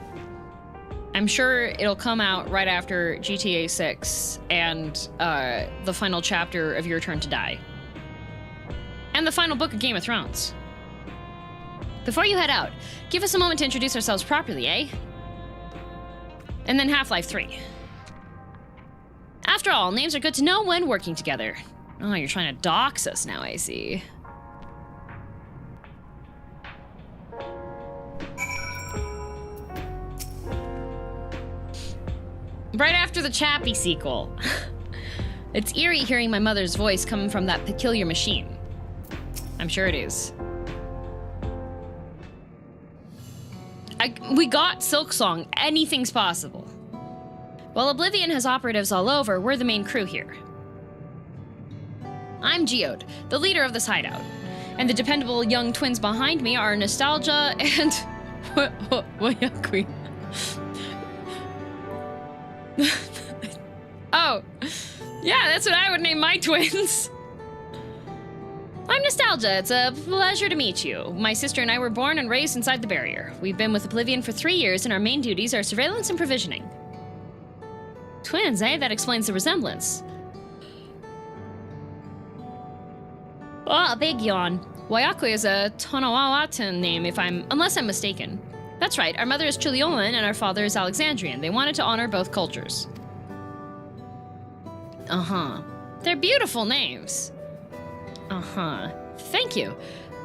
I'm sure it'll come out right after GTA 6 and the final chapter of Your Turn to Die. And the final book of Game of Thrones. Before you head out, give us a moment to introduce ourselves properly, eh? And then Half-Life 3. After all, names are good to know when working together. Oh, you're trying to dox us now, I see. Right after the Chappie sequel. It's eerie hearing my mother's voice coming from that peculiar machine. I'm sure it is. We got Silksong. Anything's possible. While Oblivion has operatives all over, we're the main crew here. I'm Geode, the leader of this hideout. And the dependable young twins behind me are Nostalgia and... Wayakui. Oh, yeah, that's what I would name my twins. I'm Nostalgia. It's a pleasure to meet you. My sister and I were born and raised inside the barrier. We've been with Oblivion for 3 years, and our main duties are surveillance and provisioning. Twins, eh? That explains the resemblance. Oh, a big yawn. Wayakui is a Tonawawatan name, unless I'm mistaken. That's right, our mother is Chuliolan and our father is Alexandrian. They wanted to honor both cultures. Uh-huh. They're beautiful names. Uh-huh. Thank you.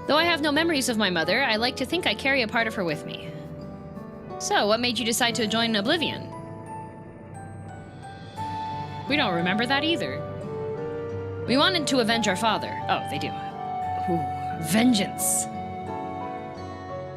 Though I have no memories of my mother, I like to think I carry a part of her with me. So, what made you decide to join Oblivion? We don't remember that either. We wanted to avenge our father. Oh, they do. Ooh, vengeance.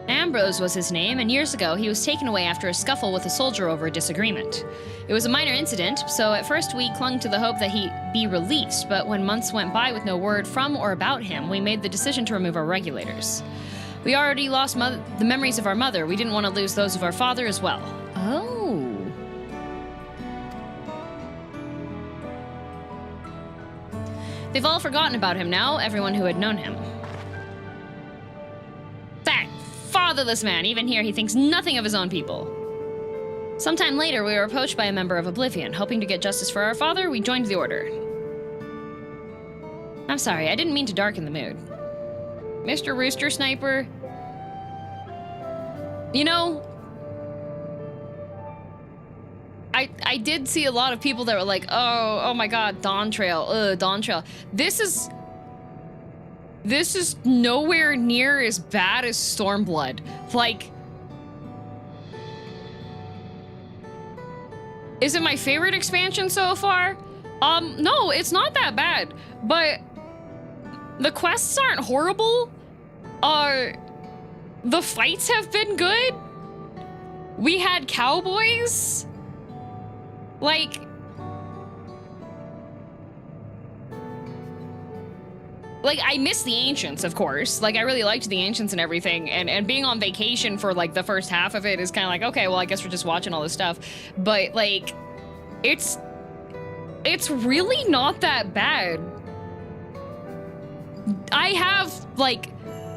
Ambrose was his name, and years ago he was taken away after a scuffle with a soldier over a disagreement. It was a minor incident, so at first we clung to the hope that he'd be released, but when months went by with no word from or about him, we made the decision to remove our regulators. We already lost the memories of our mother. We didn't want to lose those of our father as well. Oh. They've all forgotten about him now, everyone who had known him. That fatherless man, even here he thinks nothing of his own people. Sometime later, we were approached by a member of Oblivion. Hoping to get justice for our father, we joined the Order. I'm sorry, I didn't mean to darken the mood. Mr. Rooster Sniper? You know, I did see a lot of people that were like, oh my god, Dawntrail, Dawntrail. This is nowhere near as bad as Stormblood. Like, is it my favorite expansion so far? No, it's not that bad, but the quests aren't horrible. The fights have been good. We had cowboys. like, I miss the Ancients, of course. Like, I really liked the Ancients and everything, and being on vacation for, like, the first half of it is kind of like, okay, well, I guess we're just watching all this stuff. But, like, it's really not that bad. I have, like,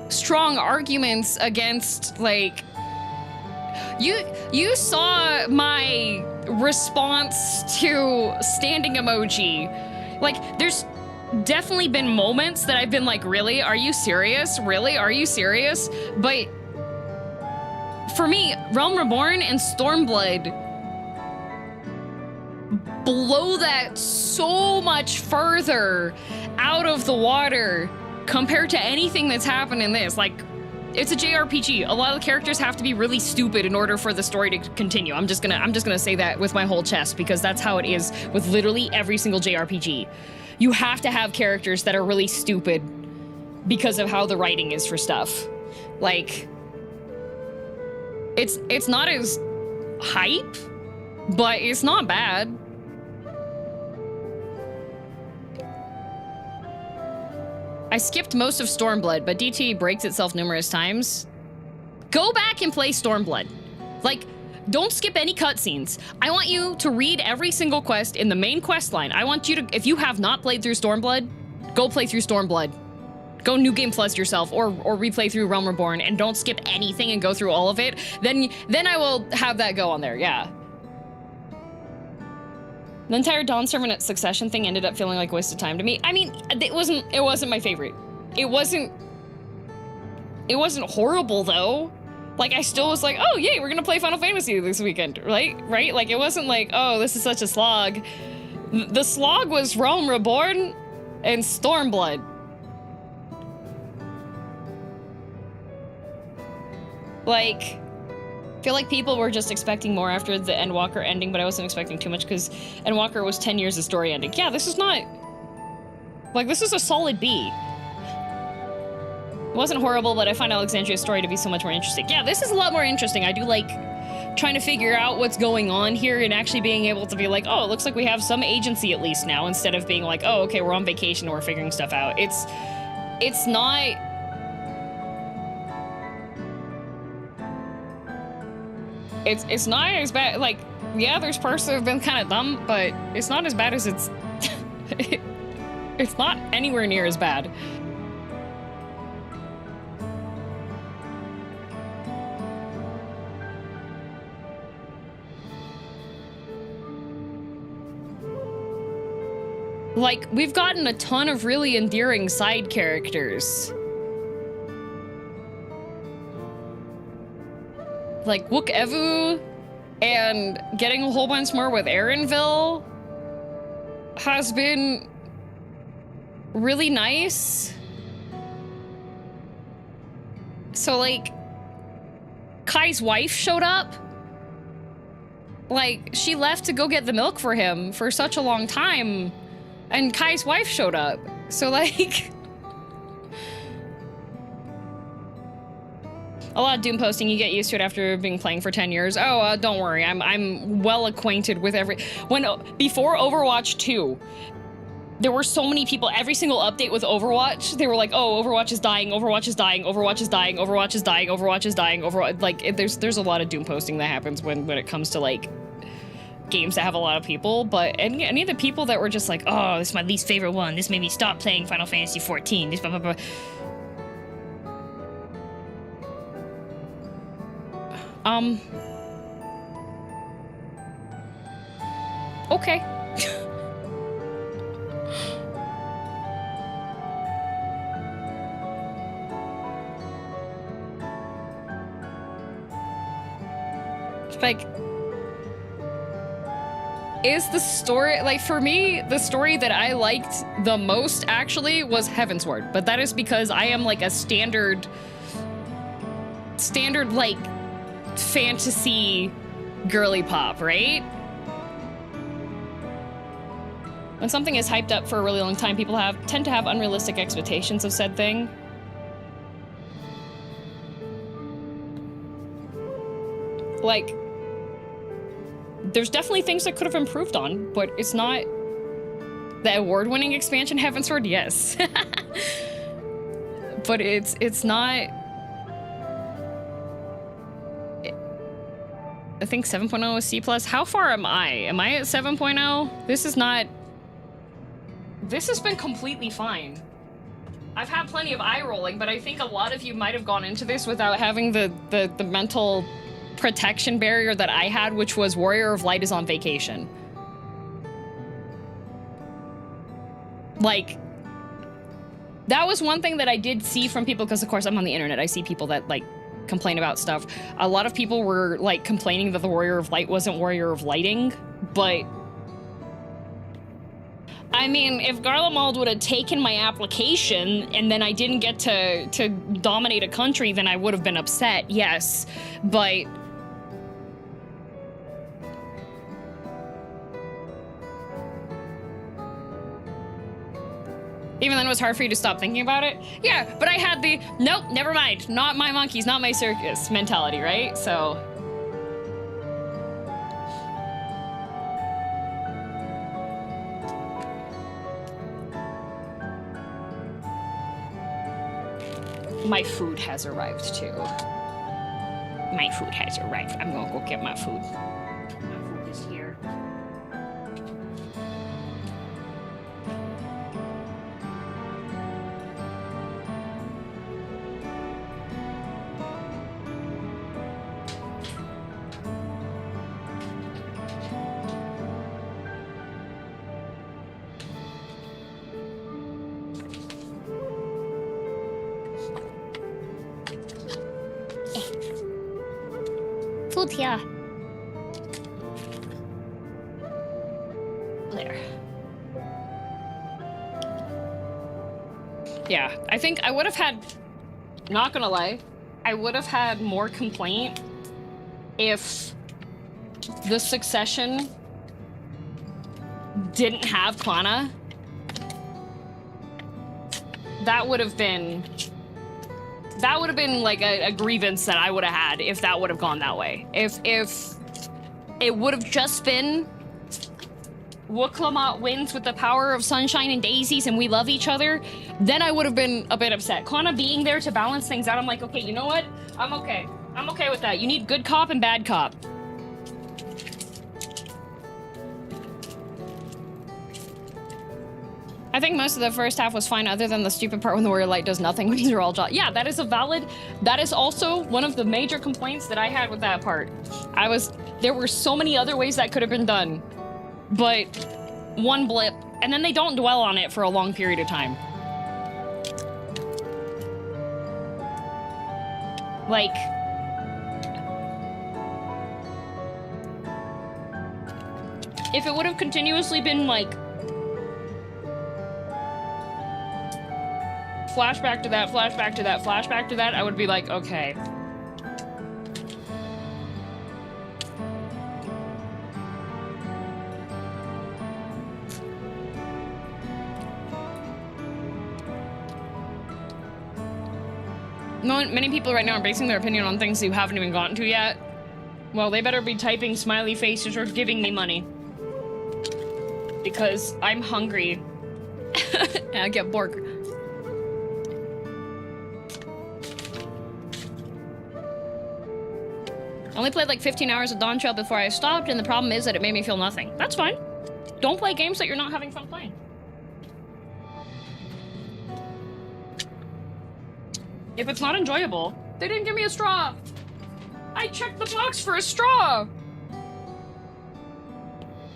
strong arguments against, like, you saw my response to standing emoji. Like, there's definitely been moments that I've been like, really? Are you serious? Really? Are you serious? But for me, Realm Reborn and Stormblood blow that so much further out of the water compared to anything that's happened in this. Like, it's a JRPG. A lot of the characters have to be really stupid in order for the story to continue. I'm just gonna say that with my whole chest, because that's how it is with literally every single JRPG. You have to have characters that are really stupid because of how the writing is for stuff. Like, it's not as hype, but it's not bad. I skipped most of Stormblood, but DT breaks itself numerous times. Go back and play Stormblood. Like, don't skip any cutscenes. I want you to read every single quest in the main quest line. I want you to, if you have not played through Stormblood, go play through Stormblood. Go New Game Plus yourself, or replay through Realm Reborn, and don't skip anything and go through all of it. Then I will have that go on there, yeah. The entire Dawn Servant Succession thing ended up feeling like a waste of time to me. I mean, it wasn't my favorite. It wasn't horrible though. Like, I still was like, oh yay, we're gonna play Final Fantasy this weekend, right? Like, it wasn't like, oh, this is such a slog. The slog was Realm Reborn and Stormblood. Like, I feel like people were just expecting more after the Endwalker ending, but I wasn't expecting too much because Endwalker was 10 years of story ending. Yeah, this is not... Like, this is a solid B. It wasn't horrible, but I find Alexandria's story to be so much more interesting. Yeah, this is a lot more interesting. I do like trying to figure out what's going on here and actually being able to be like, oh, it looks like we have some agency at least now, instead of being like, oh, okay, we're on vacation and we're figuring stuff out. It's not... It's not as bad. Like, yeah, there's parts that have been kind of dumb, but it's not as bad as it's... It's not anywhere near as bad. Like, we've gotten a ton of really endearing side characters. Like Wook Evu, and getting a whole bunch more with Erenville has been really nice. So, like, Kai's wife showed up. Like, she left to go get the milk for him for such a long time, and Kai's wife showed up. So, like... A lot of Doom posting, you get used to it after being playing for 10 years. Oh, don't worry, I'm well acquainted with before Overwatch 2, there were so many people, every single update with Overwatch, they were like, oh, Overwatch is dying, Overwatch is dying, Overwatch is dying, Overwatch is dying, Overwatch is dying, like, there's a lot of Doom posting that happens when it comes to, like, games that have a lot of people, but any of the people that were just like, oh, this is my least favorite one, this made me stop playing Final Fantasy 14, this blah, blah, blah. Okay. Like, is the story, like, for me, the story that I liked the most actually was Heavensward, but that is because I am like a standard like fantasy girly pop, right? When something is hyped up for a really long time, people tend to have unrealistic expectations of said thing. Like, there's definitely things that could have improved on, but it's not the award-winning expansion Heavensward, yes. but it's not. I think 7.0 is C+. How far am I? Am I at 7.0? This is not... This has been completely fine. I've had plenty of eye rolling, but I think a lot of you might have gone into this without having the mental protection barrier that I had, which was Warrior of Light is on vacation. Like, that was one thing that I did see from people, because of course I'm on the internet. I see people that, like, complain about stuff. A lot of people were like complaining that the Warrior of Light wasn't Warrior of Lighting, but I mean, if Garlemald would have taken my application and then I didn't get to dominate a country, then I would have been upset, yes, but even then it was hard for you to stop thinking about it? Yeah, but I had the, nope, never mind, not my monkeys, not my circus mentality, right? So. My food has arrived too. My food has arrived. I'm gonna go get my food. My food is here. Food here. There. Yeah, I think I would have had, not gonna lie, I would have had more complaint if the succession didn't have Kana. That would have been like a grievance that I would have had if that would have gone that way. If it would have just been Wooklamot wins with the power of sunshine and daisies and we love each other, then I would have been a bit upset. Kana being there to balance things out, I'm like, okay, you know what? I'm okay. I'm okay with that. You need good cop and bad cop. I think most of the first half was fine, other than the stupid part when the Warrior Light does nothing when these are all yeah, that is that is also one of the major complaints that I had with that part. There were so many other ways that could have been done, but one blip, and then they don't dwell on it for a long period of time. Like, if it would have continuously been like, flashback to that, flashback to that, flashback to that, I would be like, okay. Many people right now are basing their opinion on things you haven't even gotten to yet. Well, they better be typing smiley faces or giving me money. Because I'm hungry. And I get bored. I only played like 15 hours of Dawntrail before I stopped, and the problem is that it made me feel nothing. That's fine. Don't play games that you're not having fun playing. If it's not enjoyable, they didn't give me a straw. I checked the box for a straw.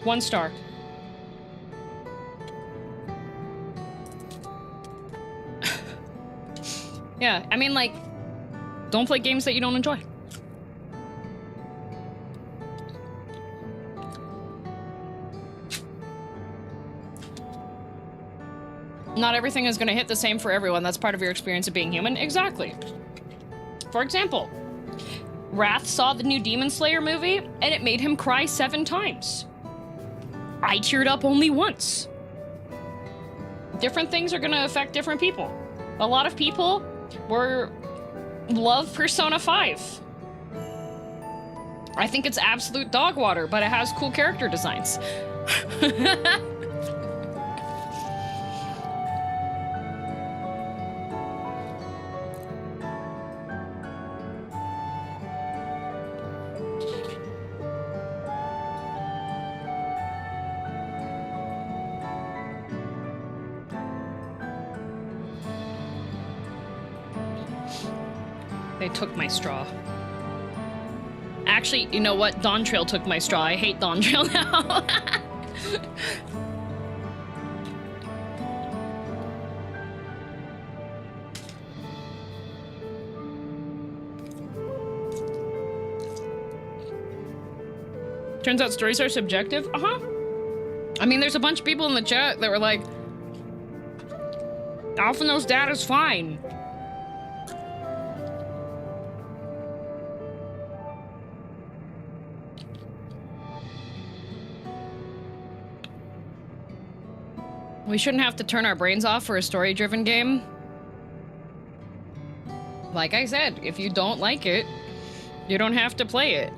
1 star. Yeah, I mean, like, don't play games that you don't enjoy. Not everything is going to hit the same for everyone. That's part of your experience of being human. Exactly. For example, Wrath saw the new Demon Slayer movie, and it made him cry 7 times. I teared up only once. Different things are going to affect different people. A lot of people love Persona 5. I think it's absolute dog water, but it has cool character designs. They took my straw. Actually, you know what? Dawntrail took my straw. I hate Dawntrail now. Turns out stories are subjective. Uh-huh. I mean, there's a bunch of people in the chat that were like, Alphino's dad is fine. We shouldn't have to turn our brains off for a story-driven game. Like I said, if you don't like it, you don't have to play it.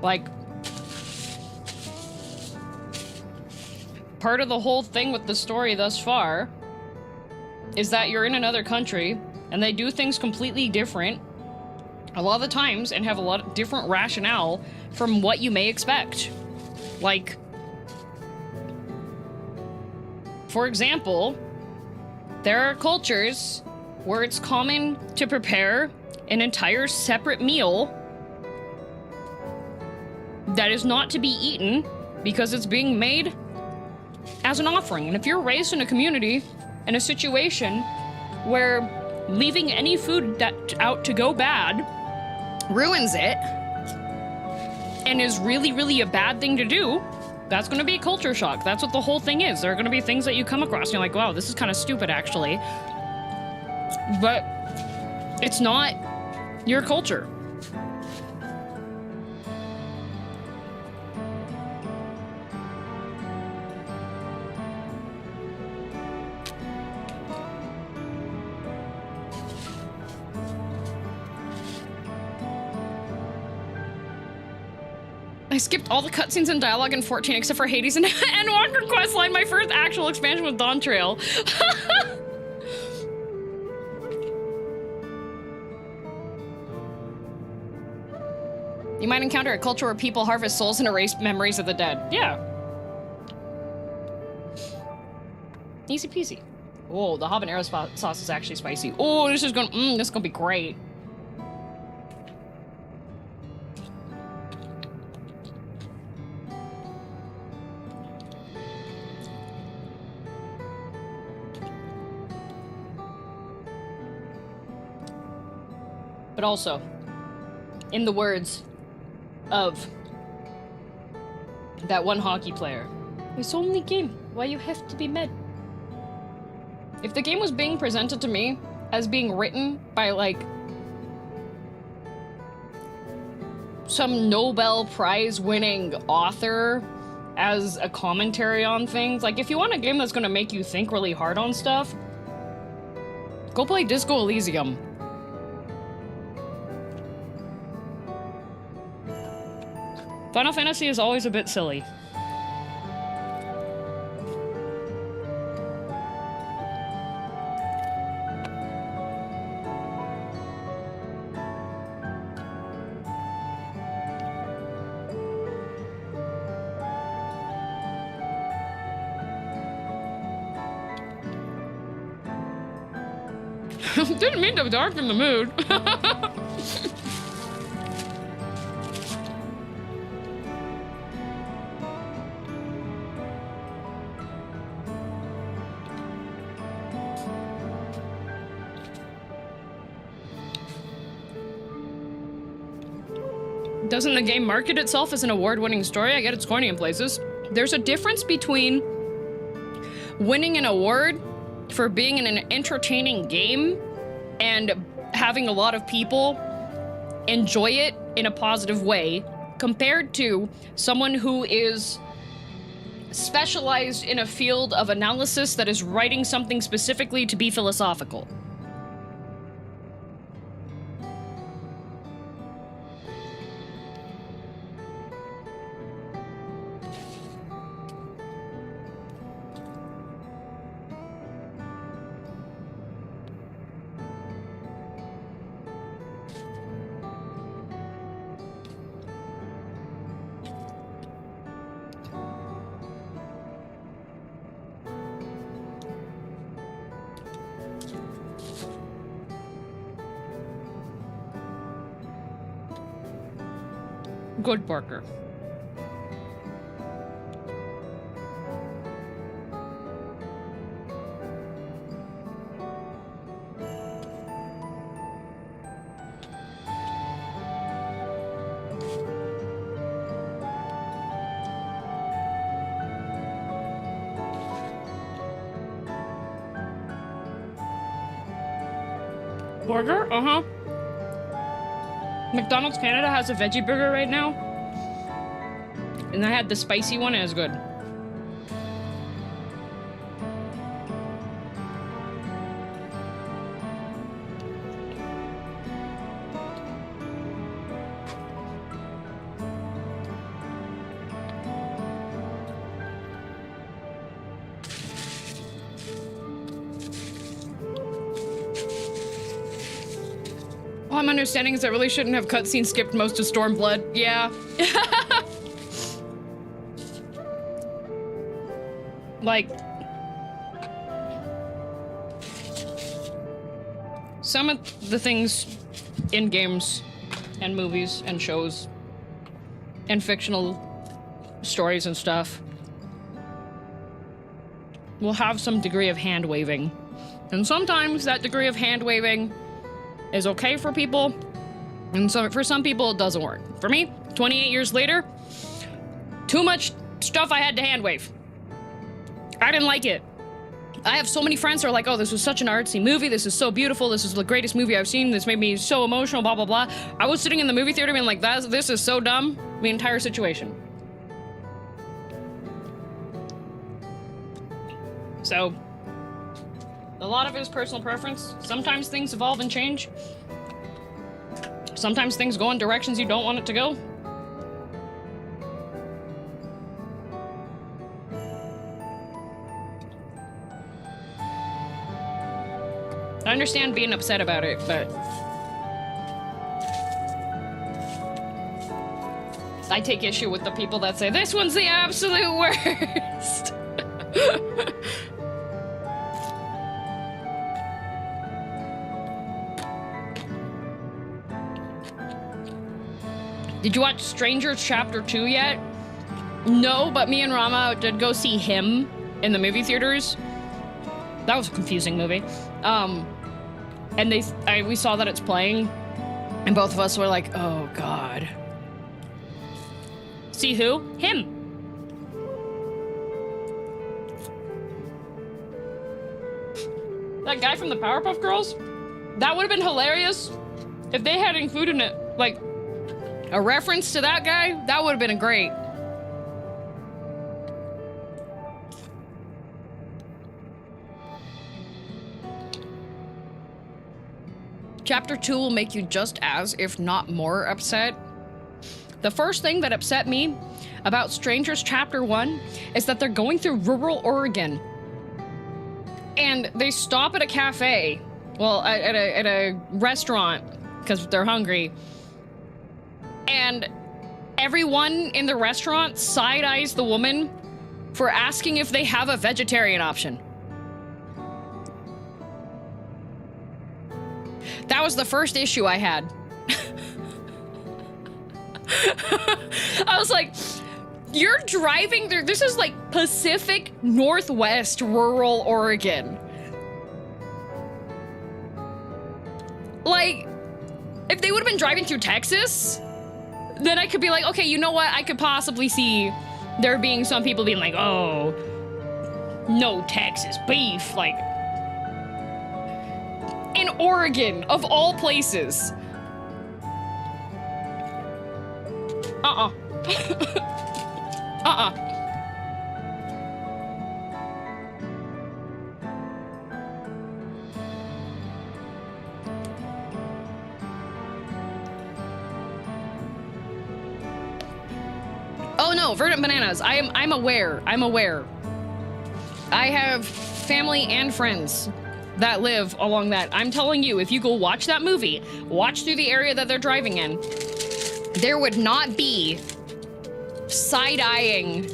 Like, part of the whole thing with the story thus far is that you're in another country and they do things completely different a lot of the times and have a lot of different rationale from what you may expect. Like, for example, there are cultures where it's common to prepare an entire separate meal that is not to be eaten because it's being made as an offering. And if you're raised in a community, in a situation where leaving any food out to go bad ruins it and is really, really a bad thing to do, that's going to be a culture shock. That's what the whole thing is. There are going to be things that you come across and you're like, wow, this is kind of stupid, actually. But it's not your culture. I skipped all the cutscenes and dialogue in 14 except for Hades and Walker questline, my first actual expansion with Dawntrail. You might encounter a culture where people harvest souls and erase memories of the dead. Yeah. Easy peasy. Oh, the habanero sauce is actually spicy. Oh, this is gonna be great. But also, in the words of that one hockey player, it's only game. Why you have to be mad? If the game was being presented to me as being written by, like, some Nobel Prize winning author as a commentary on things, like, if you want a game that's gonna make you think really hard on stuff, go play Disco Elysium. Final Fantasy is always a bit silly. Didn't mean to darken the mood. Doesn't the game market itself as an award-winning story? I get it's corny in places. There's a difference between winning an award for being in an entertaining game and having a lot of people enjoy it in a positive way compared to someone who is specialized in a field of analysis that is writing something specifically to be philosophical. Good burger. Burger? Uh-huh. McDonald's Canada has a veggie burger right now. And I had the spicy one, and it was good. All I'm understanding is I really shouldn't have cutscene skipped most of Stormblood. Yeah. Like, some of the things in games and movies and shows and fictional stories and stuff will have some degree of hand waving. And sometimes that degree of hand waving is okay for people, and so for some people it doesn't work. For me, 28 years later, too much stuff I had to hand wave. I didn't like it. I have so many friends who are like, oh, this was such an artsy movie, this is so beautiful, this is the greatest movie I've seen, this made me so emotional, blah, blah, blah. I was sitting in the movie theater being like, this is so dumb, the entire situation. So, a lot of it is personal preference. Sometimes things evolve and change. Sometimes things go in directions you don't want it to go. I understand being upset about it, but I take issue with the people that say, this one's the absolute worst. Did you watch Stranger Chapter 2 yet? No, but me and Rama did go see Him in the movie theaters. That was a confusing movie. And we saw that it's playing, and both of us were like, oh God. See who? Him. That guy from the Powerpuff Girls? That would have been hilarious if they had included it, like, a reference to that guy. That would have been great. Chapter 2 will make you just as, if not more, upset. The first thing that upset me about Strangers Chapter 1 is that they're going through rural Oregon. And they stop at a cafe, well, at a restaurant, because they're hungry. And everyone in the restaurant side-eyes the woman for asking if they have a vegetarian option. That was the first issue I had. I was like, you're driving through, this is like Pacific Northwest rural Oregon. Like, if they would have been driving through Texas, then I could be like, okay, you know what? I could possibly see there being some people being like, oh, no Texas beef, like, in Oregon, of all places. Oh no, verdant bananas. I'm aware. I have family and friends that live along that. I'm telling you, if you go watch that movie, watch through the area that they're driving in, there would not be side-eyeing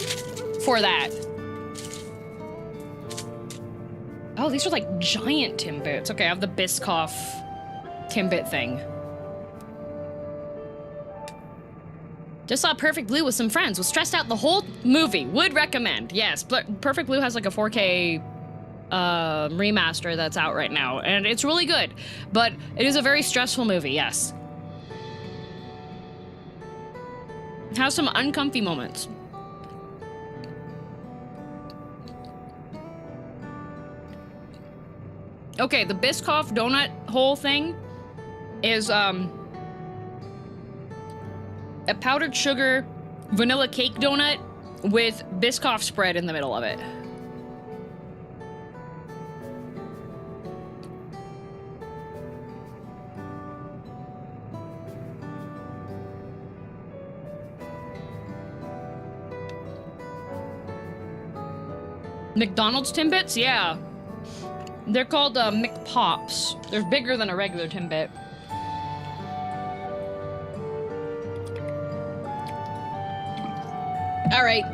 for that. Oh, these are like giant Timbits. Okay, I have the Biscoff Timbit thing. Just saw Perfect Blue with some friends. Was stressed out the whole movie. Would recommend. Yes, but Perfect Blue has like a 4K remaster that's out right now, and it's really good. But it is a very stressful movie, yes. It has some uncomfy moments. Okay, the Biscoff donut whole thing is a powdered sugar vanilla cake donut with Biscoff spread in the middle of it. McDonald's Timbits? Yeah. They're called McPops. They're bigger than a regular Timbit. All right.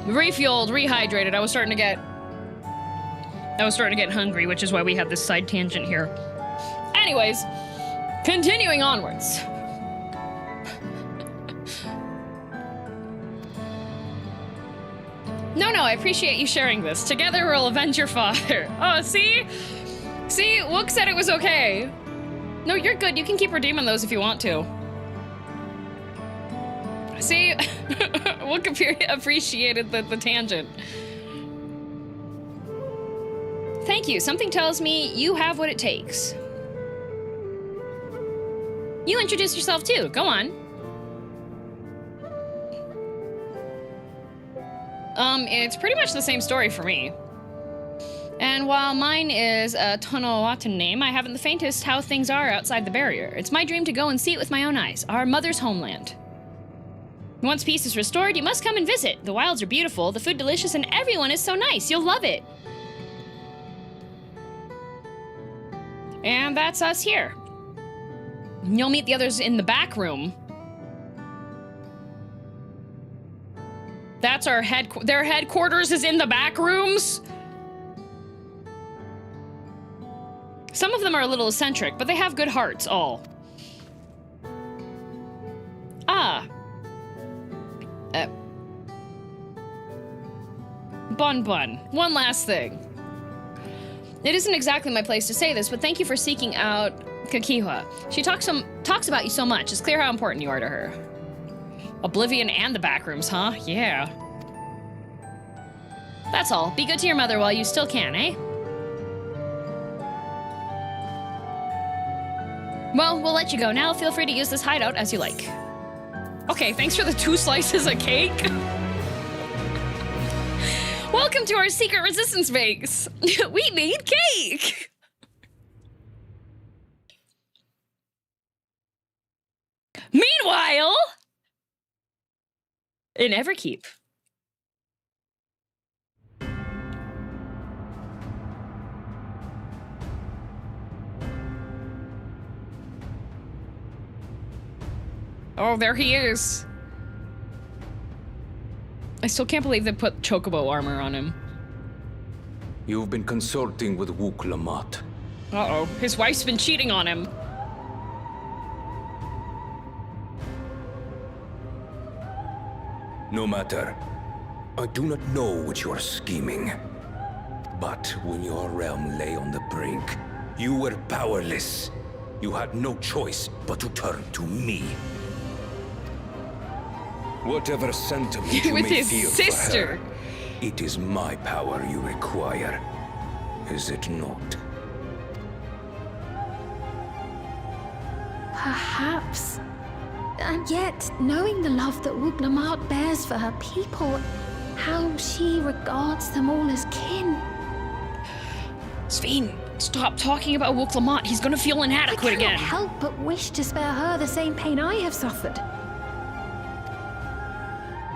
Refueled, rehydrated. I was starting to get hungry, which is why we have this side tangent here. Anyways, continuing onwards. No, I appreciate you sharing this. Together we'll avenge your father. Oh, see? See, Wook said it was okay. No, you're good. You can keep redeeming those if you want to. See? Wook appreciated the tangent. Thank you. Something tells me you have what it takes. You introduce yourself too. Go on. It's pretty much the same story for me. And while mine is a Tonawatan name, I haven't the faintest how things are outside the barrier. It's my dream to go and see it with my own eyes, our mother's homeland. Once peace is restored, you must come and visit. The wilds are beautiful, the food delicious, and everyone is so nice. You'll love it. And that's us here. You'll meet the others in the back room. That's our their headquarters is in the back rooms. Some of them are a little eccentric, but they have good hearts, all. Ah. Bun. One last thing. It isn't exactly my place to say this, but thank you for seeking out Kakiwa. She talks about you so much. It's clear how important you are to her. Oblivion and the backrooms, huh? Yeah. That's all. Be good to your mother while you still can, eh? Well, we'll let you go now. Feel free to use this hideout as you like. Okay, thanks for the 2 slices of cake. Welcome to our secret resistance base. We made cake. Meanwhile, in Everkeep. Oh, there he is. I still can't believe they put chocobo armor on him. You've been consulting with Wook Lamont. Uh-oh. His wife's been cheating on him. No matter. I do not know what you are scheming. But when your realm lay on the brink, you were powerless. You had no choice but to turn to me. Whatever sentiment you With may his feel sister. for her, it is my power you require, is it not? Perhaps. And yet, knowing the love that Wook Lamont bears for her people, how she regards them all as kin. Sveen, stop talking about Wook Lamont. He's gonna feel inadequate again. I cannot help but wish to spare her the same pain I have suffered.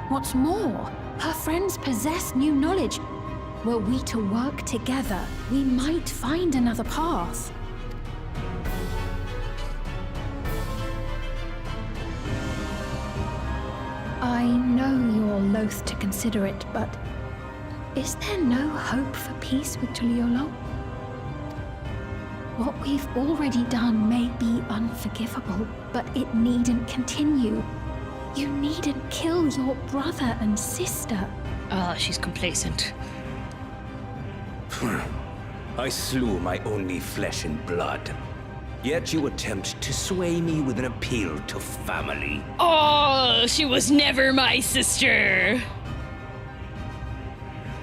What's more, her friends possess new knowledge. Were we to work together, we might find another path. I know you're loath to consider it, but is there no hope for peace with Tuliolo? What we've already done may be unforgivable, but it needn't continue. You needn't kill your brother and sister. Oh, she's complacent. I slew my only flesh and blood. Yet you attempt to sway me with an appeal to family. Oh, she was never my sister.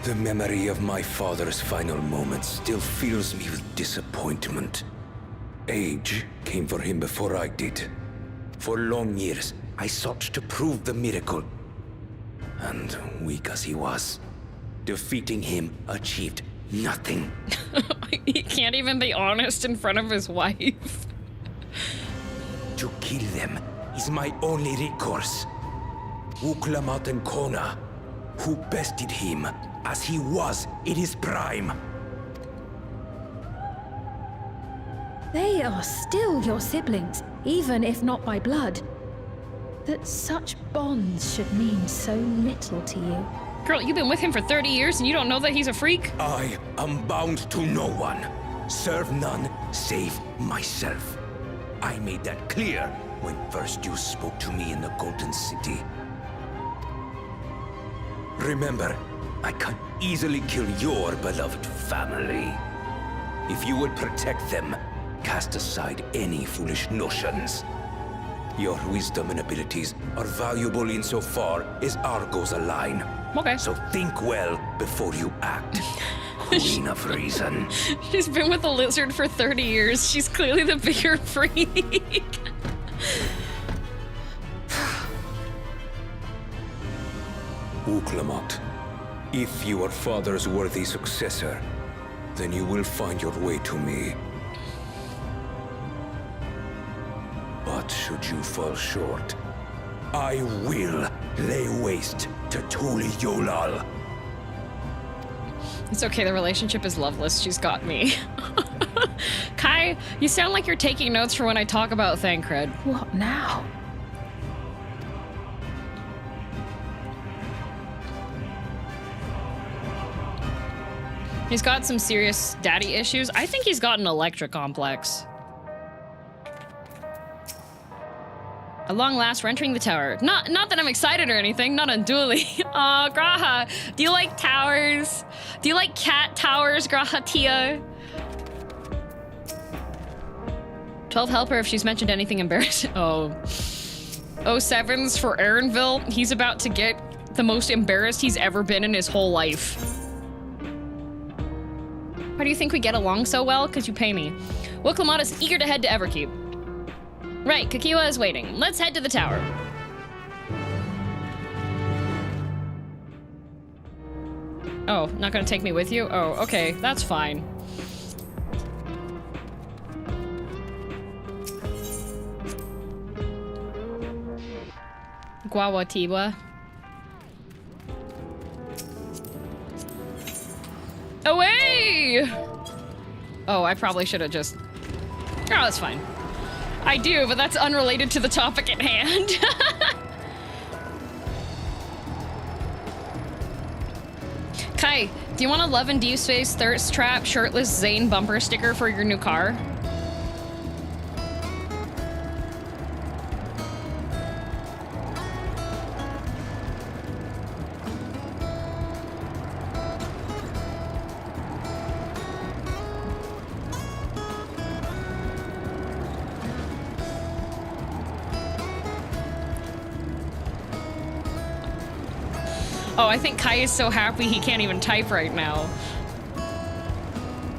The memory of my father's final moments still fills me with disappointment. Age came for him before I did. For long years, I sought to prove the miracle. And weak as he was, defeating him achieved nothing. He can't even be honest in front of his wife. To kill them is my only recourse. Uklamat and Kona, who bested him as he was in his prime. They are still your siblings, even if not by blood. That such bonds should mean so little to you. Girl, you've been with him for 30 years and you don't know that he's a freak? I am bound to no one. Serve none save myself. I made that clear when first you spoke to me in the Golden City. Remember, I can easily kill your beloved family. If you would protect them, cast aside any foolish notions. Your wisdom and abilities are valuable insofar as our goals align. Okay. So think well before you act. Queen of Reason. She's been with the lizard for 30 years. She's clearly the bigger freak. Uklamat, if you are father's worthy successor, then you will find your way to me. But should you fall short, I will lay waste to Tuli Yolal. It's okay, the relationship is loveless. She's got me. Kai, you sound like you're taking notes for when I talk about Thancred. What now? He's got some serious daddy issues. I think he's got an Electra complex. At long last, we're entering the tower. Not that I'm excited or anything, not unduly. Aw, Graha, do you like towers? Do you like cat towers, Graha Tia? 12 help her if she's mentioned anything embarrassing. Oh. 07's for Aaronville. He's about to get the most embarrassed he's ever been in his whole life. How do you think we get along so well? Because you pay me. Wilklamot is eager to head to Everkeep. Right, Kakiwa is waiting. Let's head to the tower. Oh, not gonna take me with you? Oh, okay, that's fine. Guawatiwa. Away! Oh, I probably should have just... Oh, that's fine. I do, but that's unrelated to the topic at hand. Kai, do you want a Love and Deep Space Thirst Trap shirtless Zane bumper sticker for your new car? Oh, I think Kai is so happy he can't even type right now.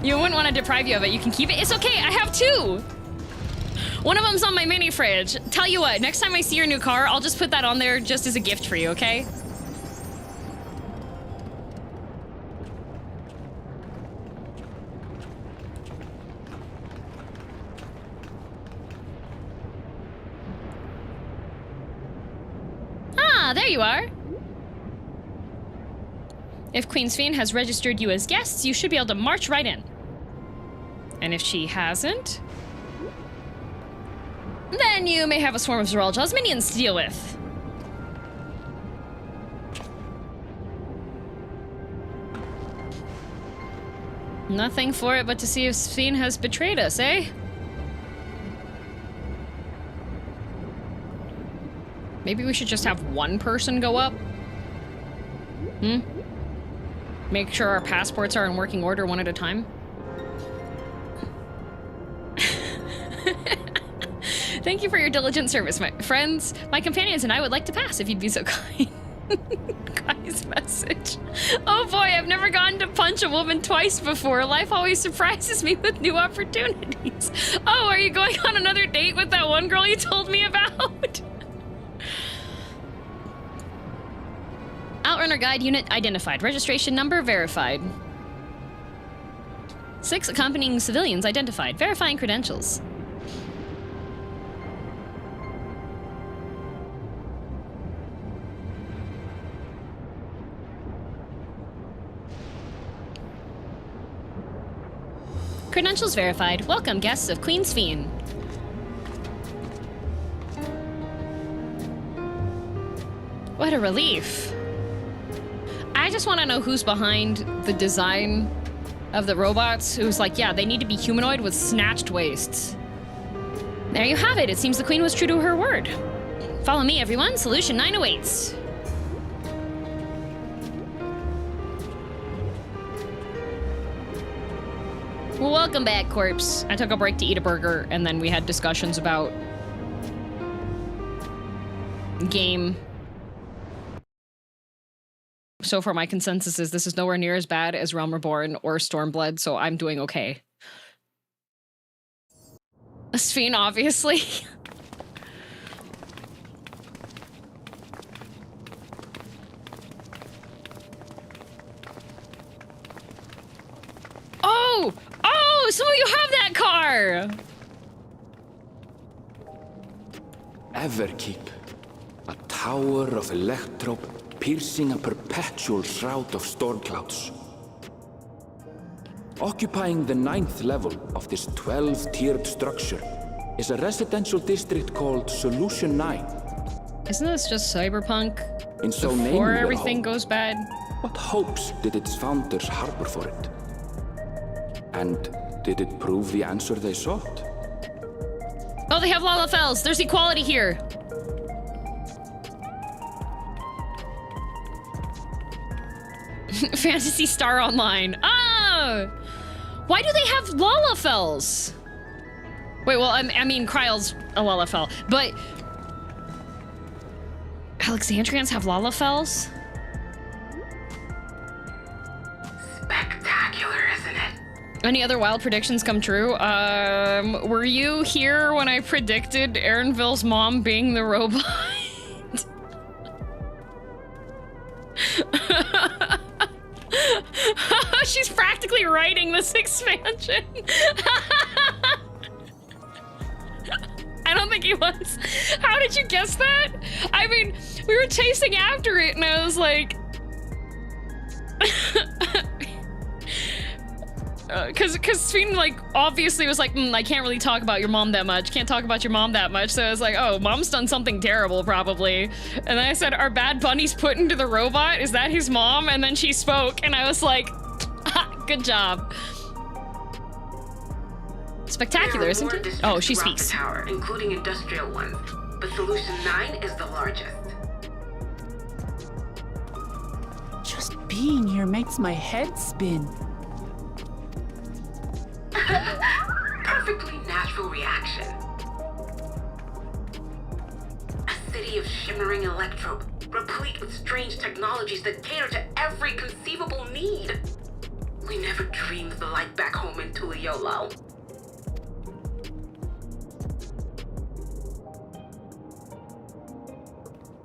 You wouldn't want to deprive you of it. You can keep it. It's okay. I have two. One of them's on my mini fridge. Tell you what, next time I see your new car, I'll just put that on there just as a gift for you, okay? Ah, there you are. If Queen Sphene has registered you as guests, you should be able to march right in. And if she hasn't, then you may have a swarm of Zeralja's minions to deal with. Nothing for it but to see if Sphene has betrayed us, eh? Maybe we should just have one person go up? Hmm? Make sure our passports are in working order one at a time? Thank you for your diligent service, my friends. My companions and I would like to pass if you'd be so kind. Guy's message. Oh boy, I've never gotten to punch a woman twice before. Life always surprises me with new opportunities. Oh, are you going on another date with that one girl you told me about? Outrunner guide unit identified. Registration number verified. 6 accompanying civilians identified. Verifying credentials. Credentials verified. Welcome, guests of Queen's Fiend. What a relief. I just want to know who's behind the design of the robots. Who's like, yeah, they need to be humanoid with snatched waists. There you have it. It seems the Queen was true to her word. Follow me, everyone. Solution 9 awaits. Well, welcome back, Corpse. I took a break to eat a burger, and then we had discussions about game. So far, my consensus is this is nowhere near as bad as Realm Reborn or Stormblood, so I'm doing okay. Sphene, obviously. Oh! Oh! Some of you have that car! Everkeep. A tower of electrope piercing a perpetual shroud of storm clouds. Occupying the 9th level of this 12-tiered structure is a residential district called Solution 9. Isn't this just cyberpunk? In so before naming everything the home, goes bad? what hopes did its founders harbor for it? And did it prove the answer they sought? Oh, they have lalafells. There's equality here. Phantasy Star Online. Ah! Why do they have lalafells? Wait, well, I mean, Kryle's a lalafell, but Alexandrians have lalafells? Spectacular, isn't it? Any other wild predictions come true? Were you here when I predicted Erenville's mom being the robot? She's practically writing this expansion. I don't think he was. How did you guess that? I mean, we were chasing after it and I was like... Cause Sphene, like, obviously was like, I can't really talk about your mom that much. Can't talk about your mom that much. So I was like, oh, mom's done something terrible, probably. And then I said, are Bad Bunnies put into the robot? Is that his mom? And then she spoke, and I was like, good job. Spectacular, isn't it? Oh, she speaks. The tower, including industrial ones, but Solution 9 is the largest. Just being here makes my head spin. Perfectly natural reaction. A city of shimmering electrope, replete with strange technologies that cater to every conceivable need. We never dreamed the light back home in Tuliyollal.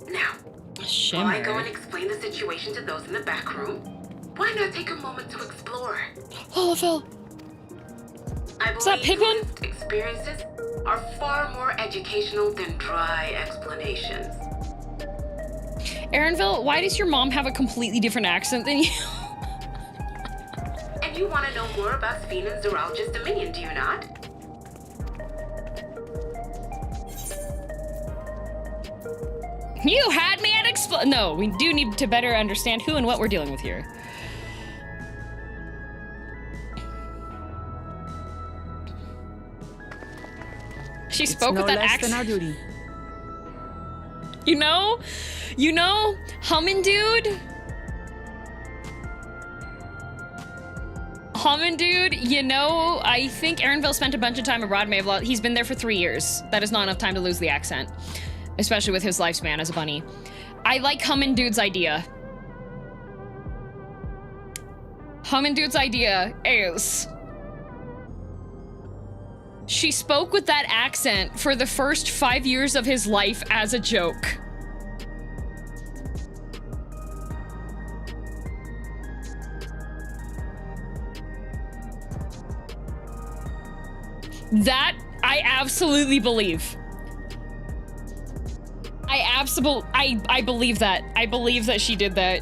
Now, while I go and explain the situation to those in the back room, why not take a moment to explore? Lalafell. I Is that believe Pippin? lived experiences are far more educational than dry explanations. Erenville, why does your mom have a completely different accent than you? And you want to know more about Sphene and Zoralja's dominion, do you not? You had me at No, we do need to better understand who and what we're dealing with here. She spoke with that accent. Than our duty. You know? You know? Hummin' Dude? Hummin' Dude, you know, I think Aaronville spent a bunch of time abroad. He's been there for 3 years. That is not enough time to lose the accent. Especially with his lifespan as a bunny. I like Hummin' Dude's idea. Hummin' Dude's idea is... she spoke with that accent for the first 5 years of his life as a joke. That I absolutely believe. I believe that. I believe that she did that.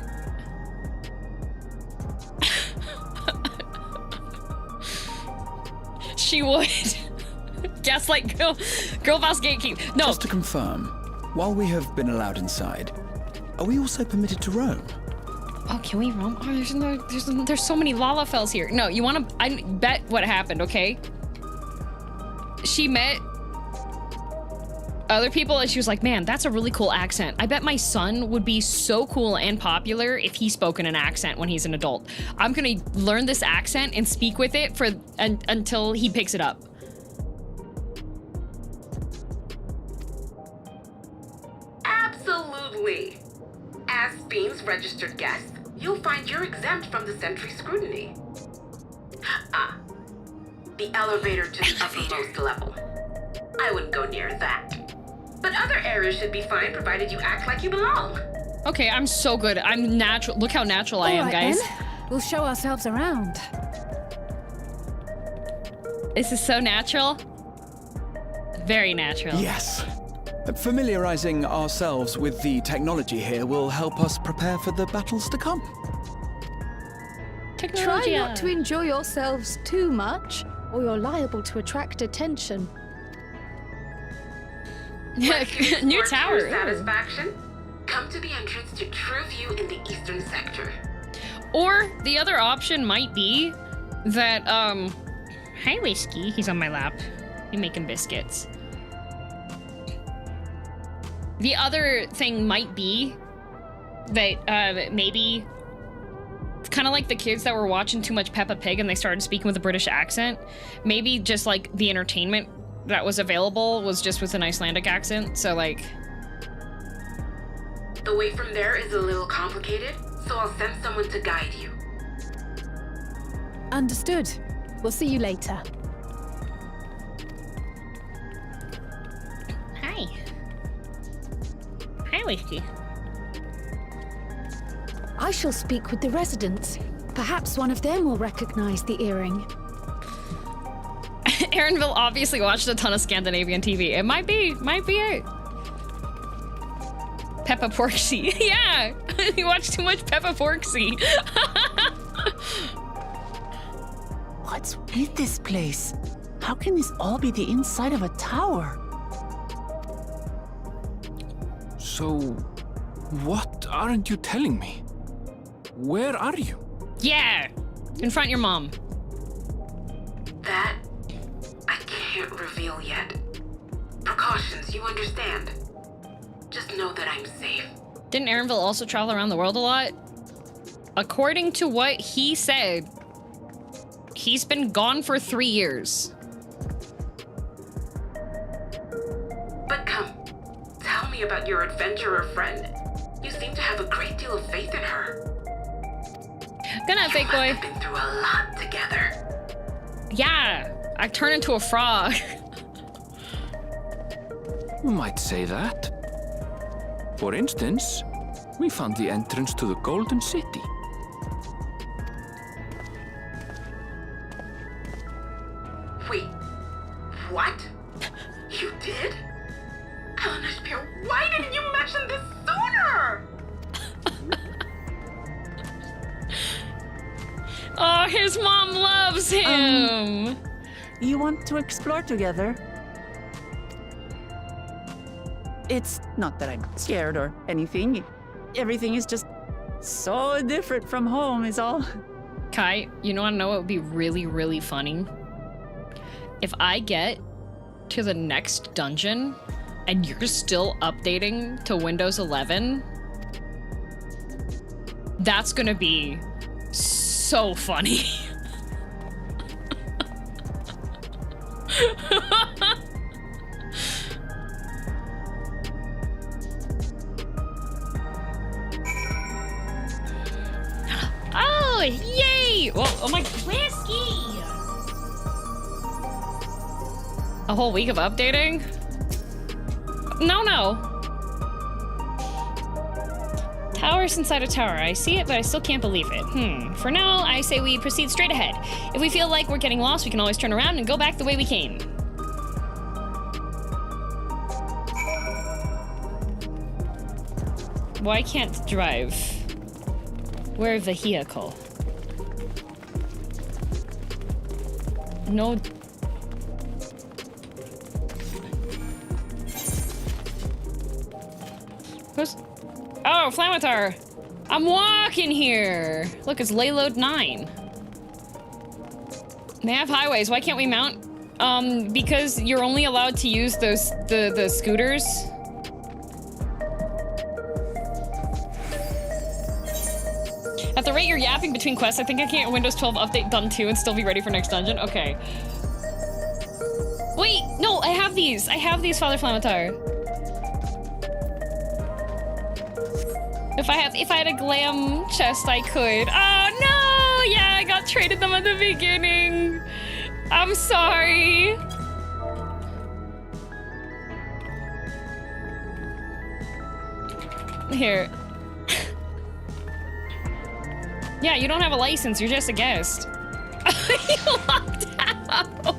She would. Gaslight girl boss gatekeep. No. Just to confirm, while we have been allowed inside, are we also permitted to roam? Oh, can we roam? Oh, there's so many lalafells here. No, you want to? I bet what happened. Okay. She met other people and she was like, man, that's a really cool accent. I bet my son would be so cool and popular if he spoke in an accent when he's an adult. I'm gonna learn this accent and speak with it for until he picks it up. Absolutely. As Bean's registered guest, you'll find you're exempt from the sentry scrutiny. Ah, the elevator to the uppermost level. I wouldn't go near that. But other areas should be fine, provided you act like you belong. Okay, I'm so good. I'm natural. Look how natural I am, guys. Then. We'll show ourselves around. This is so natural. Very natural. Yes. Familiarizing ourselves with the technology here will help us prepare for the battles to come. Try not to enjoy yourselves too much, or you're liable to attract attention. New tower. For satisfaction, come to the entrance to True View in the eastern sector. Or the other option might be that, hi Whiskey, he's on my lap. You're making biscuits. The other thing might be that, maybe it's kind of like the kids that were watching too much Peppa Pig and they started speaking with a British accent. Maybe just like the entertainment that was available was just with an Icelandic accent, so like... The way from there is a little complicated, so I'll send someone to guide you. Understood. We'll see you later. Hi. Hi, Whiskey. I shall speak with the residents. Perhaps one of them will recognize the earring. Aaronville obviously watched a ton of Scandinavian TV. It might be it. Peppa Porksy. Yeah, he watched too much Peppa Porksy. What's with this place? How can this all be the inside of a tower? So, what aren't you telling me? Where are you? Yeah, confront your mom. That I can't reveal yet. Precautions, you understand. Just know that I'm safe. Didn't Aaronville also travel around the world a lot? According to what he said, he's been gone for 3 years. But come, tell me about your adventurer friend. You seem to have a great deal of faith in her. Good night, fake boy. We've been through a lot together. Yeah, I turned into a frog. You might say that. For instance, we found the entrance to the Golden City. Wait, what? You did? Alanashpir, why didn't you mention this sooner? Oh, his mom loves him. You want to explore together? It's not that I'm scared or anything. Everything is just so different from home is all. Kai, you know what would be really, really funny? If I get to the next dungeon and you're still updating to Windows 11, that's gonna be so funny. Oh, yay! Well, oh my, whiskey! A whole week of updating? No. Towers inside a tower. I see it, but I still can't believe it. For now, I say we proceed straight ahead. If we feel like we're getting lost, we can always turn around and go back the way we came. Why can't drive? We're vehicle. No. Who's? Oh, Flamatar! I'm walking here! Look, it's layload 9. They have highways, why can't we mount? Because you're only allowed to use those, the scooters. At the rate you're yapping between quests, I think I can get Windows 12 update done too and still be ready for next dungeon. Okay. Wait, no, I have these. I have these, Father Flamatar. If I had a glam chest, I could. Oh no! Yeah, I got traded them at the beginning. I'm sorry. Here. Yeah, you don't have a license, you're just a guest. You locked out!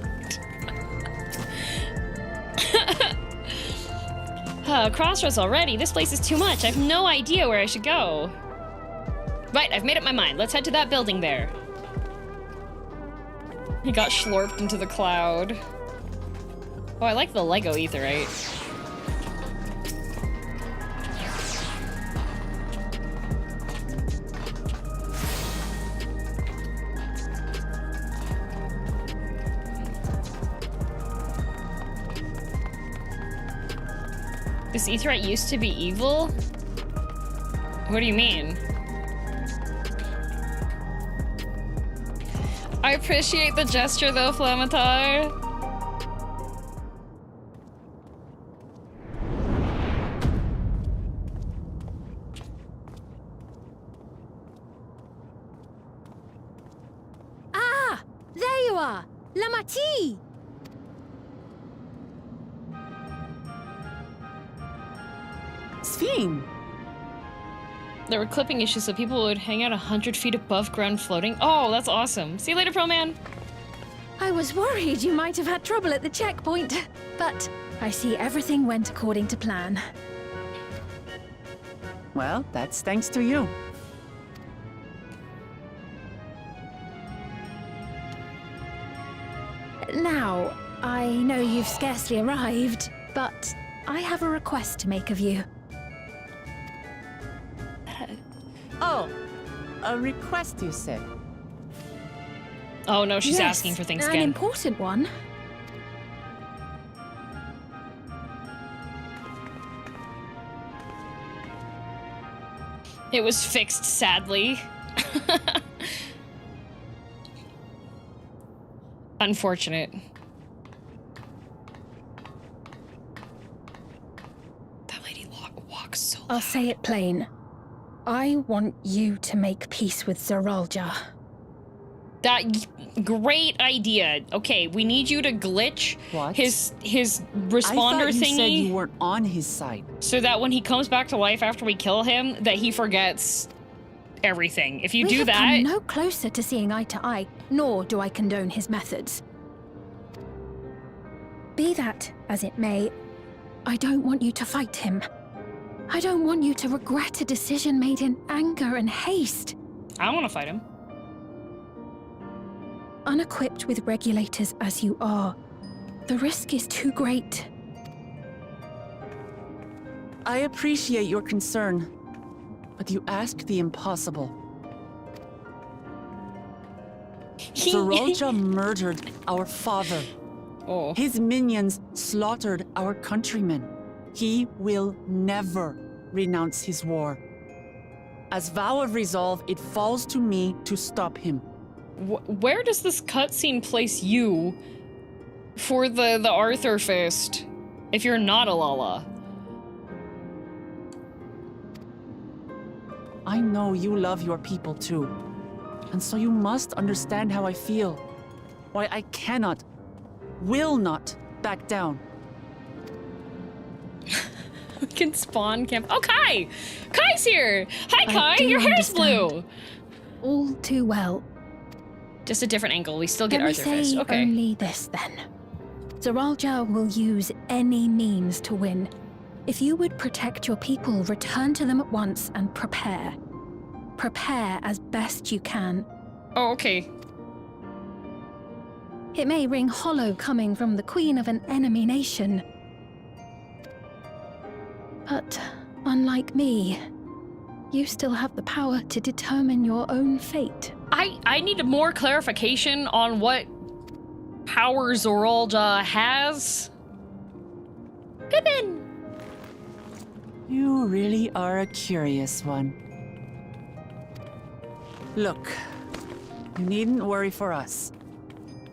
Crossroads already? This place is too much. I have no idea where I should go. Right, I've made up my mind. Let's head to that building there. He got schlorped into the cloud. Oh, I like the Lego Aetheryte. This Aetheryte used to be evil? What do you mean? I appreciate the gesture though, Flamatar. Ah! There you are! Lamati! Sphene! There were clipping issues so people would hang out 100 feet above ground floating. Oh, that's awesome. See you later, Pro Man. I was worried you might have had trouble at the checkpoint, but I see everything went according to plan. Well, that's thanks to you. Now, I know you've scarcely arrived, but I have a request to make of you. Oh, a request you said. Oh no, she's Yes, asking for things an again. important one. It was fixed, sadly. Unfortunate. That lady walks so loud. I'll say it plain. I want you to make peace with Zeralja. That great idea. Okay, we need you to glitch What? his responder I thought you thingy. said you weren't on his side. So that when he comes back to life after we kill him, that he forgets everything. If you We do have that, come no closer to seeing eye to eye, nor do I condone his methods. Be that as it may, I don't want you to fight him. I don't want you to regret a decision made in anger and haste. I want to fight him. Unequipped with regulators as you are, the risk is too great. I appreciate your concern, but you ask the impossible. Zeralja murdered our father. Oh. His minions slaughtered our countrymen. He will never renounce his war. As vow of resolve, it falls to me to stop him. Where does this cutscene place you for the Arthur Fist if you're not a Lala? I know you love your people too. And so you must understand how I feel. Why I cannot, will not back down. We can spawn camp. Oh, Kai! Kai's here! Hi, Kai! Your hair's blue! All too well. Just a different angle. We still get Let me Arthur say Fist. Okay. only this then. Zoralja will use any means to win. If you would protect your people, return to them at once and prepare. Prepare as best you can. Oh, okay. It may ring hollow coming from the queen of an enemy nation. But unlike me, you still have the power to determine your own fate. I need more clarification on what power Zoralja has. Pippin! You really are a curious one. Look, you needn't worry for us.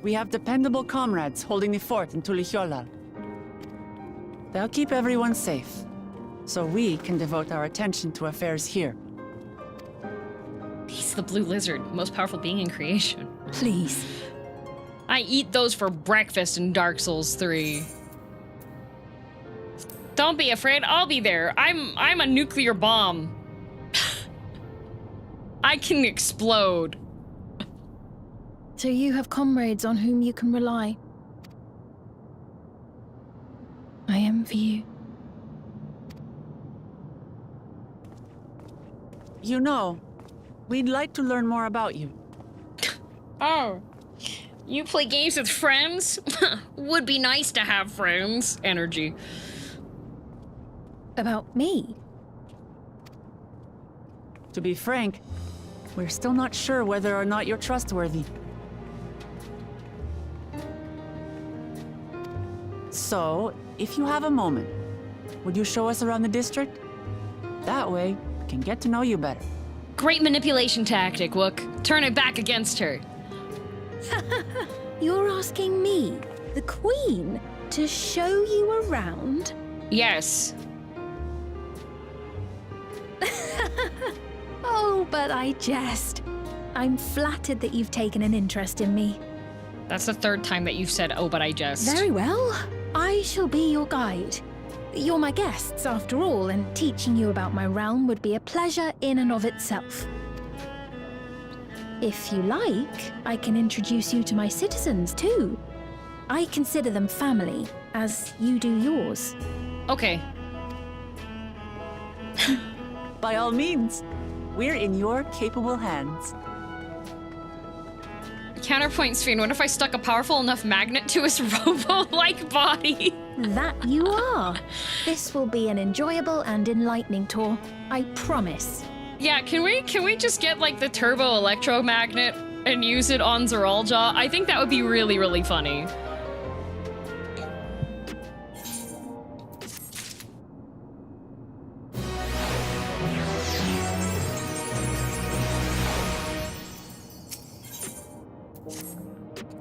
We have dependable comrades holding the fort in Tulihyolal. They'll keep everyone safe, so we can devote our attention to affairs here. He's the blue lizard, most powerful being in creation. Please. I eat those for breakfast in Dark Souls 3. Don't be afraid, I'll be there. I'm a nuclear bomb. I can explode. So you have comrades on whom you can rely. I envy you. You know, we'd like to learn more about you. Oh. You play games with friends? Would be nice to have friends. Energy. About me? To be frank, we're still not sure whether or not you're trustworthy. So, if you have a moment, would you show us around the district? That way, we can get to know you better. Great manipulation tactic, Wook. Turn it back against her. You're asking me, the Queen, to show you around? Yes. Oh, but I jest. I'm flattered that you've taken an interest in me. That's the third time that you've said, oh, but I jest. Very well. I shall be your guide. You're my guests, after all, and teaching you about my realm would be a pleasure in and of itself. If you like, I can introduce you to my citizens, too. I consider them family, as you do yours. Okay. By all means, we're in your capable hands. Counterpoint screen, what if I stuck a powerful enough magnet to his robo-like body? That you are. This will be an enjoyable and enlightening tour. I promise. Yeah, can we just get like the turbo electromagnet and use it on Zoralja? I think that would be really, really funny.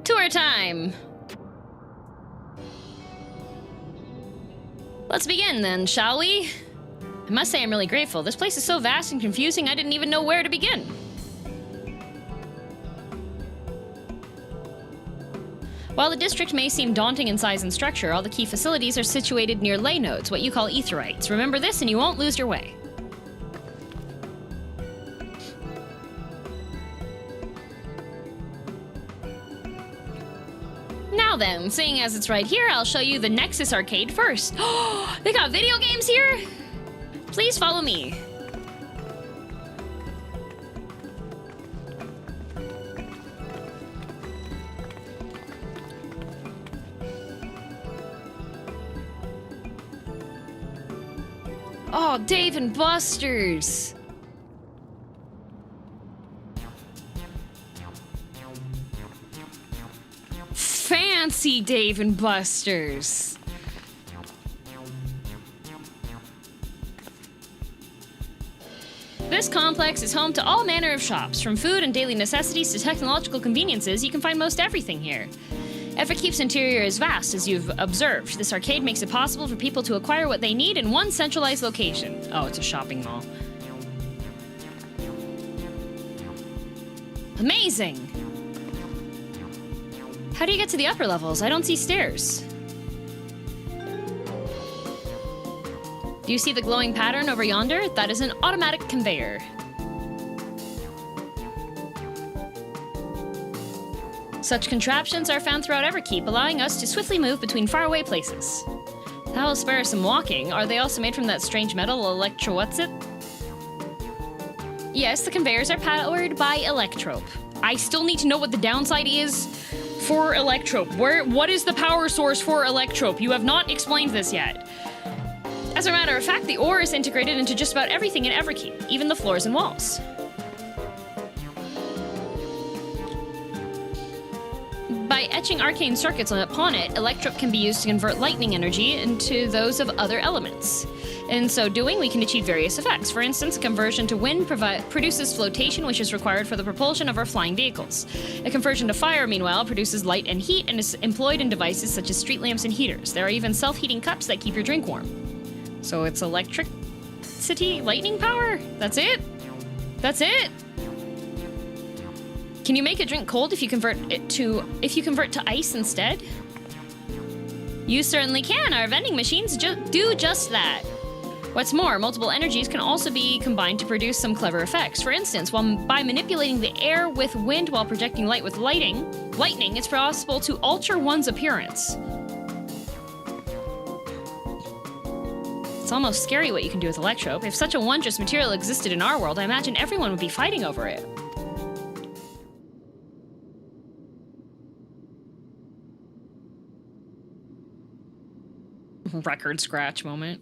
Tour time! Let's begin then, shall we? I must say I'm really grateful. This place is so vast and confusing, I didn't even know where to begin. While the district may seem daunting in size and structure, all the key facilities are situated near ley nodes, what you call aetherites. Remember this and you won't lose your way. Now then, seeing as it's right here, I'll show you the Nexus arcade first. Oh, they got video games here? Please follow me. Oh, Dave and Buster's. Fancy Dave and Buster's. This complex is home to all manner of shops. From food and daily necessities to technological conveniences, you can find most everything here. FF14's interior is vast, as you've observed. This arcade makes it possible for people to acquire what they need in one centralized location. Oh, it's a shopping mall. Amazing! How do you get to the upper levels? I don't see stairs. Do you see the glowing pattern over yonder? That is an automatic conveyor. Such contraptions are found throughout Everkeep, allowing us to swiftly move between faraway places. That will spare us some walking. Are they also made from that strange metal, what's-it? Yes, the conveyors are powered by electrope. I still need to know what the downside is for electrope. What is the power source for electrope? You have not explained this yet. As a matter of fact, the ore is integrated into just about everything in Everkeep, even the floors and walls. By etching arcane circuits upon it, electrope can be used to convert lightning energy into those of other elements. In so doing, we can achieve various effects. For instance, a conversion to wind produces flotation, which is required for the propulsion of our flying vehicles. A conversion to fire, meanwhile, produces light and heat and is employed in devices such as street lamps and heaters. There are even self-heating cups that keep your drink warm. So it's electricity, lightning power? That's it? That's it? Can you make a drink cold if you convert to ice instead? You certainly can. Our vending machines do just that. What's more, multiple energies can also be combined to produce some clever effects. For instance, by manipulating the air with wind while projecting light with lightning, it's possible to alter one's appearance. It's almost scary what you can do with electrope. If such a wondrous material existed in our world, I imagine everyone would be fighting over it. Record scratch moment.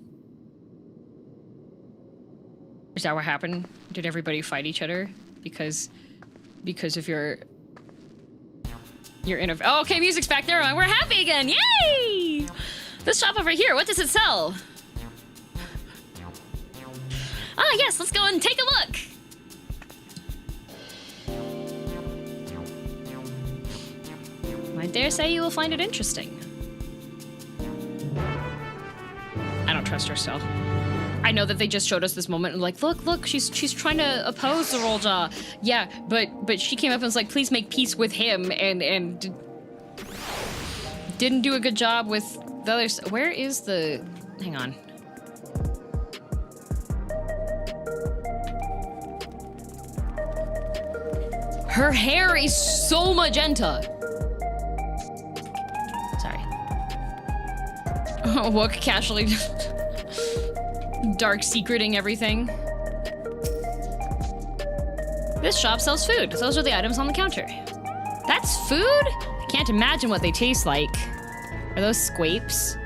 Is that what happened? Did everybody fight each other because of your oh, okay, music's back there. We're happy again. Yay! This shop over here, what does it sell? Ah, yes, let's go and take a look. I dare say you will find it interesting. I don't trust her still. I know that they just showed us this moment and like, look, she's trying to oppose the Rolljaw. Yeah, but she came up and was like, please make peace with him and didn't do a good job with the others. Where is the... Hang on. Her hair is so magenta. Sorry. Oh, Wook casually dark secreting everything. This shop sells food. Those are the items on the counter. That's food? I can't imagine what they taste like. Are those squapes?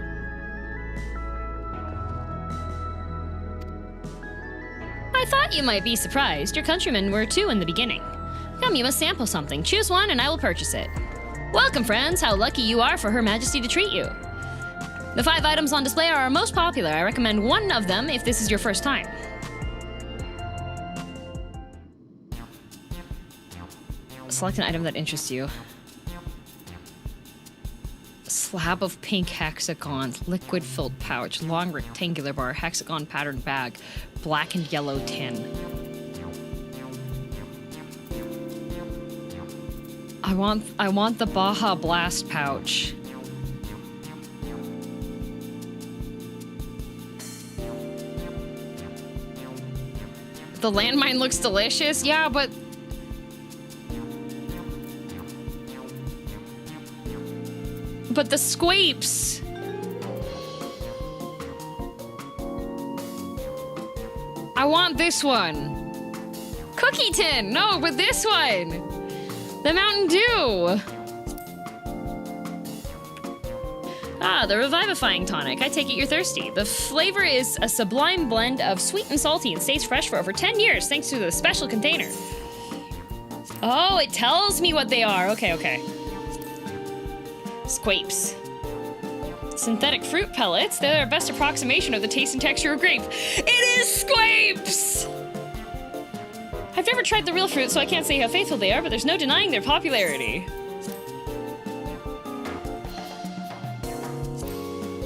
I thought you might be surprised. Your countrymen were too in the beginning. Come, you must sample something. Choose one and I will purchase it. Welcome, friends. How lucky you are for Her Majesty to treat you. The 5 items on display are our most popular. I recommend one of them if this is your first time. Select an item that interests you. Slab of pink hexagons, liquid filled pouch, long rectangular bar, hexagon patterned bag, black and yellow tin. I want the Baja Blast pouch. The landmine looks delicious. Yeah, but the squapes. I want this one. Cookie tin. No, but this one. The Mountain Dew! Ah, the Revivifying Tonic. I take it you're thirsty. The flavor is a sublime blend of sweet and salty and stays fresh for over 10 years thanks to the special container. Oh, it tells me what they are. Okay. Squapes. Synthetic fruit pellets. They're our best approximation of the taste and texture of grape. It is squapes! I've never tried the real fruit, so I can't say how faithful they are, but there's no denying their popularity.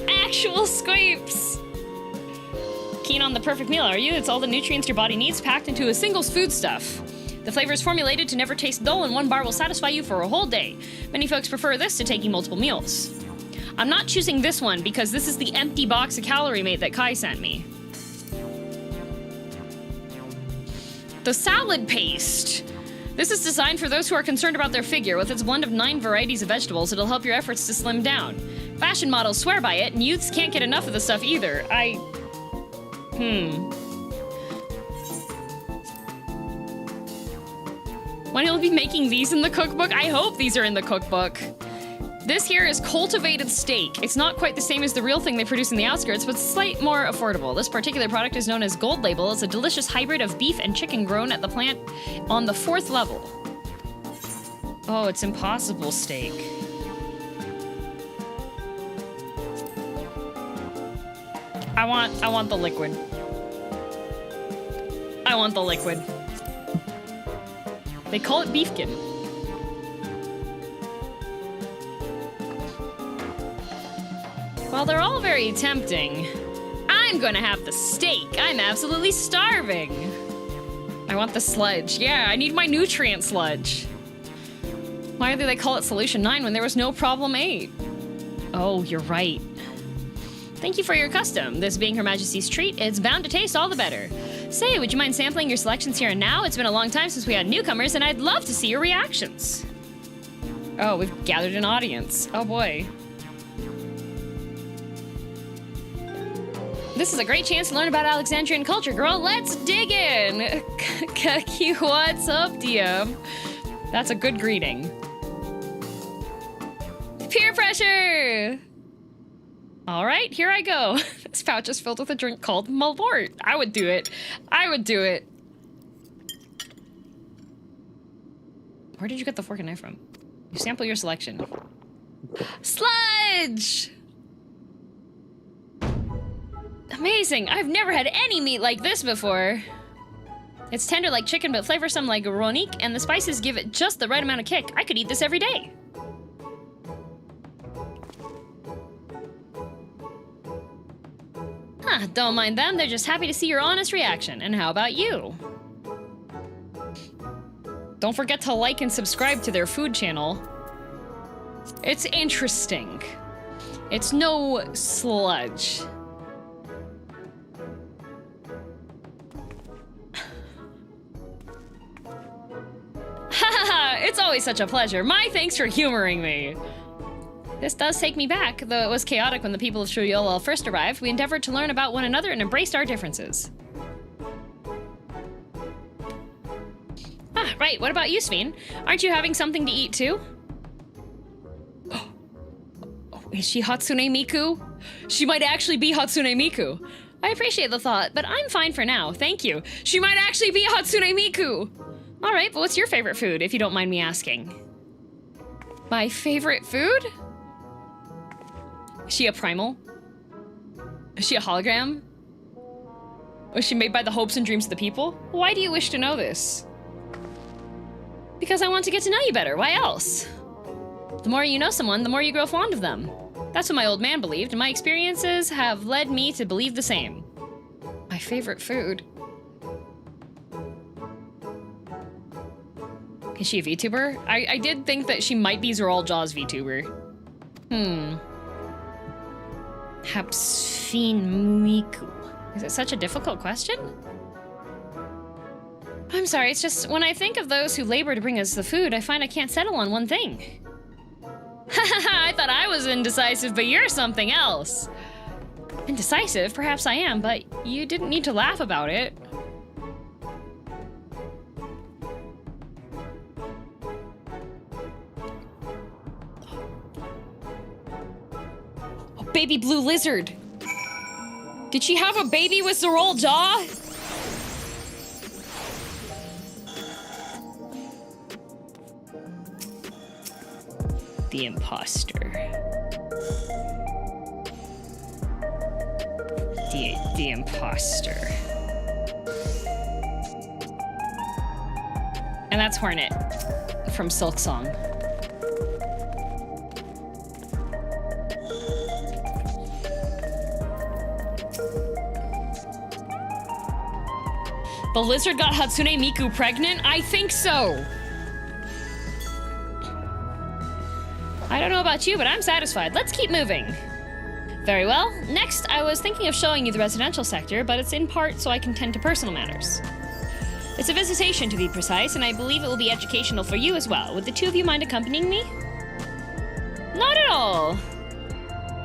Actual scrapes! Keen on the perfect meal, are you? It's all the nutrients your body needs packed into a single foodstuff. The flavor is formulated to never taste dull, and one bar will satisfy you for a whole day. Many folks prefer this to taking multiple meals. I'm not choosing this one because this is the empty box of Calorie Mate that Kai sent me. The salad paste. This is designed for those who are concerned about their figure. With its blend of 9 varieties of vegetables, it'll help your efforts to slim down. Fashion models swear by it, and youths can't get enough of the stuff either. When he'll be making these in the cookbook? I hope these are in the cookbook. This here is cultivated steak. It's not quite the same as the real thing they produce in the outskirts, but slightly more affordable. This particular product is known as Gold Label. It's a delicious hybrid of beef and chicken grown at the plant on the 4th level. Oh, it's Impossible Steak. I want the liquid. I want the liquid. They call it beefkin. While they're all very tempting, I'm gonna have the steak. I'm absolutely starving. I want the sludge. Yeah, I need my nutrient sludge. Why do they call it Solution 9 when there was no Problem 8? Oh, you're right. Thank you for your custom. This being Her Majesty's treat, it's bound to taste all the better. Say, would you mind sampling your selections here and now? It's been a long time since we had newcomers, and I'd love to see your reactions. Oh, we've gathered an audience. Oh boy. This is a great chance to learn about Alexandrian culture, girl. Let's dig in. Kaki, what's up, DM? That's a good greeting. Peer pressure! All right, here I go. This pouch is filled with a drink called Malort. I would do it. I would do it. Where did you get the fork and knife from? You sample your selection. Sludge! Amazing. I've never had any meat like this before. It's tender like chicken, but flavorsome like Ronique, and the spices give it just the right amount of kick. I could eat this every day. Huh, don't mind them. They're just happy to see your honest reaction. And how about you? Don't forget to like and subscribe to their food channel. It's interesting. It's no sludge. Haha, it's always such a pleasure. My thanks for humoring me. This does take me back. Though it was chaotic when the people of Shuyola first arrived, we endeavored to learn about one another and embraced our differences. Ah, right. What about you, Sveen? Aren't you having something to eat too? Oh, is she Hatsune Miku? She might actually be Hatsune Miku. I appreciate the thought, but I'm fine for now. Thank you. She might actually be Hatsune Miku. All right, but what's your favorite food, if you don't mind me asking? My favorite food? Is she a primal? Is she a hologram? Was she made by the hopes and dreams of the people? Why do you wish to know this? Because I want to get to know you better. Why else? The more you know someone, the more you grow fond of them. That's what my old man believed, and my experiences have led me to believe the same. My favorite food. Is she a VTuber? I did think that she might be Zeralja's VTuber. Hapsfeen Is it such a difficult question? I'm sorry, it's just when I think of those who labor to bring us the food, I find I can't settle on one thing. I thought I was indecisive, but you're something else. Indecisive? Perhaps I am, but you didn't need to laugh about it. Oh, baby blue lizard. Did she have a baby with Zeralja? The imposter. The imposter. And that's Hornet from Silk Song. The lizard got Hatsune Miku pregnant? I think so. I don't know about you, but I'm satisfied. Let's keep moving. Very well. Next, I was thinking of showing you the residential sector, but it's in part so I can tend to personal matters. It's a visitation, to be precise, and I believe it will be educational for you as well. Would the two of you mind accompanying me? Not at all.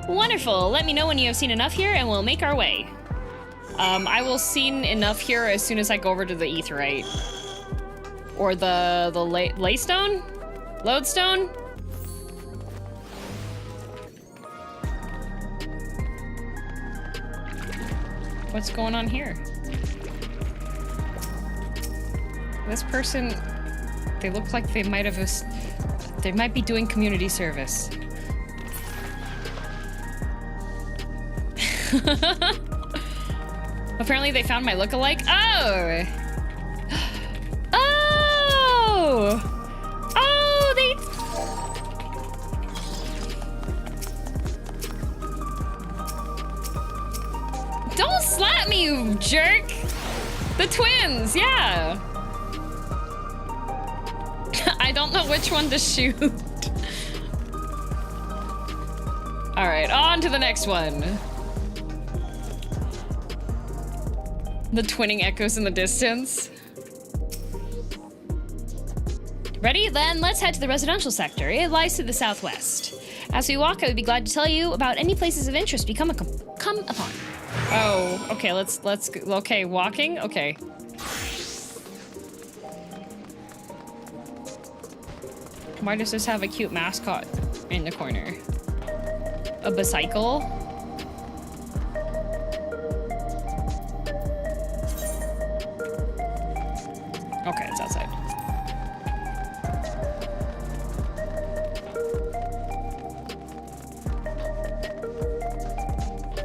Wonderful. Let me know when you have seen enough here, and we'll make our way. I will seen enough here as soon as I go over to the Aetheryte. Or the Laystone? Lodestone? What's going on here? This person, they look like they might have they might be doing community service. Apparently they found my lookalike. Oh! Oh! Oh, Don't slap me, you jerk! The twins, yeah! I don't know which one to shoot. Alright, on to the next one. The twinning echoes in the distance. Ready? Then let's head to the residential sector. It lies to the southwest. As we walk, I would be glad to tell you about any places of interest we come upon. Oh, okay, let's go. Okay, walking? Okay. Why does this have a cute mascot in the corner? A bicycle? Okay, it's outside.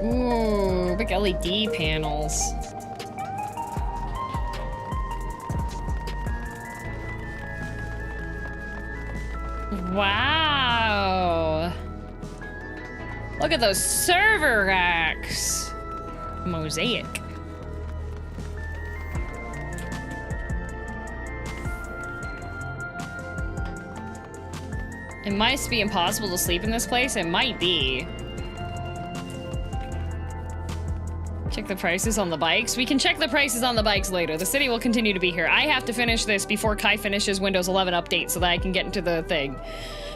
Ooh, big LED panels. Wow. Look at those server racks. Mosaic. It might be impossible to sleep in this place. It might be. Check the prices on the bikes. We can check the prices on the bikes later. The city will continue to be here. I have to finish this before Kai finishes Windows 11 update so that I can get into the thing.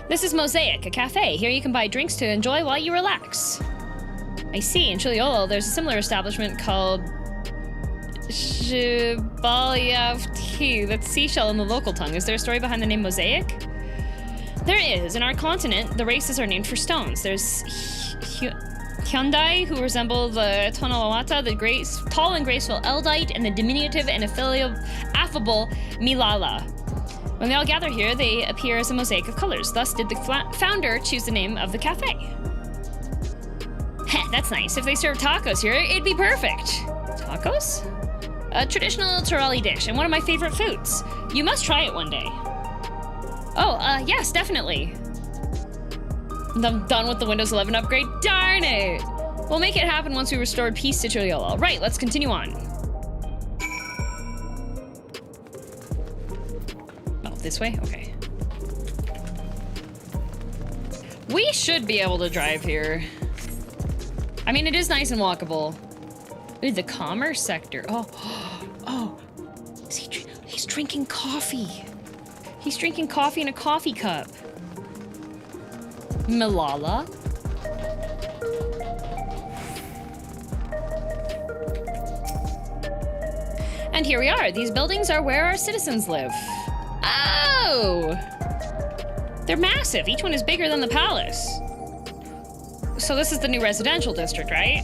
This is Mosaic, a cafe. Here you can buy drinks to enjoy while you relax. I see. In Chiliolo, there's a similar establishment called Shibaliavti. That's seashell in the local tongue. Is there a story behind the name Mosaic? There is. In our continent, the races are named for stones. There's Hyundai, who resemble the Tonalawata, the tall and graceful Eldite, and the diminutive and affable Milala. When they all gather here, they appear as a mosaic of colors. Thus did the founder choose the name of the cafe. Heh, that's nice. If they serve tacos here, it'd be perfect. Tacos? A traditional Torali dish and one of my favorite foods. You must try it one day. Oh, yes, definitely. I'm done with the Windows 11 upgrade. Darn it! We'll make it happen once we restore peace to Chiliolo. Right, let's continue on. Oh, this way? Okay. We should be able to drive here. I mean, it is nice and walkable. Ooh, the commerce sector. Oh, oh. He's drinking coffee. He's drinking coffee in a coffee cup. Milala? And here we are. These buildings are where our citizens live. Oh! They're massive. Each one is bigger than the palace. So this is the new residential district, right?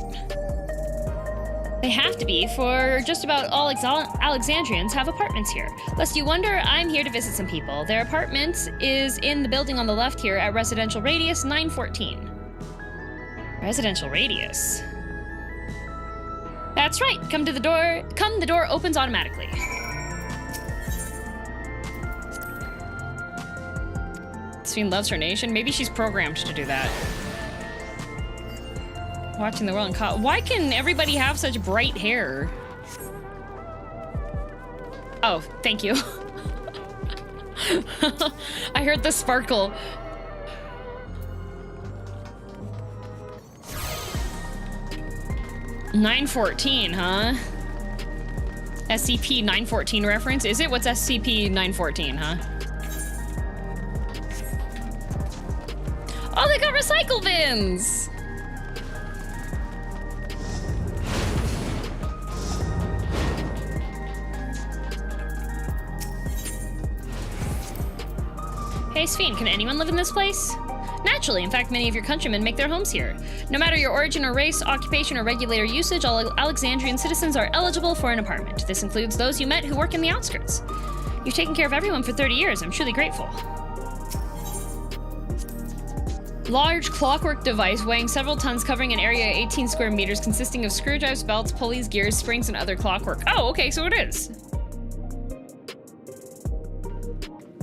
They have to be, for just about all Alexandrians have apartments here. Lest you wonder, I'm here to visit some people. Their apartment is in the building on the left here at Residential Radius 914. Residential Radius. That's right. The door opens automatically. Sphene loves her nation. Maybe she's programmed to do that. Watching the world in why can everybody have such bright hair? Oh, thank you. I heard the sparkle. $9.14, huh? SCP-914 reference? Is it? What's SCP-914, huh? Oh, they got recycle bins! Hey, Sphene, can anyone live in this place? Naturally, in fact, many of your countrymen make their homes here. No matter your origin or race, occupation, or regulator usage, all Alexandrian citizens are eligible for an apartment. This includes those you met who work in the outskirts. You've taken care of everyone for 30 years. I'm truly grateful. Large clockwork device weighing several tons, covering an area 18 square meters, consisting of screwdrivers, belts, pulleys, gears, springs, and other clockwork. Oh, okay, so it is.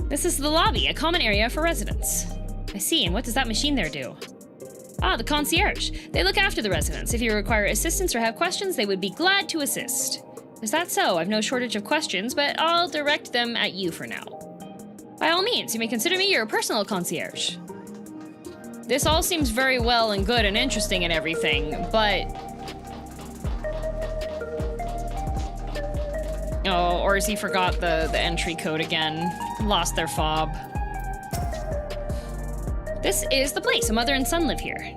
This is the lobby, a common area for residents. I see, and what does that machine there do? Ah, the concierge. They look after the residents. If you require assistance or have questions, they would be glad to assist. Is that so? I've no shortage of questions, but I'll direct them at you for now. By all means, you may consider me your personal concierge. This all seems very well and good and interesting and everything, but... Oh, or has he forgot the entry code again? Lost their fob. This is the place. A mother and son live here.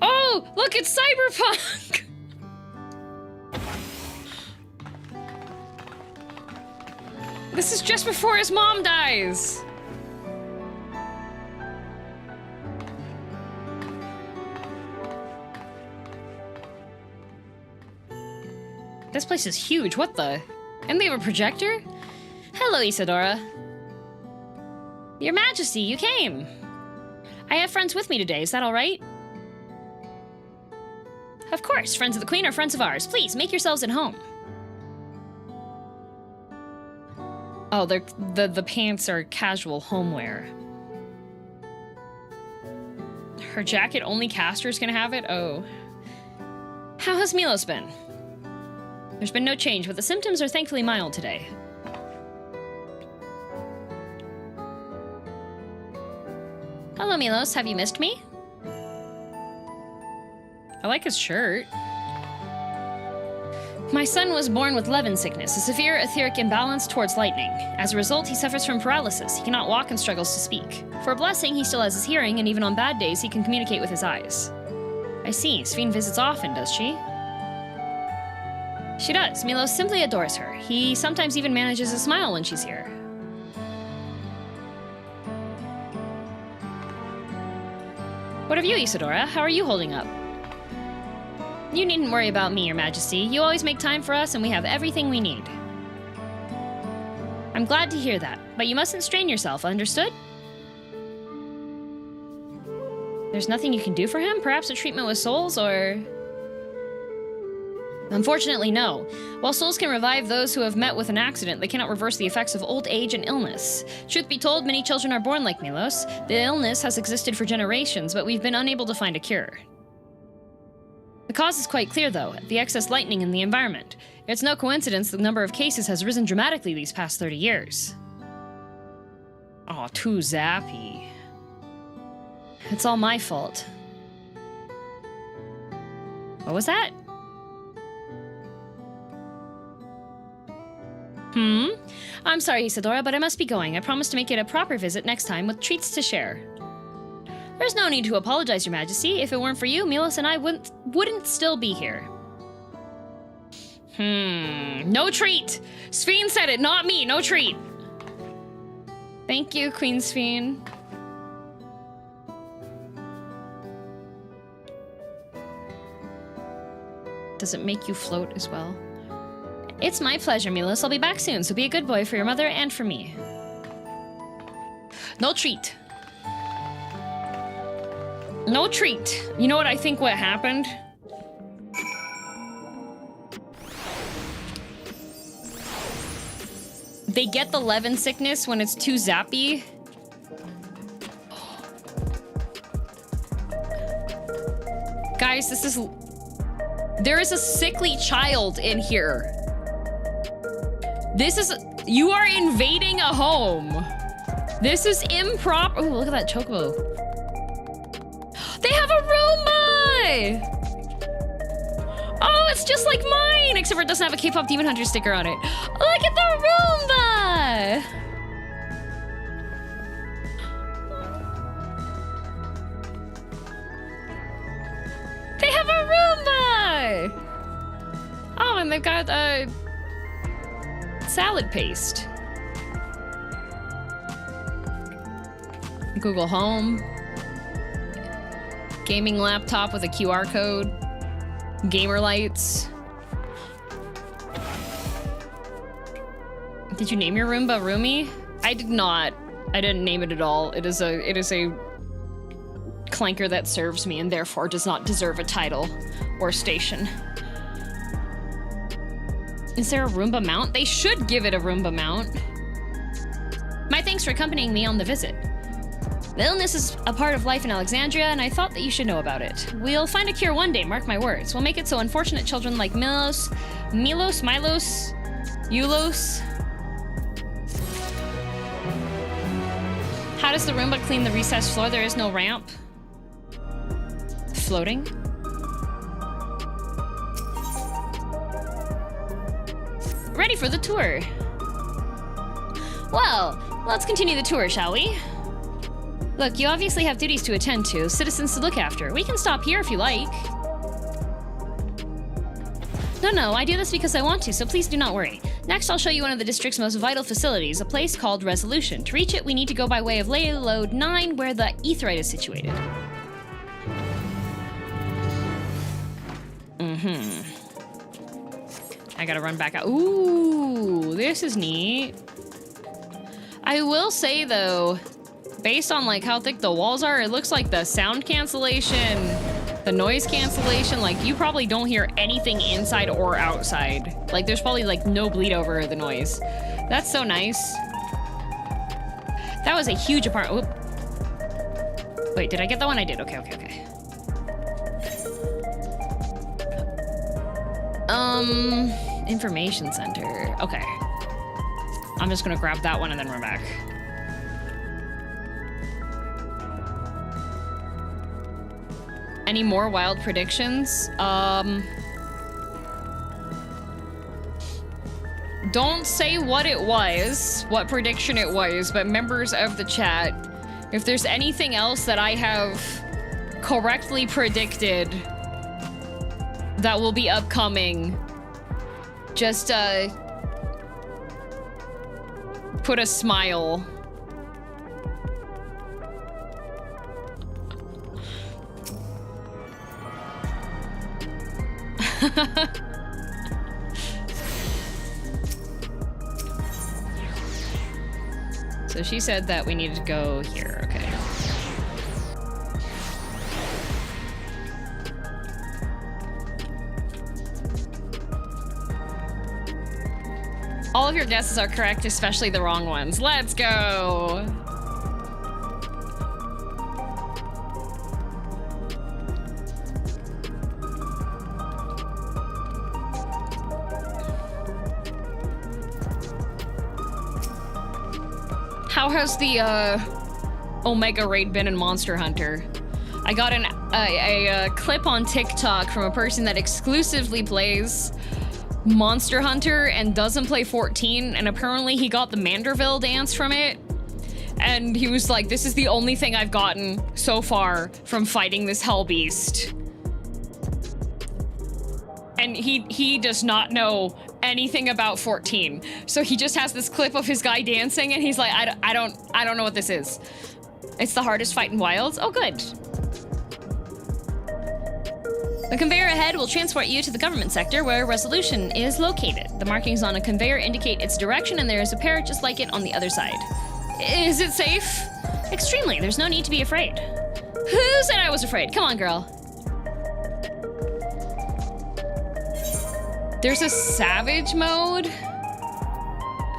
Oh, look, it's cyberpunk! This is just before his mom dies. This place is huge. What the? And they have a projector? Hello, Isadora. Your Majesty, you came. I have friends with me today. Is that all right? Of course. Friends of the Queen are friends of ours. Please, make yourselves at home. Oh, the pants are casual homeware. Her jacket, only casters can have it? Oh. How has Milos been? There's been no change, but the symptoms are thankfully mild today. Hello, Milos. Have you missed me? I like his shirt. My son was born with Levin sickness, a severe etheric imbalance towards lightning. As a result, he suffers from paralysis. He cannot walk and struggles to speak. For a blessing, he still has his hearing, and even on bad days, he can communicate with his eyes. I see. Sphene visits often, does she? She does. Milos simply adores her. He sometimes even manages to smile when she's here. What of you, Isadora? How are you holding up? You needn't worry about me, Your Majesty. You always make time for us, and we have everything we need. I'm glad to hear that, but you mustn't strain yourself, understood? There's nothing you can do for him? Perhaps a treatment with souls, or... Unfortunately, no. While souls can revive those who have met with an accident, they cannot reverse the effects of old age and illness. Truth be told, many children are born like Milos. The illness has existed for generations, but we've been unable to find a cure. The cause is quite clear, though, the excess lightning in the environment. It's no coincidence the number of cases has risen dramatically these past 30 years. Aw, too zappy. It's all my fault. What was that? I'm sorry, Isadora, but I must be going. I promise to make it a proper visit next time with treats to share. There's no need to apologize, Your Majesty. If it weren't for you, Milos and I wouldn't still be here. No treat! Sphene said it, not me. No treat. Thank you, Queen Sphene. Does it make you float as well? It's my pleasure, Milos. I'll be back soon, so be a good boy for your mother and for me. No treat. No treat. You know what I think what happened? they get the Levin sickness when it's too zappy. Guys, there is a sickly child in here. You are invading a home. This is improper. Oh, look at that chocobo. They have a Roomba! Oh, it's just like mine, except for it doesn't have a K-pop Demon Hunter sticker on it. Look at the Roomba! They have a Roomba! Oh, and they've got salad paste. Google Home. Gaming laptop with a QR code. Gamer lights. Did you name your Roomba Roomy? I did not. I didn't name it at all. It is a clanker that serves me and therefore does not deserve a title or station. Is there a Roomba mount? They should give it a Roomba mount. My thanks for accompanying me on the visit. The illness is a part of life in Alexandria, and I thought that you should know about it. We'll find a cure one day, mark my words. We'll make it so unfortunate children like Milos, Eulos. How does the Roomba clean the recessed floor? There is no ramp. Floating? Ready for the tour. Well, let's continue the tour, shall we? Look, you obviously have duties to attend to, citizens to look after. We can stop here if you like. No, I do this because I want to, so please do not worry. Next, I'll show you one of the district's most vital facilities, a place called Resolution. To reach it, we need to go by way of Ley Lode 9, where the Aetheryte is situated. I gotta run back out. Ooh, this is neat. I will say, though, based on like how thick the walls are, it looks like the sound cancellation, the noise cancellation, like you probably don't hear anything inside or outside. Like there's probably like no bleed over the noise. That's so nice. That was a huge apartment. Wait, did I get that one? I did. Okay. Information center. Okay. I'm just gonna grab that one and then run back. Any more wild predictions? Don't say what it was, what prediction it was, but members of the chat, if there's anything else that I have correctly predicted that will be upcoming, just put a smile. So she said that we needed to go here, okay. All of your guesses are correct, especially the wrong ones. Let's go! How has the Omega raid been in Monster Hunter? I got a clip on TikTok from a person that exclusively plays Monster Hunter and doesn't play 14, and apparently he got the Manderville dance from it. And he was like, this is the only thing I've gotten so far from fighting this hell beast. And he does not know anything about 14. So he just has this clip of his guy dancing and he's like, I don't know what this is. It's the hardest fight in Wilds. Oh, good. The conveyor ahead will transport you to the government sector where Resolution is located. The markings on a conveyor indicate its direction and there is a parrot just like it on the other side. Is it safe? Extremely. There's no need to be afraid. Who said I was afraid? Come on, girl. There's a savage mode?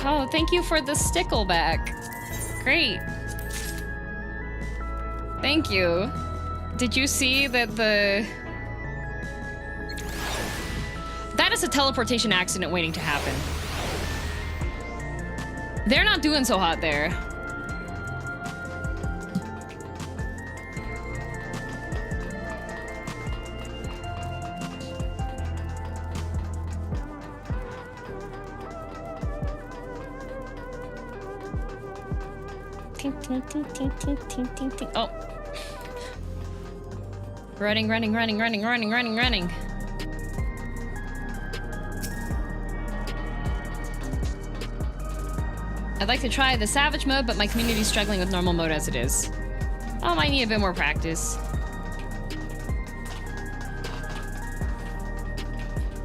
Oh, thank you for the stickleback. Great. Thank you. Did you see that that is a teleportation accident waiting to happen. They're not doing so hot there. Ting, ting, ting, ting, ting, ting, ting, ting. Oh. Running, running, running, running, running, running, running. I'd like to try the savage mode, but my community's struggling with normal mode as it is. Oh, might need a bit more practice.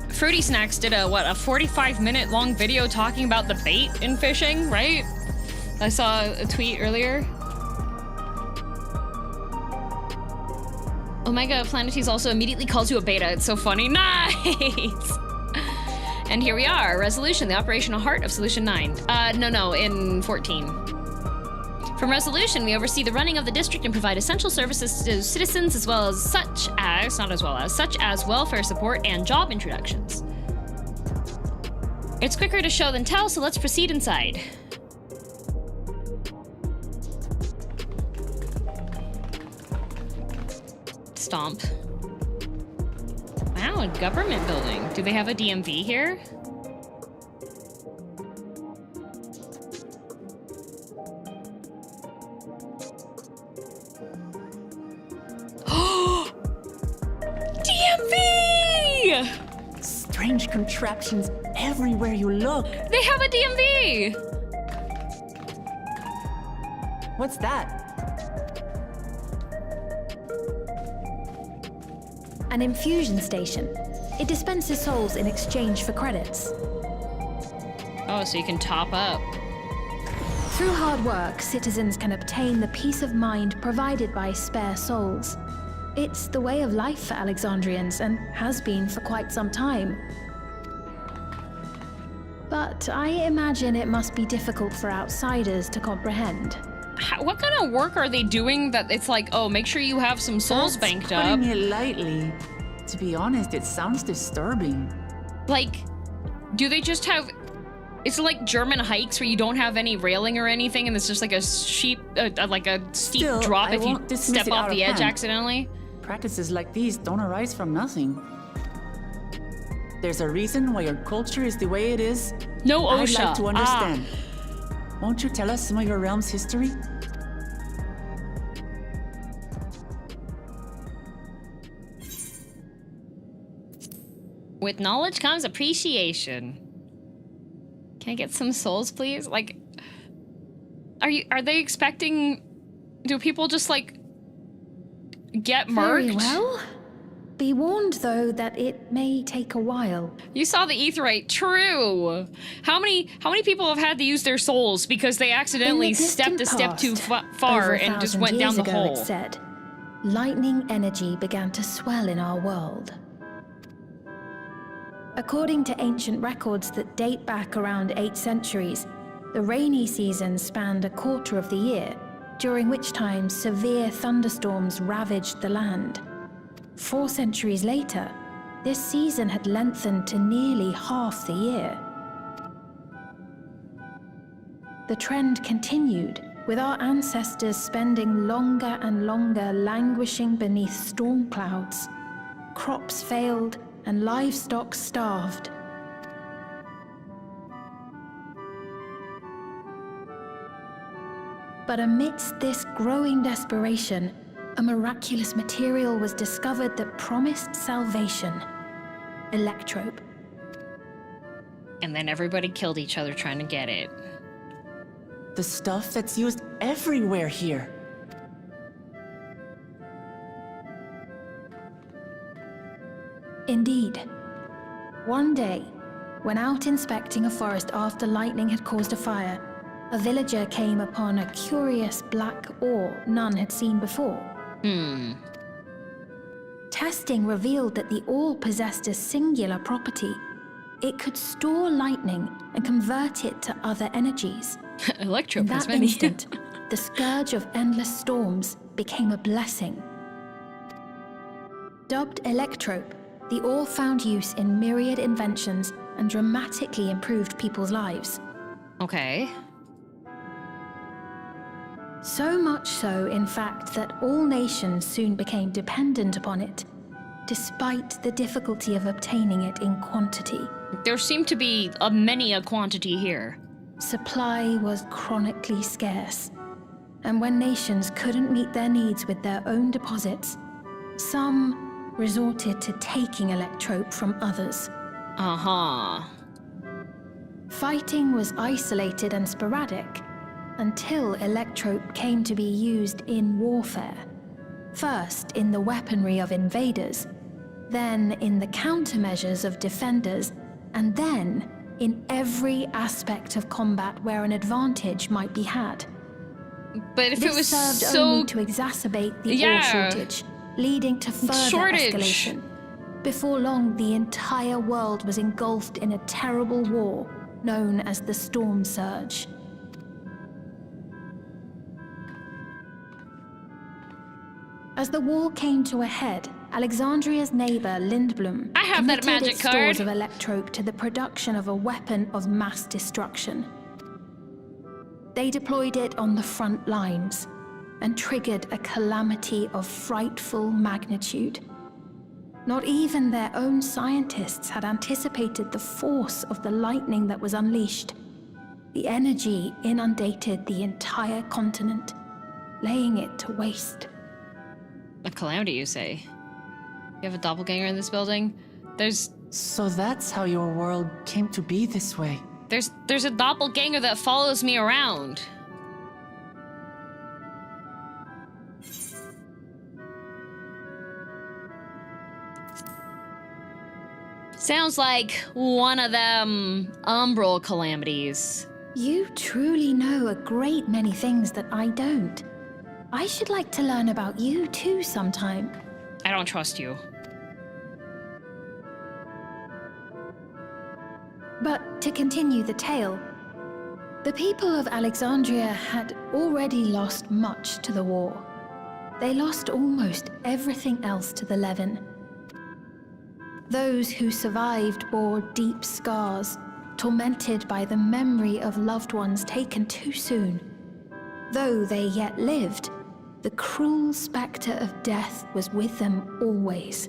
Fruity Snacks did a 45-minute long video talking about the bait in fishing, right? I saw a tweet earlier. Omega Planetes also immediately calls you a beta. It's so funny. Nice! And here we are. Resolution, the operational heart of Solution 9. No, in 14. From Resolution, we oversee the running of the district and provide essential services to citizens such as welfare support and job introductions. It's quicker to show than tell, so let's proceed inside. Stomp. Wow, a government building. Do they have a DMV here? DMV! Strange contraptions everywhere you look. They have a DMV! What's that? An infusion station. It dispenses souls in exchange for credits. Oh, so you can top up. Through hard work, citizens can obtain the peace of mind provided by spare souls. It's the way of life for Alexandrians and has been for quite some time. But I imagine it must be difficult for outsiders to comprehend. What kind of work are they doing that it's like, oh, make sure you have some souls banked up? Putting it lightly. To be honest, it sounds disturbing. Like, do they just have... It's like German hikes where you don't have any railing or anything and it's just like a steep drop if you step off the edge accidentally? Practices like these don't arise from nothing. There's a reason why your culture is the way it is. No OSHA. I'd like to understand. Won't you tell us some of your realm's history? With knowledge comes appreciation. Can I get some souls, please? Like, are they expecting... Do people just, like, get marked? Very well. Be warned, though, that it may take a while. You saw the Aetheryte. True. How many people have had to use their souls because they accidentally stepped a step too far and just went down the hole? It said, lightning energy began to swell in our world. According to ancient records that date back around 8 centuries, the rainy season spanned a quarter of the year, during which time severe thunderstorms ravaged the land. 4 centuries later, this season had lengthened to nearly half the year. The trend continued, with our ancestors spending longer and longer languishing beneath storm clouds. Crops failed, and livestock starved. But amidst this growing desperation, a miraculous material was discovered that promised salvation. Electrope. And then everybody killed each other trying to get it. The stuff that's used everywhere here. Indeed. One day, when out inspecting a forest after lightning had caused a fire, a villager came upon a curious black ore none had seen before. Testing revealed that the ore possessed a singular property. it could store lightning and convert it to other energies. Electro In that instant, the scourge of endless storms became a blessing. Dubbed Electrope, the ore found use in myriad inventions and dramatically improved people's lives. Okay. So much so, in fact, that all nations soon became dependent upon it, despite the difficulty of obtaining it in quantity. There seemed to be many a quantity here. Supply was chronically scarce, and when nations couldn't meet their needs with their own deposits, some resorted to taking Electrope from others. Uh-huh. Fighting was isolated and sporadic until Electrope came to be used in warfare. First in the weaponry of invaders, then in the countermeasures of defenders, and then in every aspect of combat where an advantage might be had. But if this it was served so... only to exacerbate the ore shortage, leading to further escalation. Before long, the entire world was engulfed in a terrible war known as the Storm Surge. As the war came to a head, Alexandria's neighbor, Lindblom, I have that committed magic its card. stores of Electrope to the production of a weapon of mass destruction. They deployed it on the front lines and triggered a calamity of frightful magnitude. Not even their own scientists had anticipated the force of the lightning that was unleashed. The energy inundated the entire continent, laying it to waste. A calamity, you say? You have a doppelganger in this building? So that's how your world came to be this way. There's a doppelganger that follows me around. Sounds like one of them umbral calamities. You truly know a great many things that I don't. I should like to learn about you too sometime. I don't trust you. But to continue the tale, the people of Alexandria had already lost much to the war. They lost almost everything else to the Levin. Those who survived bore deep scars, tormented by the memory of loved ones taken too soon. Though they yet lived, the cruel specter of death was with them always.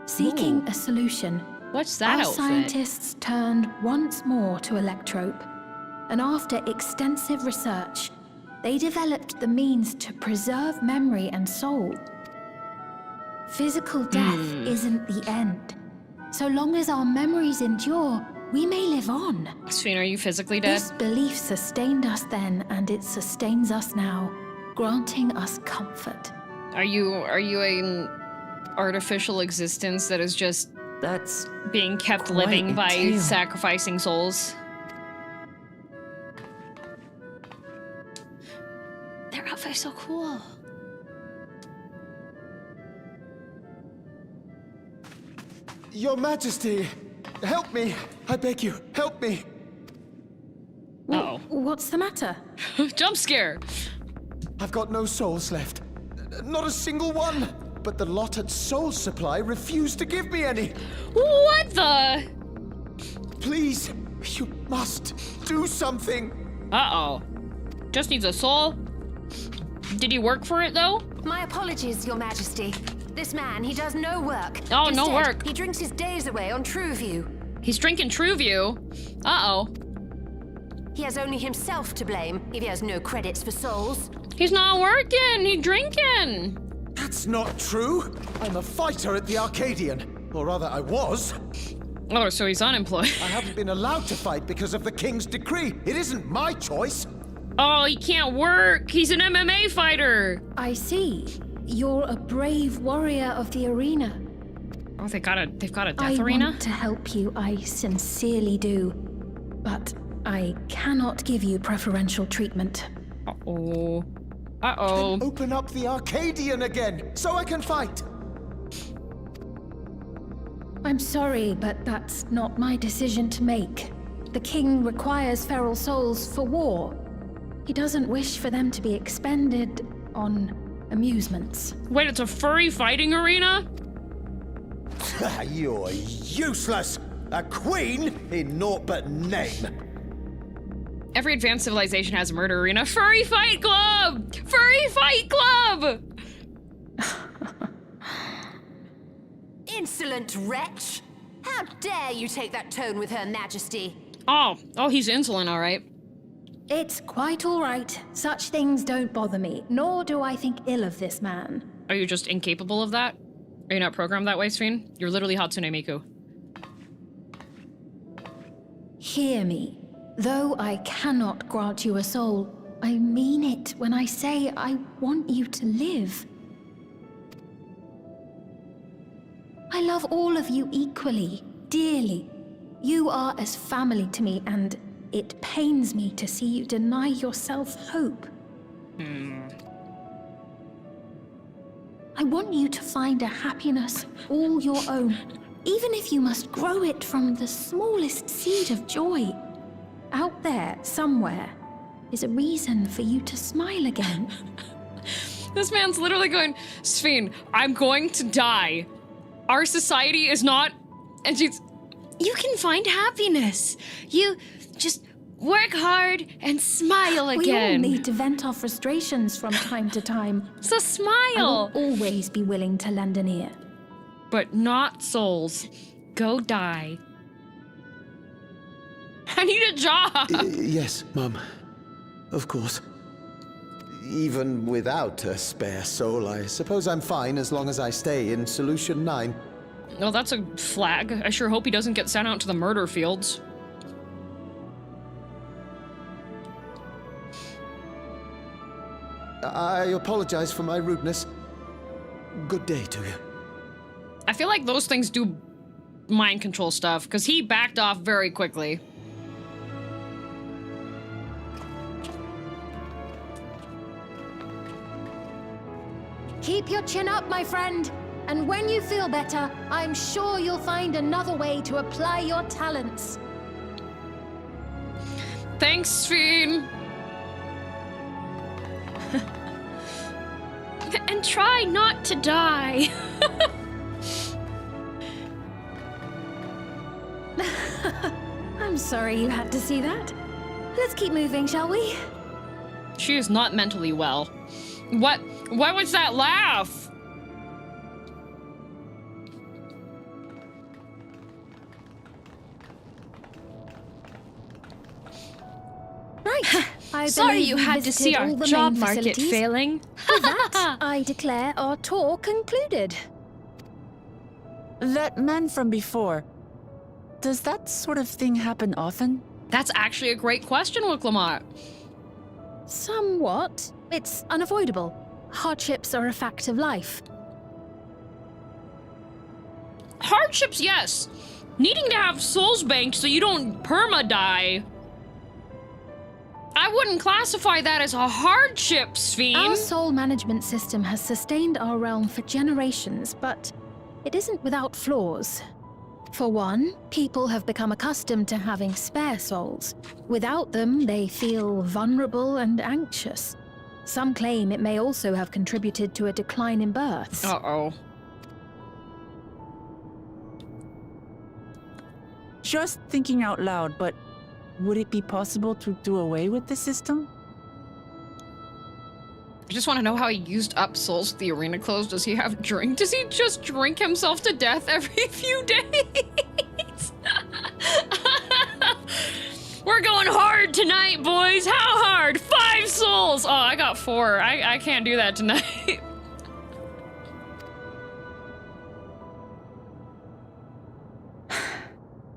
Seeking a solution, what's that our outfit? scientists turned once more to Electrope, and after extensive research, they developed the means to preserve memory and soul. Physical death isn't the end. So long as our memories endure, we may live on. Sphene, are you physically dead? This belief sustained us then, and it sustains us now, granting us comfort. Are you an artificial existence that is just being kept living by sacrificing souls? Their outfit's so cool. Your Majesty, help me! I beg you, help me! Uh-oh. What's the matter? Jump scare! I've got no souls left. Not a single one! But the lot at Soul Supply refused to give me any! What the? Please, you must do something! Uh-oh. Just needs a soul? Did he work for it, though? My apologies, Your Majesty. This man, he does no work. Oh, Instead, no work. He drinks his days away on Trueview. He's drinking Trueview? Uh-oh. He has only himself to blame if he has no credits for souls. He's not working, he's drinking. That's not true! I'm a fighter at the Arcadian. Or rather, I was. Oh, so he's unemployed. I haven't been allowed to fight because of the King's decree. It isn't my choice. Oh, he can't work. He's an MMA fighter. I see. You're a brave warrior of the arena. Oh, they've got a death arena? I want to help you, I sincerely do. But I cannot give you preferential treatment. Uh-oh. Uh-oh. Then open up the Arcadian again, so I can fight. I'm sorry, but that's not my decision to make. The king requires feral souls for war. He doesn't wish for them to be expended on amusements. Wait, it's a furry fighting arena? You're useless! A queen in naught but name! Every advanced civilization has a murder arena. Furry Fight Club! Furry Fight Club! Insolent wretch! How dare you take that tone with Her Majesty? Oh, he's insolent, all right. It's quite all right. Such things don't bother me, nor do I think ill of this man. Are you just incapable of that? Are you not programmed that way, Sphene? You're literally Hatsune Miku. Hear me. Though I cannot grant you a soul, I mean it when I say I want you to live. I love all of you equally, dearly. You are as family to me, and it pains me to see you deny yourself hope. I want you to find a happiness all your own, even if you must grow it from the smallest seed of joy. Out there, somewhere, is a reason for you to smile again. This man's literally going, Sphene, I'm going to die. Our society is not... And she's... You can find happiness. You just work hard and smile again. We all need to vent our frustrations from time to time. So smile. I will always be willing to lend an ear. But not souls. Go die. I need a job. Yes, Mum. Of course. Even without a spare soul, I suppose I'm fine as long as I stay in Solution 9. Well, that's a flag. I sure hope he doesn't get sent out to the murder fields. I apologize for my rudeness. Good day to you. I feel like those things do mind control stuff, because he backed off very quickly. Keep your chin up, my friend. And when you feel better, I'm sure you'll find another way to apply your talents. Thanks, Sphene. And try not to die. I'm sorry you had to see that. Let's keep moving, shall we? She is not mentally well. What was that laugh? Right. I Sorry believe you we had to see visited our all the job main market facilities. failing. With that, I declare our tour concluded. That man from before, does that sort of thing happen often? That's actually a great question, Wicklamat. Somewhat. It's unavoidable. Hardships are a fact of life. Hardships, yes. Needing to have souls banked so you don't perma-die. I wouldn't classify that as a hardship, Sphene. Our soul management system has sustained our realm for generations, but it isn't without flaws. For one, people have become accustomed to having spare souls. Without them, they feel vulnerable and anxious. Some claim it may also have contributed to a decline in births. Uh-oh. Just thinking out loud, but would it be possible to do away with the system? I just want to know how he used up souls with the arena closed. Does he have drink? Does he just drink himself to death every few days? We're going hard tonight, boys. How hard? 5 souls. Oh, I got 4. I can't do that tonight.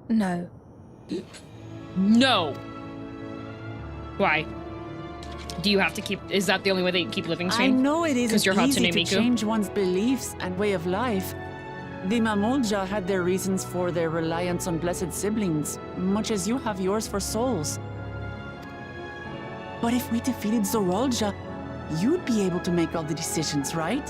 No. No. Why? Do you have to keep... Is that the only way that you keep living, Sphene? I know it isn't you're easy Hatsune to Miku? change one's beliefs and way of life. The Mamolja had their reasons for their reliance on blessed siblings, much as you have yours for souls. But if we defeated Zorolja, you'd be able to make all the decisions, right?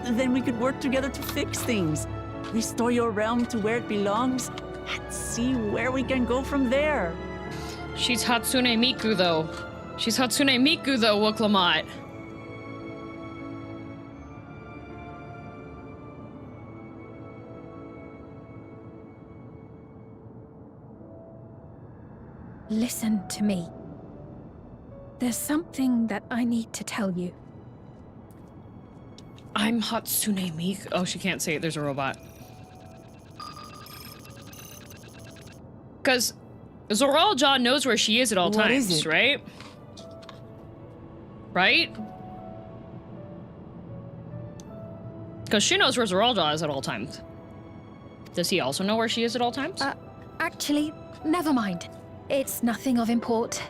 Then we could work together to fix things. restore your realm to where it belongs, and see where we can go from there. She's Hatsune Miku, though. She's Hatsune Miku, though, Wooklamot. Listen to me. There's something that I need to tell you. I'm Hatsune Miku. Oh, she can't say it. There's a robot. Because Zoraljaw knows where she is at all times, right? Right? Because she knows where Zoraljaw is at all times. Does he also know where she is at all times? Actually, never mind. It's nothing of import.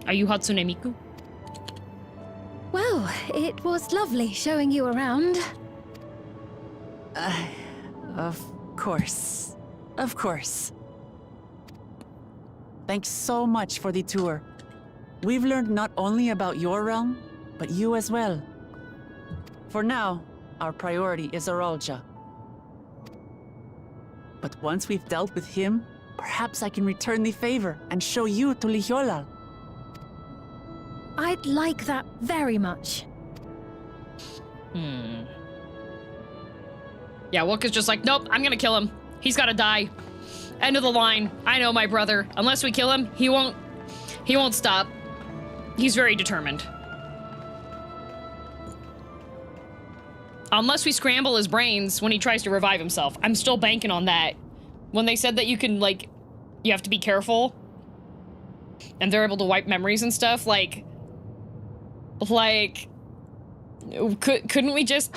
Are you Hatsune Miku? Well, it was lovely showing you around. Of course. Of course. Thanks so much for the tour. We've learned not only about your realm, but you as well. For now, our priority is Zoraljaw. But once we've dealt with him, perhaps I can return the favor and show you to Lihiolal. I'd like that very much. Yeah, Wook is just like, nope, I'm gonna kill him. He's gotta die. End of the line. I know my brother. Unless we kill him, he won't stop. He's very determined. Unless we scramble his brains when he tries to revive himself. I'm still banking on that. When they said that you can, like, you have to be careful, and they're able to wipe memories and stuff, like, couldn't we just...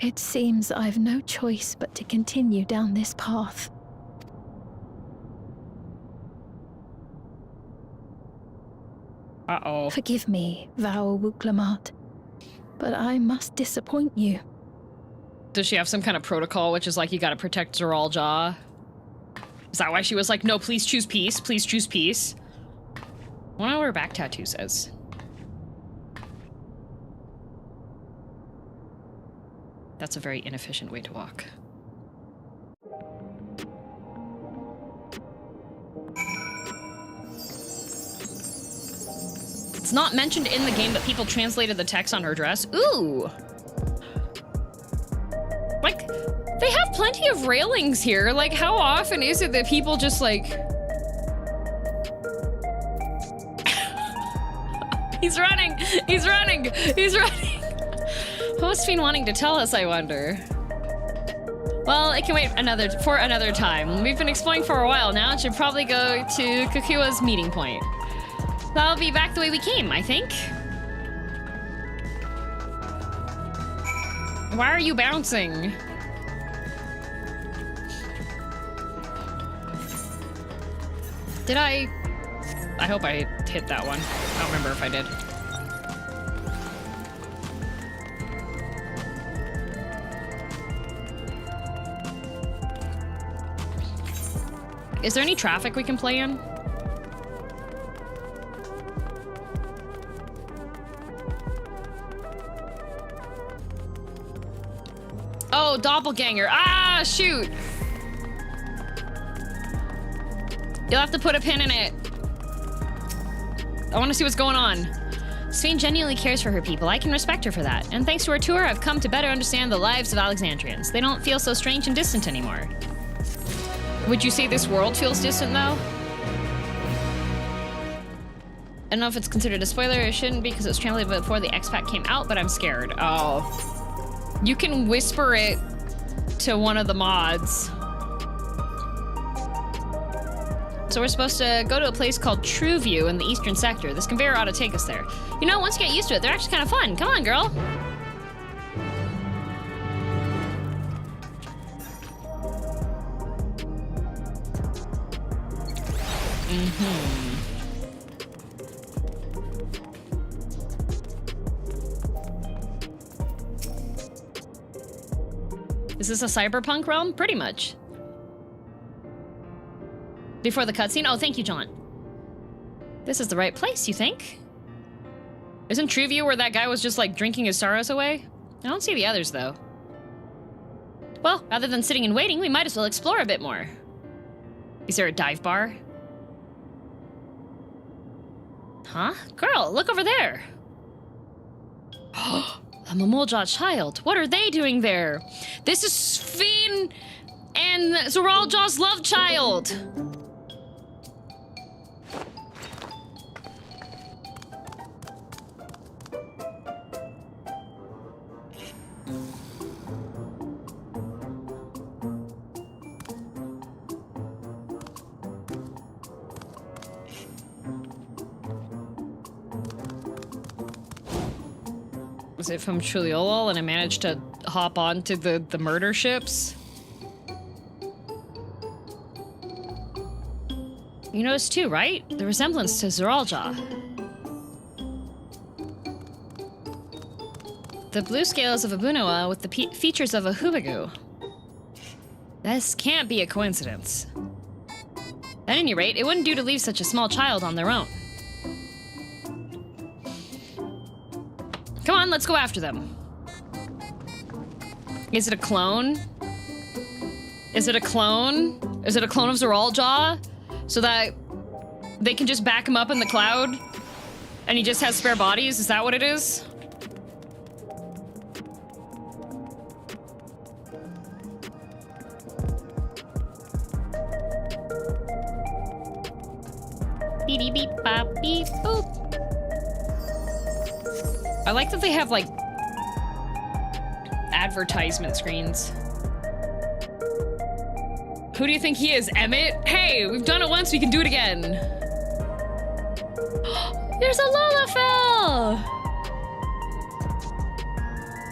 It seems I've no choice but to continue down this path. Uh-oh. Forgive me, Val Wooklamot, but I must disappoint you. Does she have some kind of protocol, which is like, you gotta protect Zoraljaw? Is that why she was like, no, please choose peace, please choose peace? I wonder what her back tattoo says. That's a very inefficient way to walk. It's not mentioned in the game, but people translated the text on her dress. Ooh! Like, they have plenty of railings here. Like, how often is it that people just, like... He's running! He's running! He's running! What's been wanting to tell us, I wonder? Well, it can wait for another time. We've been exploring for a while now and should probably go to Kukua's meeting point. That'll be back the way we came, I think. Why are you bouncing? Did I hope I hit that one. I don't remember if I did. Is there any traffic we can play in? Oh, doppelganger. Ah, shoot. You'll have to put a pin in it. I want to see what's going on. Swain genuinely cares for her people. I can respect her for that. And thanks to her tour, I've come to better understand the lives of Alexandrians. They don't feel so strange and distant anymore. Would you say this world feels distant, though? I don't know if it's considered a spoiler. It shouldn't be because it was translated before the X-Pack came out, but I'm scared. Oh. You can whisper it to one of the mods. So we're supposed to go to a place called True View in the eastern sector. This conveyor ought to take us there. You know, once you get used to it, they're actually kind of fun. Come on, girl. Is this a cyberpunk realm? Pretty much. Before the cutscene? Oh, thank you, John. This is the right place, you think? Isn't True View where that guy was just like drinking his sorrows away? I don't see the others, though. Well, rather than sitting and waiting, we might as well explore a bit more. Is there a dive bar? Huh? Girl, look over there. A Momolja child. What are they doing there? This is Fiend and Zoralja's love child. Was it from Chuliolol and I managed to hop onto the murder ships? You noticed too, right? The resemblance to Zoralja. The blue scales of a Bunoa with the features of a Hubigu. This can't be a coincidence. At any rate, it wouldn't do to leave such a small child on their own. Come on, let's go after them. Is it a clone? Is it a clone? Is it a clone of Zoralja? So that they can just back him up in the cloud? And he just has spare bodies? Is that what it is? Beep beep bop beep boop. I like that they have, like, advertisement screens. Who do you think he is, Emmett? Hey, we've done it once, we can do it again. There's a lalafell!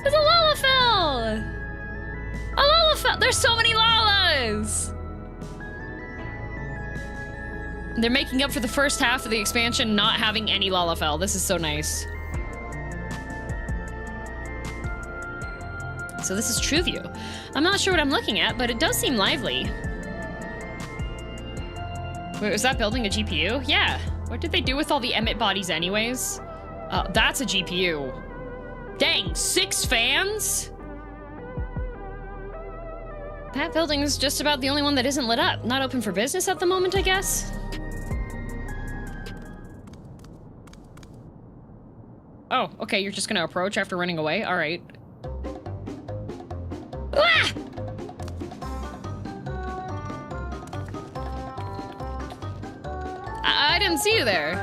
There's a lalafell! A lalafell! There's so many lalas! They're making up for the first half of the expansion not having any lalafell. This is so nice. So this is True View. I'm not sure what I'm looking at, but it does seem lively. Wait, was that building a GPU? Yeah. What did they do with all the Emmett bodies anyways? That's a GPU. Dang, 6 fans? That building is just about the only one that isn't lit up. Not open for business at the moment, I guess. Oh, okay, you're just gonna approach after running away? All right. Ah! I didn't see you there.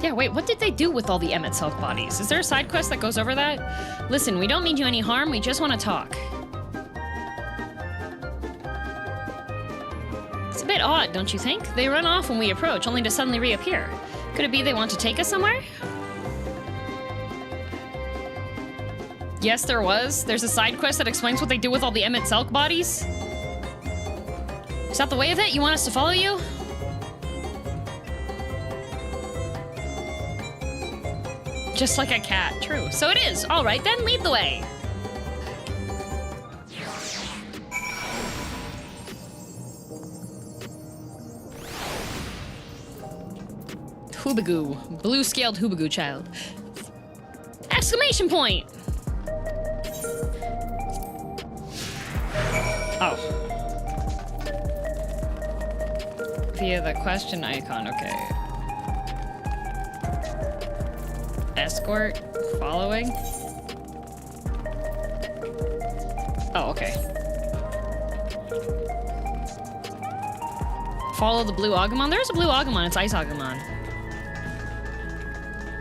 Yeah, wait, what did they do with all the Emmett Self bodies? Is there a side quest that goes over that? Listen, we don't mean you any harm, we just want to talk. It's a bit odd, don't you think? They run off when we approach, only to suddenly reappear. Could it be they want to take us somewhere? Yes, there was. There's a side quest that explains what they do with all the Emmett Selk bodies. Is that the way of it? You want us to follow you? Just like a cat. True. So it is. All right, then lead the way. Hoobagoo. Blue-scaled Hoobagoo child. Exclamation point! Oh. Via the question icon, okay. Escort? Following? Oh, okay. Follow the blue Agumon? There's a blue Agumon, it's Ice Agumon.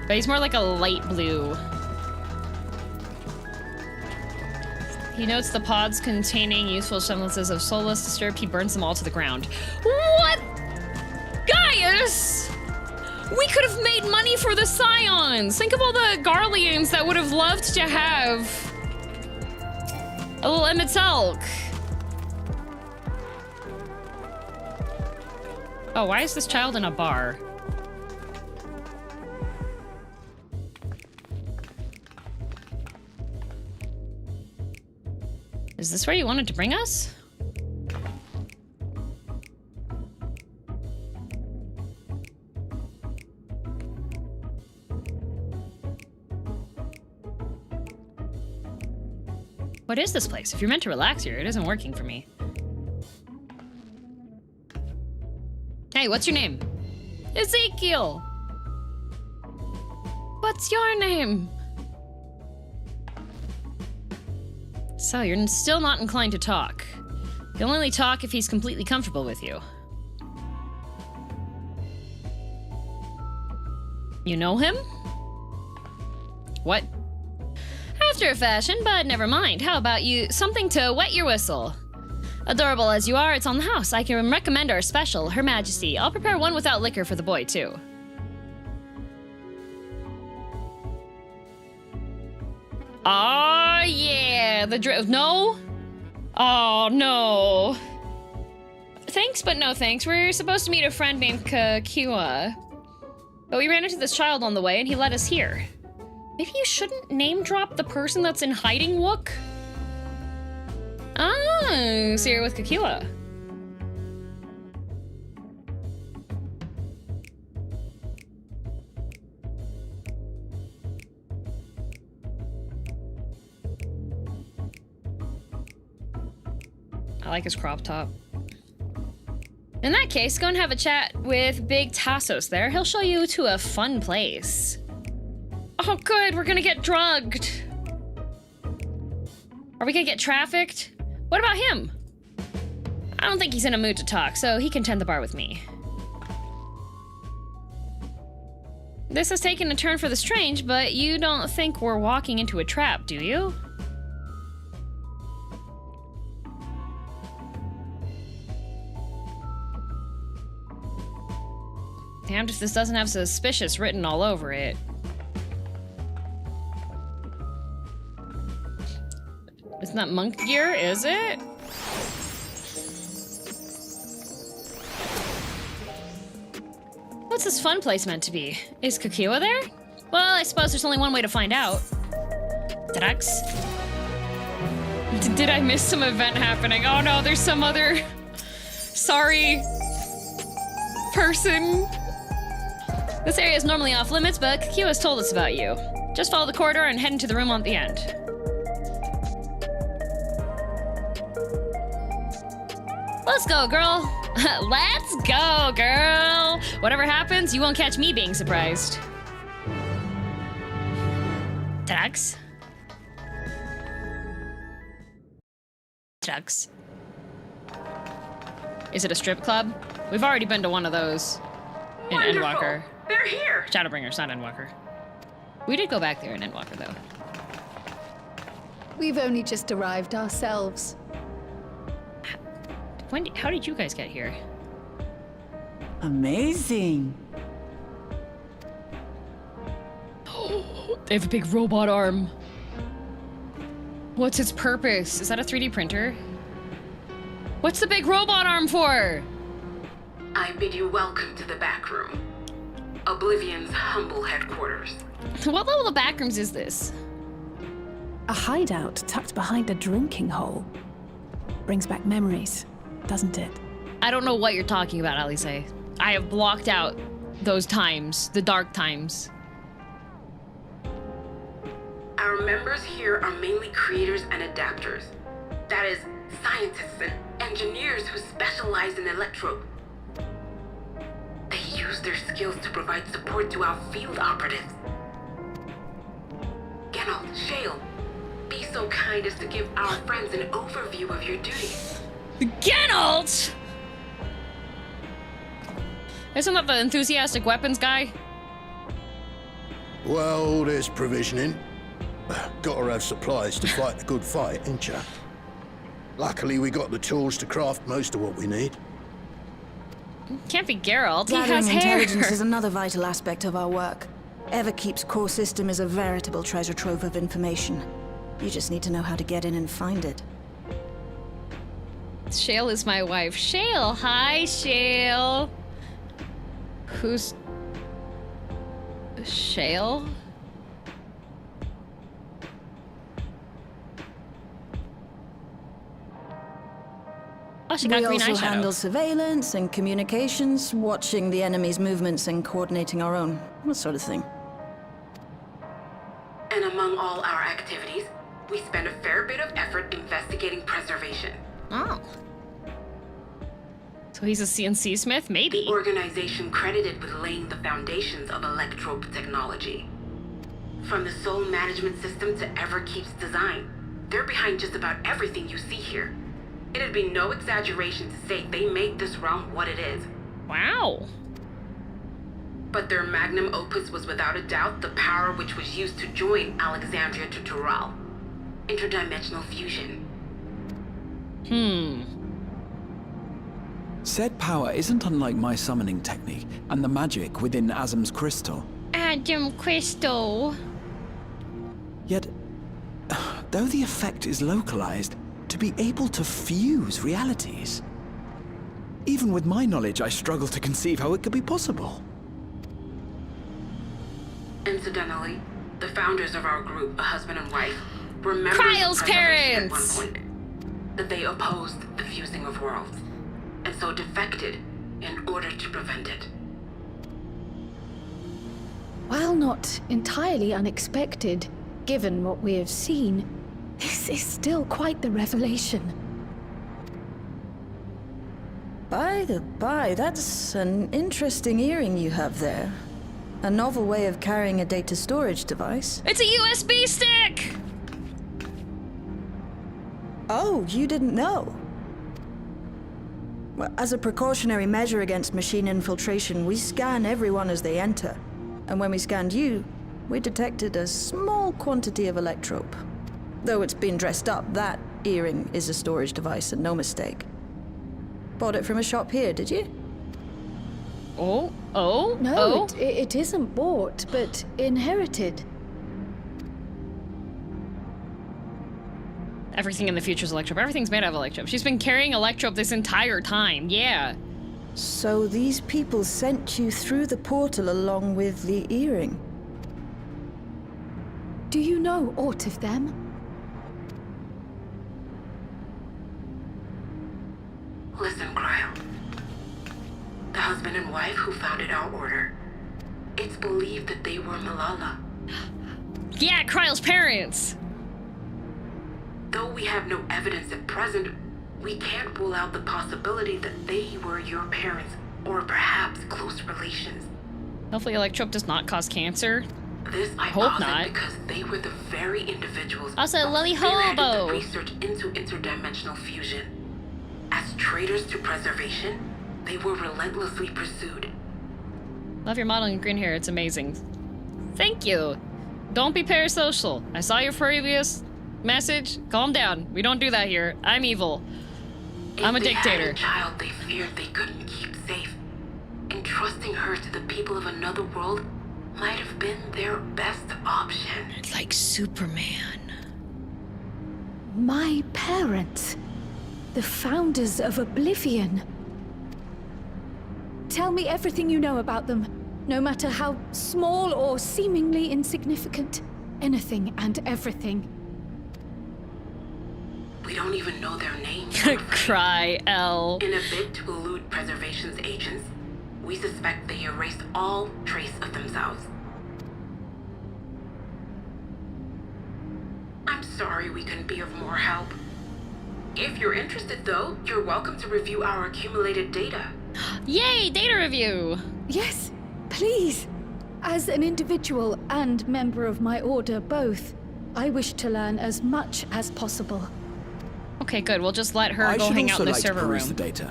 But he's more like a light blue. He notes the pods containing useful semblances of soulless disturbed. He burns them all to the ground. What? Gaius! We could have made money for the Scions! Think of all the Garleans that would have loved to have a little Emmett Selk. Oh, why is this child in a bar? Is this where you wanted to bring us? What is this place? If you're meant to relax here, it isn't working for me. Hey, what's your name? Ezekiel! What's your name? So, you're still not inclined to talk. He'll only talk if he's completely comfortable with you. You know him? What? After a fashion, but never mind. How about you something to wet your whistle? Adorable as you are, it's on the house. I can recommend our special, Her Majesty. I'll prepare one without liquor for the boy, too. Oh, yeah. No? Oh, no. Thanks, but no thanks. We're supposed to meet a friend named Kakua. But we ran into this child on the way, and he led us here. Maybe you shouldn't name drop the person that's in hiding, Wook? Oh, so you're with Kakua. I like his crop top. In that case, go and have a chat with Big Tassos there. He'll show you to a fun place. Oh, good, we're gonna get drugged. Are we gonna get trafficked? What about him? I don't think he's in a mood to talk, so he can tend the bar with me. This has taken a turn for the strange, but you don't think we're walking into a trap, do you? Damned if this doesn't have suspicious written all over it. Isn't that monk gear, is it? What's this fun place meant to be? Is Kakua there? Well, I suppose there's only one way to find out. Drax? Did I miss some event happening? Oh no, there's some other... sorry... person. This area is normally off limits, but Kakua has told us about you. Just follow the corridor and head into the room on the end. Let's go, girl. Let's go, girl. Whatever happens, you won't catch me being surprised. Drugs? Drugs. Is it a strip club? We've already been to one of those. In Endwalker. They're here! Shadowbringers, not Endwalker. We did go back there in Endwalker, though. We've only just arrived ourselves. How did you guys get here? Amazing. They have a big robot arm. What's its purpose? Is that a 3D printer? What's the big robot arm for? I bid you welcome to the back room. Oblivion's humble headquarters. What level of backrooms is this? A hideout tucked behind a drinking hole. Brings back memories, doesn't it? I don't know what you're talking about, Alice. I have blocked out those times, the dark times. Our members here are mainly creators and adapters. That is, scientists and engineers who specialize in electro. They use their skills to provide support to our field operatives. Geralt, Shale, be so kind as to give our friends an overview of your duties. Geralt! Isn't that the enthusiastic weapons guy? Well, there's provisioning. Gotta have supplies to fight the good fight, ain't ya? Luckily, we got the tools to craft most of what we need. Can't be Geralt. He Gathering has hair. intelligence is another vital aspect of our work. Everkeep's core system is a veritable treasure trove of information. You just need to know how to get in and find it. Shale is my wife. Shale, hi, Shale. Who's... Shale? Oh, she got we green also eyeshadow. handle surveillance and communications, watching the enemy's movements and coordinating our own. That sort of thing. And among all our activities, We spent a fair bit of effort investigating preservation. Oh. So he's a CNC smith? Maybe. The organization credited with laying the foundations of electrope technology. From the soul management system to Everkeep's design, they're behind just about everything you see here. It'd be no exaggeration to say they made this realm what it is. Wow. But their magnum opus was without a doubt the power which was used to join Alexandria to Tural. Interdimensional fusion. Said power isn't unlike my summoning technique and the magic within Azam's crystal. Adam Crystal. Yet, though the effect is localized, to be able to fuse realities. Even with my knowledge, I struggle to conceive how it could be possible. Incidentally, the founders of our group, a husband and wife, were members Kryle's of Preservation at parents! one point. That they opposed the fusing of worlds, and so defected in order to prevent it. While not entirely unexpected, given what we have seen, this is still quite the revelation. By the by, that's an interesting earring you have there. A novel way of carrying a data storage device. It's a USB stick! Oh, you didn't know? Well, as a precautionary measure against machine infiltration, we scan everyone as they enter. And when we scanned you, we detected a small quantity of electrope. Though it's been dressed up, that earring is a storage device and no mistake. Bought it from a shop here, did you? No, it isn't bought, but inherited. Everything in the future is electrope. Everything's made out of electrope. She's been carrying electrope this entire time. Yeah. So these people sent you through the portal along with the earring? Do you know aught of them? Listen, Kryle. The husband and wife who founded our order. It's believed that they were Malala. Yeah, Kryle's parents! Though we have no evidence at present, we can't rule out the possibility that they were your parents, or perhaps close relations. Hopefully electrope does not cause cancer. This I hope posit not. because they were the very individuals Also, who Lily spearheaded Hobo. the research into interdimensional fusion. As traitors to preservation, they were relentlessly pursued. Love your modeling green hair. It's amazing. Thank you. Don't be parasocial. I saw your previous message. Calm down. We don't do that here. I'm evil. I'm a dictator. If they had a child they feared they couldn't keep safe, entrusting her to the people of another world might have been their best option. Like Superman. My parents. The founders of Oblivion. Tell me everything you know about them, no matter how small or seemingly insignificant. Anything and everything. We don't even know their names. Cry-L. In a bid to elude preservation's agents, we suspect they erased all trace of themselves. I'm sorry we couldn't be of more help. If you're interested, though, you're welcome to review our accumulated data. Yay, data review! Yes, please. As an individual and member of my order both, I wish to learn as much as possible. Okay, good. We'll just let her I go should hang out also in the like to server peruse room. the data.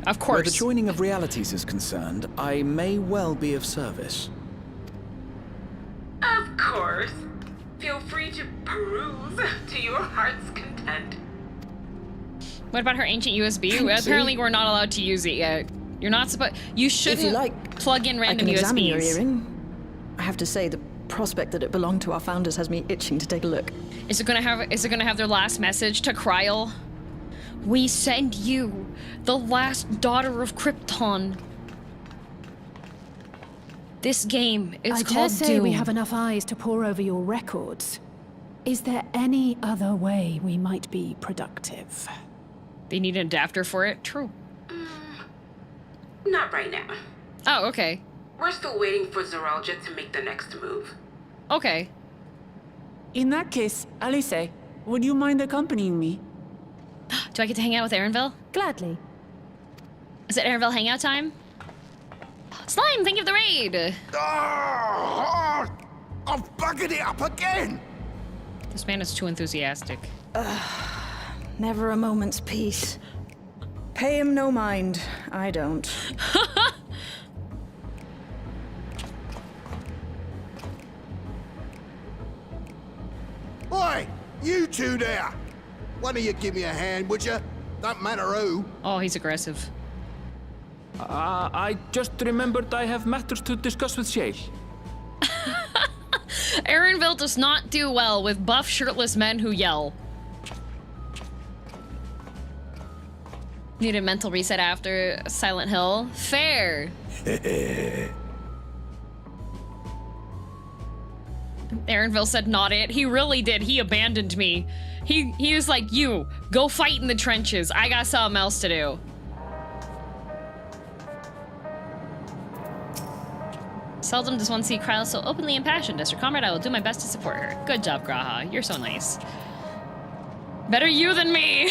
Of Where the course. joining of realities is concerned, I may well be of service. Of course. Feel free to peruse to your heart's content. What about her ancient USB? Thank Apparently you. we're not allowed to use it yet. You're not supposed. You shouldn't If you like, plug in I random can examine USBs. your earring. I have to say, the prospect that it belonged to our founders has me itching to take a look. Is it gonna have their last message to Kryle? We send you, the last daughter of Krypton. This game is I called dare say Doom. we have enough eyes to pore over your records. Is there any other way we might be productive? They need an adapter for it? True. Not right now. Oh, okay. We're still waiting for Zoralja to make the next move. Okay. In that case, Alice, would you mind accompanying me? Do I get to hang out with Aaronville? Gladly. Is it Aaronville hangout time? Slime, thank you for the raid! I'm bugging it up again! This man is too enthusiastic. Never a moment's peace. Pay him no mind. I don't. Oi! You two there! One of you give me a hand, would you? Don't matter who. Oh, he's aggressive. I just remembered I have matters to discuss with Shale. Aaronville does not do well with buff, shirtless men who yell. Need a mental reset after Silent Hill? Fair. Aaronville said not it. He really did. He abandoned me. He was like, you, go fight in the trenches. I got something else to do. Seldom does one see Kryla so openly impassioned. As her comrade, I will do my best to support her. Good job, Graha. You're so nice. Better you than me.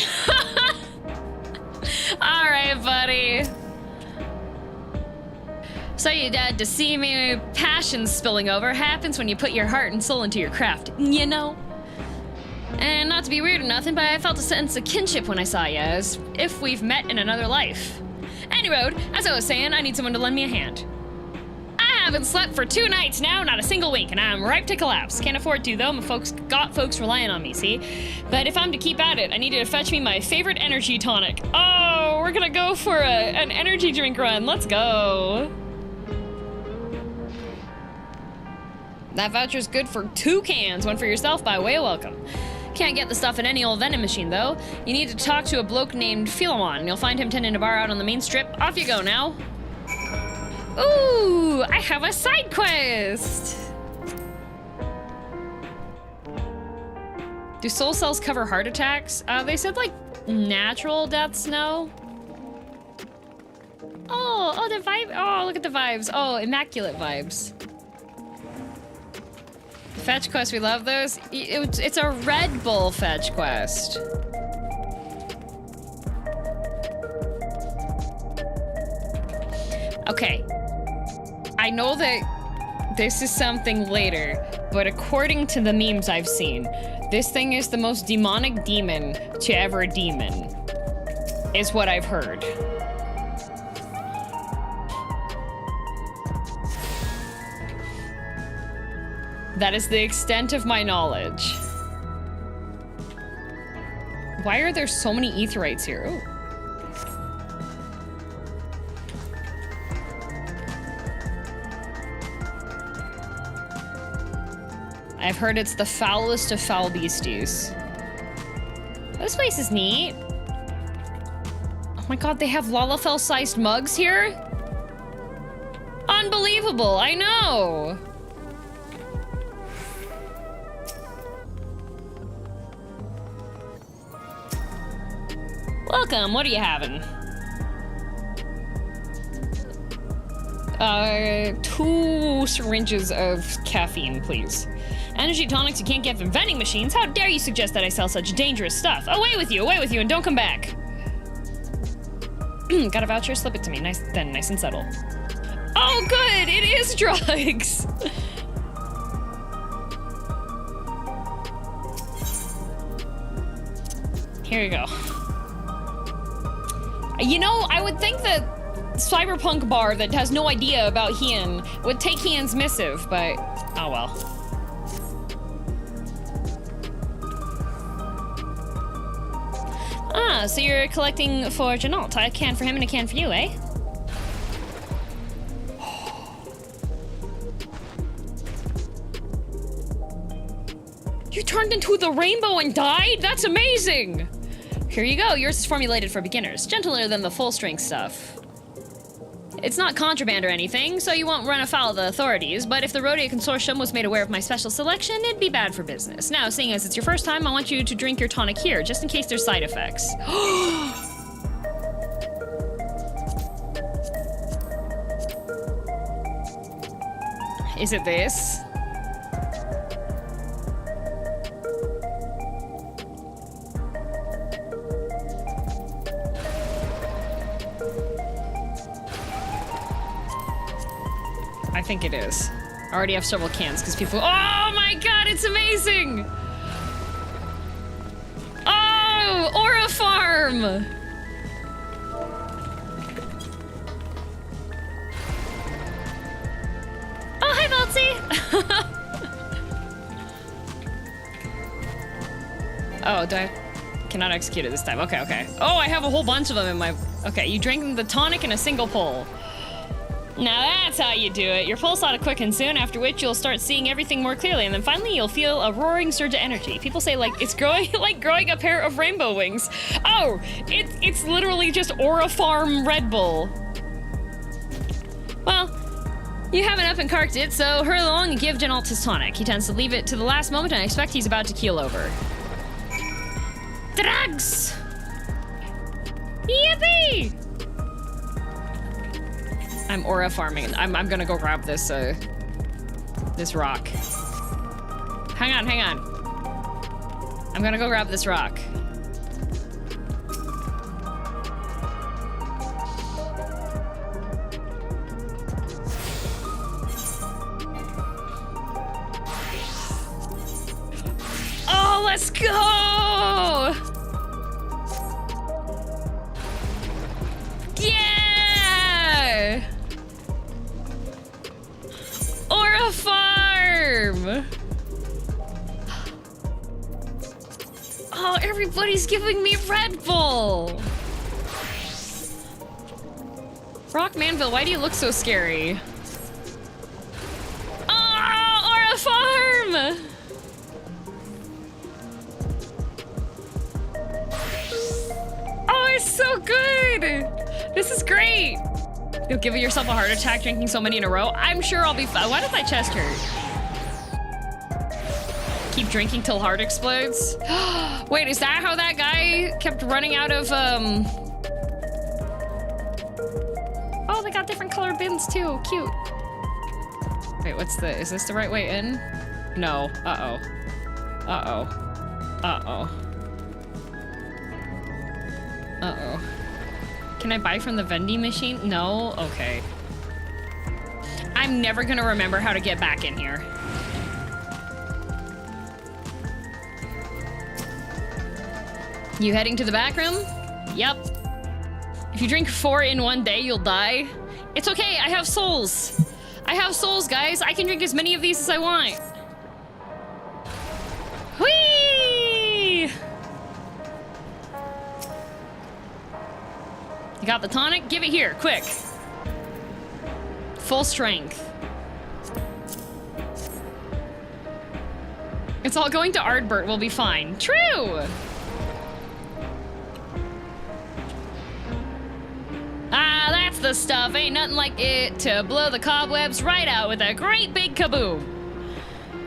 All right, buddy. So you dad to see me. Passion spilling over happens when you put your heart and soul into your craft, you know? And not to be weird or nothing, but I felt a sense of kinship when I saw you, as if we've met in another life. Anyway, as I was saying, I need someone to lend me a hand. I haven't slept for 2 nights now, not a single wink, and I'm ripe to collapse. Can't afford to, though. My folks got folks relying on me, see? But if I'm to keep at it, I need you to fetch me my favorite energy tonic. Oh, we're gonna go for an energy drink run. Let's go. That voucher's good for 2 cans, one for yourself by way of welcome. Can't get the stuff at any old vending machine, though. You need to talk to a bloke named Philemon. You'll find him tending a bar out on the main strip. Off you go now. Ooh, I have a side quest! Do soul cells cover heart attacks? They said, like, natural deaths, no? Oh, the vibe. Oh, look at the vibes. Oh, immaculate vibes. Fetch quest, we love those. It's a Red Bull fetch quest. Okay. I know that this is something later, but according to the memes I've seen, this thing is the most demonic demon to ever demon, is what I've heard. That is the extent of my knowledge. Why are there so many aetherites here? Ooh. I've heard it's the foulest of foul beasties. This place is neat. Oh my god, they have lalafell-sized mugs here? Unbelievable, I know! Welcome, what are you having? 2 syringes of caffeine, please. Energy tonics you can't get from vending machines? How dare you suggest that I sell such dangerous stuff? Away with you, and don't come back. Got a voucher? Slip it to me. Nice and subtle. Oh, good, it is drugs. Here you go. You know, I would think that cyberpunk bar that has no idea about Hien would take Hien's missive, but oh well. Ah, so you're collecting for Janalt. A can for him and a can for you, eh? You turned into the rainbow and died? That's amazing! Here you go, yours is formulated for beginners. Gentler than the full-strength stuff. It's not contraband or anything, so you won't run afoul of the authorities, but if the Rodeo Consortium was made aware of my special selection, it'd be bad for business. Now, seeing as it's your first time, I want you to drink your tonic here, just in case there's side effects. Is it this? I think it is. I already have several cans because people. Oh my god, it's amazing! Oh, Aura Farm! Oh, hi, Melty! Oh, do I? Cannot execute it this time. Okay, okay. Oh, I have a whole bunch of them in my... Okay, you drank the tonic in a single pull. Now that's how you do it. Your pulse ought to quicken soon, after which you'll start seeing everything more clearly, and then finally you'll feel a roaring surge of energy. People say, like, it's growing like growing a pair of rainbow wings. Oh, it's literally just Aura Farm Red Bull. Well, you haven't up and carked it, so hurry along and give Genalt his tonic. He tends to leave it to the last moment, and I expect he's about to keel over. Drugs! Yippee! I'm aura farming. I'm gonna go grab this, this rock. Hang on, hang on. I'm gonna go grab this rock. Oh, let's go! Yeah! Aura Farm! Oh, everybody's giving me Red Bull! Rock Manville, why do you look so scary? Oh, Aura Farm! Oh, it's so good! This is great! You'll give yourself a heart attack drinking so many in a row? I'm sure I'll be fine. Why does my chest hurt? Keep drinking till heart explodes? Wait, is that how that guy kept running out of, Oh, they got different color bins too. Cute. Wait, is this the right way in? No. Uh-oh. Uh-oh. Uh-oh. Uh-oh. Can I buy from the vending machine? No? Okay. I'm never gonna remember how to get back in here. You heading to the back room? Yep. If you drink 4 in one day, you'll die. It's okay, I have souls. I have souls, guys. I can drink as many of these as I want. Whee! You got the tonic? Give it here, quick. Full strength. It's all going to Ardbert, we'll be fine. True! Ah, that's the stuff. Ain't nothing like it to blow the cobwebs right out with a great big kaboom.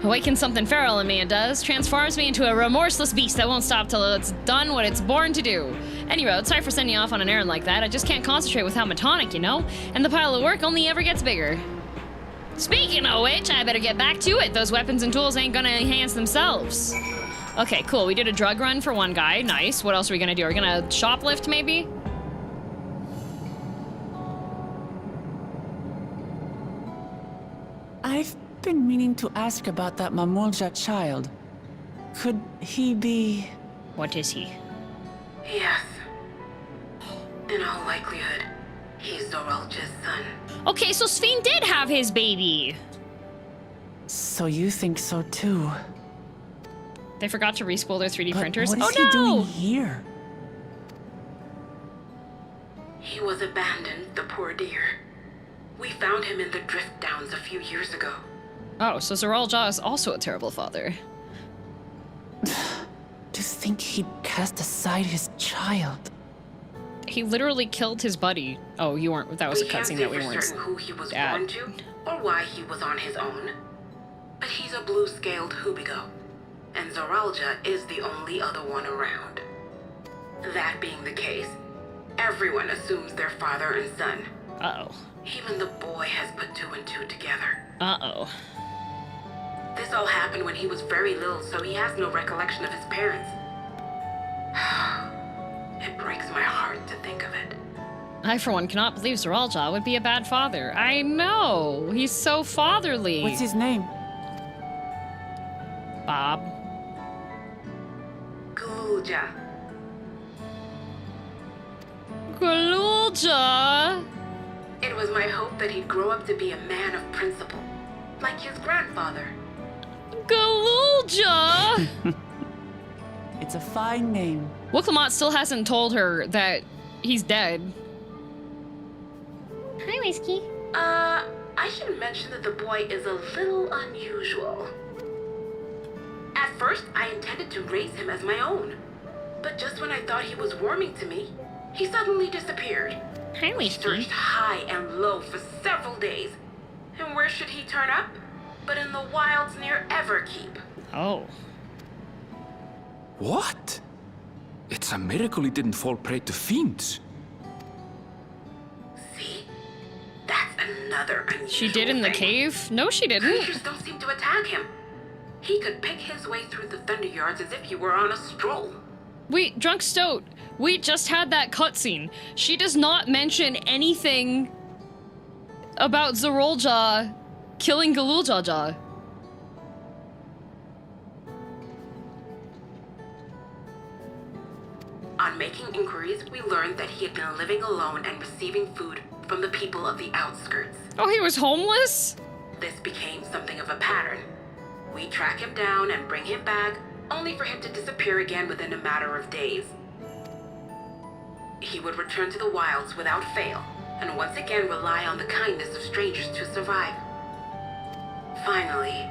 Awakens something feral in me, it does. Transforms me into a remorseless beast that won't stop till it's done what it's born to do. Anyway, sorry for sending you off on an errand like that. I just can't concentrate without my tonic, you know? And the pile of work only ever gets bigger. Speaking of which, I better get back to it. Those weapons and tools ain't gonna enhance themselves. Okay, cool. We did a drug run for one guy. Nice. What else are we gonna do? Are we gonna shoplift, maybe? I've been meaning to ask about that Mamulja child. Could he be... What is he? Yes. In all likelihood, he's Zoralja's son. Okay, so Sphene did have his baby. So you think so too? They forgot to respool their 3D printers? What is he doing here? He was abandoned, the poor dear. We found him in the drift downs a few years ago. Oh, so Zoralja is also a terrible father. To think he'd cast aside his child. He literally killed his buddy. Oh, you weren't. That was a cutscene that we weren't. We can't say for certain who he was born to, or why he was on his own. But he's a blue-scaled Hubigo, and Zoralja is the only other one around. That being the case, everyone assumes they're father and son. Uh-oh. Even the boy has put 2 and 2 together. Uh-oh. This all happened when he was very little, so he has no recollection of his parents. It breaks my heart to think of it. I, for one, cannot believe Zoralja would be a bad father. I know! He's so fatherly! What's his name? Bob. Galulja. Galulja! It was my hope that he'd grow up to be a man of principle, like his grandfather. Galulja! It's a fine name. Miqo'te still hasn't told her that he's dead. Hi, Whiskey. I should mention that the boy is a little unusual. At first, I intended to raise him as my own. But just when I thought he was warming to me, he suddenly disappeared. Hi, Whiskey. He searched high and low for several days. And where should he turn up? But in the wilds near Everkeep. Oh. What? It's a miracle he didn't fall prey to fiends. See? That's another unusual She did in the cave? No, she didn't. Creatures don't seem to attack him. He could pick his way through the Thunder Yards as if he were on a stroll. Wait, Drunk Stoat, we just had that cutscene. She does not mention anything about Zoralja killing Galulja. On making inquiries, we learned that he had been living alone and receiving food from the people of the outskirts. Oh, he was homeless? This became something of a pattern. We track him down and bring him back, only for him to disappear again within a matter of days. He would return to the wilds without fail, and once again rely on the kindness of strangers to survive. Finally,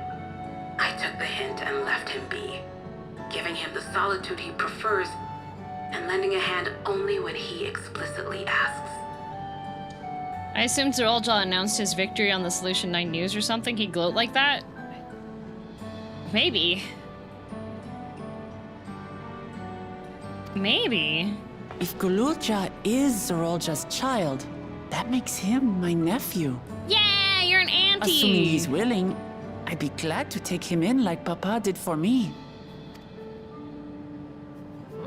I took the hint and left him be, giving him the solitude he prefers and lending a hand only when he explicitly asks. I assumed Zoralja announced his victory on the Solution 9 news or something. He'd gloat like that? Maybe. Maybe. If Galulja is Zoralja's child, that makes him my nephew. Yeah, you're an auntie! Assuming he's willing, I'd be glad to take him in like Papa did for me.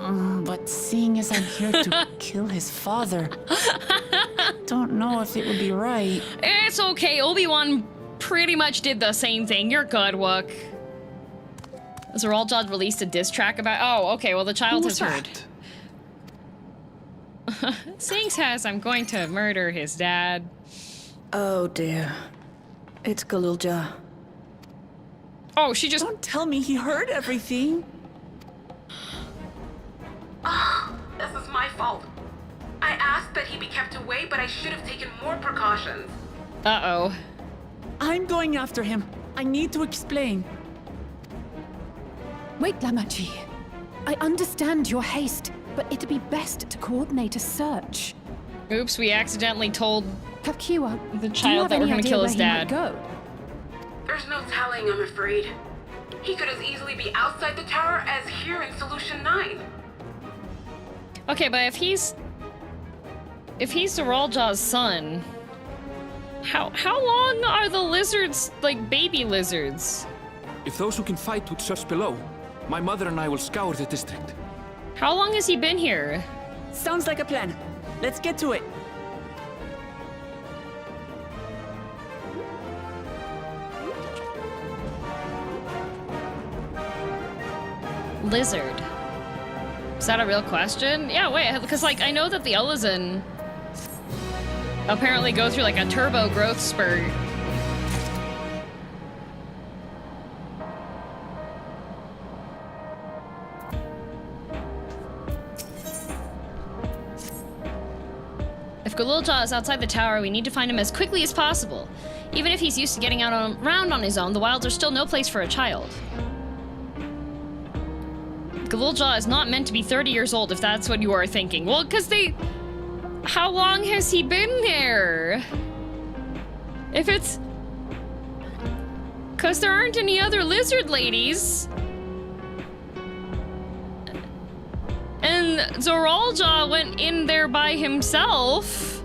But seeing as I'm here to kill his father, don't know if it would be right. It's okay, Obi-Wan pretty much did the same thing. You're good, Wook. Zoralja released a diss track about— oh, okay, well the child has heard. Sing says I'm going to murder his dad. Oh dear. It's Galulja. Oh, she just— don't tell me he heard everything. Oh, this is my fault. I asked that he be kept away, but I should have taken more precautions. Uh-oh. I'm going after him. I need to explain. Wait, Lamachi. I understand your haste, but it'd be best to coordinate a search. Oops, we accidentally told Kapkiwa, the child that we're gonna kill his dad. Go? There's no telling, I'm afraid. He could as easily be outside the tower as here in Solution 9. Okay, but if he's Zoralja's son, how long are the lizards, like baby lizards? If those who can fight would search below, my mother and I will scour the district. How long has he been here? Sounds like a plan. Let's get to it. Lizard. Is that a real question? Yeah, wait, because like I know that the Elysian apparently go through like a turbo growth spurt. If Galulja is outside the tower, we need to find him as quickly as possible. Even if he's used to getting around on his own, the wilds are still no place for a child. Galulja is not meant to be 30 years old, if that's what you are thinking. Well, because how long has he been there? If it's... because there aren't any other lizard ladies. And Zoralja went in there by himself.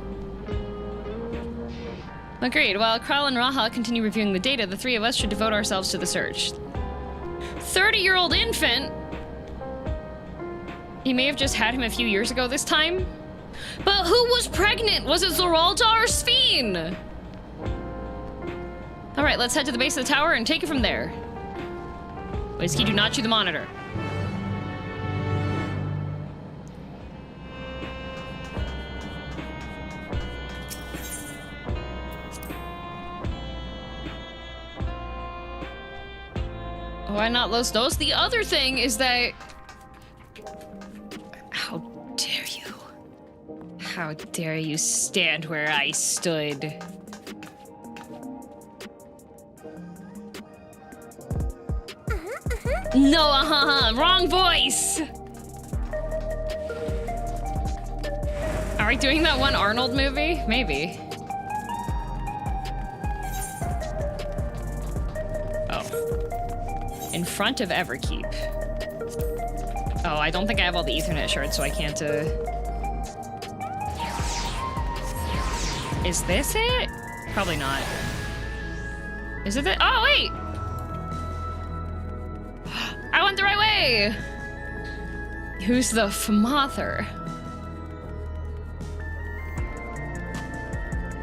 Agreed. While Kral and Raha continue reviewing the data, the three of us should devote ourselves to the search. 30-year-old infant? He may have just had him a few years ago this time. But who was pregnant? Was it Zoralja or Sphene? Alright, let's head to the base of the tower and take it from there. Whiskey, do not chew the monitor. Why not Los Dos? The other thing is that... How dare you? How dare you stand where I stood? No, wrong voice! Are we doing that one Arnold movie? Maybe. Oh. In front of Everkeep. Oh, I don't think I have all the Ethernet shards, so I can't, Is this it? Probably not. Is it it? Oh, wait! I went the right way! Who's the Father?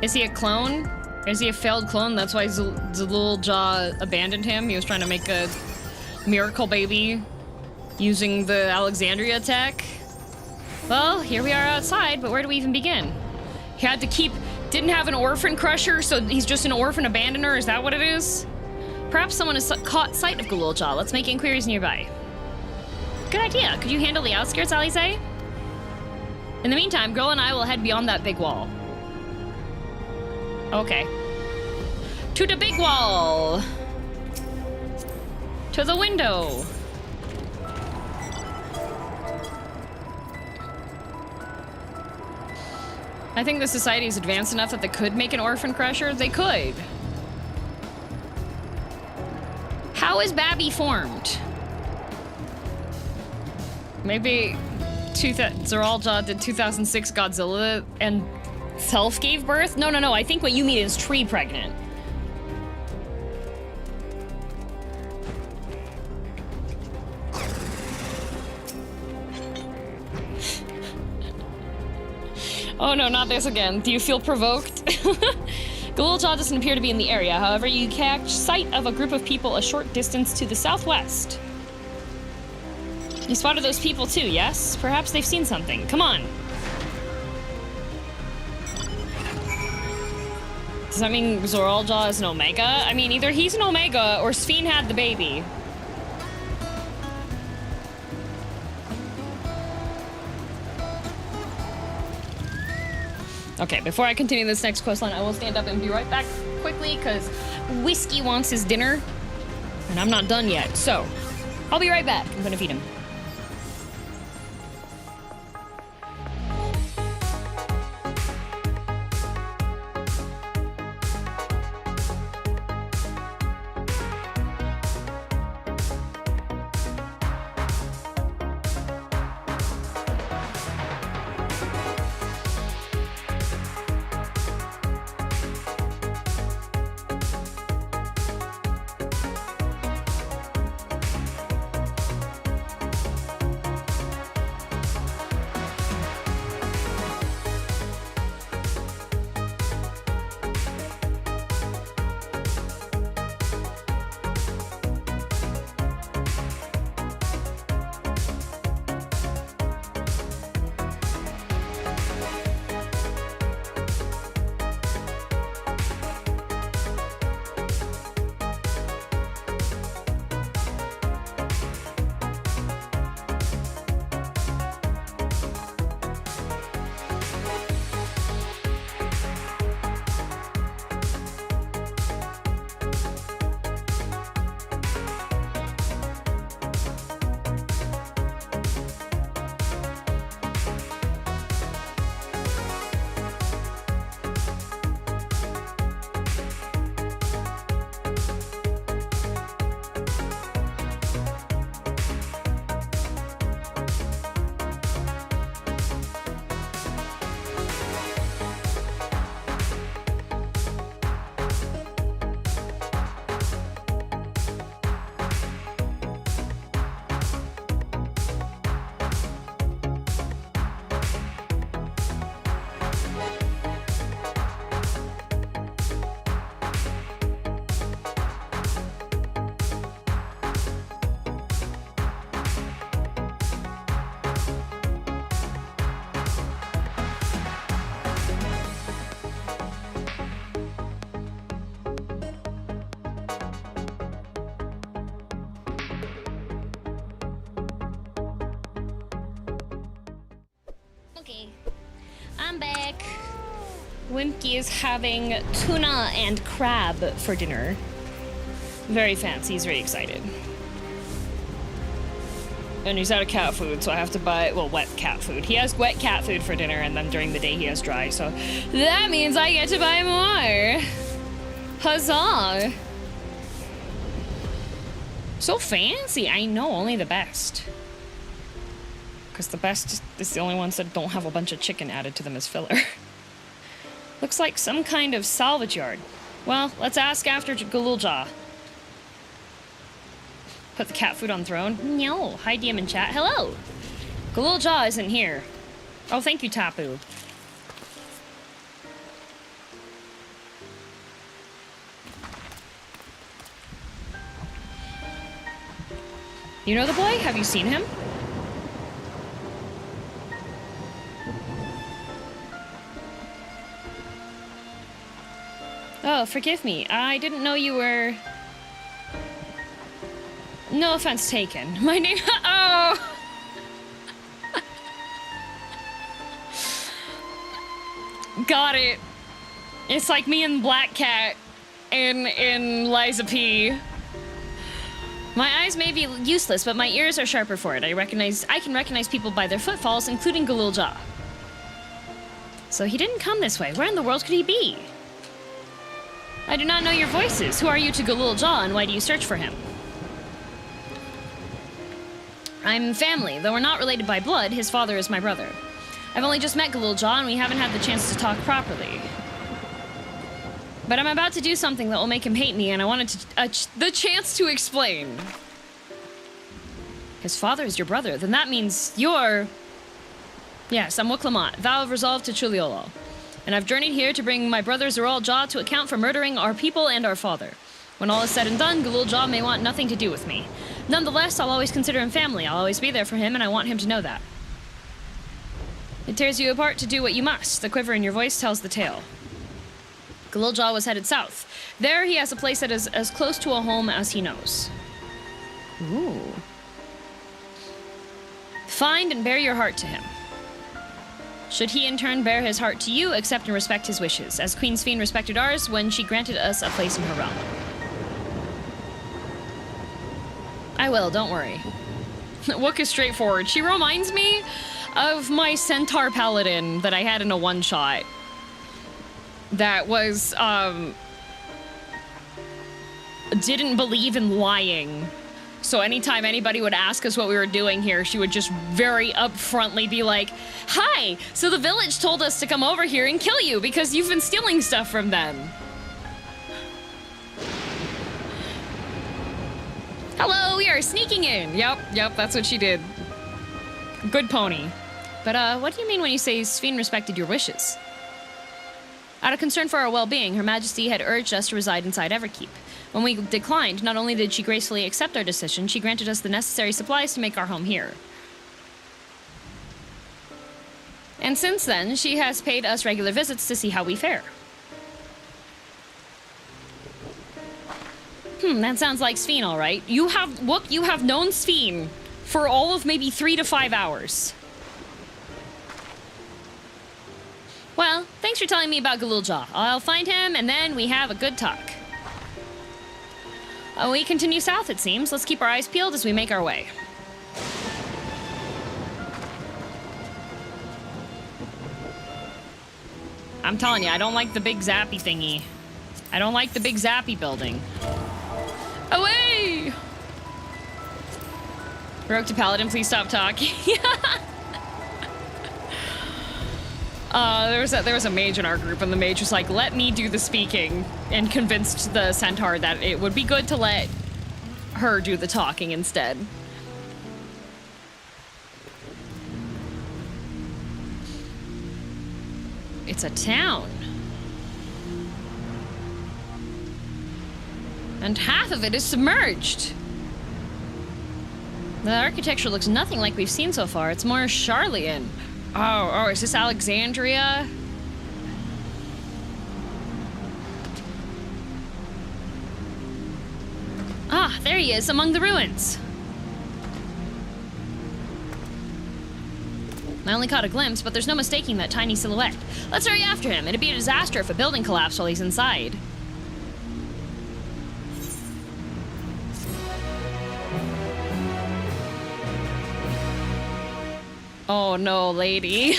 Is he a clone? Is he a failed clone? That's why Zululja abandoned him. He was trying to make a miracle baby using the Alexandria tech. Well, here we are outside, but where do we even begin? He had to keep... Didn't have an orphan crusher, so he's just an orphan abandoner? Is that what it is? Perhaps someone has caught sight of Gululja. Let's make inquiries nearby. Good idea. Could you handle the outskirts, Alize? In the meantime, Girl and I will head beyond that big wall. Okay. To the big wall! To the window! I think the society is advanced enough that they could make an orphan crusher. They could. How is Babby formed? Maybe Zoralja did 2006 Godzilla and self gave birth? No, I think what you mean is tree pregnant. Oh no, not this again. Do you feel provoked? Gululja doesn't appear to be in the area. However, you catch sight of a group of people a short distance to the southwest. You spotted those people too, yes? Perhaps they've seen something. Come on. Does that mean Zoralja is an Omega? I mean, either he's an Omega or Sphene had the baby. Okay, before I continue this next questline, I will stand up and be right back quickly, because Whiskey wants his dinner, and I'm not done yet. So, I'll be right back. I'm gonna feed him. Okay, I'm back. Wimpy is having tuna and crab for dinner. Very fancy, he's very excited. And he's out of cat food, so I have to buy, well, wet cat food. He has wet cat food for dinner, and then during the day he has dry, so that means I get to buy more. Huzzah! So fancy, I know, only the best. Because the best is the only ones that don't have a bunch of chicken added to them as filler. Looks like some kind of salvage yard. Well, let's ask after Galulja. Put the cat food on throne? No. Hi, DM in chat. Hello. Galulja isn't here. Oh, thank you, Tapu. You know the boy? Have you seen him? Oh, forgive me. I didn't know you were... No offense taken. My name... Oh! Got it. It's like me and Black Cat in Liza P. My eyes may be useless, but my ears are sharper for it. I can recognize people by their footfalls, including Galulja. So he didn't come this way. Where in the world could he be? I do not know your voices. Who are you to Galulja, and why do you search for him? I'm family. Though we're not related by blood, his father is my brother. I've only just met Galulja, and we haven't had the chance to talk properly. But I'm about to do something that will make him hate me, and I wanted the chance to explain. His father is your brother. Then that means you're... Yes, I'm Wuklamot, vow of resolve to Chuliolo. And I've journeyed here to bring my brother Zeralja to account for murdering our people and our father. When all is said and done, Galulja may want nothing to do with me. Nonetheless, I'll always consider him family. I'll always be there for him, and I want him to know that. It tears you apart to do what you must. The quiver in your voice tells the tale. Galulja was headed south. There he has a place that is as close to a home as he knows. Ooh. Find and bear your heart to him. Should he in turn bear his heart to you, accept and respect his wishes, as Queen Sphene respected ours when she granted us a place in her realm. I will, don't worry. Wook is straightforward. She reminds me of my centaur paladin that I had in a one-shot. That was, didn't believe in lying. So anytime anybody would ask us what we were doing here, she would just very upfrontly be like, "Hi, so the village told us to come over here and kill you because you've been stealing stuff from them." Hello, we are sneaking in. Yep, that's what she did. Good pony. But, what do you mean when you say Sphene respected your wishes? Out of concern for our well-being, Her Majesty had urged us to reside inside Everkeep. When we declined, not only did she gracefully accept our decision, she granted us the necessary supplies to make our home here. And since then, she has paid us regular visits to see how we fare. That sounds like Sphene, all right. You have known Sphene for all of maybe 3 to 5 hours. Well, thanks for telling me about Galulja. I'll find him, and then we have a good talk. We continue south, it seems. Let's keep our eyes peeled as we make our way. I'm telling you, I don't like the big zappy thingy. I don't like the big zappy building. Away! Rogue to Paladin, please stop talking. There was a mage in our group, and the mage was like, "Let me do the speaking," and convinced the centaur that it would be good to let her do the talking instead. It's a town. And half of it is submerged. The architecture looks nothing like we've seen so far. It's more Charlian. Oh, is this Alexandria? Ah, there he is, among the ruins. I only caught a glimpse, but there's no mistaking that tiny silhouette. Let's hurry after him. It'd be a disaster if a building collapsed while he's inside. Oh no, lady.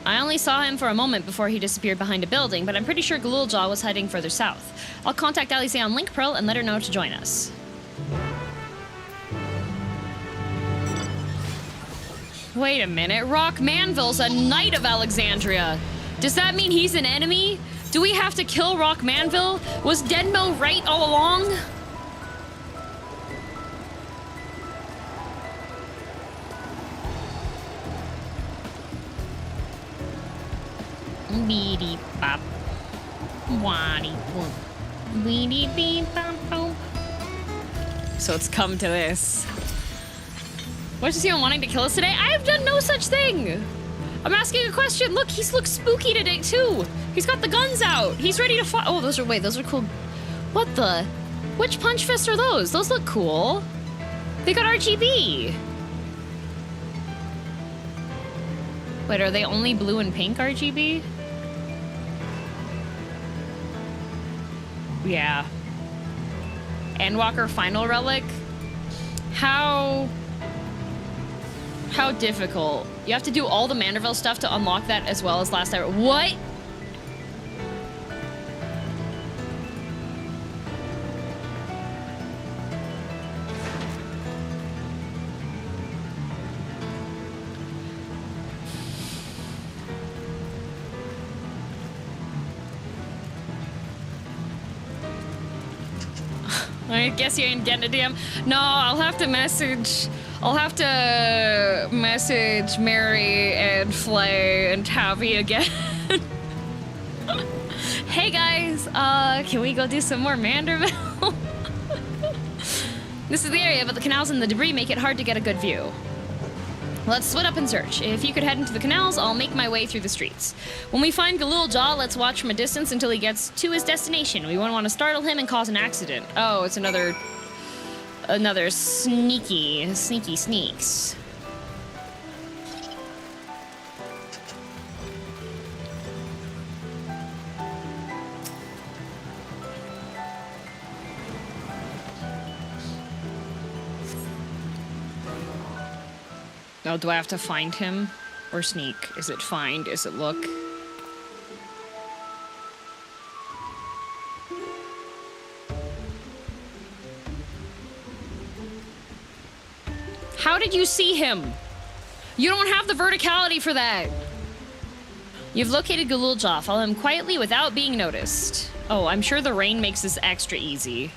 I only saw him for a moment before he disappeared behind a building, but I'm pretty sure Galuljaw was heading further south. I'll contact Alice on Link Pearl and let her know to join us. Wait a minute, Rock Manville's a knight of Alexandria. Does that mean he's an enemy? Do we have to kill Rock Manville? Was Denmo right all along? Beady bop. Waddy boop. Beady beep bop boop. So it's come to this. What is he wanting to kill us today? I have done no such thing! I'm asking a question. Look, he looks spooky today too. He's got the guns out. He's ready to fight. Oh, those are cool. What the? Which punch fists are those? Those look cool. They got RGB. Wait, are they only blue and pink RGB? Yeah. Endwalker Final Relic? How difficult? You have to do all the Manderville stuff to unlock that as well as last ever. What? I guess you ain't getting a DM. No, I'll have to message Mary and Flay and Tavi again. Hey guys, can we go do some more Manderville? This is the area, but the canals and the debris make it hard to get a good view. Let's split up and search. If you could head into the canals, I'll make my way through the streets. When we find Galuljaw, let's watch from a distance until he gets to his destination. We won't want to startle him and cause an accident. Oh, it's another sneaky sneaks. Oh, do I have to find him? Or sneak? Is it find? Is it look? How did you see him? You don't have the verticality for that. You've located Galuljaw. Follow him quietly without being noticed. Oh, I'm sure the rain makes this extra easy.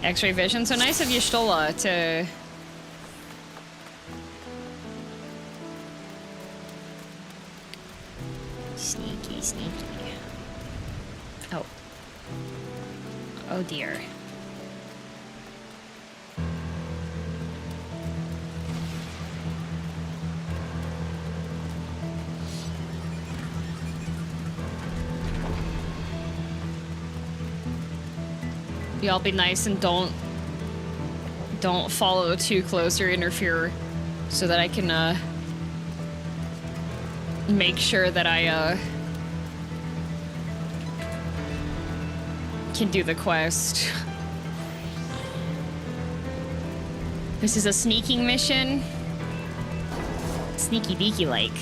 X-ray vision. So nice of you, Stola, to... Sneaky. Oh. Oh dear. Y'all be nice and don't follow too close or interfere so that I can make sure that I can do the quest. This is a sneaking mission. Sneaky beaky like.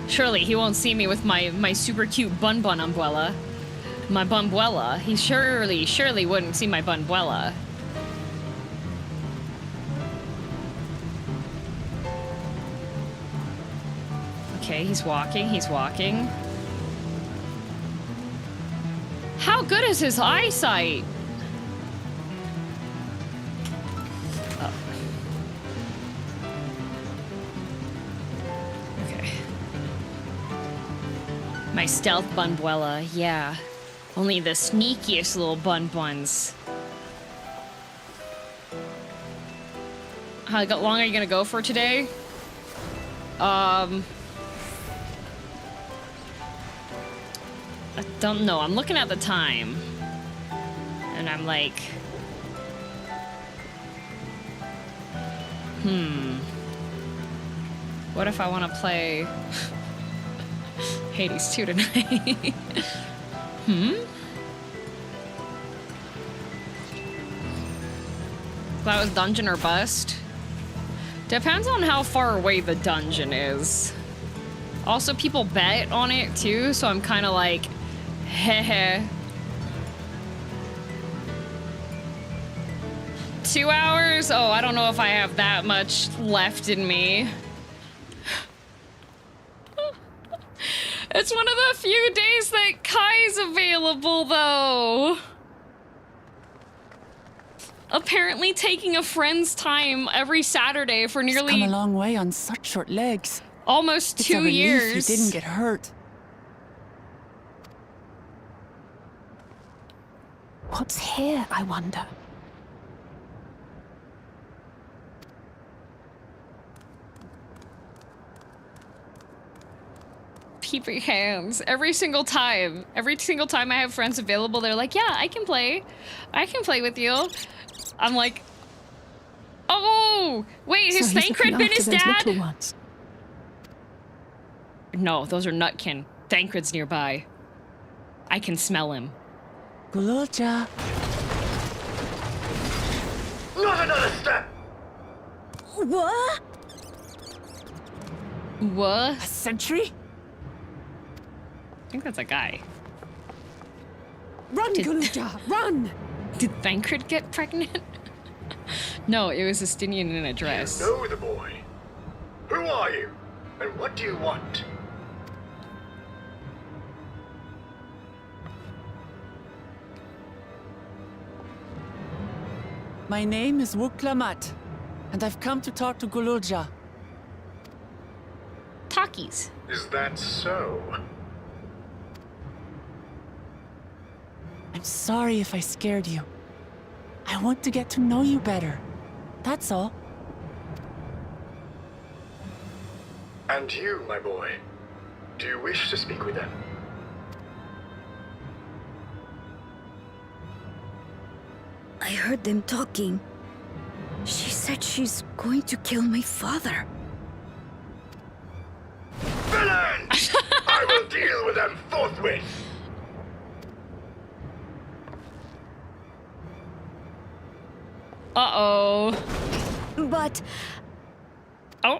Surely he won't see me with my super cute bun umbrella. My bumbrella. He surely wouldn't see my bumbrella. Okay, he's walking. How good is his eyesight? My stealth bunbuella, yeah. Only the sneakiest little buns. How long are you gonna go for today? I don't know. I'm looking at the time. And I'm like... What if I want to play Hades 2 tonight? That was dungeon or bust? Depends on how far away the dungeon is. Also, people bet on it too, so I'm kind of like, heh. 2 hours? Oh, I don't know if I have that much left in me. It's one of the few days that Kai's available, though. Apparently taking a friend's time every Saturday for nearly... He's come a long way on such short legs. Almost 2 It's a relief years. He didn't get hurt. What's here, I wonder? Keeping hands every single time. Every single time I have friends available, they're like, yeah, I can play with you. I'm like, oh, wait, his Thancred been his dad? No, those are Nutkin. Thancred's nearby. I can smell him. Gululja. Not another step! What? What? A sentry? I think that's a guy. Run, Gululja, run! Did Thancred get pregnant? No, it was Estinian in a dress. You know the boy. Who are you? And what do you want? My name is Wuklamat, and I've come to talk to Gululja. Takis. Is that so? I'm sorry if I scared you. I want to get to know you better. That's all. And you, my boy. Do you wish to speak with them? I heard them talking. She said she's going to kill my father. Villains! I will deal with them forthwith! Uh-oh. But... Oh.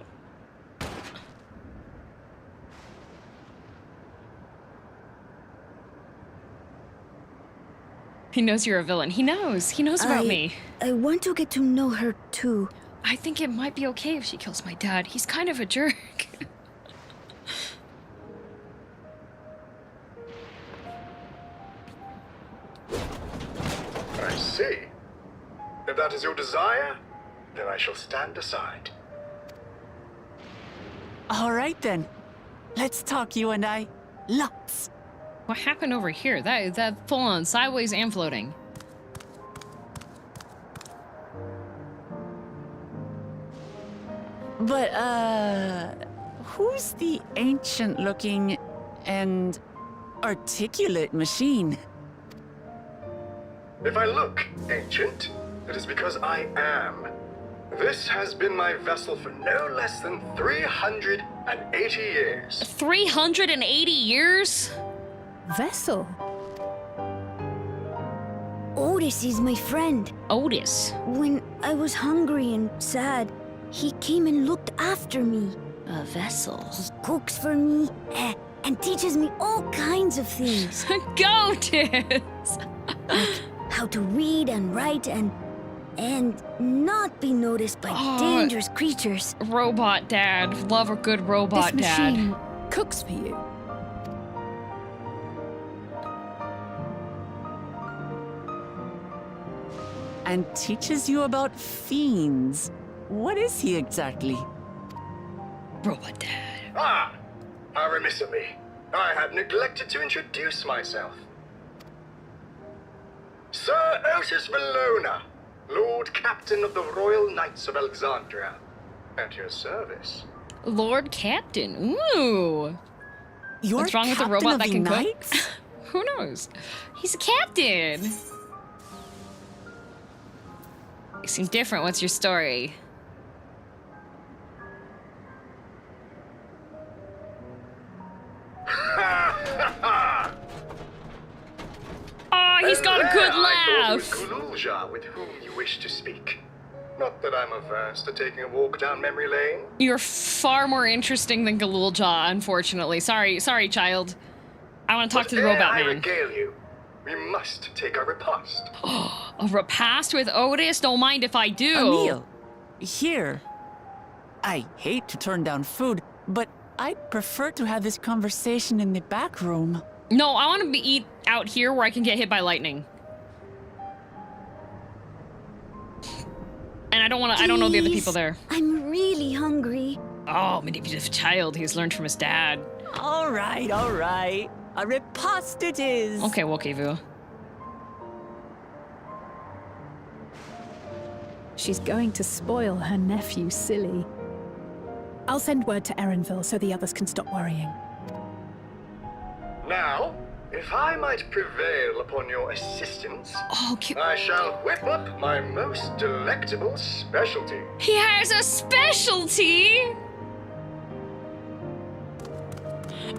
He knows you're a villain. He knows. He knows about me. I want to get to know her too. I think it might be okay if she kills my dad. He's kind of a jerk. I see. If that is your desire, then I shall stand aside. All right then. Let's talk, you and I. Lots. What happened over here? That full on sideways and floating. But, who's the ancient-looking and articulate machine? If I look ancient, it is because I am. This has been my vessel for no less than 380 years. 380 years? Vessel? Otis is my friend. Otis? When I was hungry and sad, he came and looked after me. A vessel? He cooks for me and teaches me all kinds of things. Go, Otis! Like how to read and write and not be noticed by dangerous creatures. Robot dad. Love a good robot this dad. machine cooks for you. And teaches you about fiends. What is he exactly? Robot dad. Ah! How remiss of me. I have neglected to introduce myself. Sir Otis Valona, Lord Captain of the Royal Knights of Alexandria. At your service. Lord Captain, ooh. You're What's wrong with the captain robot of that the can knights? cook? Who knows? He's a captain. You seem different. What's your story? Oh, he's got a good I laugh. thought it was Kululja with whom you wish to speak. Not that I'm averse to taking a walk down memory lane. You're far more interesting than Galulja, unfortunately. Sorry, child. I want to talk to the robot I man. regale you. We must take a repast. A repast with Otis? Don't mind if I do. A meal. Here. I hate to turn down food, but I'd prefer to have this conversation in the back room. No, I want to eat out here where I can get hit by lightning. And I don't want to. I don't know the other people there. I'm really hungry. Oh, manipulative child. He's learned from his dad. All right. A repast it is. Okay, Wokivu. She's going to spoil her nephew silly. I'll send word to Erenville so the others can stop worrying. Now, if I might prevail upon your assistance, I shall whip up my most delectable specialty. He has a specialty!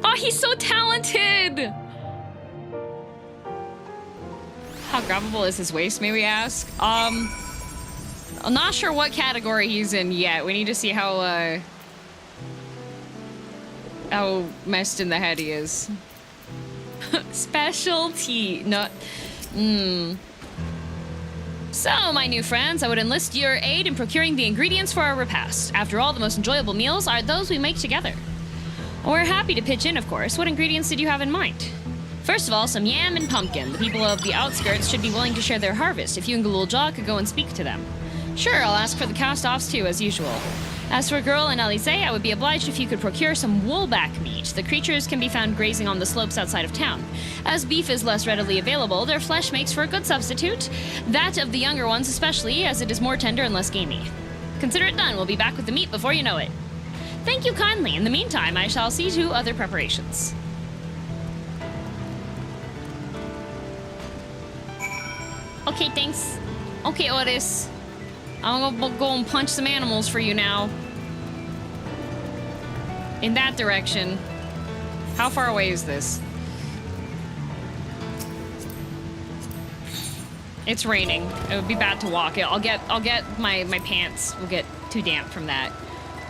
Oh, he's so talented! How grabbable is his waist, may we ask? I'm not sure what category he's in yet. We need to see how messed in the head he is. Specialty, not. So, my new friends, I would enlist your aid in procuring the ingredients for our repast. After all, the most enjoyable meals are those we make together. We're happy to pitch in, of course. What ingredients did you have in mind? First of all, some yam and pumpkin. The people of the outskirts should be willing to share their harvest. If you and Galulja could go and speak to them. Sure, I'll ask for the cast-offs too, as usual. As for Girl and Elise, I would be obliged if you could procure some woolback meat. The creatures can be found grazing on the slopes outside of town. As beef is less readily available, their flesh makes for a good substitute. That of the younger ones especially, as it is more tender and less gamey. Consider it done. We'll be back with the meat before you know it. Thank you kindly. In the meantime, I shall see to other preparations. Okay, thanks. Okay, Otis. I'm gonna go and punch some animals for you now. In that direction. How far away is this? It's raining. It would be bad to walk. I'll get my pants will get too damp from that.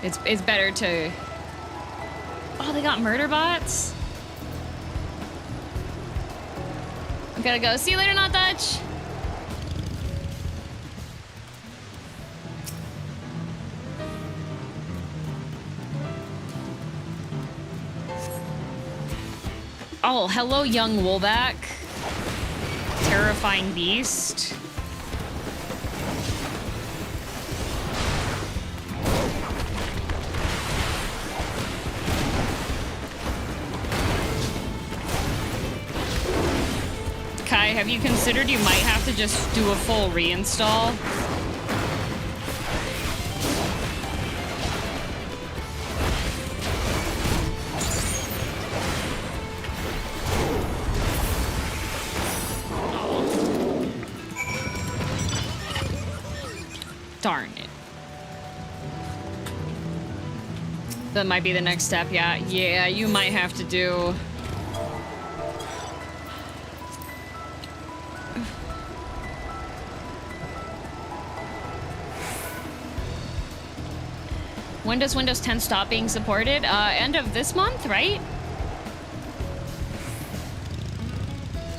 It's better to. Oh, they got murder bots? I gotta go. See you later, Not Dutch. Oh, hello, young Woolback. Terrifying beast. Kai, have you considered you might have to just do a full reinstall? Darn it. That might be the next step, yeah. Yeah, you might have to do... When does Windows 10 stop being supported? End of this month, right?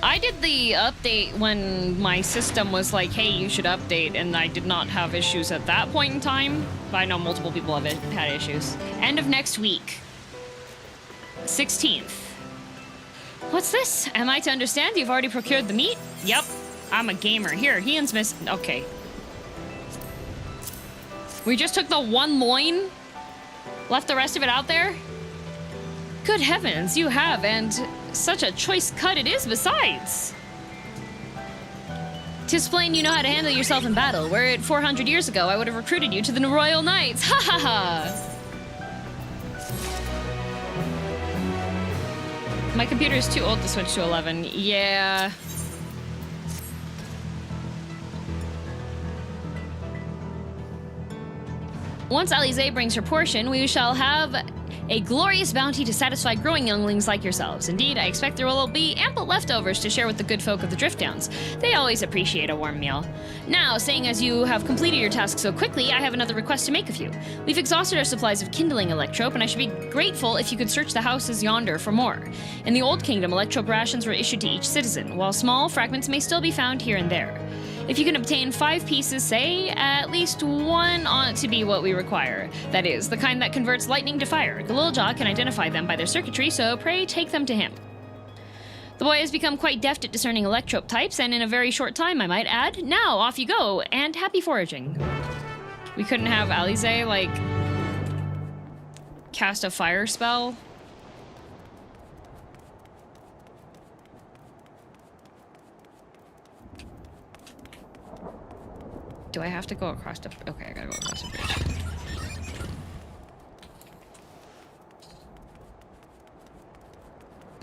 I did the update when my system was like, hey, you should update, and I did not have issues at that point in time. But I know multiple people have had issues. End of next week. 16th. What's this? Am I to understand you've already procured the meat? Yep. I'm a gamer. Here, Ian's missing. Okay. We just took the one loin? Left the rest of it out there? Good heavens, you have, and such a choice cut it is besides. 'Tis plain you know how to handle yourself in battle. Were it 400 years ago, I would have recruited you to the Royal Knights. Ha ha ha! My computer is too old to switch to 11. Yeah. Once Alize brings her portion, we shall have a glorious bounty to satisfy growing younglings like yourselves. Indeed, I expect there will be ample leftovers to share with the good folk of the Drift Downs. They always appreciate a warm meal. Now, seeing as you have completed your task so quickly, I have another request to make of you. We've exhausted our supplies of kindling electrope, and I should be grateful if you could search the houses yonder for more. In the Old Kingdom, electrope rations were issued to each citizen, while small fragments may still be found here and there. If you can obtain 5 pieces, say, at least 1 ought to be what we require. That is, the kind that converts lightning to fire. Galilja can identify them by their circuitry, so pray take them to him. The boy has become quite deft at discerning electrope types, and in a very short time, I might add. Now, off you go, and happy foraging. We couldn't have Alize, like, cast a fire spell? Do I have to go across the... Okay, I gotta go across the bridge.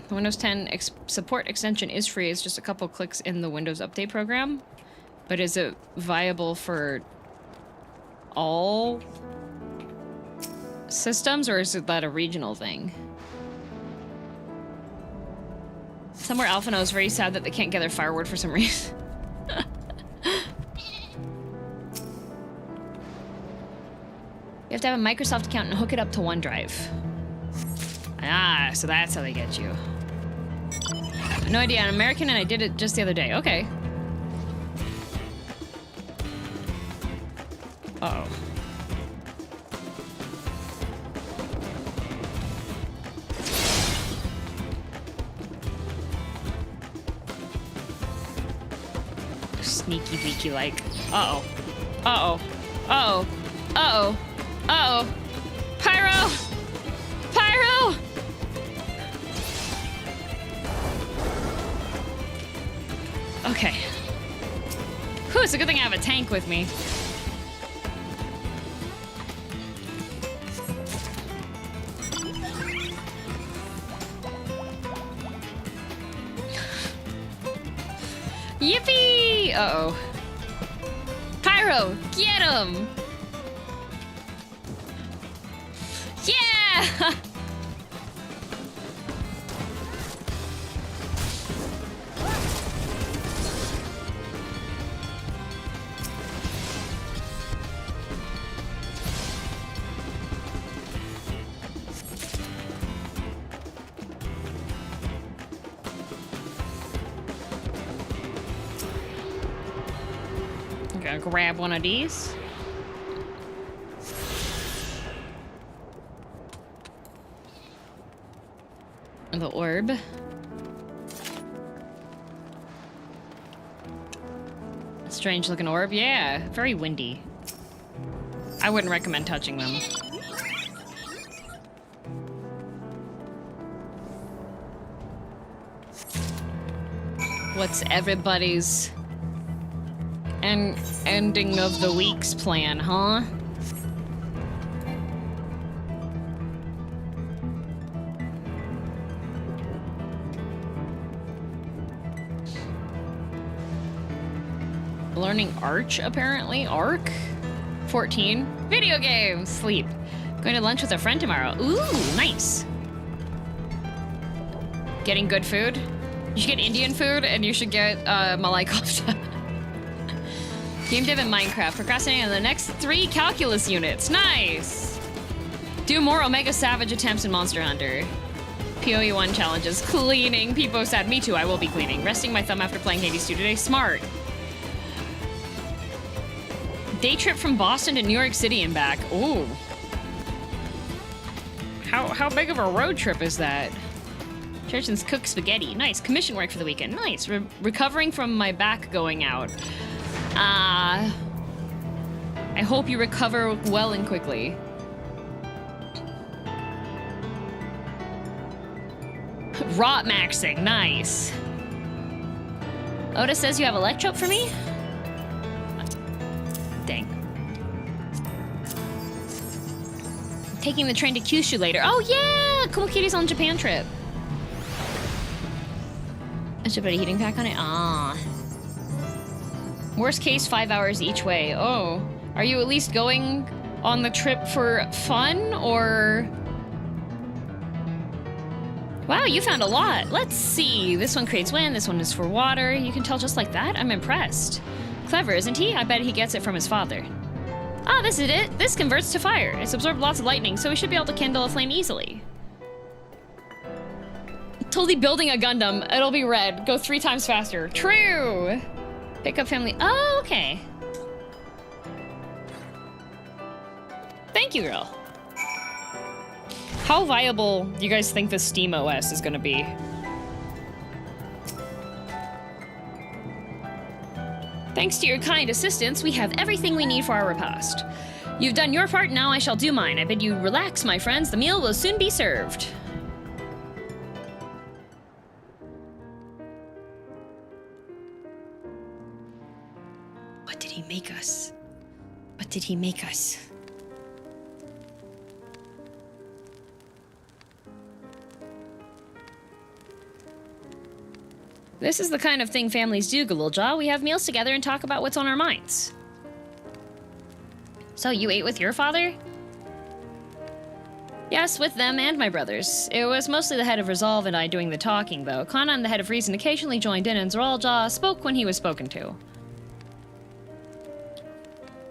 The Windows 10 support extension is free. It's just a couple clicks in the Windows Update program. But is it viable for all systems, or is that a regional thing? Somewhere Alphino is very sad that they can't gather firewood for some reason. You have to have a Microsoft account and hook it up to OneDrive. Ah, so that's how they get you. No idea, I'm American and I did it just the other day. Okay. Uh-oh. Sneaky beaky like. Uh-oh. Uh-oh. Uh-oh. Uh-oh. Uh-oh. Pyro! Pyro! Okay. Whew, it's a good thing I have a tank with me. Yippee! Uh-oh. Pyro, get him! Yeah! I'm gonna grab one of these. The orb. Strange looking orb. Yeah, very windy. I wouldn't recommend touching them. What's everybody's ending of the week's plan, huh? Learning Arch, apparently. Arc? 14. Video games. Sleep. Going to lunch with a friend tomorrow. Ooh, nice. Getting good food. You should get Indian food, and you should get Malai Kofta. Game dev in Minecraft. Procrastinating on the next 3 calculus units. Nice. Do more Omega Savage attempts in Monster Hunter. PoE 1 challenges. Cleaning. Peepo sad. Me too. I will be cleaning. Resting my thumb after playing Hades 2 today. Smart. Day trip from Boston to New York City and back. Ooh. How big of a road trip is that? Churchins cook spaghetti. Nice. Commission work for the weekend. Nice. Recovering from my back going out. I hope you recover well and quickly. Rot maxing, nice. Otis says you have electrope for me? Dang. Taking the train to Kyushu later. Oh yeah! Kumokiri's on Japan trip. I should put a heating pack on it. Ah. Worst case, 5 hours each way. Oh. Are you at least going on the trip for fun, or... Wow, you found a lot. Let's see. This one creates wind, this one is for water. You can tell just like that? I'm impressed. Clever, isn't he? I bet he gets it from his father. Ah, this is it. This converts to fire. It's absorbed lots of lightning, so we should be able to kindle a flame easily. Totally building a Gundam. It'll be red. Go 3 times faster. True! Pick up family. Oh, okay. Thank you, girl. How viable do you guys think this Steam OS is gonna be? Thanks to your kind assistance, we have everything we need for our repast. You've done your part, now I shall do mine. I bid you relax, my friends. The meal will soon be served. What did he make us? What did he make us? This is the kind of thing families do, Galulja. We have meals together and talk about what's on our minds. So you ate with your father? Yes, with them and my brothers. It was mostly the head of Resolve and I doing the talking, though. Kanan, the head of Reason, occasionally joined in, and Zoralja spoke when he was spoken to.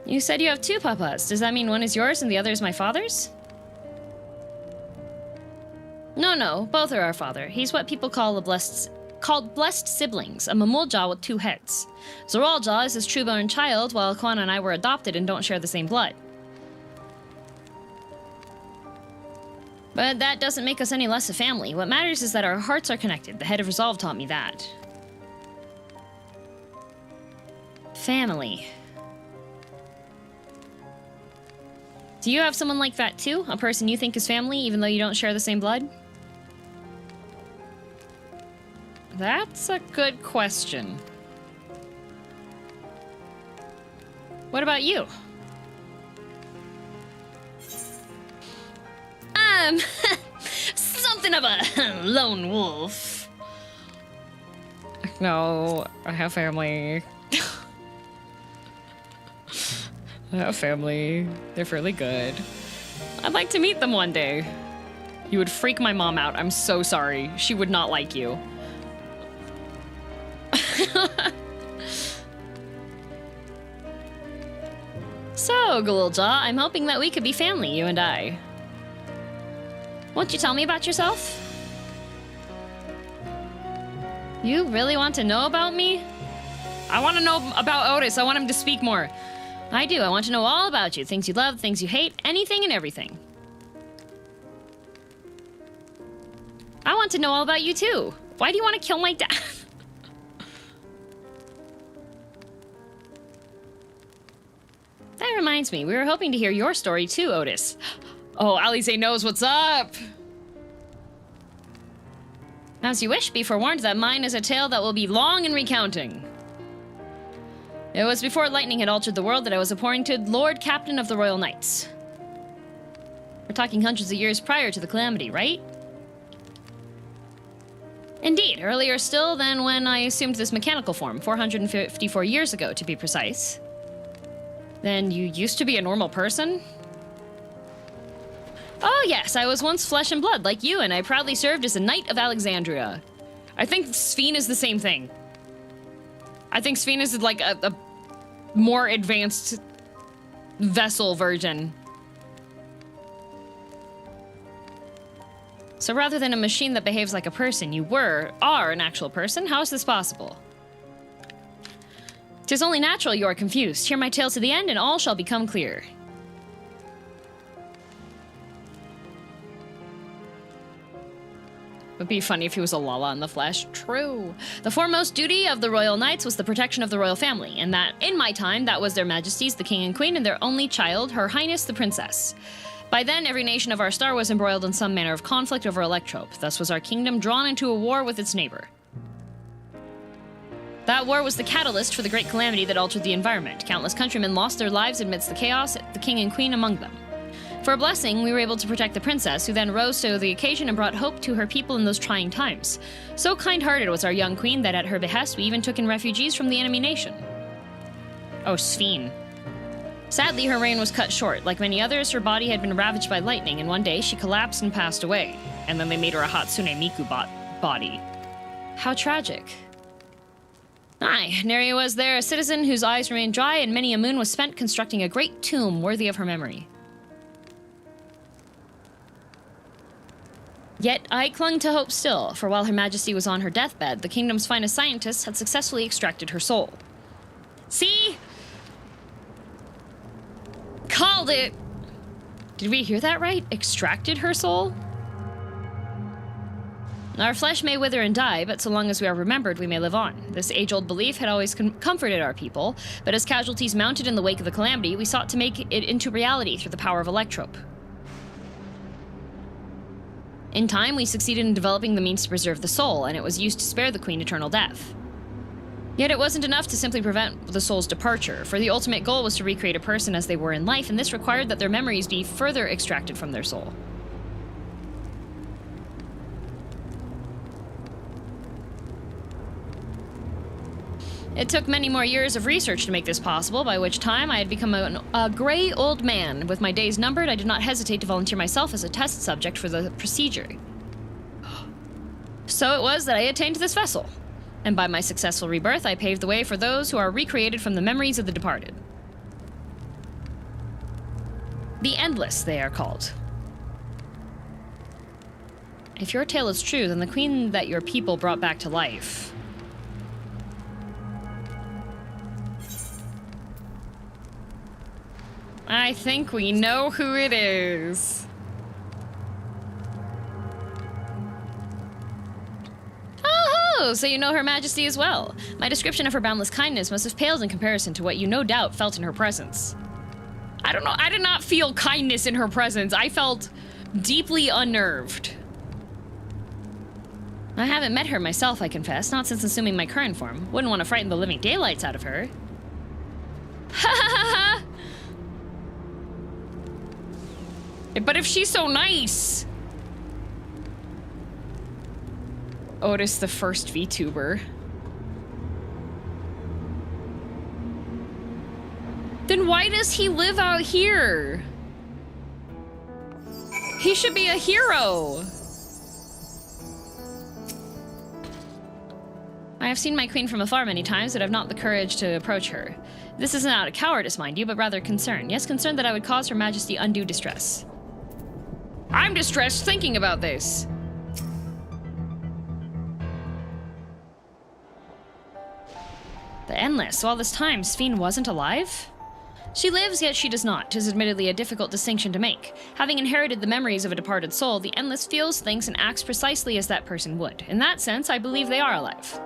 You said you have 2 papas. Does that mean one is yours and the other is my father's? No, both are our father. He's what people call blessed siblings, a Mamulja with 2 heads. Zoralja is his true-born child, while Kwan and I were adopted and don't share the same blood. But that doesn't make us any less a family. What matters is that our hearts are connected. The head of Resolve taught me that. Family. Do you have someone like that too? A person you think is family, even though you don't share the same blood? That's a good question. What about you? Something of a lone wolf. No, I have family. I have family. They're fairly good. I'd like to meet them one day. You would freak my mom out. I'm so sorry. She would not like you. So, Galulja, I'm hoping that we could be family, you and I. Won't you tell me about yourself? You really want to know about me? I want to know about Otis. I want him to speak more. I do. I want to know all about you. Things you love, things you hate, anything and everything. I want to know all about you too. Why do you want to kill my dad? That reminds me, we were hoping to hear your story too, Otis. Oh, Alize knows what's up! As you wish, be forewarned that mine is a tale that will be long in recounting. It was before lightning had altered the world that I was appointed Lord Captain of the Royal Knights. We're talking hundreds of years prior to the calamity, right? Indeed, earlier still than when I assumed this mechanical form, 454 years ago to be precise. Then you used to be a normal person? Oh yes, I was once flesh and blood like you, and I proudly served as a Knight of Alexandria. I think Sphene is the same thing. I think Sphene is like a more advanced vessel version. So rather than a machine that behaves like a person, you are an actual person? How is this possible? 'Tis only natural you are confused. Hear my tale to the end, and all shall become clear. Would be funny if he was a Lala in the flesh. True. The foremost duty of the Royal Knights was the protection of the royal family, and that, in my time, that was their majesties, the king and queen, and their only child, her highness, the princess. By then, every nation of our star was embroiled in some manner of conflict over Electrope. Thus was our kingdom drawn into a war with its neighbor. That war was the catalyst for the great calamity that altered the environment. Countless countrymen lost their lives amidst the chaos, the king and queen among them. For a blessing, we were able to protect the princess, who then rose to the occasion and brought hope to her people in those trying times. So kind-hearted was our young queen that at her behest we even took in refugees from the enemy nation. Oh, Sphene. Sadly, her reign was cut short. Like many others, her body had been ravaged by lightning, and one day she collapsed and passed away. And then they made her a Hatsune Miku body. How tragic. Aye, Neri was there, a citizen whose eyes remained dry, and many a moon was spent constructing a great tomb worthy of her memory. Yet I clung to hope still, for while Her Majesty was on her deathbed, the kingdom's finest scientists had successfully extracted her soul. See? Called it! Did we hear that right? Extracted her soul? Our flesh may wither and die, but so long as we are remembered, we may live on. This age-old belief had always comforted our people, but as casualties mounted in the wake of the calamity, we sought to make it into reality through the power of Electrope. In time, we succeeded in developing the means to preserve the soul, and it was used to spare the Queen eternal death. Yet it wasn't enough to simply prevent the soul's departure, for the ultimate goal was to recreate a person as they were in life, and this required that their memories be further extracted from their soul. It took many more years of research to make this possible, by which time I had become a gray old man. With my days numbered, I did not hesitate to volunteer myself as a test subject for the procedure. So it was that I attained this vessel, and by my successful rebirth, I paved the way for those who are recreated from the memories of the departed. The Endless, they are called. If your tale is true, then the queen that your people brought back to life... I think we know who it is. Oh, so you know Her Majesty as well. My description of her boundless kindness must have paled in comparison to what you no doubt felt in her presence. I don't know, I did not feel kindness in her presence. I felt deeply unnerved. I haven't met her myself, I confess, not since assuming my current form. Wouldn't want to frighten the living daylights out of her. Ha ha ha ha! But if she's so nice! Otis, the first VTuber. Then why does he live out here? He should be a hero! I have seen my queen from afar many times, but I've not the courage to approach her. This isn't out of cowardice, mind you, but rather concern. Yes, concern that I would cause Her Majesty undue distress. I'm distressed thinking about this. The Endless. So all this time, Sphene wasn't alive? She lives, yet she does not. 'Tis admittedly a difficult distinction to make. Having inherited the memories of a departed soul, the Endless feels, thinks, and acts precisely as that person would. In that sense, I believe they are alive.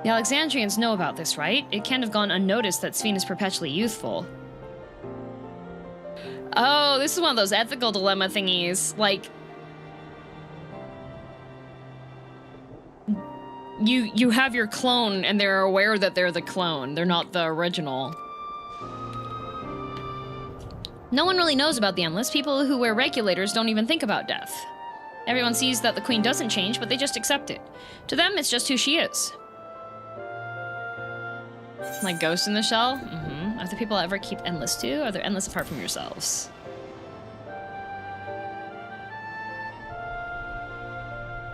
The Alexandrians know about this, right? It can't have gone unnoticed that Sphene is perpetually youthful. Oh, this is one of those ethical dilemma thingies. Like, you have your clone and they're aware that they're the clone. They're not the original. No one really knows about the Endless. People who wear regulators don't even think about death. Everyone sees that the queen doesn't change, but they just accept it. To them, it's just who she is. Like Ghost in the Shell? Mm-hmm. Are the people ever keep endless too? Are they endless apart from yourselves?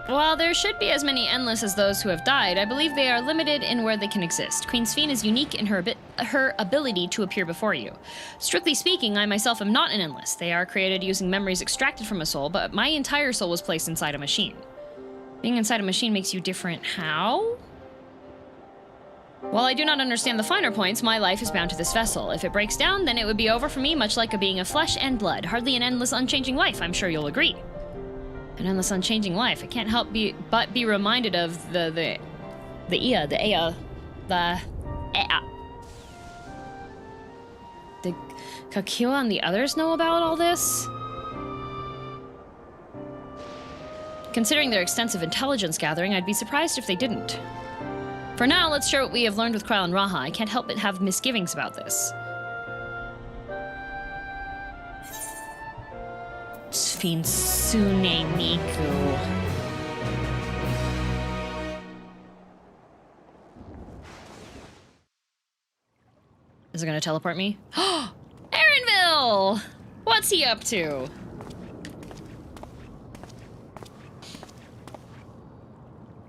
While there should be as many endless as those who have died, I believe they are limited in where they can exist. Queen Sphene is unique in her ability to appear before you. Strictly speaking, I myself am not an endless. They are created using memories extracted from a soul, but my entire soul was placed inside a machine. Being inside a machine makes you different. How? While I do not understand the finer points, my life is bound to this vessel. If it breaks down, then it would be over for me, much like a being of flesh and blood. Hardly an endless, unchanging life, I'm sure you'll agree. An endless, unchanging life. I can't help but be reminded of the Ea. Did Kakiwa and the others know about all this? Considering their extensive intelligence gathering, I'd be surprised if they didn't. For now, let's share what we have learned with Kryl and Raha. I can't help but have misgivings about this. Finsune Miku. Is it gonna teleport me? Aaronville! What's he up to?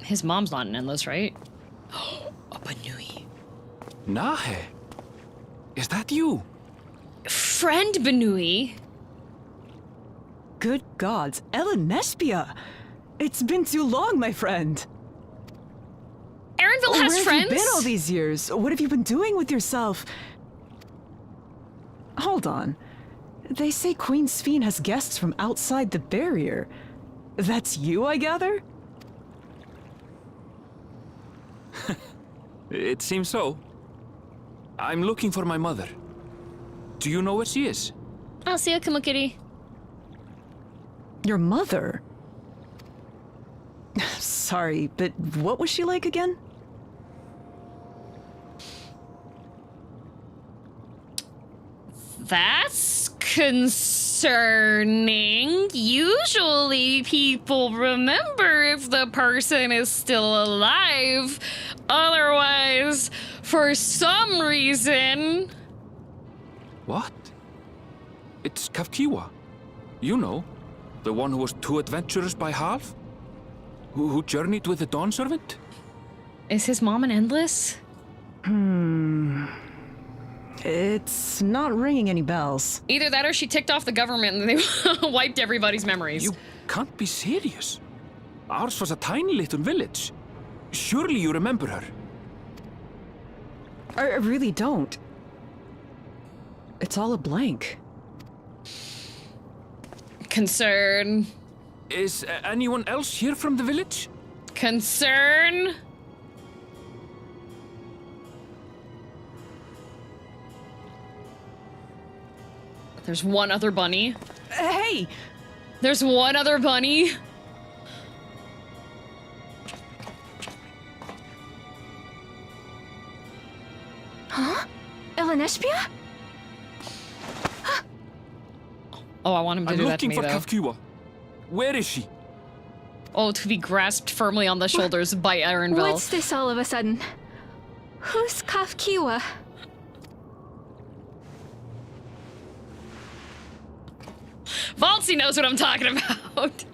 His mom's not an endless, right? Banui. Nahe? Is that you? Friend Banui? Good gods, Elenespia! It's been too long, my friend. Aaronville has Where friends? have you been all these years? What have you been doing with yourself? Hold on. They say Queen Sphene has guests from outside the barrier. That's you, I gather? It seems so. I'm looking for my mother. Do you know where she is? I'll see you, Kamukiri. Your mother? Sorry, but what was she like again? That's concerning. Usually people remember if the person is still alive. Otherwise, for some reason... What? It's Kafkiwa. You know, the one who was too adventurous by half? Who journeyed with the Dawn Servant? Is his mom an endless? It's not ringing any bells. Either that or she ticked off the government and they wiped everybody's memories. You can't be serious. Ours was a tiny little village. Surely you remember her. I really don't. It's all a blank. Concern. Is anyone else here from the village? Concern. There's one other bunny. Hey! There's one other bunny. Huh? Elenespia? Oh, I want him to do that to me, though. I'm looking for Kafkiwa. Where is she? Oh, to be grasped firmly on the shoulders by Aaronville. What's this all of a sudden? Who's Kafkiwa? Valtzy knows what I'm talking about.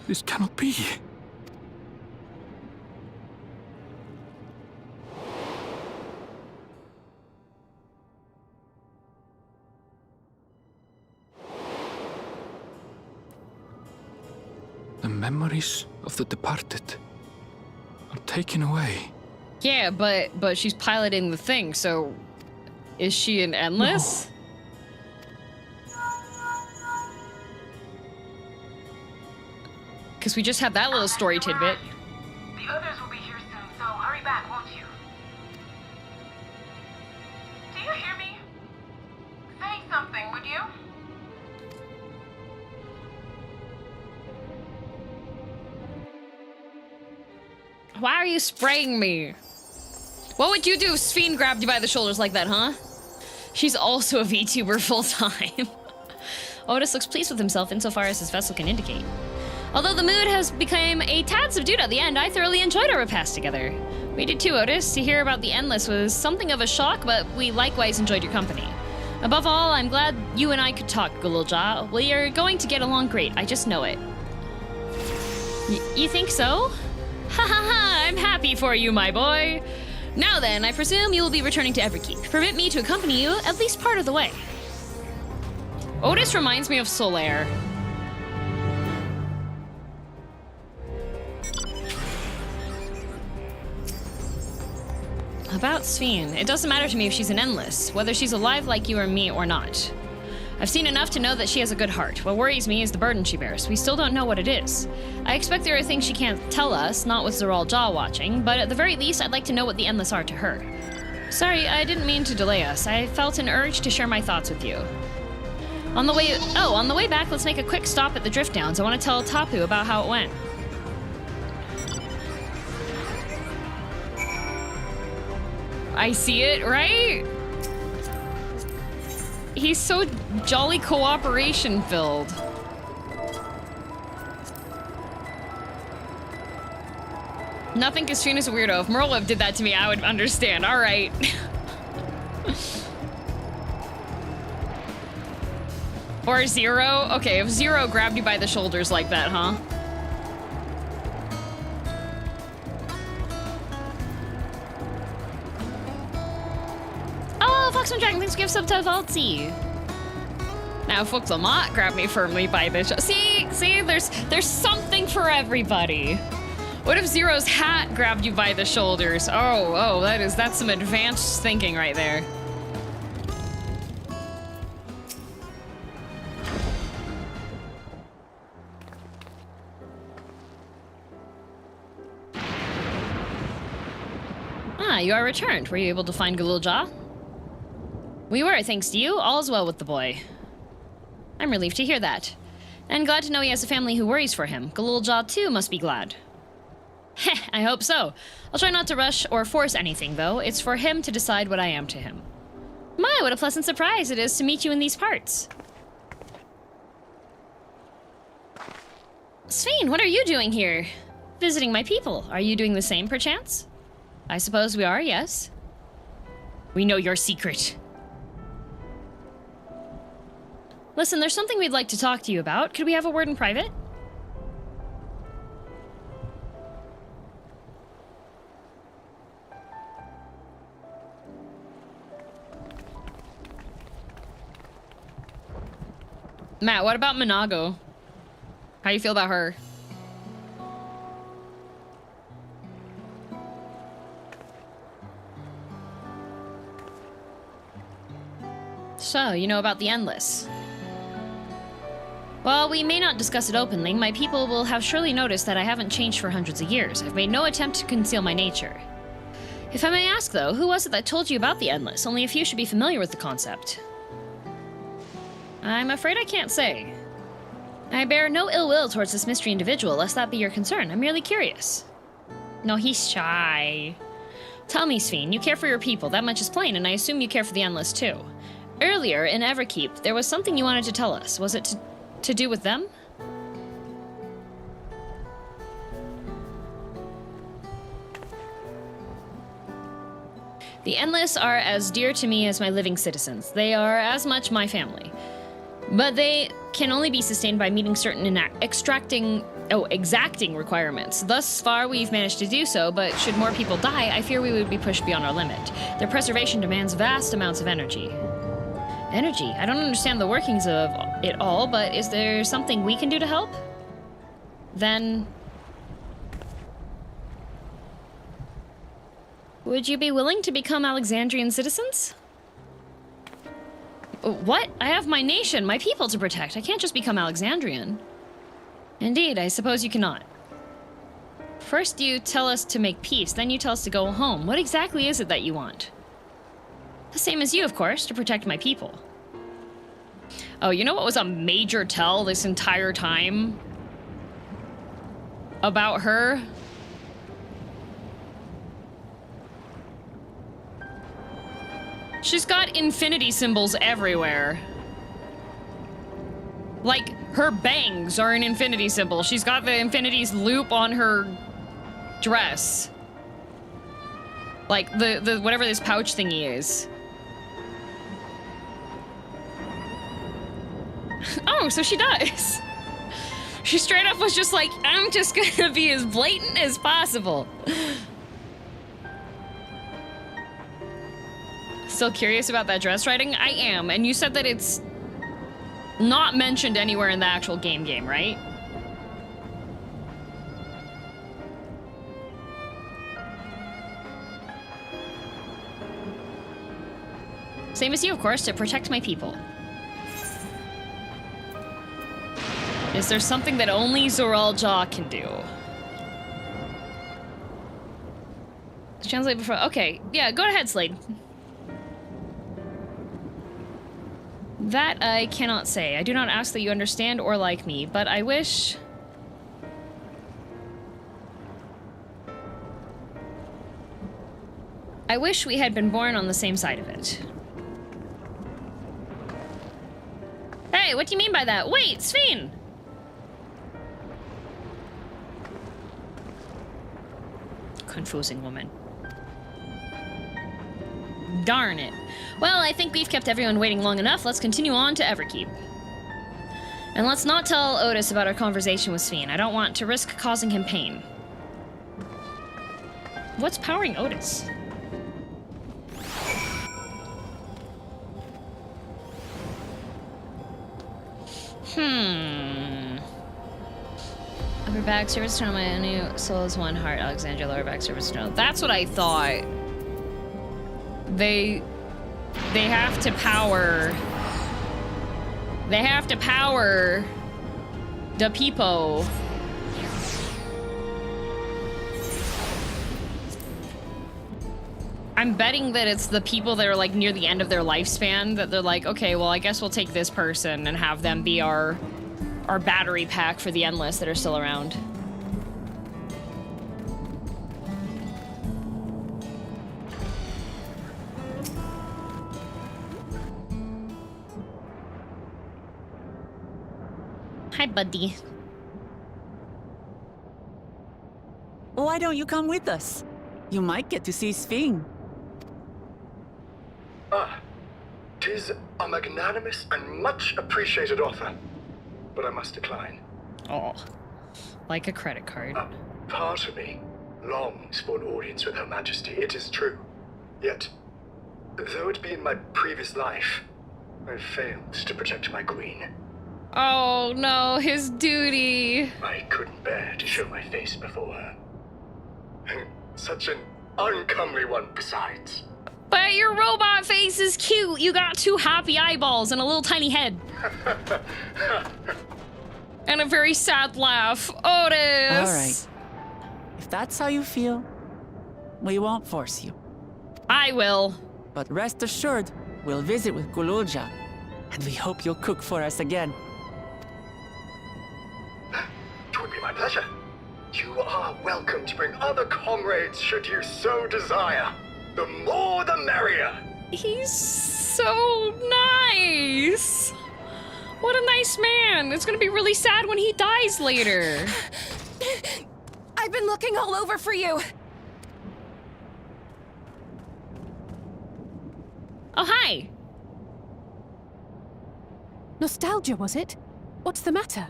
This cannot be. The memories of the departed are taken away. Yeah, but she's piloting the thing, so is she an endless? Because we just had that little story tidbit. The others will be here soon, so hurry back, won't you? Do you hear me? Say something, would you? Why are you spraying me? What would you do if Sphene grabbed you by the shoulders like that, huh? She's also a VTuber full-time. Otis looks pleased with himself insofar as his vessel can indicate. Although the mood has become a tad subdued at the end, I thoroughly enjoyed our repast together. We did too, Otis. To hear about the Endless was something of a shock, but we likewise enjoyed your company. Above all, I'm glad you and I could talk, Gululja. We are going to get along great, I just know it. You think so? Ha ha ha, I'm happy for you, my boy. Now then, I presume you will be returning to Everkeep. Permit me to accompany you at least part of the way. Otis reminds me of Solaire. About Sphene, it doesn't matter to me if she's an endless, whether she's alive like you or me or not. I've seen enough to know that she has a good heart. What worries me is the burden she bears. We still don't know what it is. I expect there are things she can't tell us, not with Zoral Jaw watching, but at the very least, I'd like to know what the Endless are to her. Sorry, I didn't mean to delay us. I felt an urge to share my thoughts with you. On the way back, let's make a quick stop at the Drift Downs. I want to tell Tapu about how it went. I see it, right? He's so jolly cooperation filled. Nothing Katrina's a weirdo. If Merlweb did that to me, I would understand. All right. Or Zero? Okay, if Zero grabbed you by the shoulders like that, huh? Oh, Fox and Dragon, thanks for giving sub to Valtzy. Now, if Foxamot grabbed me firmly by the see, there's something for everybody. What if Zero's hat grabbed you by the shoulders? Oh, that's some advanced thinking right there. Ah, you are returned. Were you able to find Galulja? We were, thanks to you. All is well with the boy. I'm relieved to hear that. And glad to know he has a family who worries for him. Galulja, too, must be glad. Heh, I hope so. I'll try not to rush or force anything, though. It's for him to decide what I am to him. My, what a pleasant surprise it is to meet you in these parts. Sphene, what are you doing here? Visiting my people. Are you doing the same, perchance? I suppose we are, yes. We know your secret. Listen, there's something we'd like to talk to you about. Could we have a word in private? Matt, what about Minago? How do you feel about her? So, you know about the Endless. While we may not discuss it openly, my people will have surely noticed that I haven't changed for hundreds of years. I've made no attempt to conceal my nature. If I may ask, though, who was it that told you about the Endless? Only a few should be familiar with the concept. I'm afraid I can't say. I bear no ill will towards this mystery individual, lest that be your concern. I'm merely curious. No, he's shy. Tell me, Sphene, you care for your people, that much is plain, and I assume you care for the Endless, too. Earlier, in Everkeep, there was something you wanted to tell us. Was it to do with them? The Endless are as dear to me as my living citizens. They are as much my family. But they can only be sustained by meeting certain exacting requirements. Thus far, we've managed to do so, but should more people die, I fear we would be pushed beyond our limit. Their preservation demands vast amounts of energy. Energy? I don't understand the workings of it all, but is there something we can do to help? Then... would you be willing to become Alexandrian citizens? What? I have my nation, my people to protect. I can't just become Alexandrian. Indeed, I suppose you cannot. First you tell us to make peace, then you tell us to go home. What exactly is it that you want? The same as you, of course, to protect my people. Oh, you know what was a major tell this entire time? About her? She's got infinity symbols everywhere. Like, her bangs are an infinity symbol. She's got the infinity's loop on her dress. Like, the whatever this pouch thingy is. Oh, so she does. She straight up was just like, I'm just gonna be as blatant as possible. Still curious about that dress writing? I am, and you said that it's not mentioned anywhere in the actual game, right? Same as you, of course, to protect my people. Is there something that only Zoraljaw can do? Translate before. Okay, yeah, go ahead, Slade. That I cannot say. I do not ask that you understand or like me, but I wish... I wish we had been born on the same side of it. Hey, what do you mean by that? Wait, Sphene! Confusing woman. Darn it. Well, I think we've kept everyone waiting long enough. Let's continue on to Everkeep. And let's not tell Otis about our conversation with Sphene. I don't want to risk causing him pain. What's powering Otis? Upper back service tunnel, my new soul is one heart. Alexandria, lower back service tunnel. That's what I thought. They have to power. They have to power the people. I'm betting that it's the people that are like near the end of their lifespan that they're like, okay, well, I guess we'll take this person and have them be our battery pack for the endless that are still around. Hi, buddy. Why don't you come with us? You might get to see Sphene. Ah, 'tis a magnanimous and much appreciated offer, but I must decline. Oh, like a credit card. Part of me longs for an audience with Her Majesty, it is true. Yet, though it be in my previous life, I failed to protect my queen. Oh no, his duty. I couldn't bear to show my face before her. Such an uncomely one besides. But your robot face is cute. You got two happy eyeballs and a little tiny head. And a very sad laugh. Otis! All right. If that's how you feel, we won't force you. I will. But rest assured, we'll visit with Gululja, and we hope you'll cook for us again. It would be my pleasure. You are welcome to bring other comrades should you so desire. The more the merrier. He's so nice. What a nice man. It's gonna be really sad when he dies later. I've been looking all over for you. Oh, hi. Nostalgia, was it? What's the matter?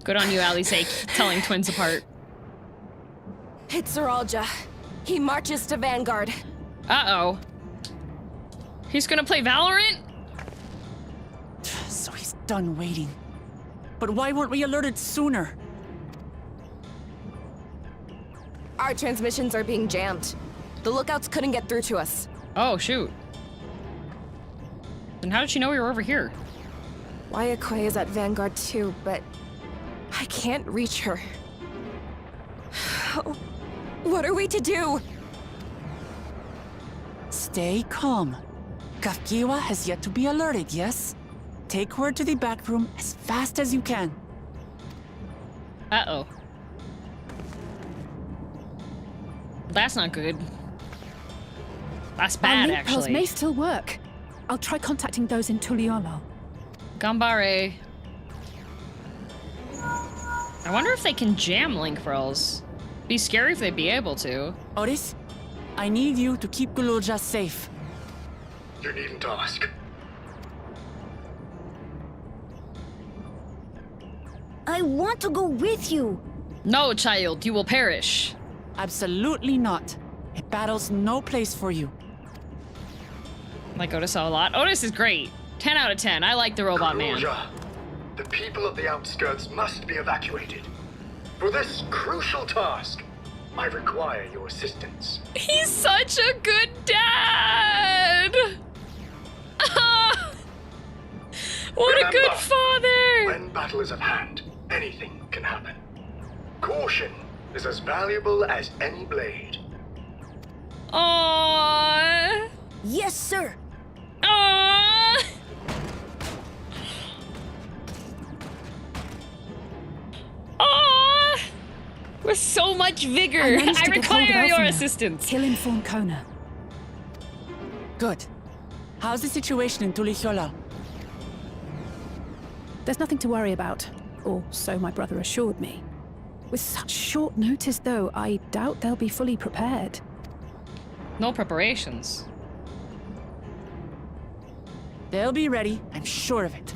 Good on you, Alice, telling twins apart. It's Zoralja. He marches to Vanguard. Uh-oh. He's gonna play Valorant? So he's done waiting. But why weren't we alerted sooner? Our transmissions are being jammed. The lookouts couldn't get through to us. Oh, shoot. Then how did she know we were over here? Miqo'te is at Vanguard too, but I can't reach her. What are we to do? Stay calm. Kafkiwa has yet to be alerted, yes? Take her to the back room as fast as you can. Uh-oh. That's not good. That's bad, Our link pearls actually. may still work. I'll try contacting those in Tuliolo. Gambare. I wonder if they can jam link pearls. Be scary if they'd be able to. Otis, I need you to keep Gululja safe. You needn't ask. I want to go with you. No, child, you will perish. Absolutely not. A battle's no place for you. Like Otis a lot. Otis is great. 10 out of 10. I like the robot man. The people of the outskirts must be evacuated. For this crucial task, I require your assistance. He's such a good dad! What a good father! When battle is at hand, anything can happen. Caution is as valuable as any blade. Aww. Yes, sir. Aww. Aww. With so much vigor. I require your assistance. He'll inform Kona. Good. How's the situation in Tulichola? There's nothing to worry about, or so my brother assured me. With such short notice, though, I doubt they'll be fully prepared. No preparations. They'll be ready, I'm sure of it.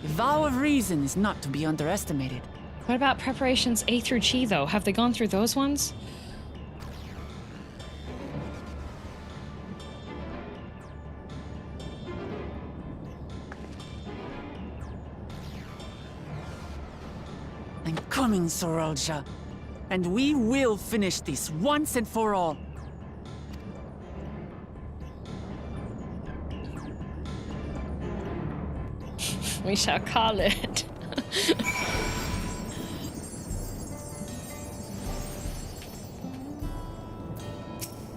The vow of reason is not to be underestimated. What about preparations A through Chi, though? Have they gone through those ones? I'm coming, Sorolja. And we will finish this once and for all. We shall call it.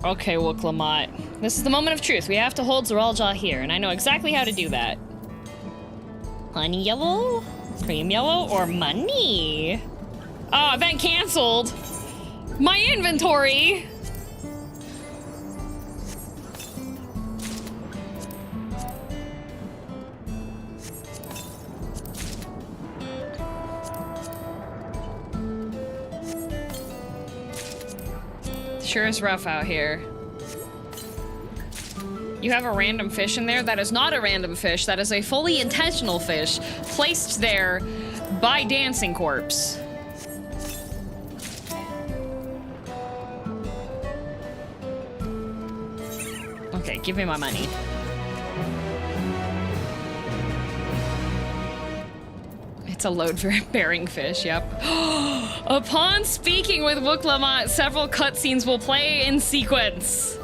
Okay, Wooklamot. This is the moment of truth. We have to hold Zoralja here, and I know exactly how to do that. Honey yellow? Cream yellow? Or money? Oh, event canceled! My inventory! Sure is rough out here. You have a random fish in there? That is not a random fish. That is a fully intentional fish placed there by Dancing Corpse. Okay, give me my money. It's a load-bearing fish, yep. Upon speaking with Wooklamot, several cutscenes will play in sequence.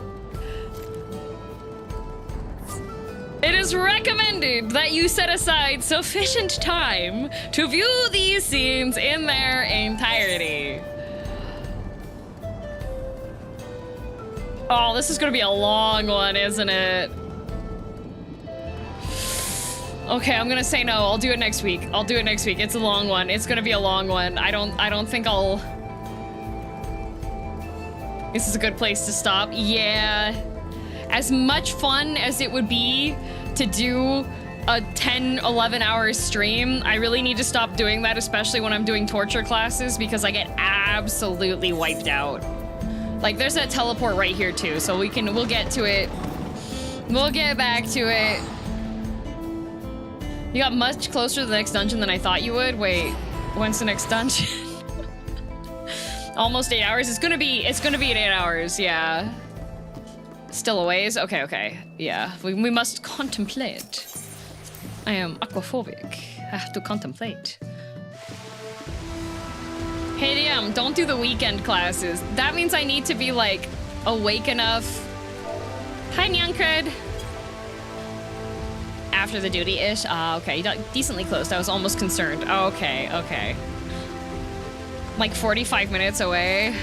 It is recommended that you set aside sufficient time to view these scenes in their entirety. Oh, this is gonna be a long one, isn't it? Okay, I'm gonna say no. I'll do it next week. I'll do it next week. It's a long one. It's gonna be a long one. I don't think I'll... This is a good place to stop. Yeah. As much fun as it would be to do a 10, 11 hour stream, I really need to stop doing that, especially when I'm doing torture classes, because I get absolutely wiped out. Like, there's that teleport right here too, so we'll get to it. We'll get back to it. You got much closer to the next dungeon than I thought you would. Wait, when's the next dungeon? Almost 8 hours. It's gonna be at 8 hours, yeah. Still a ways? Okay. Yeah, we must contemplate. I am aquaphobic. I have to contemplate. Hey DM, don't do the weekend classes. That means I need to be like awake enough. Hi Nyankred. After the duty-ish? Ah, okay. You got decently close. I was almost concerned. Oh, okay. Like 45 minutes away.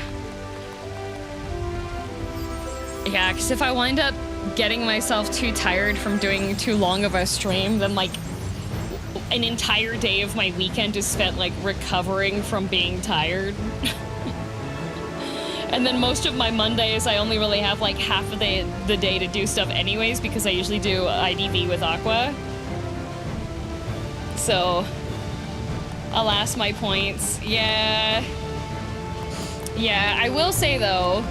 Yeah, because if I wind up getting myself too tired from doing too long of a stream, then like an entire day of my weekend is spent like recovering from being tired. And then most of my Mondays, I only really have like half of the day to do stuff anyways, because I usually do IDV with Aqua. So, alas, my points. Yeah, I will say though,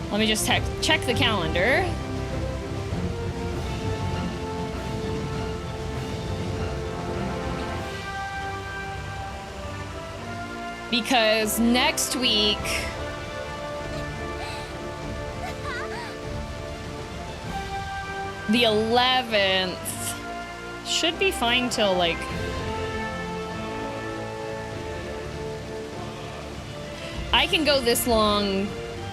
let me just check the calendar. Because next week, the 11th should be fine till like... I can go this long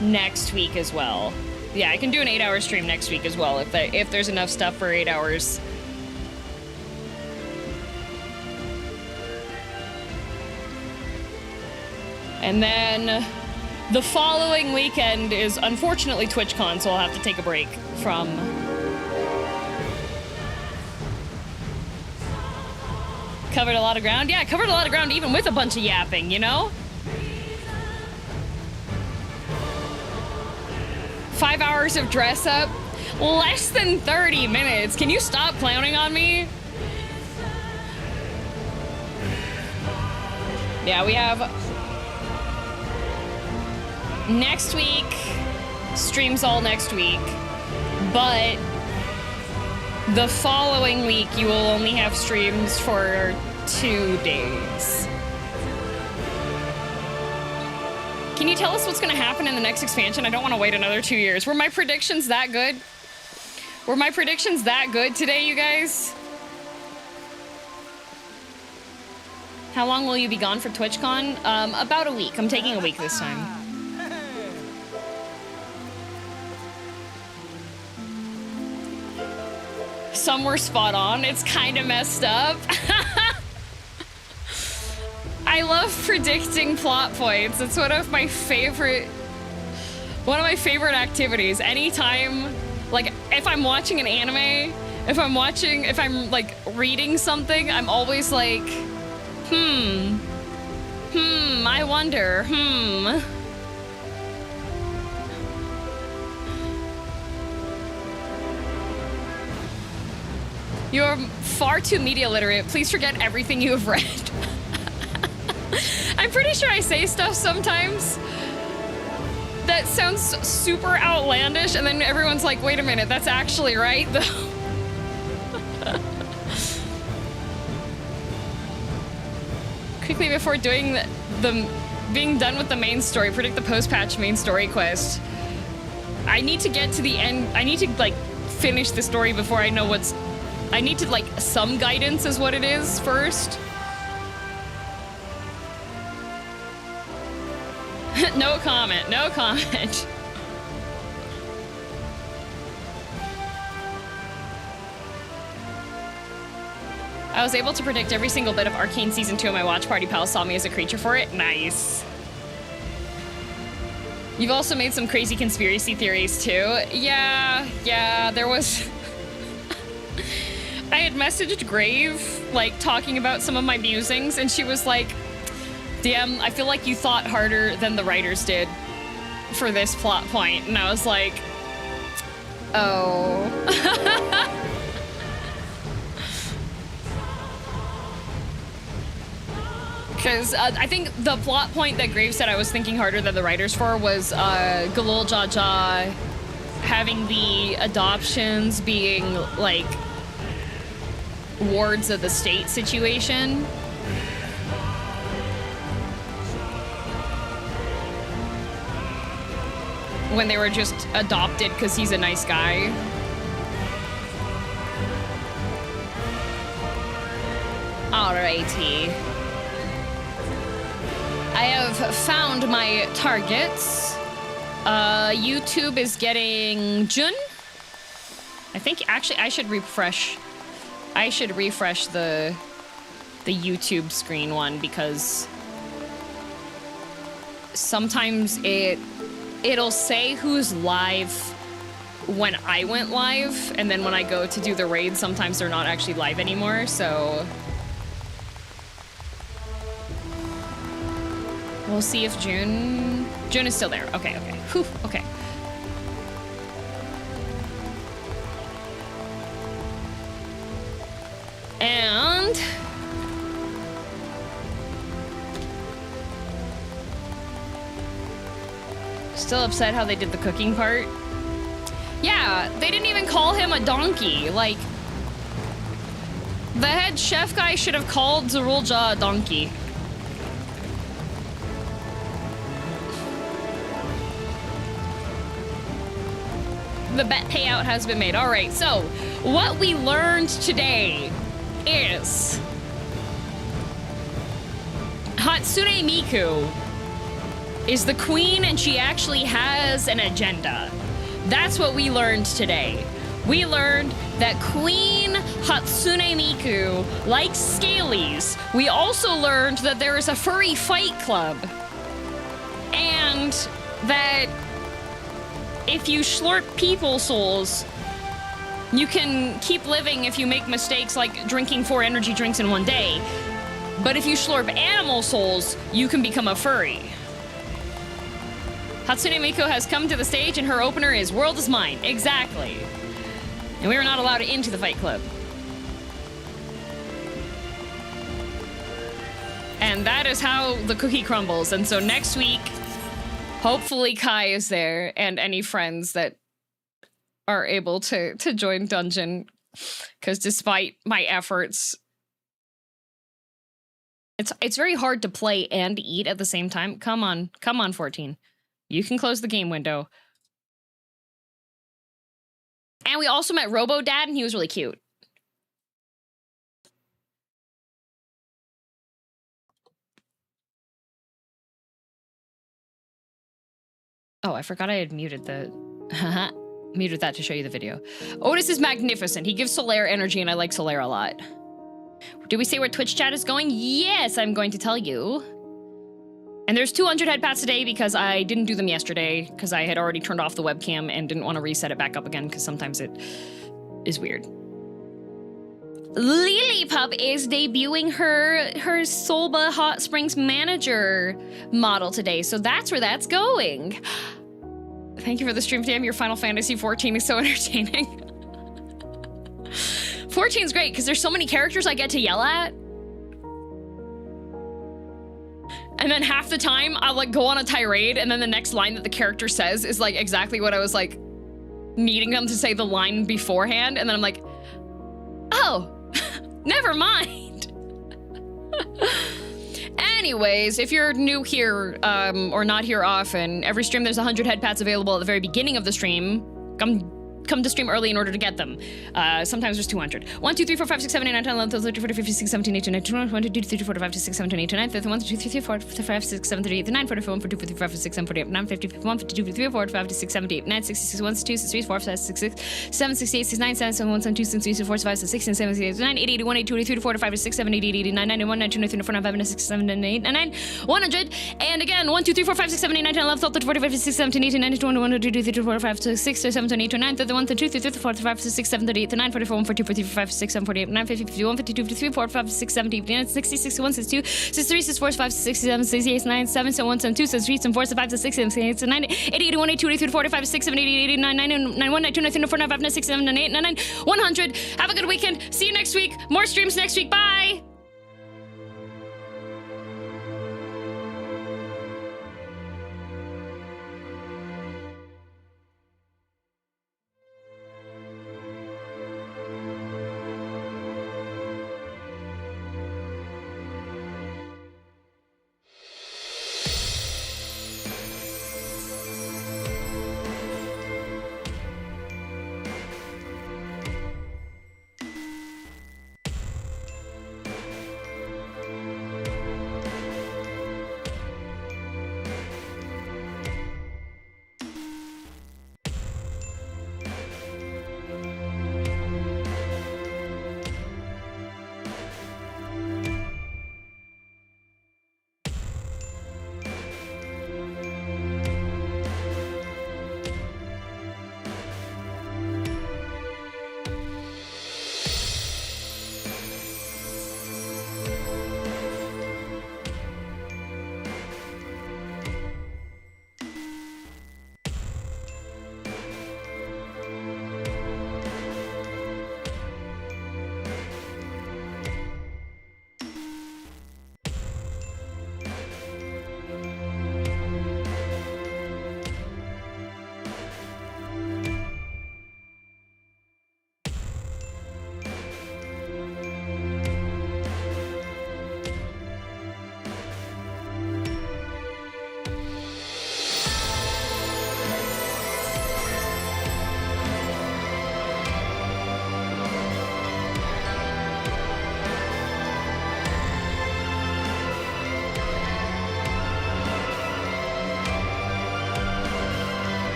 next week as well. Yeah, I can do an 8-hour stream next week as well if there's enough stuff for 8 hours. And then the following weekend is unfortunately TwitchCon, so I'll have to take a break from... Covered a lot of ground? Yeah, covered a lot of ground even with a bunch of yapping, you know? 5 hours of dress up, less than 30 minutes. Can you stop clowning on me? Yeah, we have next week, streams all next week, but the following week you will only have streams for 2 days. Can you tell us what's gonna happen in the next expansion? I don't wanna wait another 2 years. Were my predictions that good? Were my predictions that good today, you guys? How long will you be gone for TwitchCon? About a week. I'm taking a week this time. Some were spot on. It's kind of messed up. I love predicting plot points. It's one of my favorite activities. Anytime, like, if I'm watching an anime, if I'm like reading something, I'm always like, I wonder, You're far too media literate. Please forget everything you have read. I'm pretty sure I say stuff sometimes that sounds super outlandish, and then everyone's like, wait a minute, that's actually right, though. Quickly before doing being done with the main story, predict the post-patch main story quest. I need to get to the end. I need to, like, finish the story before I know what's... I need to, like, some guidance is what it is first. No comment, no comment. I was able to predict every single bit of Arcane Season 2 and my watch party pal saw me as a creature for it. Nice. You've also made some crazy conspiracy theories too. Yeah, there was... I had messaged Grave, like, talking about some of my musings, and she was like, damn, I feel like you thought harder than the writers did for this plot point. And I was like, oh. Because I think the plot point that Grave said I was thinking harder than the writers for was Galul Jaja having the adoptions being, like, wards of the state situation. When they were just adopted because he's a nice guy. Alrighty. I have found my targets. YouTube is getting Jun. I think actually I should refresh the YouTube screen one, because sometimes it'll say who's live when I went live, and then when I go to do the raid, sometimes they're not actually live anymore, so we'll see if June is still there. Okay. Whew, okay. And still upset how they did the cooking part. Yeah, they didn't even call him a donkey. Like, the head chef guy should have called Zerulja a donkey. The bet payout has been made. All right, so what we learned today is Hatsune Miku is the queen, and she actually has an agenda. That's what we learned today. We learned that Queen Hatsune Miku likes scalies. We also learned that there is a furry fight club. that if you slurp people souls, you can keep living if you make mistakes like drinking 4 energy drinks in one day. But if you slurp animal souls, you can become a furry. Hatsune Miku has come to the stage and her opener is "World is Mine." Exactly. And we are not allowed into the fight club. And that is how the cookie crumbles. And so next week, hopefully Kai is there and any friends that are able to join Dungeon. Because despite my efforts, it's very hard to play and eat at the same time. Come on, 14. You can close the game window. And we also met Robo Dad, and he was really cute. Oh, I forgot I had muted the... muted that to show you the video. Otis is magnificent. He gives Solaire energy, and I like Solaire a lot. Did we say where Twitch chat is going? Yes, I'm going to tell you. And there's 200 head pats today because I didn't do them yesterday because I had already turned off the webcam and didn't want to reset it back up again because sometimes it is weird. Lilypup is debuting her Solba Hot Springs manager model today, so that's where that's going. Thank you for the stream, damn, your Final Fantasy 14 is so entertaining. 14's great because there's so many characters I get to yell at. And then half the time I'll like go on a tirade and then the next line that the character says is like exactly what I was like needing them to say the line beforehand. And then I'm like, oh, never mind. Anyways, if you're new here or not here often, every stream there's 100 head pats available at the very beginning of the stream. Come to stream early in order to get them. Sometimes there's 200. 1, 2, 3, 4, 5, 6, 7, 8, 9, 10, 11, 12, 13, 14, 15, 16, 17, 18, 19, 20, 1, 2, 3, 4, 5, 6, 7, 8, 9, 30, 1, 2, 3, 4, 5, 6, 7, 8, 9, 40, 1, 2, 3, 4, 5, 6, 7, 8, 9, 50, 51, 52, 53, 4, 5, 6, 7, 8, 9, 66, 1, 2, 3, 4, 5, 6, 7, 68, 69, 7, 1, 2, 3, 4, 5, 6, 16, 17, 18, 9, 80, 81, 82, 83, 4, 5, 6, 7, 8, 89, 91, 92, 93, 94, 95, 6, 7, 8, 9, 100. And again, 1, 2, 3, 4, 5, 6, 7, 8, 9, 10, 11, 12, 13, 14, 15, 16, 17, 18, 19, 20, 1, 2, 3, 4, 5, 6, 7, 8, 9, 30, 1, 2, 3, 4, 5, 6, 7, 8, 9, 44, 1, 42, 43, 45, 6, 7, 48, 9, 50, 51, 52, 53, 4, 5, 6, 7, 8, 9, 60, 61, 62, 63, 64, 65, 67, 68, 9, 7, 1, 7, 2, 3, 4, 5, 6, 7, 8, 9, 80, 81, 82, 83, 45, 6, 7, 8, 89, 90, 91, 92, 93, 94, 95, 96, 7, 8, 99, 100. Have a good weekend. See you next week. More streams next week. Bye.